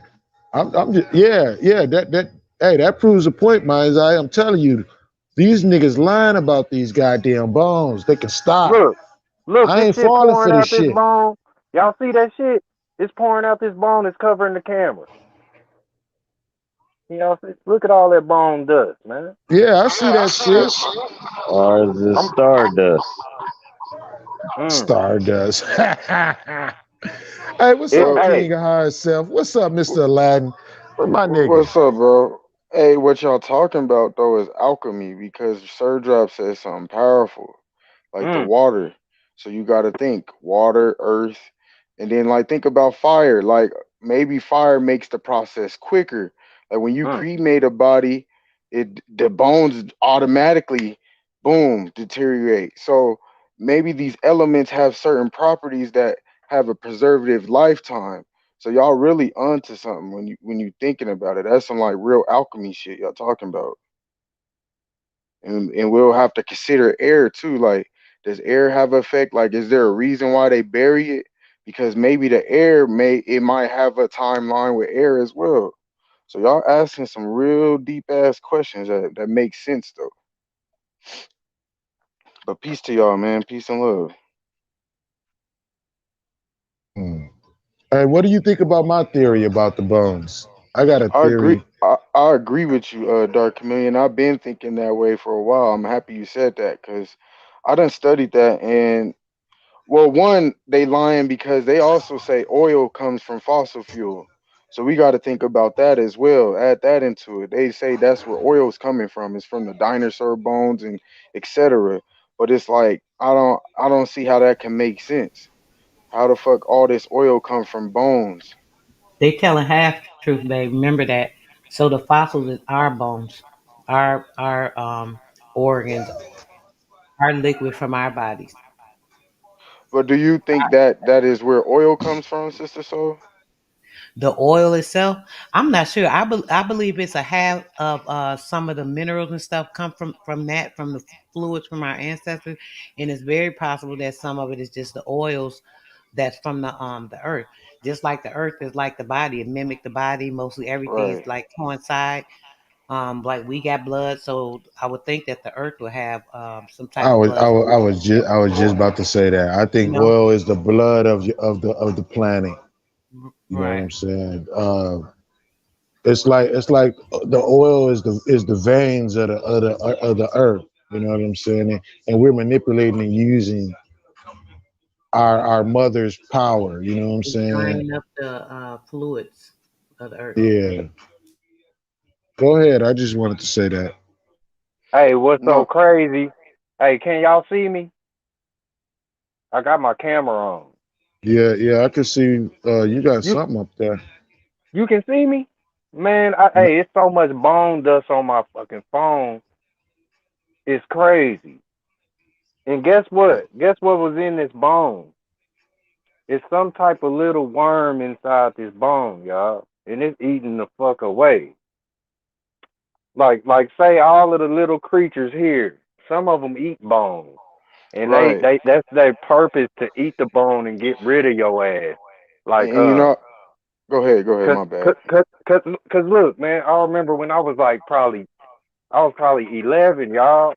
I'm just yeah. That hey, that proves a point, man. I'm telling you, these niggas lying about these goddamn bones. They can stop. Look, look, I this ain't shit falling for pouring this out this shit. bone. Y'all see that shit? It's pouring out this bone. It's covering the camera. You know, look at all that bone dust, man. Yeah, I see that shit. Or is it I'm. stardust? Mm, Stardust. Hey, what's it. up, Well, Hey. King of High Self? What's up, Mr. Aladdin? Where my nigga? what's up, bro? Hey, what y'all talking about though is alchemy because Sir Drop said something powerful, like the Mm, water. So you got to think water, earth, and then like think about fire. Like maybe fire makes the process quicker. Like when you mm. cremate a body, the bones automatically boom deteriorate. So maybe these elements have certain properties that have a preservative lifetime. So y'all really onto something when you thinking about it. That's some like real alchemy shit y'all talking about. And we'll have to consider air too. Like, does air have effect? Like, is there a reason why they bury it? Because maybe the air might have a timeline with air as well. So y'all asking some real deep ass questions that make sense though. But peace to y'all, man. Peace and love. Hey, what do you think about my theory about the bones? I got a I agree. theory. I agree with you, Dark Chameleon. I've been thinking that way for a while. I'm happy you said that because I done studied that. And well, one, they lying because they also say oil comes from fossil fuel. So we got to think about that as well. Add that into it. They say that's where oil's coming from. It's from the dinosaur bones and etc. But it's like I don't see how that can make sense. How the fuck all this oil come from bones? They telling half the truth, babe. Remember that. So the fossils is our bones, our organs, our liquid from our bodies. But do you think that that is where oil comes from, Sister Soul? The oil itself, I'm not sure. I believe it's a half of some of the minerals and stuff come from that, from the fluids from our ancestors, and it's very possible that some of it is just the oils that's from the earth. Just like the earth is like the body, it mimic the body. Mostly everything is Right. like coincide. Like we got blood, so I would think that the earth will have some type I of was I blood. was I was just I was just about to say that. I You think know, oil is the blood of the planet. You know what right? I'm saying? It's like the oil is the veins of the earth. You know what I'm saying? And we're manipulating and using our mother's power. You know what I'm It's saying? drying up the fluids of the earth. Yeah. Go ahead. I just wanted to say that. Hey, what's so No. crazy? Hey, can y'all see me? I got my camera on. Yeah, yeah. I can see you got You something up there. you can see me? Man, N- hey, it's so much bone dust on my fucking phone. It's crazy. And guess what? Guess what was in this bone? It's some type of little worm inside this bone, y'all. And it's eating the fuck away. Like say all of the little creatures here, some of them eat bones. And Right. that's their purpose, to eat the bone and get rid of your ass. Like And you know, go ahead. Go ahead. My bad. cause look, man, I remember when I was probably 11, y'all.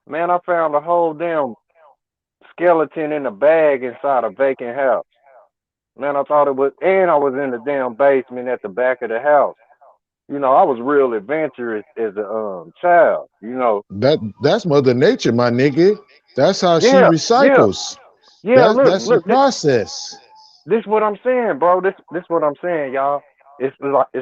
Man, I found a whole damn skeleton in a bag inside a vacant house. Man, I thought it was, and I was in the damn basement at the back of the house. You know, I was real adventurous as a child. You know, that's Mother Nature, my nigga. That's how she yeah, yeah, recycles. yeah. That's the process. This what I'm saying, bro. This what I'm saying, y'all. It's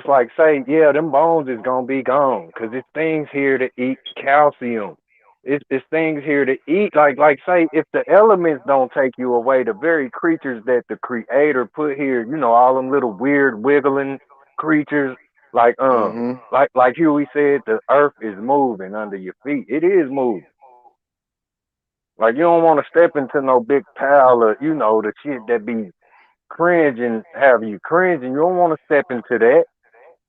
like say, yeah, them bones is gonna be gone because it's things here to eat calcium. It's things here to eat. Like say, if the elements don't take you away, the very creatures that the creator put here, you know, all them little weird wiggling creatures, like Mm-hmm. like Huey said, the earth is moving under your feet. It is moving. Like you don't want to step into no big pile of, you know, the shit that be cringing, have you cringing. You don't want to step into that.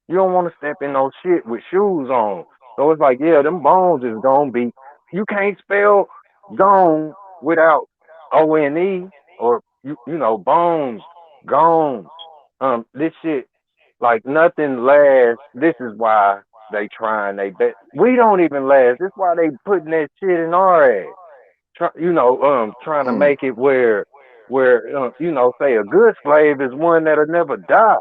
You don't want to step in no shit with shoes on. So it's like, yeah, them bones is gonna be. You can't spell gone without ONE, or you know bones gone. This shit, like nothing lasts. This is why they trying they bet. We don't even last. This is why they putting that shit in our ass. Trying to Mm. make it where you know, say a good slave is one that'll never die,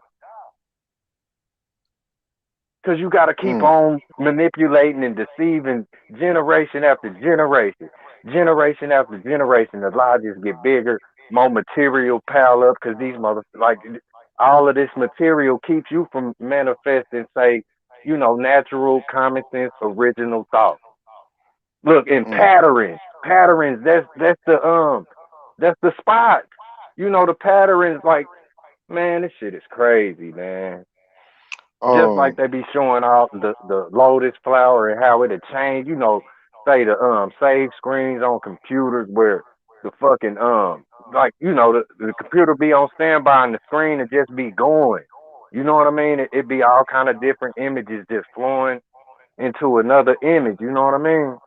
because you got to keep Mm. on manipulating and deceiving generation after generation, generation after generation. The lies just get bigger, more material pile up, because these mother like all of this material keeps you from manifesting, say, you know, natural, common sense, original thought. Look, in Mm. patterns. That's the spot. You know, the patterns. Like, man, this shit is crazy, man. Just like Um. they be showing off the lotus flower and how it'll change. You know, say the save screens on computers where the fucking like, you know, the computer be on standby and the screen will just be going. You know what I mean? It be all kind of different images just flowing into another image. You know what I mean?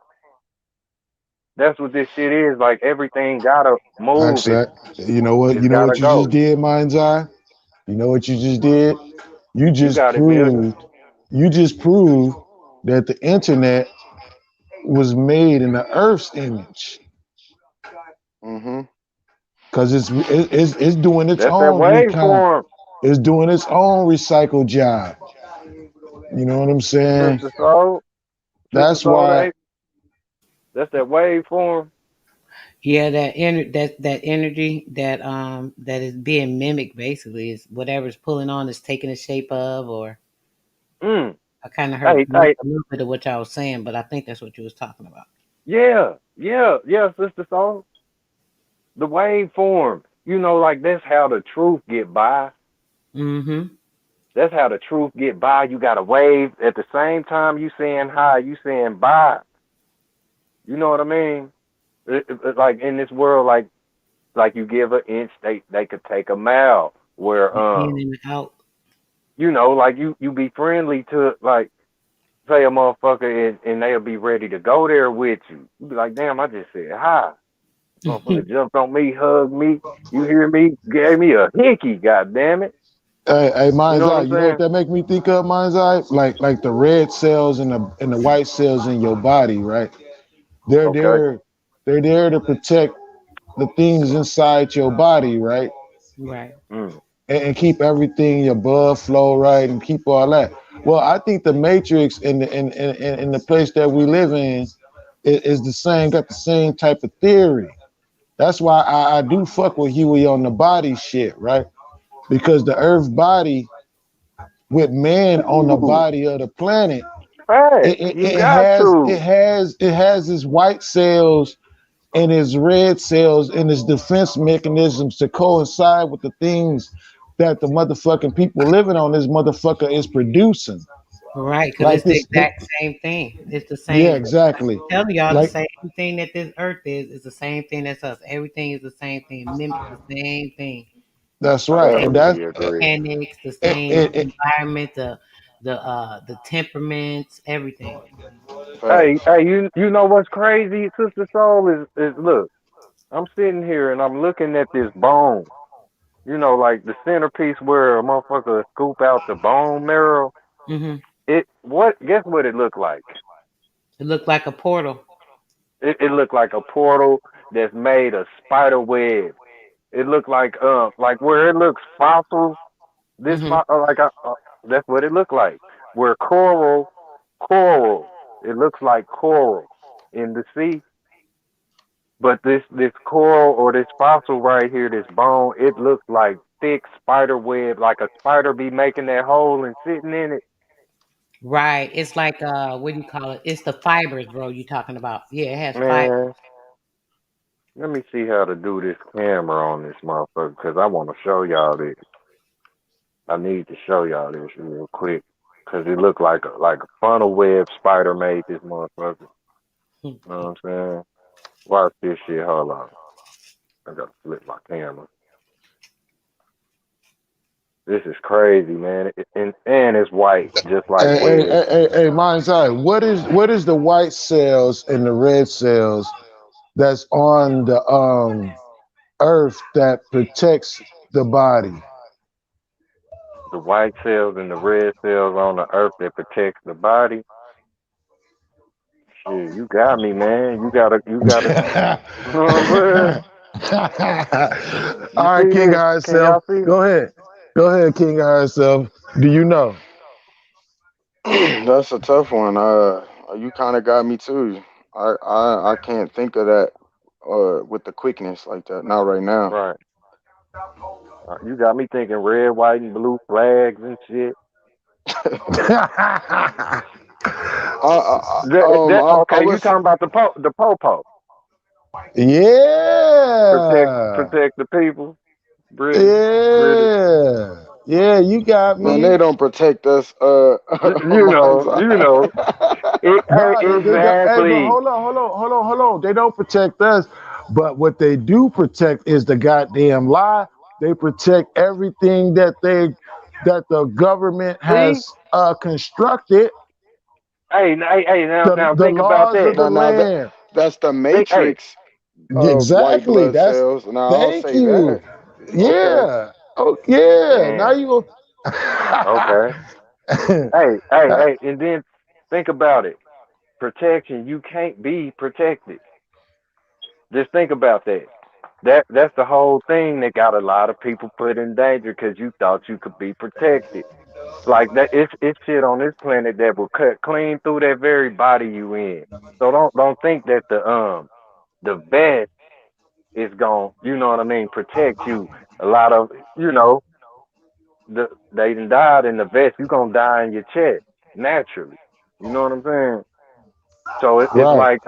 That's what this shit is. Like everything gotta move. Actually, you know what? It's You know gotta what you just go. did, Mind's Eye? You know what you just did? You You just got it, Milton. proved you just proved that the internet was made in the Earth's image Mm-hmm. because it's doing its That's that own recon. waveform. It's doing its own recycle job. You know what I'm saying? Sister Soul, Sister That's Soul, why. that's that waveform. Yeah, that energy that is being mimicked basically is whatever's pulling on is taking the shape of, or Mm. I kind of heard Hey, hey, a little bit of what y'all was saying, but I think that's what you was talking about. yeah, Sister Soul. The waveform. You know, like that's how the truth get by. Mm-hmm. That's how the truth get by. You got to wave at the same time you saying hi, you saying bye. You know what I mean? Like in this world, like you give an inch, they could take a mile. Where In and out. you know, like you be friendly to like say a motherfucker and they'll be ready to go there with you. You be like, damn, I just said hi. Motherfucker jumped on me, hugged me. You hear me? Gave me a hickey. God damn it. Hey, You mind's know what eye. I'm You know what saying? that make me think of, mind's eye? Like the red cells and the white cells in your body, right? They're Okay. there. They're there to protect the things inside your body, right? Right. Mm. And keep everything your blood flow right and keep all that. Well, I think the matrix in the place that we live in is the same, got the same type of theory. That's why I do fuck with Huey on the body shit, right? Because the earth body with man on the Ooh, body of the planet, facts. You it got has to. its white cells and its red cells and its defense mechanisms to coincide with the things that the motherfucking people living on this motherfucker is producing. Right, because Like it's the this, exact same thing. It's the yeah, same. exactly. Telling y'all the Like same thing that this earth is the same thing that's us. Everything is the same thing. Mimic the same thing. that's I right, and that's definitely agree. Mechanics, the it, same it, it, environment, the temperaments, everything. Hey, Facts. hey, you know what's crazy, Sister Soul, is look, I'm sitting here and I'm looking at this bone. You know, like the centerpiece where a motherfucker scoop out the bone marrow. Hmm. It what guess what it looked like? It looked like a portal. It looked like a portal that's made of spider web. It looked like where it looks fossil. This Hmm. that's what it looked like. Where coral, it looks like coral in the sea. But this coral or this fossil right here, this bone, it looks like thick spider web, like a spider be making that hole and sitting in it. Right. It's like what do you call it? It's the fibers, bro. You talking about? Yeah, it has fibers. Man, let me see how to do this camera on this motherfucker because I want to show y'all this. I need to show y'all this real quick because it looked like a funnel web spider made this motherfucker. You know what I'm saying? Watch this shit. Hold on. I gotta flip my camera. This is crazy, man. And it's white, just like web. mind's eye. What is the white cells and the red cells that's on the earth that protects the body? The white cells and the red cells on the earth that protects the body. Shit, you got me, man. You gotta. You know what I'm saying? You All right, see King this? High Can Self. y'all see? Go ahead. Go ahead, King High Self. Do you know? That's a tough one. You kind of got me too. I can't think of that with the quickness like that. Not right now. Right. You got me thinking red, white, and blue flags and shit. I Okay, you was talking about the popo Yeah. protect the people, British British. Yeah. Yeah, you got man. me. They don't protect us. You Mine's know, you know. No, they don't. Hey, but Exactly. hold on. They don't protect us. But what they do protect is the goddamn lie. They protect everything that the government See, has constructed. now, The now the think about laws of that. the now land. that's the Hey, matrix of white Exactly. blood That's cells. Now I'll thank say that. you. Okay. Yeah. Oh yeah. Now man. you Okay. Hey, and then think about it. Protection. You can't be protected. Just think about that. that's the whole thing that got a lot of people put in danger because you thought you could be protected. Like that, it's shit on this planet that will cut clean through that very body you in. So don't think that the vest is going, you know what I mean, protect you. A lot of, you know, they done died in the vest. You gonna die in your chest naturally. You know what I'm saying? So it's Right. like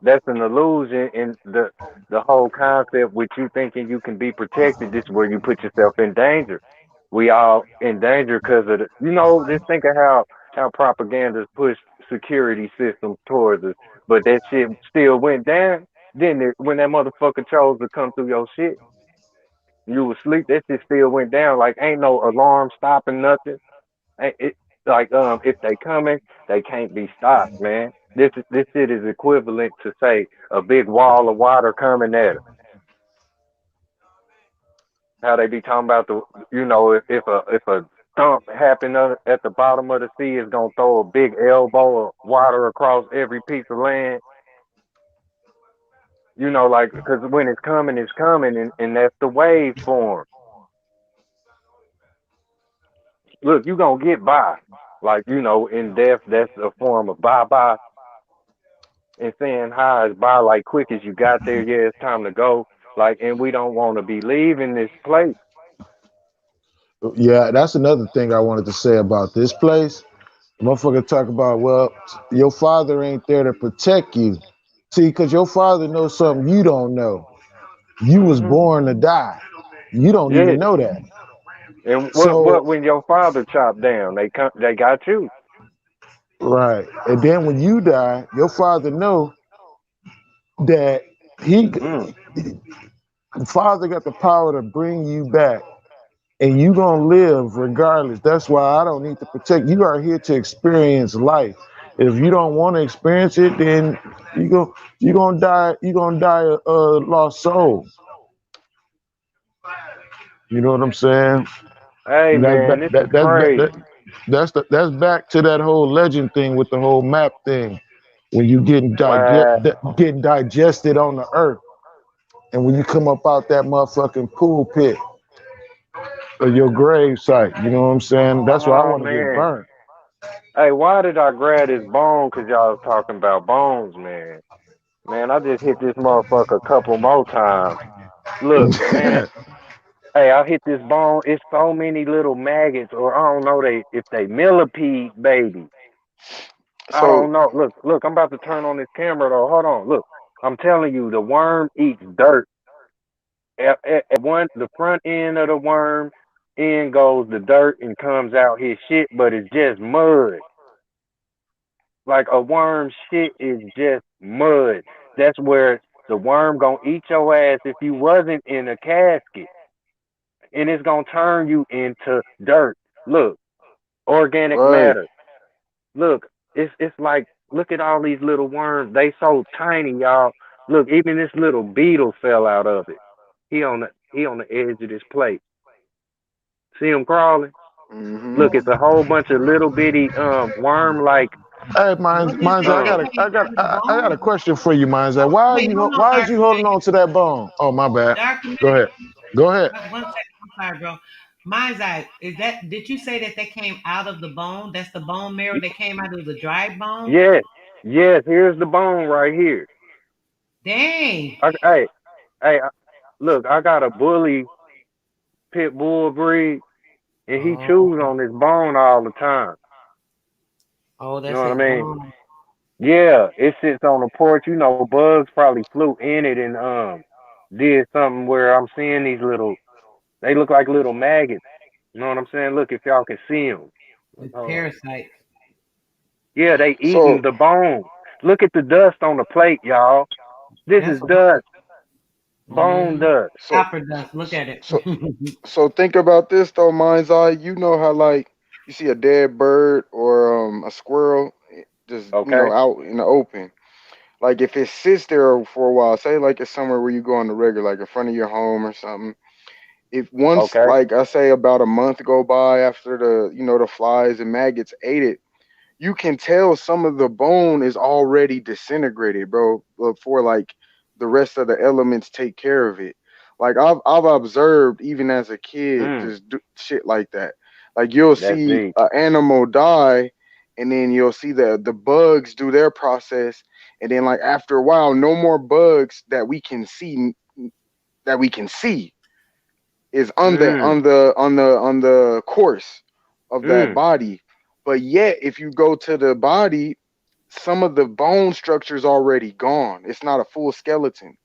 that's an illusion in the whole concept with you thinking you can be protected. This is where you put yourself in danger. We all in danger because of the, you know, just think of how propaganda's pushed security systems towards us, but that shit still went down. Then when that motherfucker chose to come through your shit, you was asleep. That shit still went down. Like ain't no alarm stopping nothing. It like if they coming, they can't be stopped, man. This shit is equivalent to say a big wall of water coming at them. How they be talking about the, you know, if a dump happen at the bottom of the sea, it's gonna throw a big elbow of water across every piece of land. You know, like because when it's coming, and that's the wave form. Look, you gonna get by. Like you know, in death, that's a form of bye bye, and saying hi is bye like quick as you got there. Yeah, it's time to go. Like, and we don't want to be leaving this place. Yeah, that's another thing I wanted to say about this place. Motherfucker talk about, well, your father ain't there to protect you. See, because your father knows something you don't know. You was Hmm. born to die. You don't Yeah. even know that. And what So, when your father chopped down, they got you. right. And then when you die, your father know that he, Mm. father got the power to bring you back. And you gonna live regardless. That's why I don't need to protect. You are here to experience life. If you don't want to experience it, then you gonna die. You gonna die a lost soul. You know what I'm saying? Hey And man, this is crazy. that's back to that whole legend thing with the whole map thing. When you Wow. getting digested on the earth, and when you come up out that motherfucking pool pit or your grave site, you know what I'm saying? That's why I Oh want to get man. burnt. Hey, why did I grab this bone? Cause y'all was talking about bones, man. Man, I just hit this motherfucker a couple more times. Look, man. Hey, I hit this bone. It's so many little maggots, or I don't know they if they millipede, baby. I So don't know. Look. I'm about to turn on this camera though. Hold on. Look, I'm telling you, the worm eats dirt. The front end of the worm in goes the dirt and comes out his shit, but it's just mud. Like a worm shit is just mud. That's where the worm gonna eat your ass if you wasn't in a casket, and it's gonna turn you into dirt. Look, organic right. matter. Look, it's like look at all these little worms. They so tiny, y'all. Look, even this little beetle fell out of it. He on the edge of this plate. See him crawling? Hmm. Look, it's a whole bunch of little bitty worm like Hey, What is mine's. that? That um came out of the I got a bone? question for you, mine's. Wait, hold on, Why is Dark you holding Knight. on to that bone? Oh, my bad. Dark Go Knight. ahead. Go ahead. One second. I'm sorry, bro. Mine's eye. Is that? Did you say that they came out of the bone? That's the bone marrow that came out of the dried bone. yes, yes, here's the bone right here. Dang. Hey, look, I got a bully pit bull breed, and he Oh. chews on this bone all the time. Oh, You know that's what I his mean? bone. Yeah, it sits on the porch. You know, bugs probably flew in it and did something where I'm seeing these little. They look like little maggots. You know what I'm saying? Look, if y'all can see them. It's Hold on. parasites. Yeah, they eating So the bone. Look at the dust on the plate, y'all. This is That's what. dust, bone Mm-hmm. dust. so Copper dust. Look at it. so so think about this though, mind's eye. You know how like you see a dead bird or a squirrel just Okay, out in the open. Like if it sits there for a while, say like it's somewhere where you go on the regular, like in front of your home or something. If once okay, like I say about a month go by after the the flies and maggots ate it, you can tell some of the bone is already disintegrated, bro, before like the rest of the elements take care of it. Like I've observed even as a kid Mm, just do shit like that. Like you'll that's see deep. an animal die, and then you'll see the bugs do their process, and then like after a while, no more bugs that we can see is Mm, on the course of that mm, body. But yet, if you go to the body, some of the bone structure's already gone. It's not a full skeleton.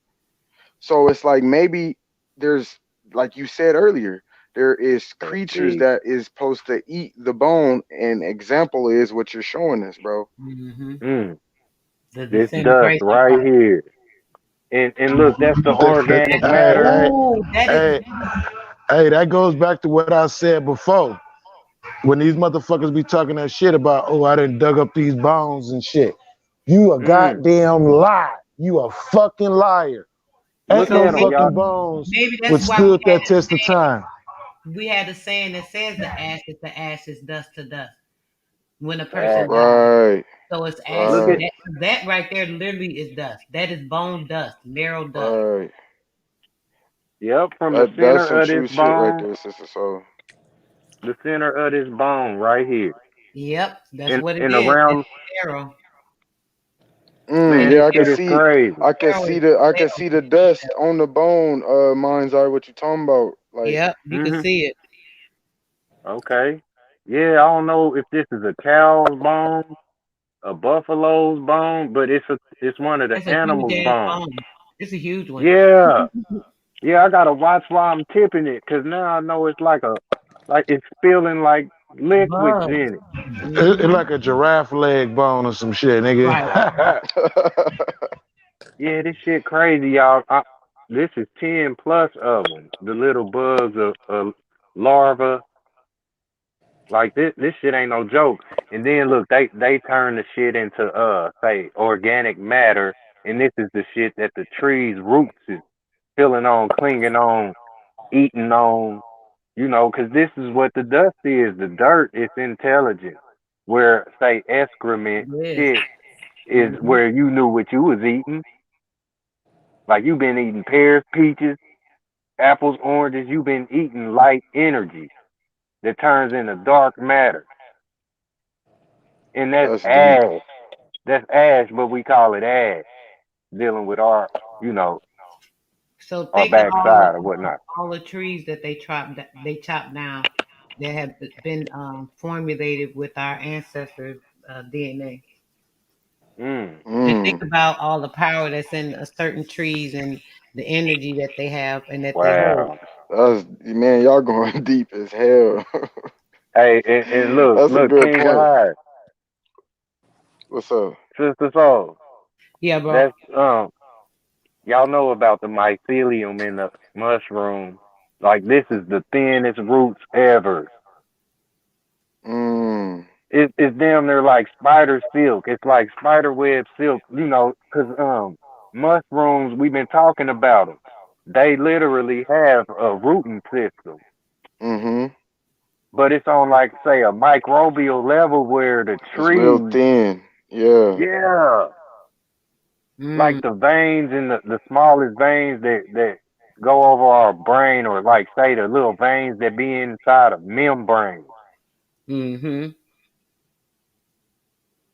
So it's like maybe there's, like you said earlier, there is that's creatures deep. that is supposed to eat the bone, and example is what you're showing us, bro. Hmm. Mm, The this dust disintegration right part. here. And look, that's the organic That's matter. Hey, oh, that is hey, hey, that goes back to what I said before. When these motherfuckers be talking that shit about, oh, I didn't dug up these bones and shit. You a Mm, goddamn lie. You a fucking liar. Ain't look so no at them, y'all. fucking bones maybe that's why withstood that test of time. we had a saying that says the ashes to ashes, dust to dust when a person Facts. dies. Right, So it's ashes. Look at right, That right there literally is dust. That is bone dust, marrow dust. right. yep, from the That's some center of this true shit right bone, there, sister. So, the center of this bone right here, Yep, that's what it and is. That's around. marrow. yeah, Man, this Marrow, shit is crazy. marrow is I can see twelve. the dust on the bone. Mind's eye, what you talking about? Like, Yep, you can Hmm. see it. Okay. Yeah, I don't know if this is a cow's bone, a buffalo's bone, but it's one of the That's a huge animal's ass bones. bone. It's a huge one. Yeah. Yeah, I gotta watch while I'm tipping it, 'cause now I know it's like it's feeling like liquids Bug. in it. It Hmm. like a giraffe leg bone or some shit, Right. nigga. Yeah, this shit crazy, y'all. This is 10 plus of them. The little bugs, larva. Like this shit ain't no joke. And then look, they turn the shit into say organic matter, and this is the shit that the tree's roots is filling on, clinging on, eating on. You know, 'cause this is what the dust is. The dirt is intelligent. Where say excrement Yes. shit is Hmm. where you knew what you was eating. Like you've been eating pears, peaches, apples, oranges. You've been eating light energy that turns into dark matter, and that's that's deep. ash. That's ash, but we call it ash. Dealing with our, you know, So our think of backside or whatnot. all the trees that they chopped down that have been formulated with our ancestors' DNA. Mm. And think Mm, about all the power that's in certain trees and the energy that they have and that they hold. Wow. that's man, y'all going deep as hell. Hey, and look, That's a look, good King point. Alive, What's up? Sister Soul. Yeah, bro. That's y'all know about the mycelium in the mushroom. Like this is the thinnest roots ever. Mm, It's damn near like spider silk. It's like spider web silk, you know, 'cause mushrooms we've been talking about them. They literally have a rooting system, mm-hmm. but it's on like say a microbial level where the It's real trees, thin. Yeah. yeah, like Mm, the veins in the smallest veins that go over our brain, or like say the little veins that be inside of membrane. mm-hmm.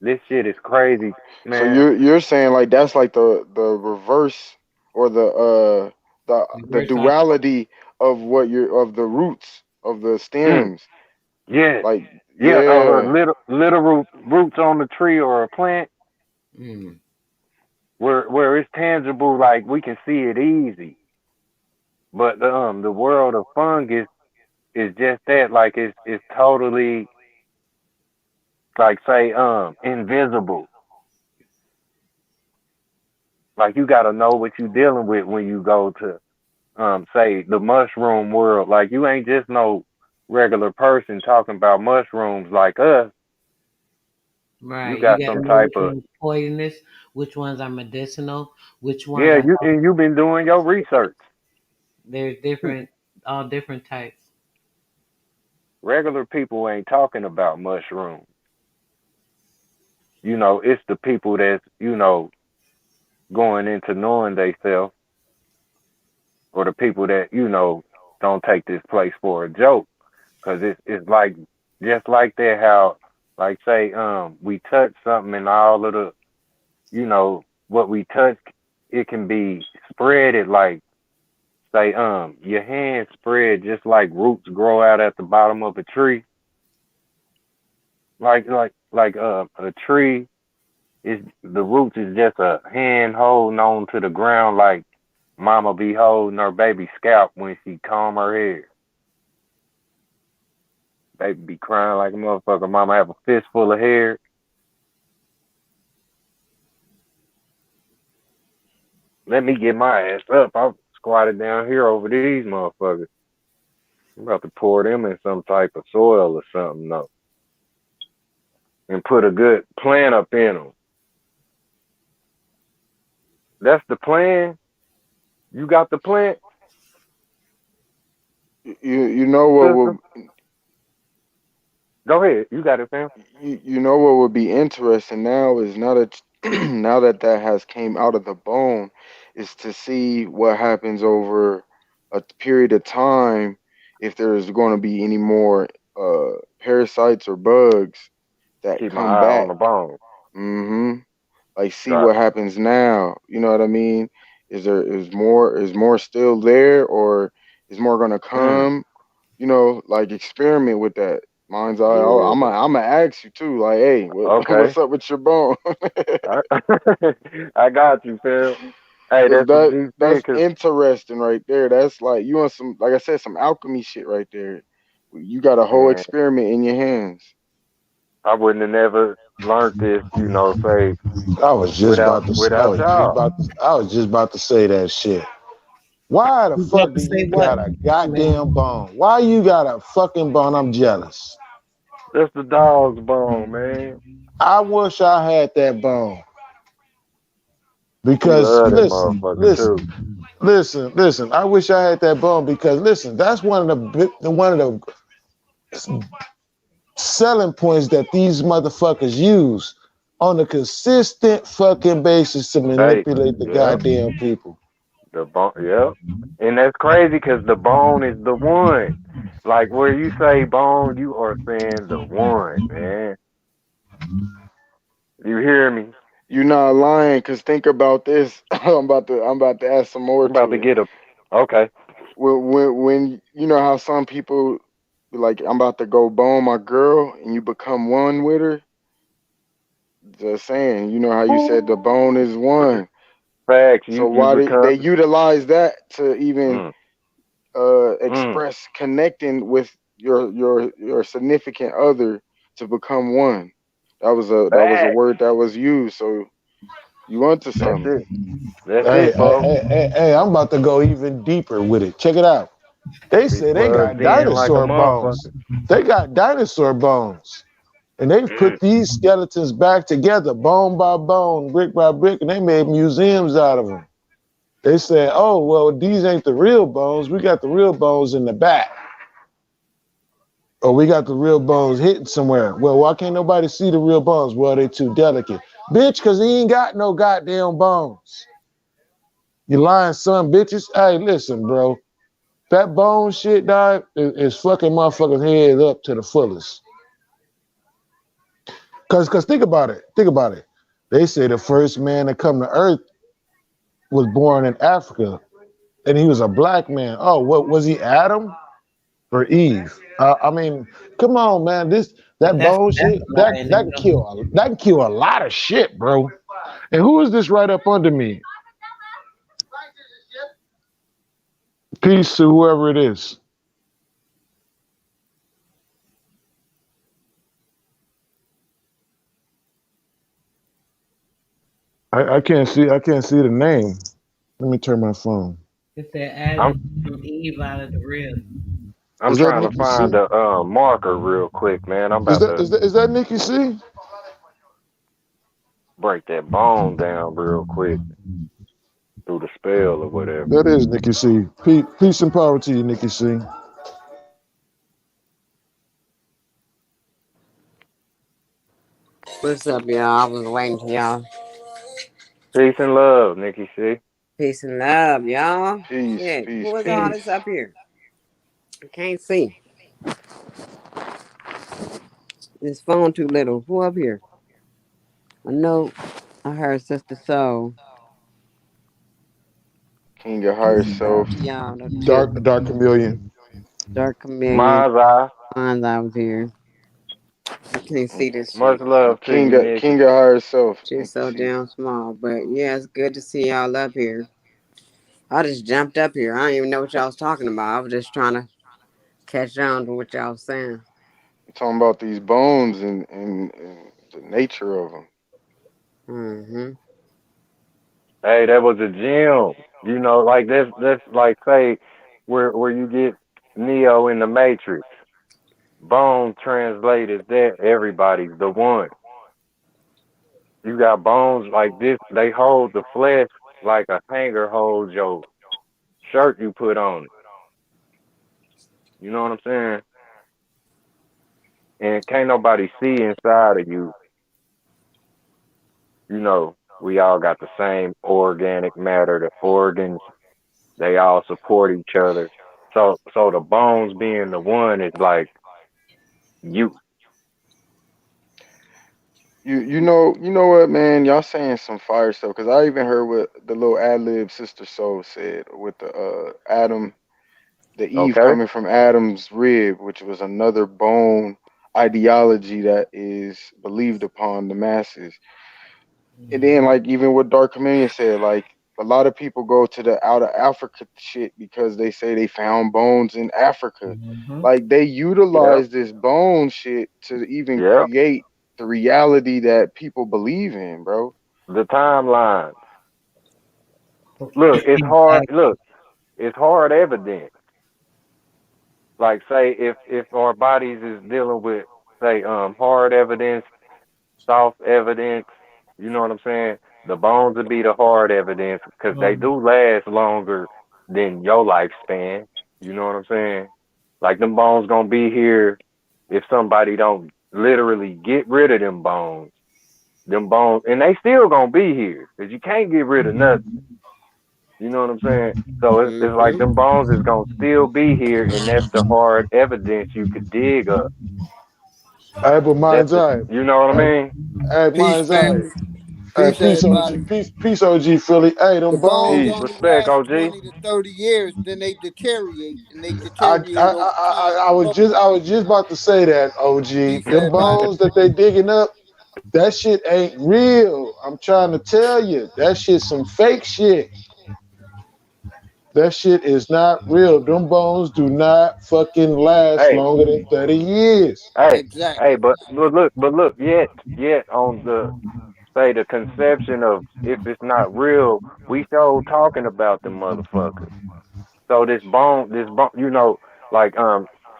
This shit is crazy, So man. you're saying like that's like the reverse or the Reverse on. duality of what you're of the roots of the Mm, stems. yes. Like, Yeah, yeah. literal roots on the tree or a plant Mm. where it's tangible, like we can see it easy. But the world of fungus is just that, like it's totally like say invisible. Like you got to know what you're dealing with when you go to say the mushroom world. Like you ain't just no regular person talking about mushrooms like us. You Right. You got got to some know type which of ones are poisonous, which ones are medicinal, which ones yeah. are You've been doing your research. there's different, all different types. Regular people ain't talking about mushrooms. You know, it's the people that's, you know, going into knowing theyself, or the people that don't take this place for a joke, because it's like just like that. How like say we touch something and all of the what we touch, it can be spreaded like say your hands spread just like roots grow out at the bottom of a tree, like a tree is the roots is just a hand holding on to the ground like mama be holding her baby scalp when she comb her hair. Baby be crying like a motherfucker. Mama have a fistful of hair. Let me get my ass up. I'm squatted down here over these motherfuckers. I'm about to pour them in some type of soil or something, though, and put a good plant up in them. That's the plan. You got the plant, You know what sister? would Go ahead. You got it, fam. you know what would be interesting now is now that now that that has came out of the bone, is to see what happens over a period of time, if there's going to be any more parasites or bugs that Keep my come eye on back. the bone. hmm Like, see what Gotcha. happens now. You know what I mean? Is more still there, or is more gonna Mm. come? Like, experiment with that. Mine's eye. Yeah. I'm gonna ask you too. Like, hey, Okay. what's up with your bone? I, I got you, fam. Hey, Cause that's some that deep that's shit. Cause interesting right there. That's like you want some, like I said, some alchemy shit right there. You got a whole man, experiment in your hands. I wouldn't have never learned this, say I was just without about to. I without was just y'all. about to. I was just about to say that shit. Why the You about fuck to do say you what? got a goddamn bone? Why you got a fucking bone? I'm jealous. That's the dog's bone, man. I wish I had that bone. He Because love that listen, motherfucker listen, too. listen. I wish I had that bone because listen, that's one of the selling points that these motherfuckers use on a consistent fucking basis to Hey, manipulate the yep, goddamn people. the bone, yep. And that's crazy because the bone is the one. Like where you say bone, you are saying the one, man. You hear me? You're not lying. Cause think about this. I'm about to add some more I'm about to to it. get a. Okay. When you know how some people be like, I'm about to go bone my girl, and you become one with her. Just saying. You know how you said the bone is one. Facts. So You why they become. utilize that to even Mm, mm. express connecting with your significant other to become one. That was a Facts. word that was used. So you onto That's something. it. That's Hey, it, hey, folks. hey, hey, hey, I'm about to go even deeper with it. Check it out. They Be say they got plugged in like a dinosaur bones. motherfucker. They got dinosaur bones. And they've Mm. put these skeletons back together, bone by bone, brick by brick, and they made museums out of them. They said, oh, well, these ain't the real bones. We got the real bones in the back. Or we got the real bones hidden somewhere. Well, why can't nobody see the real bones? Well, they too delicate. Bitch, because he ain't got no goddamn bones. You lying son, bitches. Hey, listen, bro. That bone shit, dog, is fucking motherfuckers' head up to the fullest. Cause think about it. Think about it. They say the first man to come to Earth was born in Africa, and he was a black man. Oh, what was he? Adam or Eve? I mean, come on, man. But That bone that's shit a lie that in that can itself. kill a lot of shit, bro. And who is this right up under me? Peace to whoever it is. I can't see the name. Let me turn my phone. It's that I'm Adam from Eve out of the rib. I'm Is that trying to Nikki find C? a marker real quick, man. I'm Is about that to is that is that Nikki C? break that bone down real quick through the spell or whatever. That is Nikki C. Peace and power to you, Nikki C. What's up, y'all? I was waiting for y'all Peace and love, Nikki C. Peace and love, y'all. Peace, Shit, peace, who is all peace. this up here? I can't see. This phone too little. Who up here? I know I heard Sister Soul. King of higher Peace and love self. to y'all up here. Dark chameleon. Dark Chameleon. Mine's eye. Mines, I was here. I can't see this Much shit. love to you, King Nikki. of higher self. Shit's Nikki so C. damn small. But yeah, it's good to see y'all up here. I just jumped up here. I didn't even know what y'all was talking about. I was just trying to catch on to what y'all was saying. Talking about these bones and the nature of them. Mm-hmm. Hey, that was a gem. You know, like that's like say where you get Neo in the Matrix. Bone translated that everybody's the one. You got bones like this, they hold the flesh like a hanger holds your shirt you put on it. You know what I'm saying? And can't nobody see inside of you. You know, we all got the same organic matter, the organs, they all support each other. So the bones being the one is like you. You know what, man? Y'all saying some fire stuff because I even heard what the little ad lib Sister Soul said with the Adam, the Eve Okay? coming from Adam's rib, which was another bone ideology that is believed upon the masses. And then like even what Dark Chameleon said, like a lot of people go to the out of Africa shit because they say they found bones in Africa. Like they Yep. utilize this bone shit to even Yep. create the reality that people believe in, bro. The timelines. Look, it's hard. Look, it's hard evidence. Like say if our bodies is dealing with say hard evidence, soft evidence, you know what I'm saying? The bones would be the hard evidence because they do last longer than your lifespan. You know what I'm saying? Like them bones gonna be here if somebody don't literally get rid of them bones. Them bones, and they still gonna be here because you can't get rid of nothing. You know what I'm saying? So it's like Mm-hmm. them bones is gonna still be here, and that's the hard evidence you could dig up. Hey, but That's mine's the, eye. you know what I Hey, mean? hey, Peace, mine's eye. family. Hey, Peace, peace everybody. OG, peace OG Philly. Hey, The them bones bones. Peace. only Respect, last OG. 20 to 30 years, then they deteriorate, and they deteriorate over time I slowly. was just about to say that, OG. Peace, Them everybody. bones that they digging up, that shit ain't real. I'm trying to tell you, that shit some fake shit. That shit is not real. Them bones do not fucking last Hey, longer than 30 years. hey, hey, Exactly. but look, yet on the say the conception of if it's not real, we still talking about the motherfuckers. So this bone, like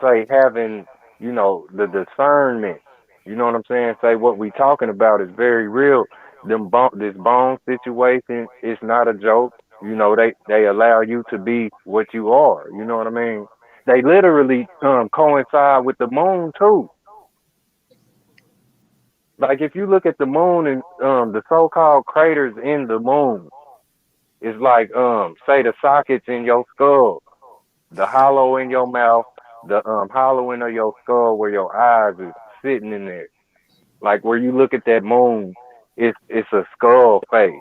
say having, the discernment. You know what I'm saying? Say what we talking about is very real. This bone situation is not a joke. They allow you to be what you are. You know what I mean? They literally coincide with the moon too. Like if you look at the moon and the so-called craters in the moon, it's like say the sockets in your skull, the hollow in your mouth, the hollowing of your skull where your eyes is sitting in there. Like where you look at that moon, it's a skull face,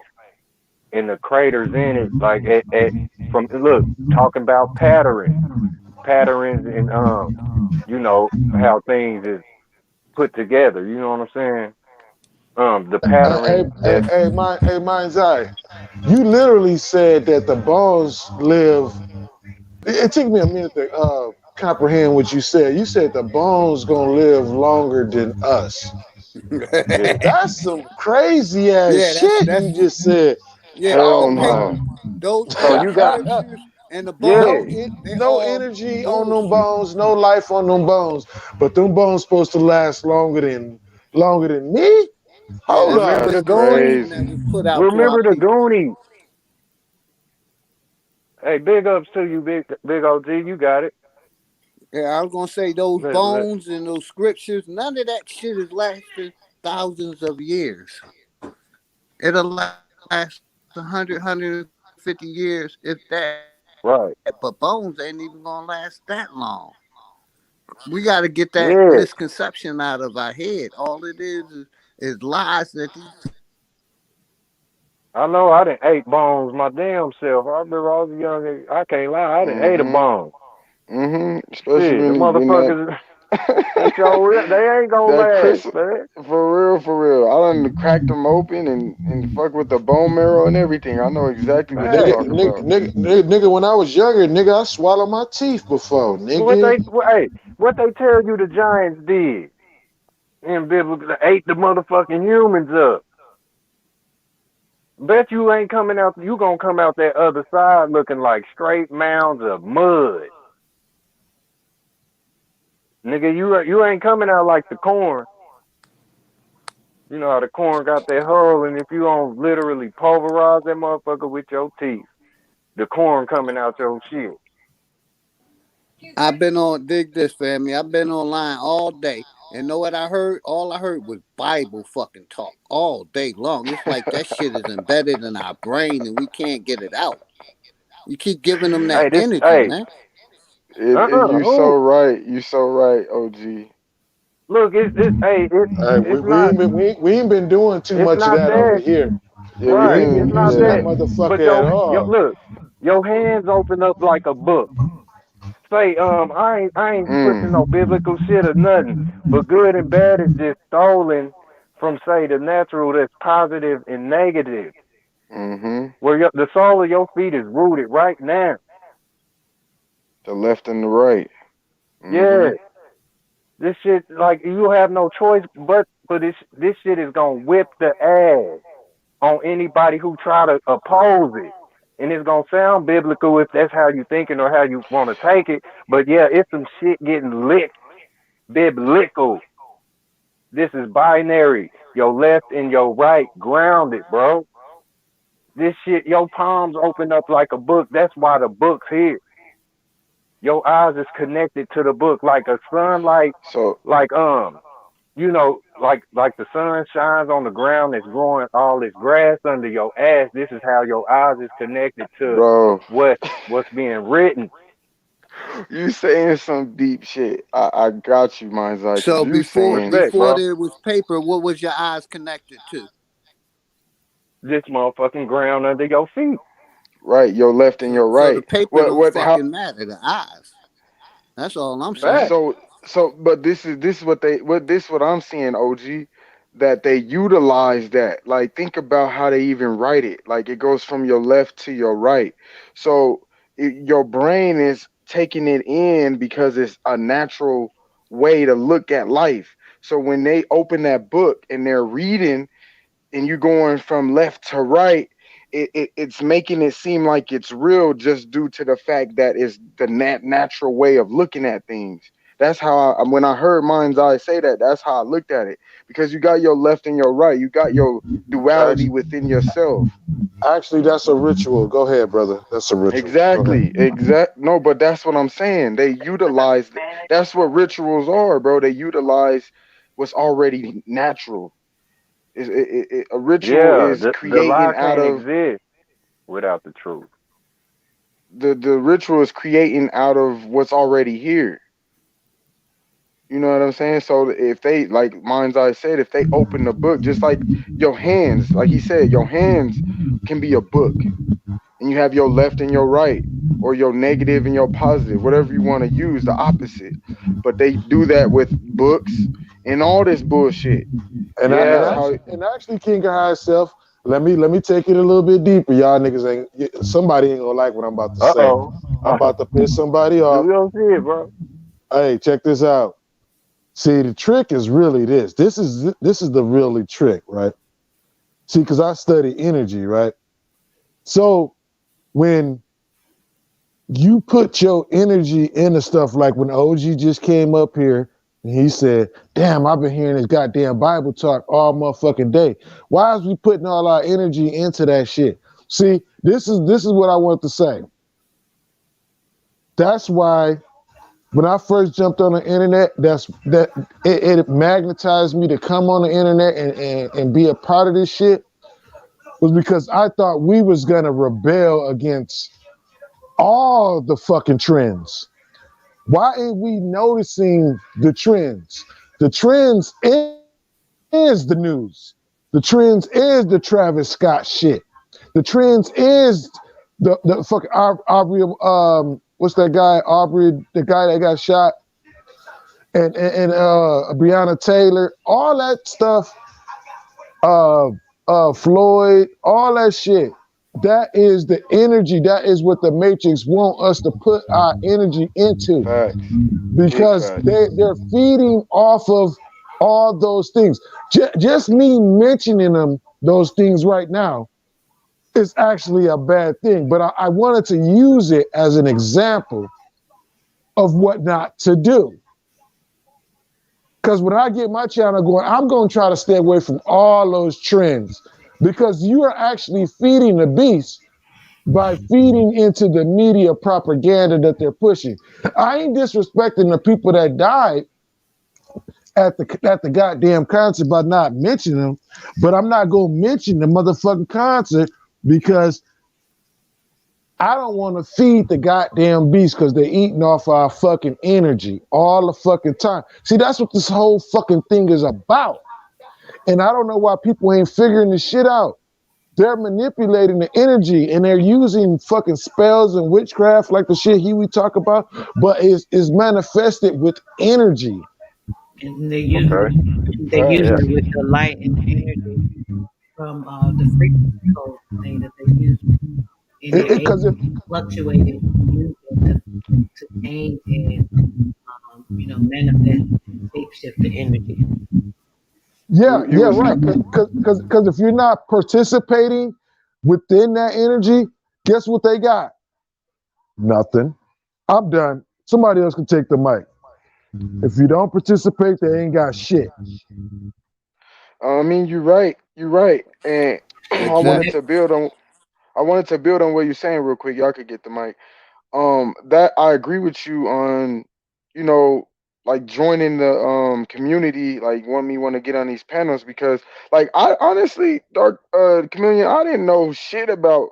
and the craters in it, like from look talking about patterns, and how things is put together. You know what I'm saying? The patterns that Hey, mine's eye. You literally said that the bones live. It took me a minute to comprehend what you said. You said the bones gonna live longer than us. yeah. That's some crazy ass Yeah, shit that's you just said. yeah. Hell Okay, no. those So old you got scriptures and the yeah. bones, they No all energy on them bullshit. bones, no life on them bones. But them bones supposed to last longer than me? Yeah, Hold that's a Remember up. the dispensation Goonies? that Crazy. was put out to our Remember the people. Goonies? Hey, big ups to you, big OG. You got it. Yeah, I was gonna say those Let- bones and those scriptures. None of that shit has lasted thousands of years. It'll last 100, 150 years, if that. But bones Right. ain't even gonna last that long. We got to get that misconception Yeah. out of our head. All it is lies that these I know I done ate bones my damn self. I remember I was young. I can't lie. I done ate a bone. Especially Shit, the when that motherfuckers, they sure they ain't gonna that last, Chris man. for real. I done cracked them open and fuck with the bone marrow and everything. I know exactly what you're Nigga, Man, talking nigga, about. nigga, nigga, nigga, when I was younger, nigga, I swallowed my teeth before, nigga. what they tell you the Giants did in biblical? They ate the motherfucking humans up. Bet you ain't coming out. You gonna come out that other side looking like straight mounds of mud, nigga. You ain't coming out like the corn. You know how the corn got that hull, and if you don't literally pulverize that motherfucker with your teeth, the corn coming out your shit. I've been on dig this family. I've been online all day. And know what I heard? All I heard was Bible fucking talk all day long. It's like that shit is embedded in our brain and we can't get it out. You keep giving them that Hey, this, energy, hey, man. You so who? right. You so right, OG. Look, hey, Hey, it's not, we ain't been doing too it's much of not that over that, here. Yeah, we We right? ain't been It's didn't. not using that that, Yeah. but motherfucker at all. look, your hands open up like a book. Say, I ain't pushing no Mm. biblical shit or nothing, but good and bad is just stolen from, say, the natural that's positive and negative, Mhm. where the sole of your feet is rooted right now. The left and the right. Yeah, Mhm. this shit, like, you have no choice but for this shit is gonna whip the ass on anybody who try to oppose it. And it's gonna sound biblical if that's how you thinking or how you want to take it. But yeah, it's some shit getting licked biblical. This is binary. Your left and your right grounded, bro. This shit, your palms open up like a book. That's why the book's here. Your eyes is connected to the book like a sunlight, So, like like the sun shines on the ground that's growing all this grass under your ass. This is how your eyes is connected to bro, what's being written. you saying some deep shit. I got you, mind's eye, cause So you before saying Respect, before bro. there was paper, what was your eyes connected to? This motherfucking ground under your feet. right. Your left and your So the right. paper What? don't What? How? fucking matter. The eyes. That's all I'm saying. Fact. But this is what I'm seeing, OG, that they utilize that. Like, think about how they even write it. Like, it goes from your left to your right. So your brain is taking it in because it's a natural way to look at life. So when they open that book and they're reading and you're going from left to right, it's making it seem like it's real just due to the fact that it's the natural way of looking at things. That's how when I heard Mind's Eye say that, that's how I looked at it. Because you got your left and your right, you got your duality Actually, within yourself. actually, that's a ritual. Go ahead, brother. That's a ritual. Go ahead. Exactly. No, but that's what I'm saying. They utilize that's what rituals are, bro. They utilize what's already natural. A ritual Yeah, is the lie creating out can't of exist without the truth. the ritual is creating out of what's already here. You know what I'm saying? So if they, like Mind's Eye said, if they open the book, just like your hands, like he said, your hands can be a book, and you have your left and your right, or your negative and your positive, whatever you want to use, the opposite. But they do that with books and all this bullshit, And I, and and that's Yeah. how. actually, and actually, King of High Self. Let me take it a little bit deeper. Y'all niggas ain't somebody ain't gonna like what I'm about to Uh say. oh. I'm about to piss somebody Do off. your shit, bro. Hey, check this out. See, the trick is really this. This is the really trick, right? See, because I study energy, right? So when you put your energy into stuff like when OG just came up here and he said, damn, I've been hearing this goddamn Bible talk all motherfucking day. Why is we putting all our energy into that shit? See, this is what I want to say. That's why when I first jumped on the internet, it magnetized me to come on the internet and be a part of this shit. was because I thought we was gonna rebel against all the fucking trends. Why ain't we noticing the trends? The trends is the news. The trends is the Travis Scott shit. The trends is the fucking Aubrey, what's that guy? Aubrey, the guy that got shot, and Breonna Taylor, all that stuff, Floyd, all that shit. That is the energy. That is what the Matrix want us to put our energy into, Facts. Big because facts. they're feeding off of all those things. Just me mentioning them, those things right now, is actually a bad thing. But I wanted to use it as an example of what not to do. Because when I get my channel going, I'm going to try to stay away from all those trends, because you are actually feeding the beast by feeding into the media propaganda that they're pushing. I ain't disrespecting the people that died at the goddamn concert by not mentioning them, but I'm not gonna mention the motherfucking concert because I don't want to feed the goddamn beast, because they're eating off our fucking energy all the fucking time. See, that's what this whole fucking thing is about. And I don't know why people ain't figuring this shit out. They're manipulating the energy, and they're using fucking spells and witchcraft like the shit we talk about, but is manifested with energy. And they're Okay. using Yeah. it with the light and the energy from the frequency code thing that they use, and they're able Because if to fluctuate it and use it to change and manifest and shape shift the energy. yeah, You yeah, was right. Because if you're not participating within that energy, guess what they got? Nothing. I'm done. Somebody else can take the mic. If you don't participate, they ain't got shit. I mean, you're right. You're right. And I And wanted Exactly. that, to build on what you're saying real quick. Y'all could get the mic. That I agree with you on, you know, like joining the community, like want to get on these panels, because like I honestly, dark chameleon, I didn't know shit about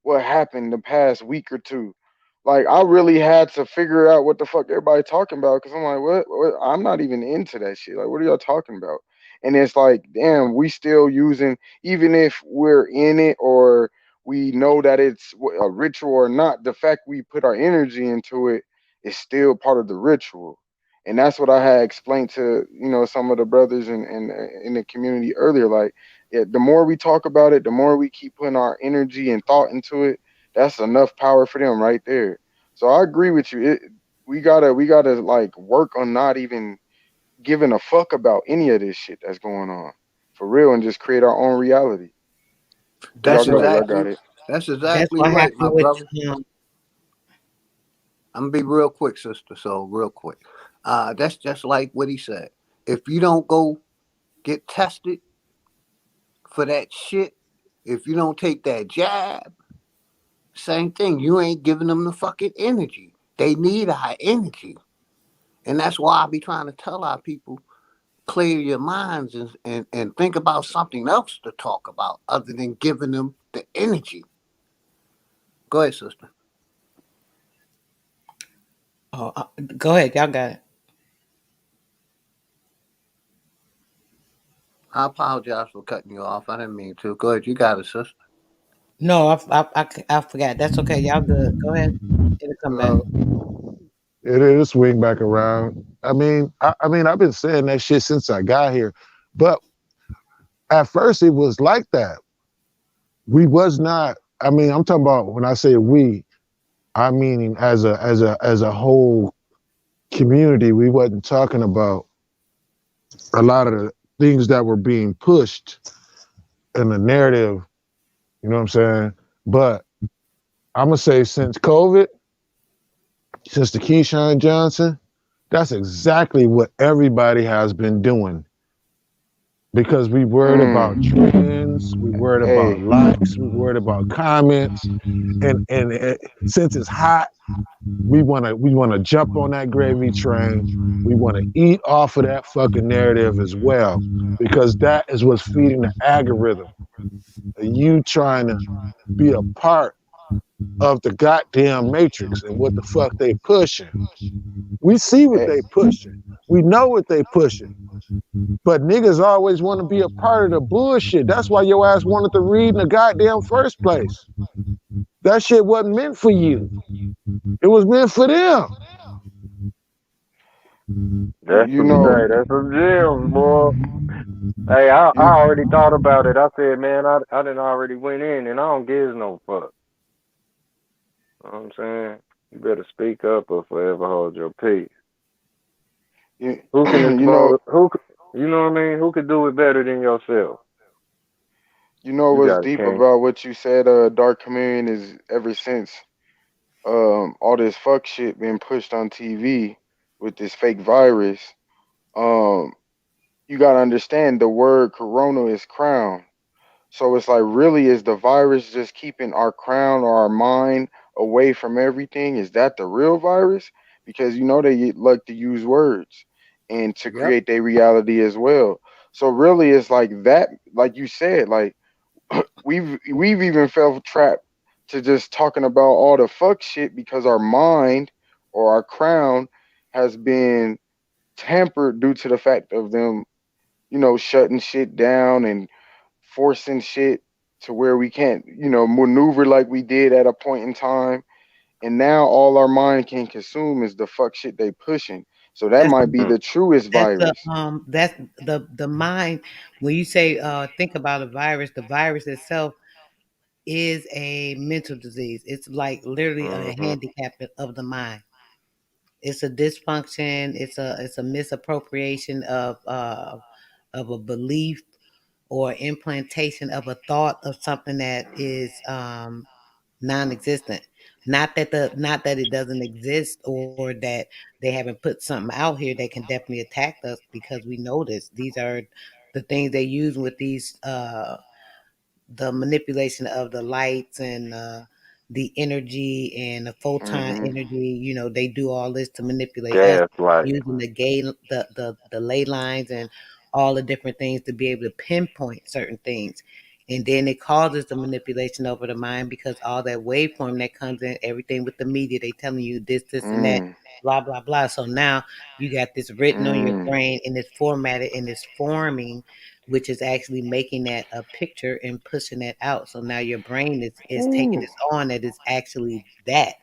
what happened the past week or two. Like I really had to figure out what the fuck everybody talking about, because I'm like, what? I'm not even into that shit. Like, what are y'all talking about? And it's like, damn, we still using, even if we're in it or we know that it's a ritual or not, the fact we put our energy into it is still part of the ritual. And that's what I had explained to some of the brothers in the community earlier. Like, yeah, the more we talk about it, the more we keep putting our energy and thought into it, that's enough power for them right there. So I agree with you. We gotta like work on not even giving a fuck about any of this shit that's going on for real, and just create our own reality. Y'all That's that's go what ahead. Y'all exactly got it. that's that's exactly what right, my happened with brother. I'm gonna be real quick, sister. So real quick. That's just like what he said. If you don't go get tested for that shit, if you don't take that jab, same thing. You ain't giving them the fucking energy. They need our energy. And that's why I be trying to tell our people, clear your minds and think about something else to talk about other than giving them the energy. Go ahead, sister. oh, go ahead, y'all got it. I apologize for cutting you off. I didn't mean to. Go ahead. You got it, sister. No, I forgot. That's okay. Y'all good. Go ahead. It'll come back. It is swing back around. I mean, I've been saying that shit since I got here, but at first it was like that. We was not. I mean, I'm talking about when I say we, I mean as a whole community. We wasn't talking about a lot of the things that were being pushed in the narrative. You know what I'm saying? But I'm gonna say since COVID, since the Keyshawn Johnson, that's exactly what everybody has been doing, because we worried about Mm. trends, we worried about Hey. likes, we worried about comments, and since it's hot, we wanna jump on that gravy train. We want to eat off of that fucking narrative as well, because that is what's feeding the algorithm. You trying to be a part of the goddamn matrix and what the fuck they pushing. We see what Eh, they pushing. We know what they pushing. But niggas always want to be a part of the bullshit. That's why your ass wanted to read in the goddamn first place. That shit wasn't meant for you. It was meant for them. That's you some know, that's some gems, boy. Hey, I you, already thought about it. I said, man, I didn't already went in and I don't give no fuck. You know what I'm saying? You better speak up or forever hold your peace. you, Who can you know, expose you know what I mean? Who could do it better than yourself? you know You what's got it, deep King. about what you said, Dark Communion, is ever since all this fuck shit been pushed on TV with this fake virus. Um, you gotta understand the word corona is crown. So it's like, really, is the virus just keeping our crown or our mind away from everything? Is that the real virus? Because you know they like to use words and to Yep. create their reality as well. So really, it's like that, like you said, like we've even felt trapped to just talking about all the fuck shit because our mind or our crown has been tampered due to the fact of them, shutting shit down and forcing shit to where we can't, maneuver like we did at a point in time. And now all our mind can consume is the fuck shit they pushing. So that That's might be Mm. the truest virus. that's the mind. When you say think about a virus, the virus itself is a mental disease. It's like literally a Mm-hmm. handicap of the mind. It's a dysfunction. It's a misappropriation of a belief or implantation of a thought of something that is non-existent. Not that it doesn't exist or that they haven't put something out here that can definitely attack us because we know this. These are the things they use with these the manipulation of the lights and the energy and the photon Hmm. energy. You know, they do all this to manipulate us Gaslighting. using the ley lines and all the different things to be able to pinpoint certain things. And then it causes the manipulation over the mind because all that waveform that comes in, everything with the media, they telling you this, and that, Mm, blah, blah, blah. So now you got this written on your mm. brain and it's formatted and it's forming, which is actually making that a picture and pushing that out. So now your brain is taking Ooh, this on that is actually that.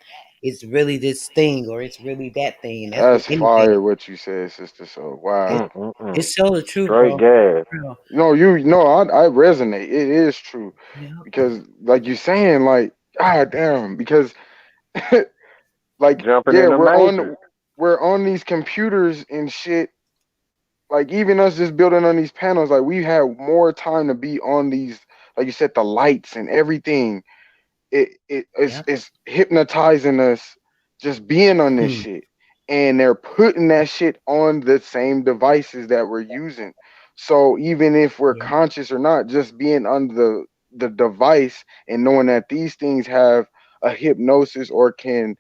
It's really this thing or it's really that thing. That's with that's anything. fire what you said, sister. So wow. It Mm-mm-mm. it's so the truth, Straight bro. gas. Real. No, I resonate. It is true Yep. because, like you saying, like, god damn, because, like, Jumping yeah, in the matrix. we're on these computers and shit. Like, even us just building on these panels, like, we have more time to be on these, like you said, the lights and everything. Yep. It's hypnotizing us just being on this Hmm. shit, and they're putting that shit on the same devices that we're using. So even if we're Yeah. conscious or not, just being on the device and knowing that these things have a hypnosis or can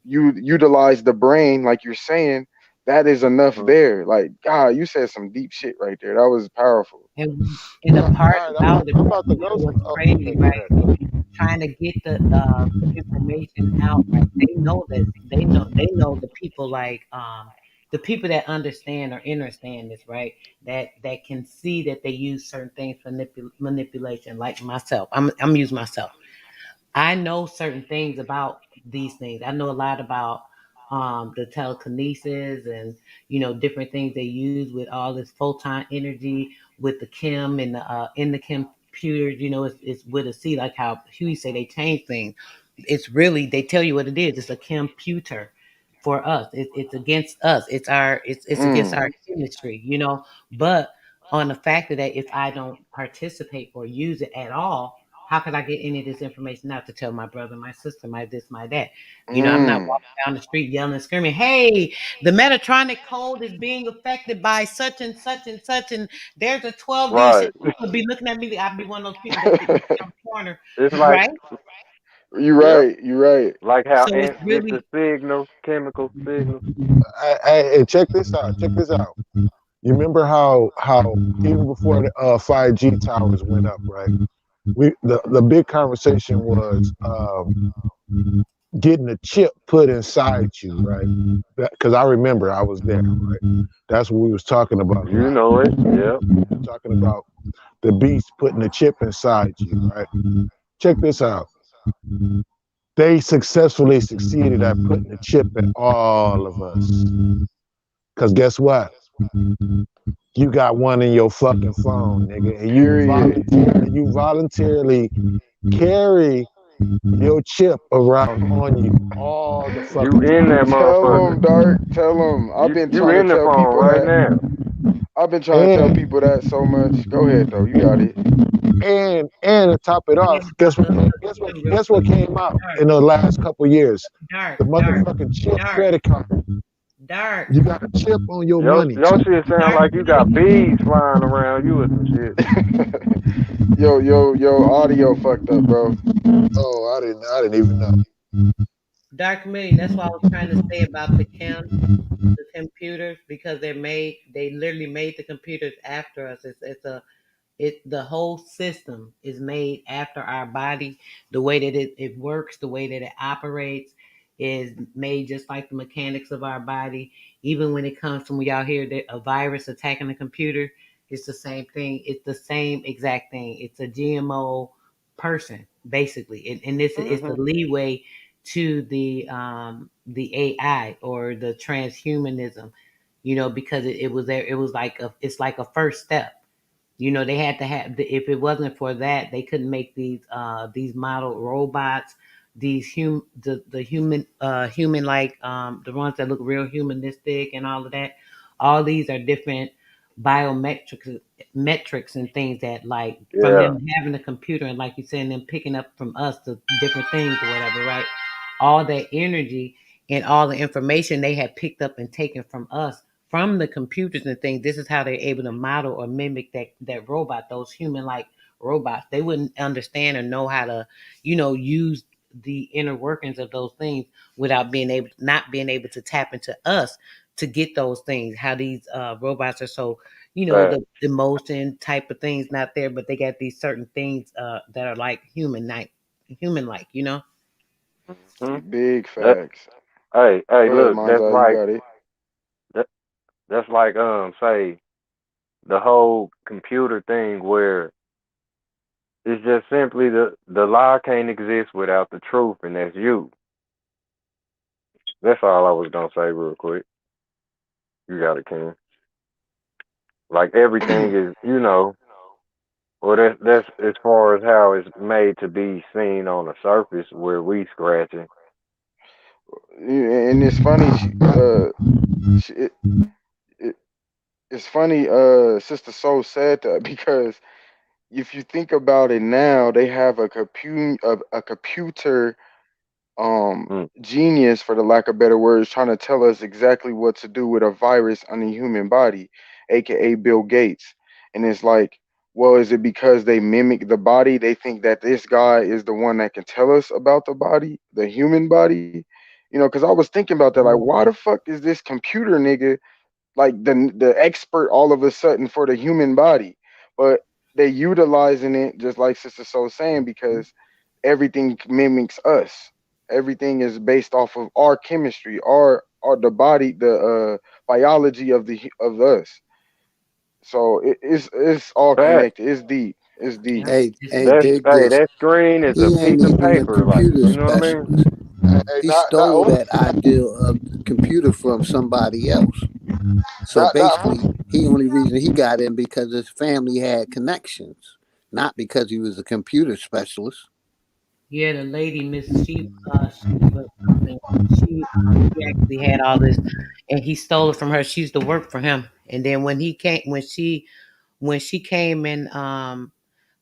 you utilize the brain, like you're saying, that is enough Mm-hmm. there. Like, God, you said some deep shit right there. That was powerful. And the All part right, about it, I'm bro, about to you go. know what's Oh, okay, crazy, go right? ahead. Go ahead. Trying to get the information out, right? They know this. They know the people like the people that understand or understand this, right? That can see that they use certain things for manipulation, like myself. I'm using myself. I know certain things about these things. I know a lot about the telekinesis and different things they use with all this photon energy with the chem and the in the computers. It's with a C, like how Huey say they change things. It's really they tell you what it is. It's a computer for us. It's against us. It's against Mm, our chemistry. But on the fact that if I don't participate or use it at all, how could I get any of this information out to tell my brother, my sister, my this, my that? I'm not mm. walking down the street yelling and screaming, "Hey, the Metatronic code is being affected by such and such and such, and there's a 12D Right. shit." People be looking at me. I'd be one of those people that be on the corner, It's like, right? You're yep, right. You're right. like how So it's ants get the really signals, chemical signals. Hey, check this out. Check this out. You remember how even before the 5G towers went up, right? The big conversation was getting a chip put inside you, right? Because I remember I was there, right? That's what we was talking about a You lot. know it. Yep. Talking about the beast putting a chip inside you, right? Check this out. They successfully succeeded at putting a chip in all of us. Cause guess what? You got one in your fucking phone, nigga, and Period. you voluntarily carry your chip around on you all the You fucking in that time. Tell them, motherfucker. Dark. Tell them. You in the phone right now. I've been trying to tell And people that so much. Go ahead though. You got it. and to top it Yeah, off, real guess what quick. came out Dark, in the last couple years? dark, The dark, motherfucking chip dark, credit card. dark, You got a chip on your money. Your shit sound dark like you got community. bees flying around you or some shit. Yo, audio fucked up, bro. Oh, I didn't even know. Dark community. That's what I was trying to say about the computers, because they literally made the computers after us. It's a the whole system is made after our body. The way that it works, the way that it operates is made just like the mechanics of our body. Even when it comes to when y'all hear that a virus attacking the computer, it's the same thing. It's the same exact thing. It's a GMO person, basically. And this is Hmm. the leeway to the AI or the transhumanism, because it was there. It was like it's like a first step. They had to have. If it wasn't for that, they couldn't make these model robots, the human like the ones that look real humanistic and all of that. All these are different biometrics metrics and things that, like, from Yeah. them having a computer, and like you said, and them picking up from us the different things or whatever, right? All that energy and all the information they had picked up and taken from us, from the computers and things. This is how they're able to model or mimic that robot, those human like robots. They wouldn't understand or know how to, use the inner workings of those things without not being able to tap into us to get those things. How these robots are so, Right. the emotion type of things not there, but they got these certain things that are like human like, Hmm. Big That. facts. Hey, Go ahead, look. Monza. You got it. That, that's like say the whole computer thing where it's just simply the lie can't exist without the truth, and that's you. That's all I was gonna say real quick. You got it, King. Like everything is, well, that's as far as how it's made to be seen on the surface where we scratching. And it's funny. She, it, it's funny. Sister Soul said that because if you think about it now, they have a computer Mm. genius, for the lack of better words, trying to tell us exactly what to do with a virus on the human body, aka Bill Gates. And it's like, well, is it because they mimic the body? They think that this guy is the one that can tell us about the body, the human body. Because I was thinking about that. Like, why the fuck is this computer nigga like the expert all of a sudden for the human body? But they utilizing it just like Sister Soul saying, because everything mimics us. Everything is based off of our chemistry, our the body, the biology of us. So it's all Fact. connected. It's deep. It's deep. Yeah. Hey, That's dig hey, this. that screen is a He piece ain't of even a paper, like computer you know what I mean? specialist. Hey, He stole that idea of the computer from somebody else. So not basically, he only reason he got in because his family had connections, not because he was a computer specialist. Yeah, the lady, Miss Shiva something. She actually had all this, and he stole it from her. She used to work for him, and then when she came and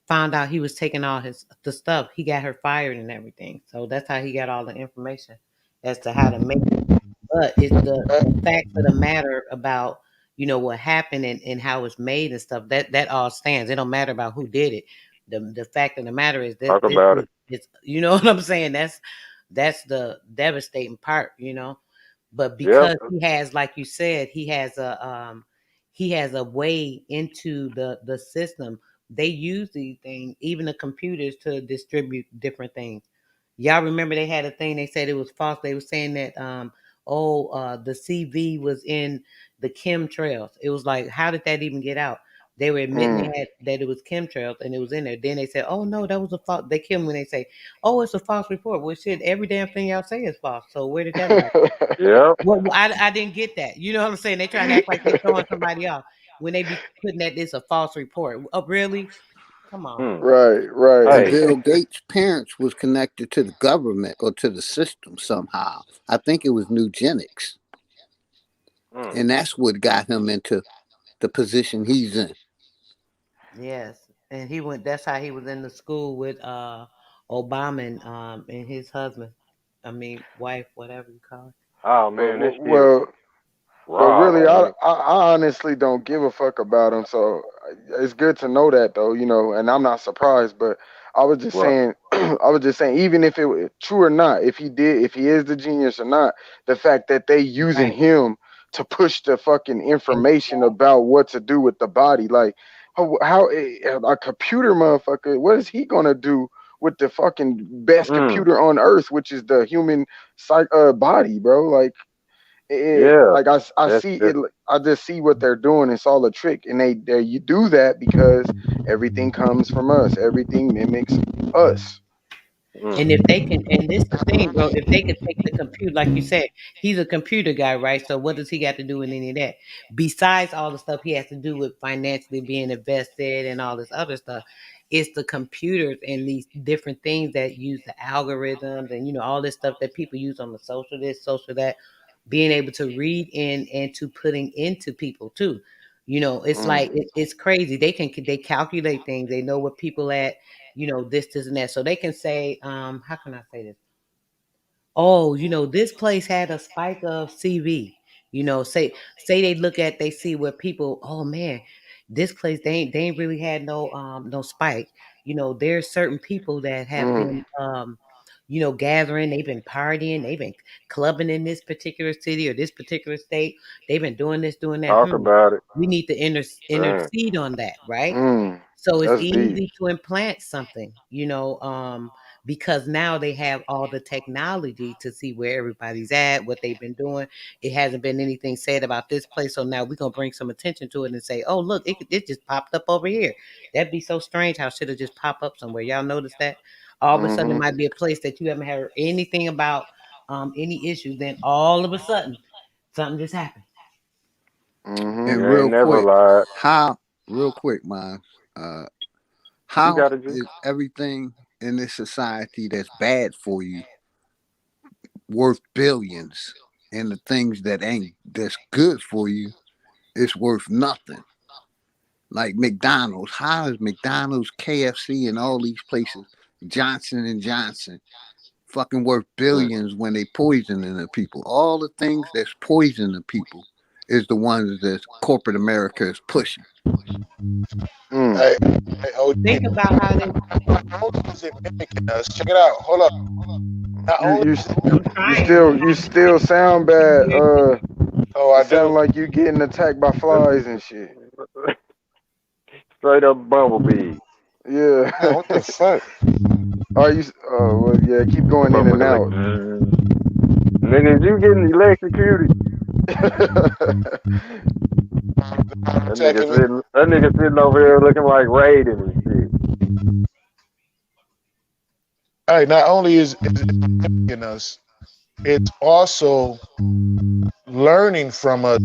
found out he was taking all the stuff, he got her fired and everything. So that's how he got all the information as to how to make it. But it's the fact of the matter about, what happened and how it's made and stuff, that all stands. It don't matter about who did it. The fact of the matter is that Talk this about is it. it's you know what I'm saying? That's the devastating part. But Yep. because he has, like you said, he has he has a way into the system. They use these things, even the computers, to distribute different things. Y'all remember they had a thing, they said it was false. They were saying that the CV was in the chemtrails. It was like, how did that even get out? They were admitting they Mm. had that it was chemtrails and it was in there. Then they said, oh no, that was a false. They kill me when they say, oh, it's a false report. Well, shit, every damn thing y'all say is false. So where did that lie? Yep. Well, I didn't get that. You know what I'm saying? They trying to act like they throwing somebody off when they be putting that it's a false report. Oh, really? Come on. Hmm. Right, right. And Hey. Bill Gates' parents was connected to the government or to the system somehow. I think it was eugenics, Hmm. and that's what got him into the position he's in. Yes, and he went. That's how he was in the school with Obama and his husband. I mean, wife, whatever you call it. Oh Well, man, this well, shit well, well, raw, really, man. I honestly don't give a fuck about him. So it's good to know that, though, and I'm not surprised. But I was just Right. saying, I was just saying, even if it was true or not, if he is the genius or not, the fact that they using Right. him to push the fucking And information about what to do with the body, like how a computer motherfucker, what is he gonna do with the fucking best Hmm. computer on earth, which is the human body, bro? Yeah. Like I That's see that's. it. I just see what they're doing. It's all a trick, and they you do that because everything comes from us. Everything mimics us. Hmm. And if they can, and this the thing, bro, if they could take the computer, like you said, he's a computer guy, right? So what does he got to do with any of that? Besides all the stuff he has to do with financially being invested and all this other stuff, it's the computers and these different things that use the algorithms and all this stuff that people use on the social this, social that, being able to read in and to putting into people too. It's like Mm. it's crazy. They calculate things. They know what people at, this and that. So they can say, how can I say this? Oh, this place had a spike of CV. Say they look at, they see where people, oh man, this place they ain't really had no spike. There's certain people that have Mm. been gathering, they've been partying, they've been clubbing in this particular city or this particular state. They've been doing this, doing that. Talk about it. We need to Damn. intercede on that, right? Mm. So it's That's deep. easy to implant something, because now they have all the technology to see where everybody's at, what they've been doing. It hasn't been anything said about this place, so now we're gonna bring some attention to it and say, "Oh, look, it just popped up over here." That'd be so strange how shit will just pop up somewhere. Y'all notice that? All of a sudden, it Mhm. might be a place that you haven't heard anything about, any issues. Then all of a sudden, something just happened. Mhm. And You ain't real never quick, lied. real quick, man, uh, You how got it, G. is everything in this society that's bad for you worth billions, and the things that's good for you is worth nothing? Like McDonald's, how is McDonald's, KFC, and all these places, Johnson and Johnson, fucking worth Hmm. billions when they poisoning the people? All the things that's poisoning the people is the ones that corporate America is pushing. Mm. Hey, hey, OG, Think about how they. not only is it mimicking us, check it out. Hold up. Not You only you is it I'm you trying. I'm still you trying to still sound bad. hear. oh It I sound do. like you getting attacked by That's flies and shit. straight up bumblebee. Yeah. Man, what the fuck? Are you? Oh well, yeah. Keep The going in and motherfucker like, out. nigga, you getting electrocuted. Attacking me. That nigga sitting over here looking like Raiden and shit. Hey, not only is it mimicking us, it's also learning from us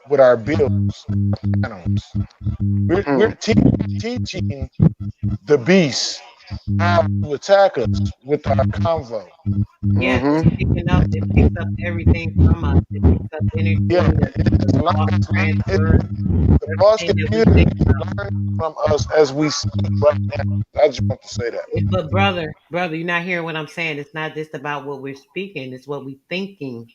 with our bills, animals. We're Mm. teaching the beast how to attack us with our convo. Yes, it's Mhm. picking up. It picks up everything from us. It picks up energy, Yeah, the thought transfer, the boss everything that we computer think is about. learning from us as we speak right now. I just want to say that. But brother, you're not hearing what I'm saying. It's not just about what we're speaking. It's what we're thinking.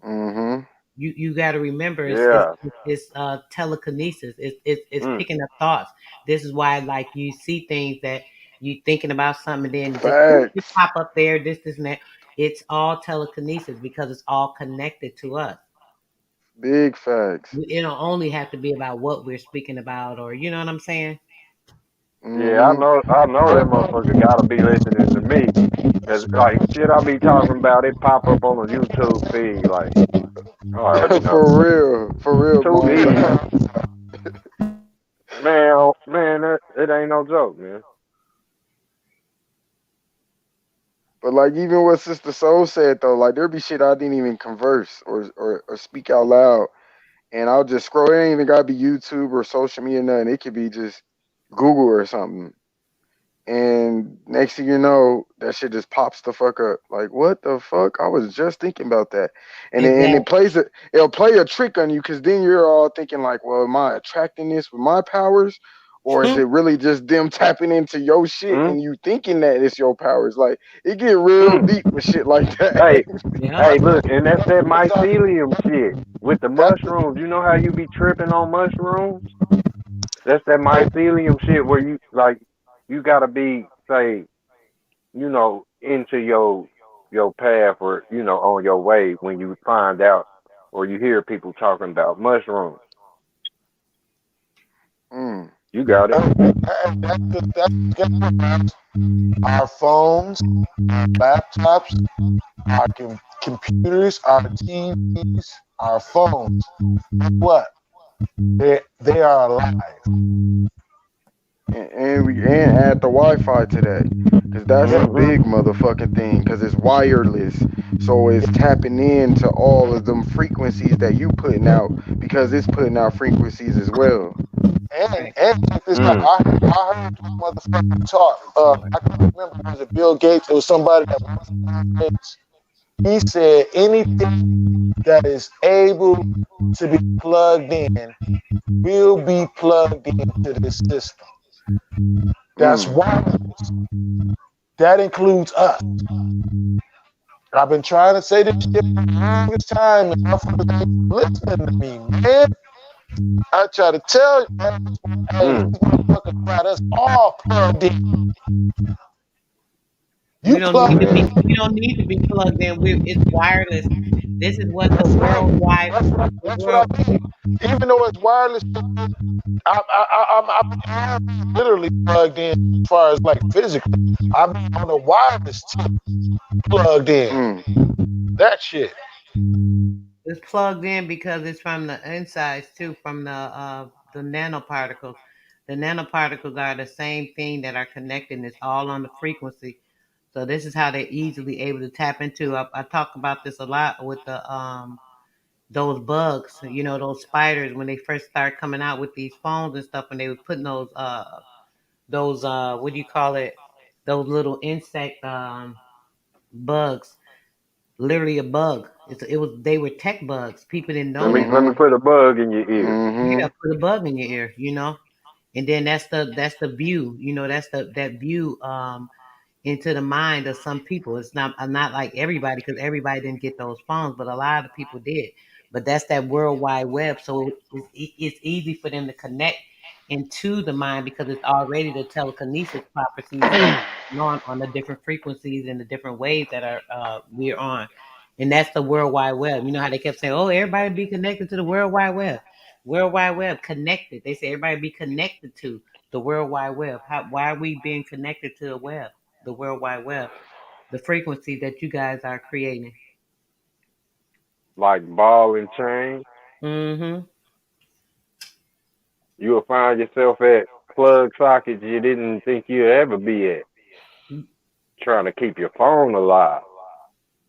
Mhm. You got to remember, Yeah. it's telekinesis. It's Mm. picking up thoughts. This is why, like, you see things that you thinking about something, and then it just boop, it Facts. pop up there. This and that. It's all telekinesis because it's all connected to us. Big facts. It don't only have to be about what we're speaking about, or you know what I'm saying. Yeah, Hmm. I know that motherfucker gotta be listening to me. 'Cause like shit I be talking about, it pop up on the YouTube feed. Like I already know. For real, Too bones. easy, man. Man, it ain't no joke, man. But like even what Sister Soul said though, like there be shit I didn't even converse or speak out loud, and I'll just scroll. It ain't even gotta be YouTube or social media, nothing. It could be just Google or something. And next thing you know, that shit just pops the fuck up. Like, what the fuck? I was just thinking about that. And it Exactly. plays it. It'll play a trick on you because then you're all thinking like, well, am I attracting this with my powers, or is it really just them tapping into your shit Mm, and you thinking that it's your powers? Like, it get real mm. deep with shit like that. Hey, Yeah. Hey, look, and that's that mycelium shit with the that's mushrooms. You know how you be tripping on mushrooms? That's that mycelium shit where you like you gotta be say into your path or on your way when you find out or you hear people talking about mushrooms. Mm. You got it. That's our phones, our laptops, our computers, our TVs, our phones. What? They are alive. And we and add the Wi-Fi to that, cause that's a big Mhm. motherfucking thing. Cause it's wireless, so it's tapping into all of them frequencies that you putting out, because it's putting out frequencies as well. And check this out. Mm. I heard this motherfucker talk. I can't remember. Was it Bill Gates? It was somebody that was Bill Gates. He said anything that is able to be plugged in will be plugged into this system. That's Mm. wireless. That includes us. I've been trying to say this shit for the longest time, and motherfuckers ain't listening to me, man. I try to tell you, man, hey, these Mm. motherfuckers got us all plugged in. We You don't need plugged to Yeah. be. in. We don't need to be plugged in. It's wireless. This is what the That's right. worldwide, the That's what world. I mean. Even though it's wireless, I'm literally plugged in as far as like physically. I'm on a wireless tip plugged in. Mm. That shit. It's plugged in because it's from the insides too, from the nanoparticles. The nanoparticles are the same thing that are connected. And it's all on the frequency. So this is how they're easily able to tap into. I talk about this a lot with the those bugs. You know, those spiders when they first start coming out with these phones and stuff, and they were putting those what do you call it? Those little insect bugs. Literally a bug. It was they were tech bugs. People didn't know that. Let me Mhm. put a bug in your ear. Yeah, Mhm. put a bug in your ear, you know. And then that's the view, you know, that's that view into the mind of some people. It's not like everybody because everybody didn't get those phones, but a lot of people did. But that's that World Wide Web, so it's easy for them to connect into the mind because it's already the telekinesis properties that are on the different frequencies and the different waves that are we're on. And that's the World Wide Web. You know how they kept saying, "Oh, everybody be connected to the World Wide Web." World Wide Web connected. They say everybody be connected to the World Wide Web. Why are we being connected to the web, the World Wide Web, the frequency that you guys are creating? Like ball and chain. Mm-hmm. You'll find yourself at plug sockets you didn't think you'd ever be at, trying to keep your phone alive.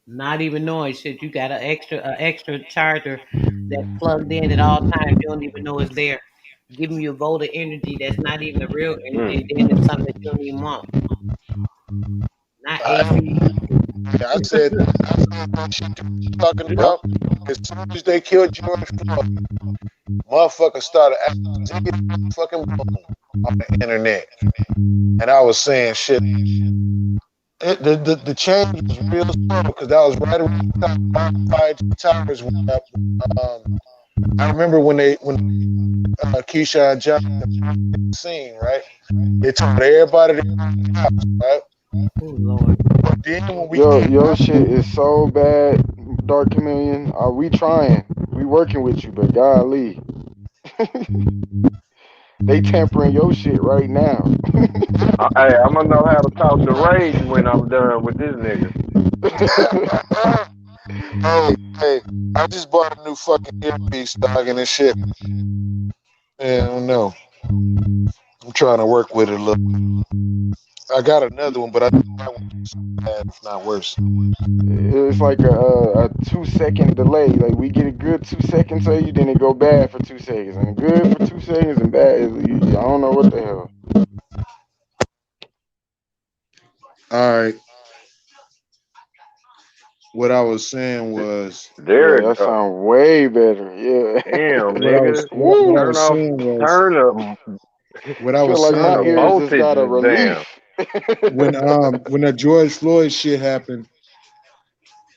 Not even knowing shit. You got a extra charger that's plugged in at all times. You don't even know it's there. Giving you a volt of energy that's not even a real energy, and Mm. then it's something that you don't even want. Not I, AC. I said that shit you talking Yep. about. As soon as they killed George Floyd, motherfuckers started acting fucking boom on the internet. And I was saying shit. The change was real slow because that was right around the time 5G towers went up. Um, I remember when Keisha and John scene, right? They told everybody to house, right? Oh Lord. But then when we Yo, came your out, shit is so bad, Dark Chameleon. Are we trying? We working with you, but golly, they tampering your shit right now. Hey, I'm gonna know how to talk to Raiden when I'm done with this nigga. Hey, hey, I just bought a new fucking earpiece, dog, and this shit. Yeah, I don't know. I'm trying to work with it a little. I got another one, but I think that one's bad, if not worse. It's like a 2 second delay. Like we get a good 2 seconds of you, then it go bad for 2 seconds, and good for 2 seconds, and bad. I don't know what the hell. All right. What I was saying was, There Yeah, it that go. sound way better. Yeah. Damn, nigga. what I Woo! Turn was off, saying was, turn the, what I Feel was like turn my saying the ears was, just got a voltages down. relief. when that George Floyd shit happened,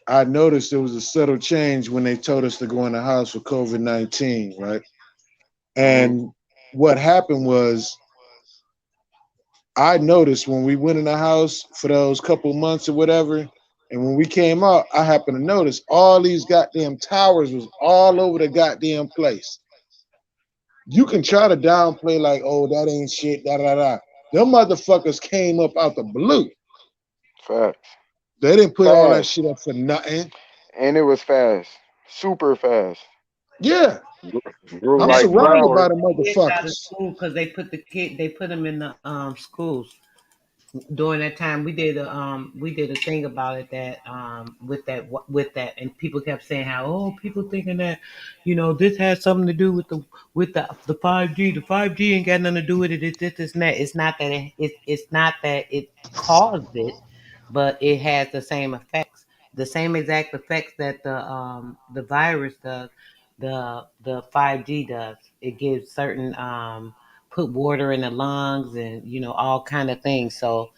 I noticed there was a subtle change when they told us to go in the house for COVID-19, right? Hmm. And what happened was, I noticed when we went in the house for those couple months or whatever, and when we came out, I happened to notice all these goddamn towers was all over the goddamn place. You can try to downplay like, oh, that ain't shit, da da da. Them motherfuckers came up out the blue. Facts. They didn't put all that Fast. shit up for nothing. And it was fast. Super fast. Yeah, Grew I'm That's like what surrounded by flowers. the kids out of motherfuckers. school because they put them in the schools. During that time we did a thing about it that with that and people kept saying how people thinking that this has something to do with the 5G. The 5G ain't got nothing to do with it. It's this and that. It's not that it's not that it caused it, but it has the same effects, the same exact effects that the virus does. The 5G does. It gives certain put water in the lungs and all kind of things. So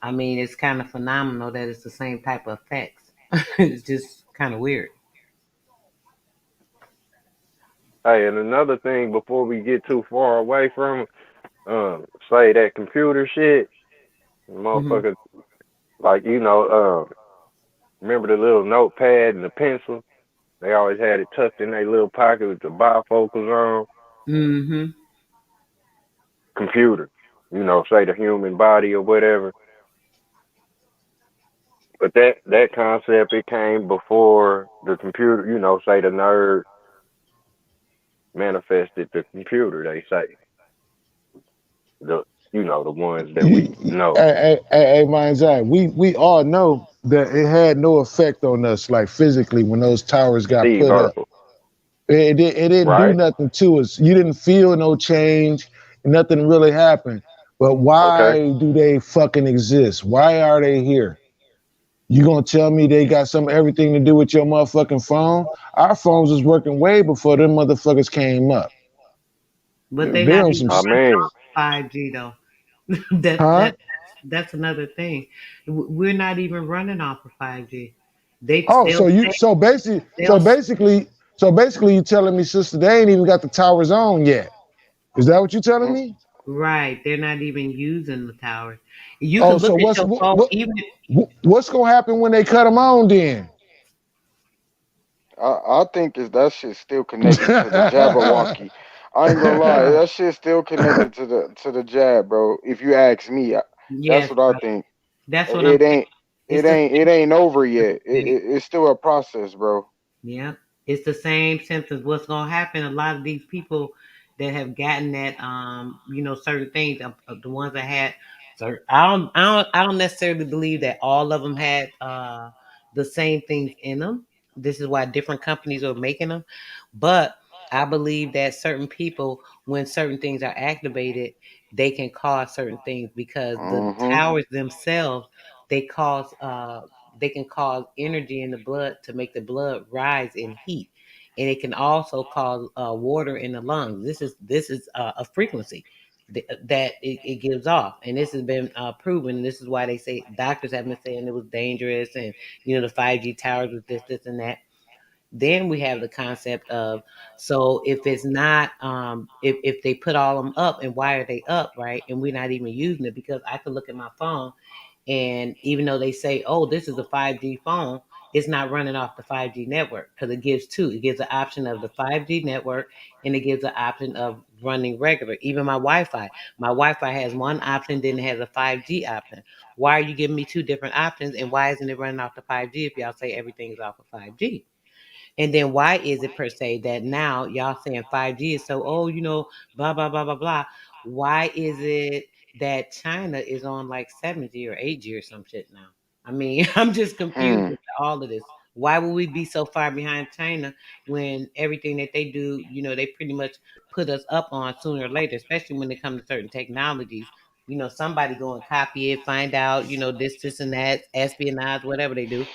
I mean, it's kind of phenomenal that it's the same type of effects. It's just kind of weird. Hey, and another thing before we get too far away from it, say that computer shit, Hmm. motherfucker, like remember the little notepad and the pencil? They always had it tucked in their little pocket with the bifocals on. Hmm. Computer, say the human body or whatever. But that concept it came before the computer, say the nerd manifested the computer. They say the the ones that Hey, we know. Mind's Eye, we all know that it had no effect on us, like physically, when those towers got Steve put up. Urkel, It didn't do right? nothing to us. You didn't feel no change. Nothing really happened. But Okay. why do they fucking exist? Why are they here? You gonna tell me they got some everything to do with your motherfucking phone? Our phones was working way before them motherfuckers came up. But they're They not on even some, I running mean, off 5G though. that huh? that that's another thing. We're not even running off of 5G. They Oh, they'll say so they'll basically, you telling me, sister, they ain't even got the towers on yet. Is that what you telling Mm. me? right. They're not even using the towers. You Oh, could so look at your phone even if what's gonna happen when they cut them on then? I think is that shit still connected to the Jabberwocky. I ain't gonna lie, that shit still connected to the jab, bro. If you ask me, that's yes, what I bro. think. That's what I'm It saying. ain't It's the it ain't over yet. same. It's still a process, bro. Yeah, it's the same symptoms. What's gonna happen? A lot of these people that have gotten that, certain things, the ones that had, I don't necessarily believe that all of them had the same things in them. This is why different companies are making them, but I believe that certain people, when certain things are activated, they can cause certain things because the Mm-hmm. towers themselves, they cause they can cause energy in the blood to make the blood rise in heat, and it can also cause water in the lungs. This is a frequency that it gives off, and this has been proven. This is why they say doctors have been saying it was dangerous, and the 5G towers was this, and that. Then we have the concept of, so if it's not if they put all them up, and why are they up, right? And we're not even using it, because I could look at my phone, and even though they say, oh, this is a 5G phone, it's not running off the 5G network because it gives two. It gives the option of the 5G network and it gives the option of running regular. Even my Wi-Fi has one option, then it has a 5G option. Why are you giving me two different options, and why isn't it running off the 5G if y'all say everything's off of 5G? And then why is it per se that now y'all saying 5G is so old, blah, blah, blah, blah, blah. Why is it that China is on like 7G or 8G or some shit now? I mean, I'm just confused Hmm. with all of this. Why would we be so far behind China when everything that they do, they pretty much put us up on sooner or later, especially when it comes to certain technologies. Somebody go and copy it, find out, this and that, espionage, whatever they do,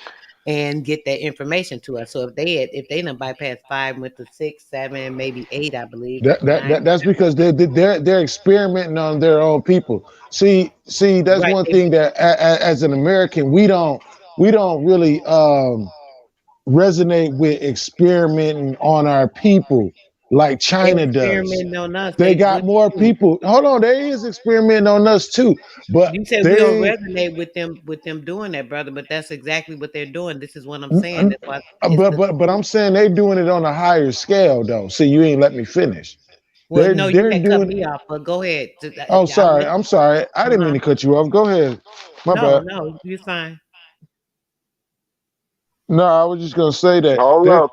and get that information to us. So if they done bypass 5, went to 6, 7, maybe 8, I believe nine. That's because they're experimenting on their own people. See, that's Right. one thing that as an American we don't really resonate with experimenting on our people like They China does. experimenting on us. They They got what more you do? people. Hold on, they is experimenting on us too, but You said we don't they resonate with them doing that, brother. But that's exactly what they're doing. This is what I'm n- saying. n- That's why it's but the but but two. I'm saying they doing it on a higher scale though. See, you ain't let me finish. Well, They're no, you they're had cut doing. me off, but go ahead. Oh, I'm sorry. listening. I'm sorry. I didn't mean Uh-huh. to cut you off. Go ahead. My No, bad. no, you're fine. No, I was just gonna say that Hold they're. up.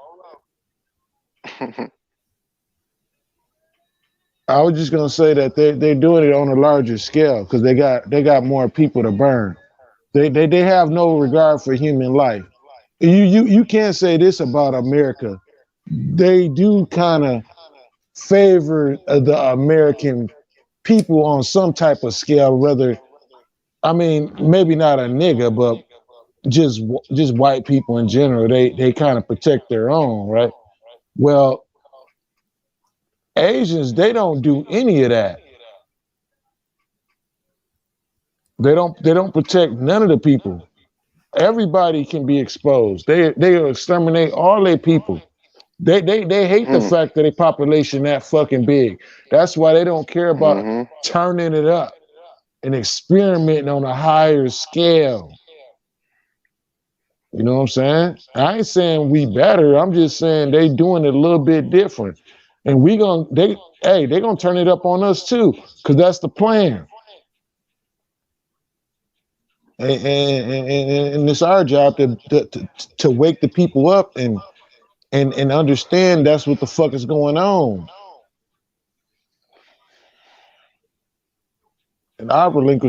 I was just gonna say that they're doing it on a larger scale because they got more people to burn. They have no regard for human life. You can't say this about America. They do kind of favor the American people on some type of scale. Whether I mean maybe not a nigga, but just white people in general. They kind of protect their own, right? Well, Asians they don't do any of that. They don't protect none of the people. Everybody can be exposed. They exterminate all their people. They hate the Hmm. fact that their population that fucking big. That's why they don't care about Hmm. turning it up and experimenting on a higher scale. You know what I'm saying? I ain't saying we better. I'm just saying they doing it a little bit different. And they gonna turn it up on us too, because that's the plan. And it's our job to wake the people up and understand that's what the fuck is going on. And I relinquish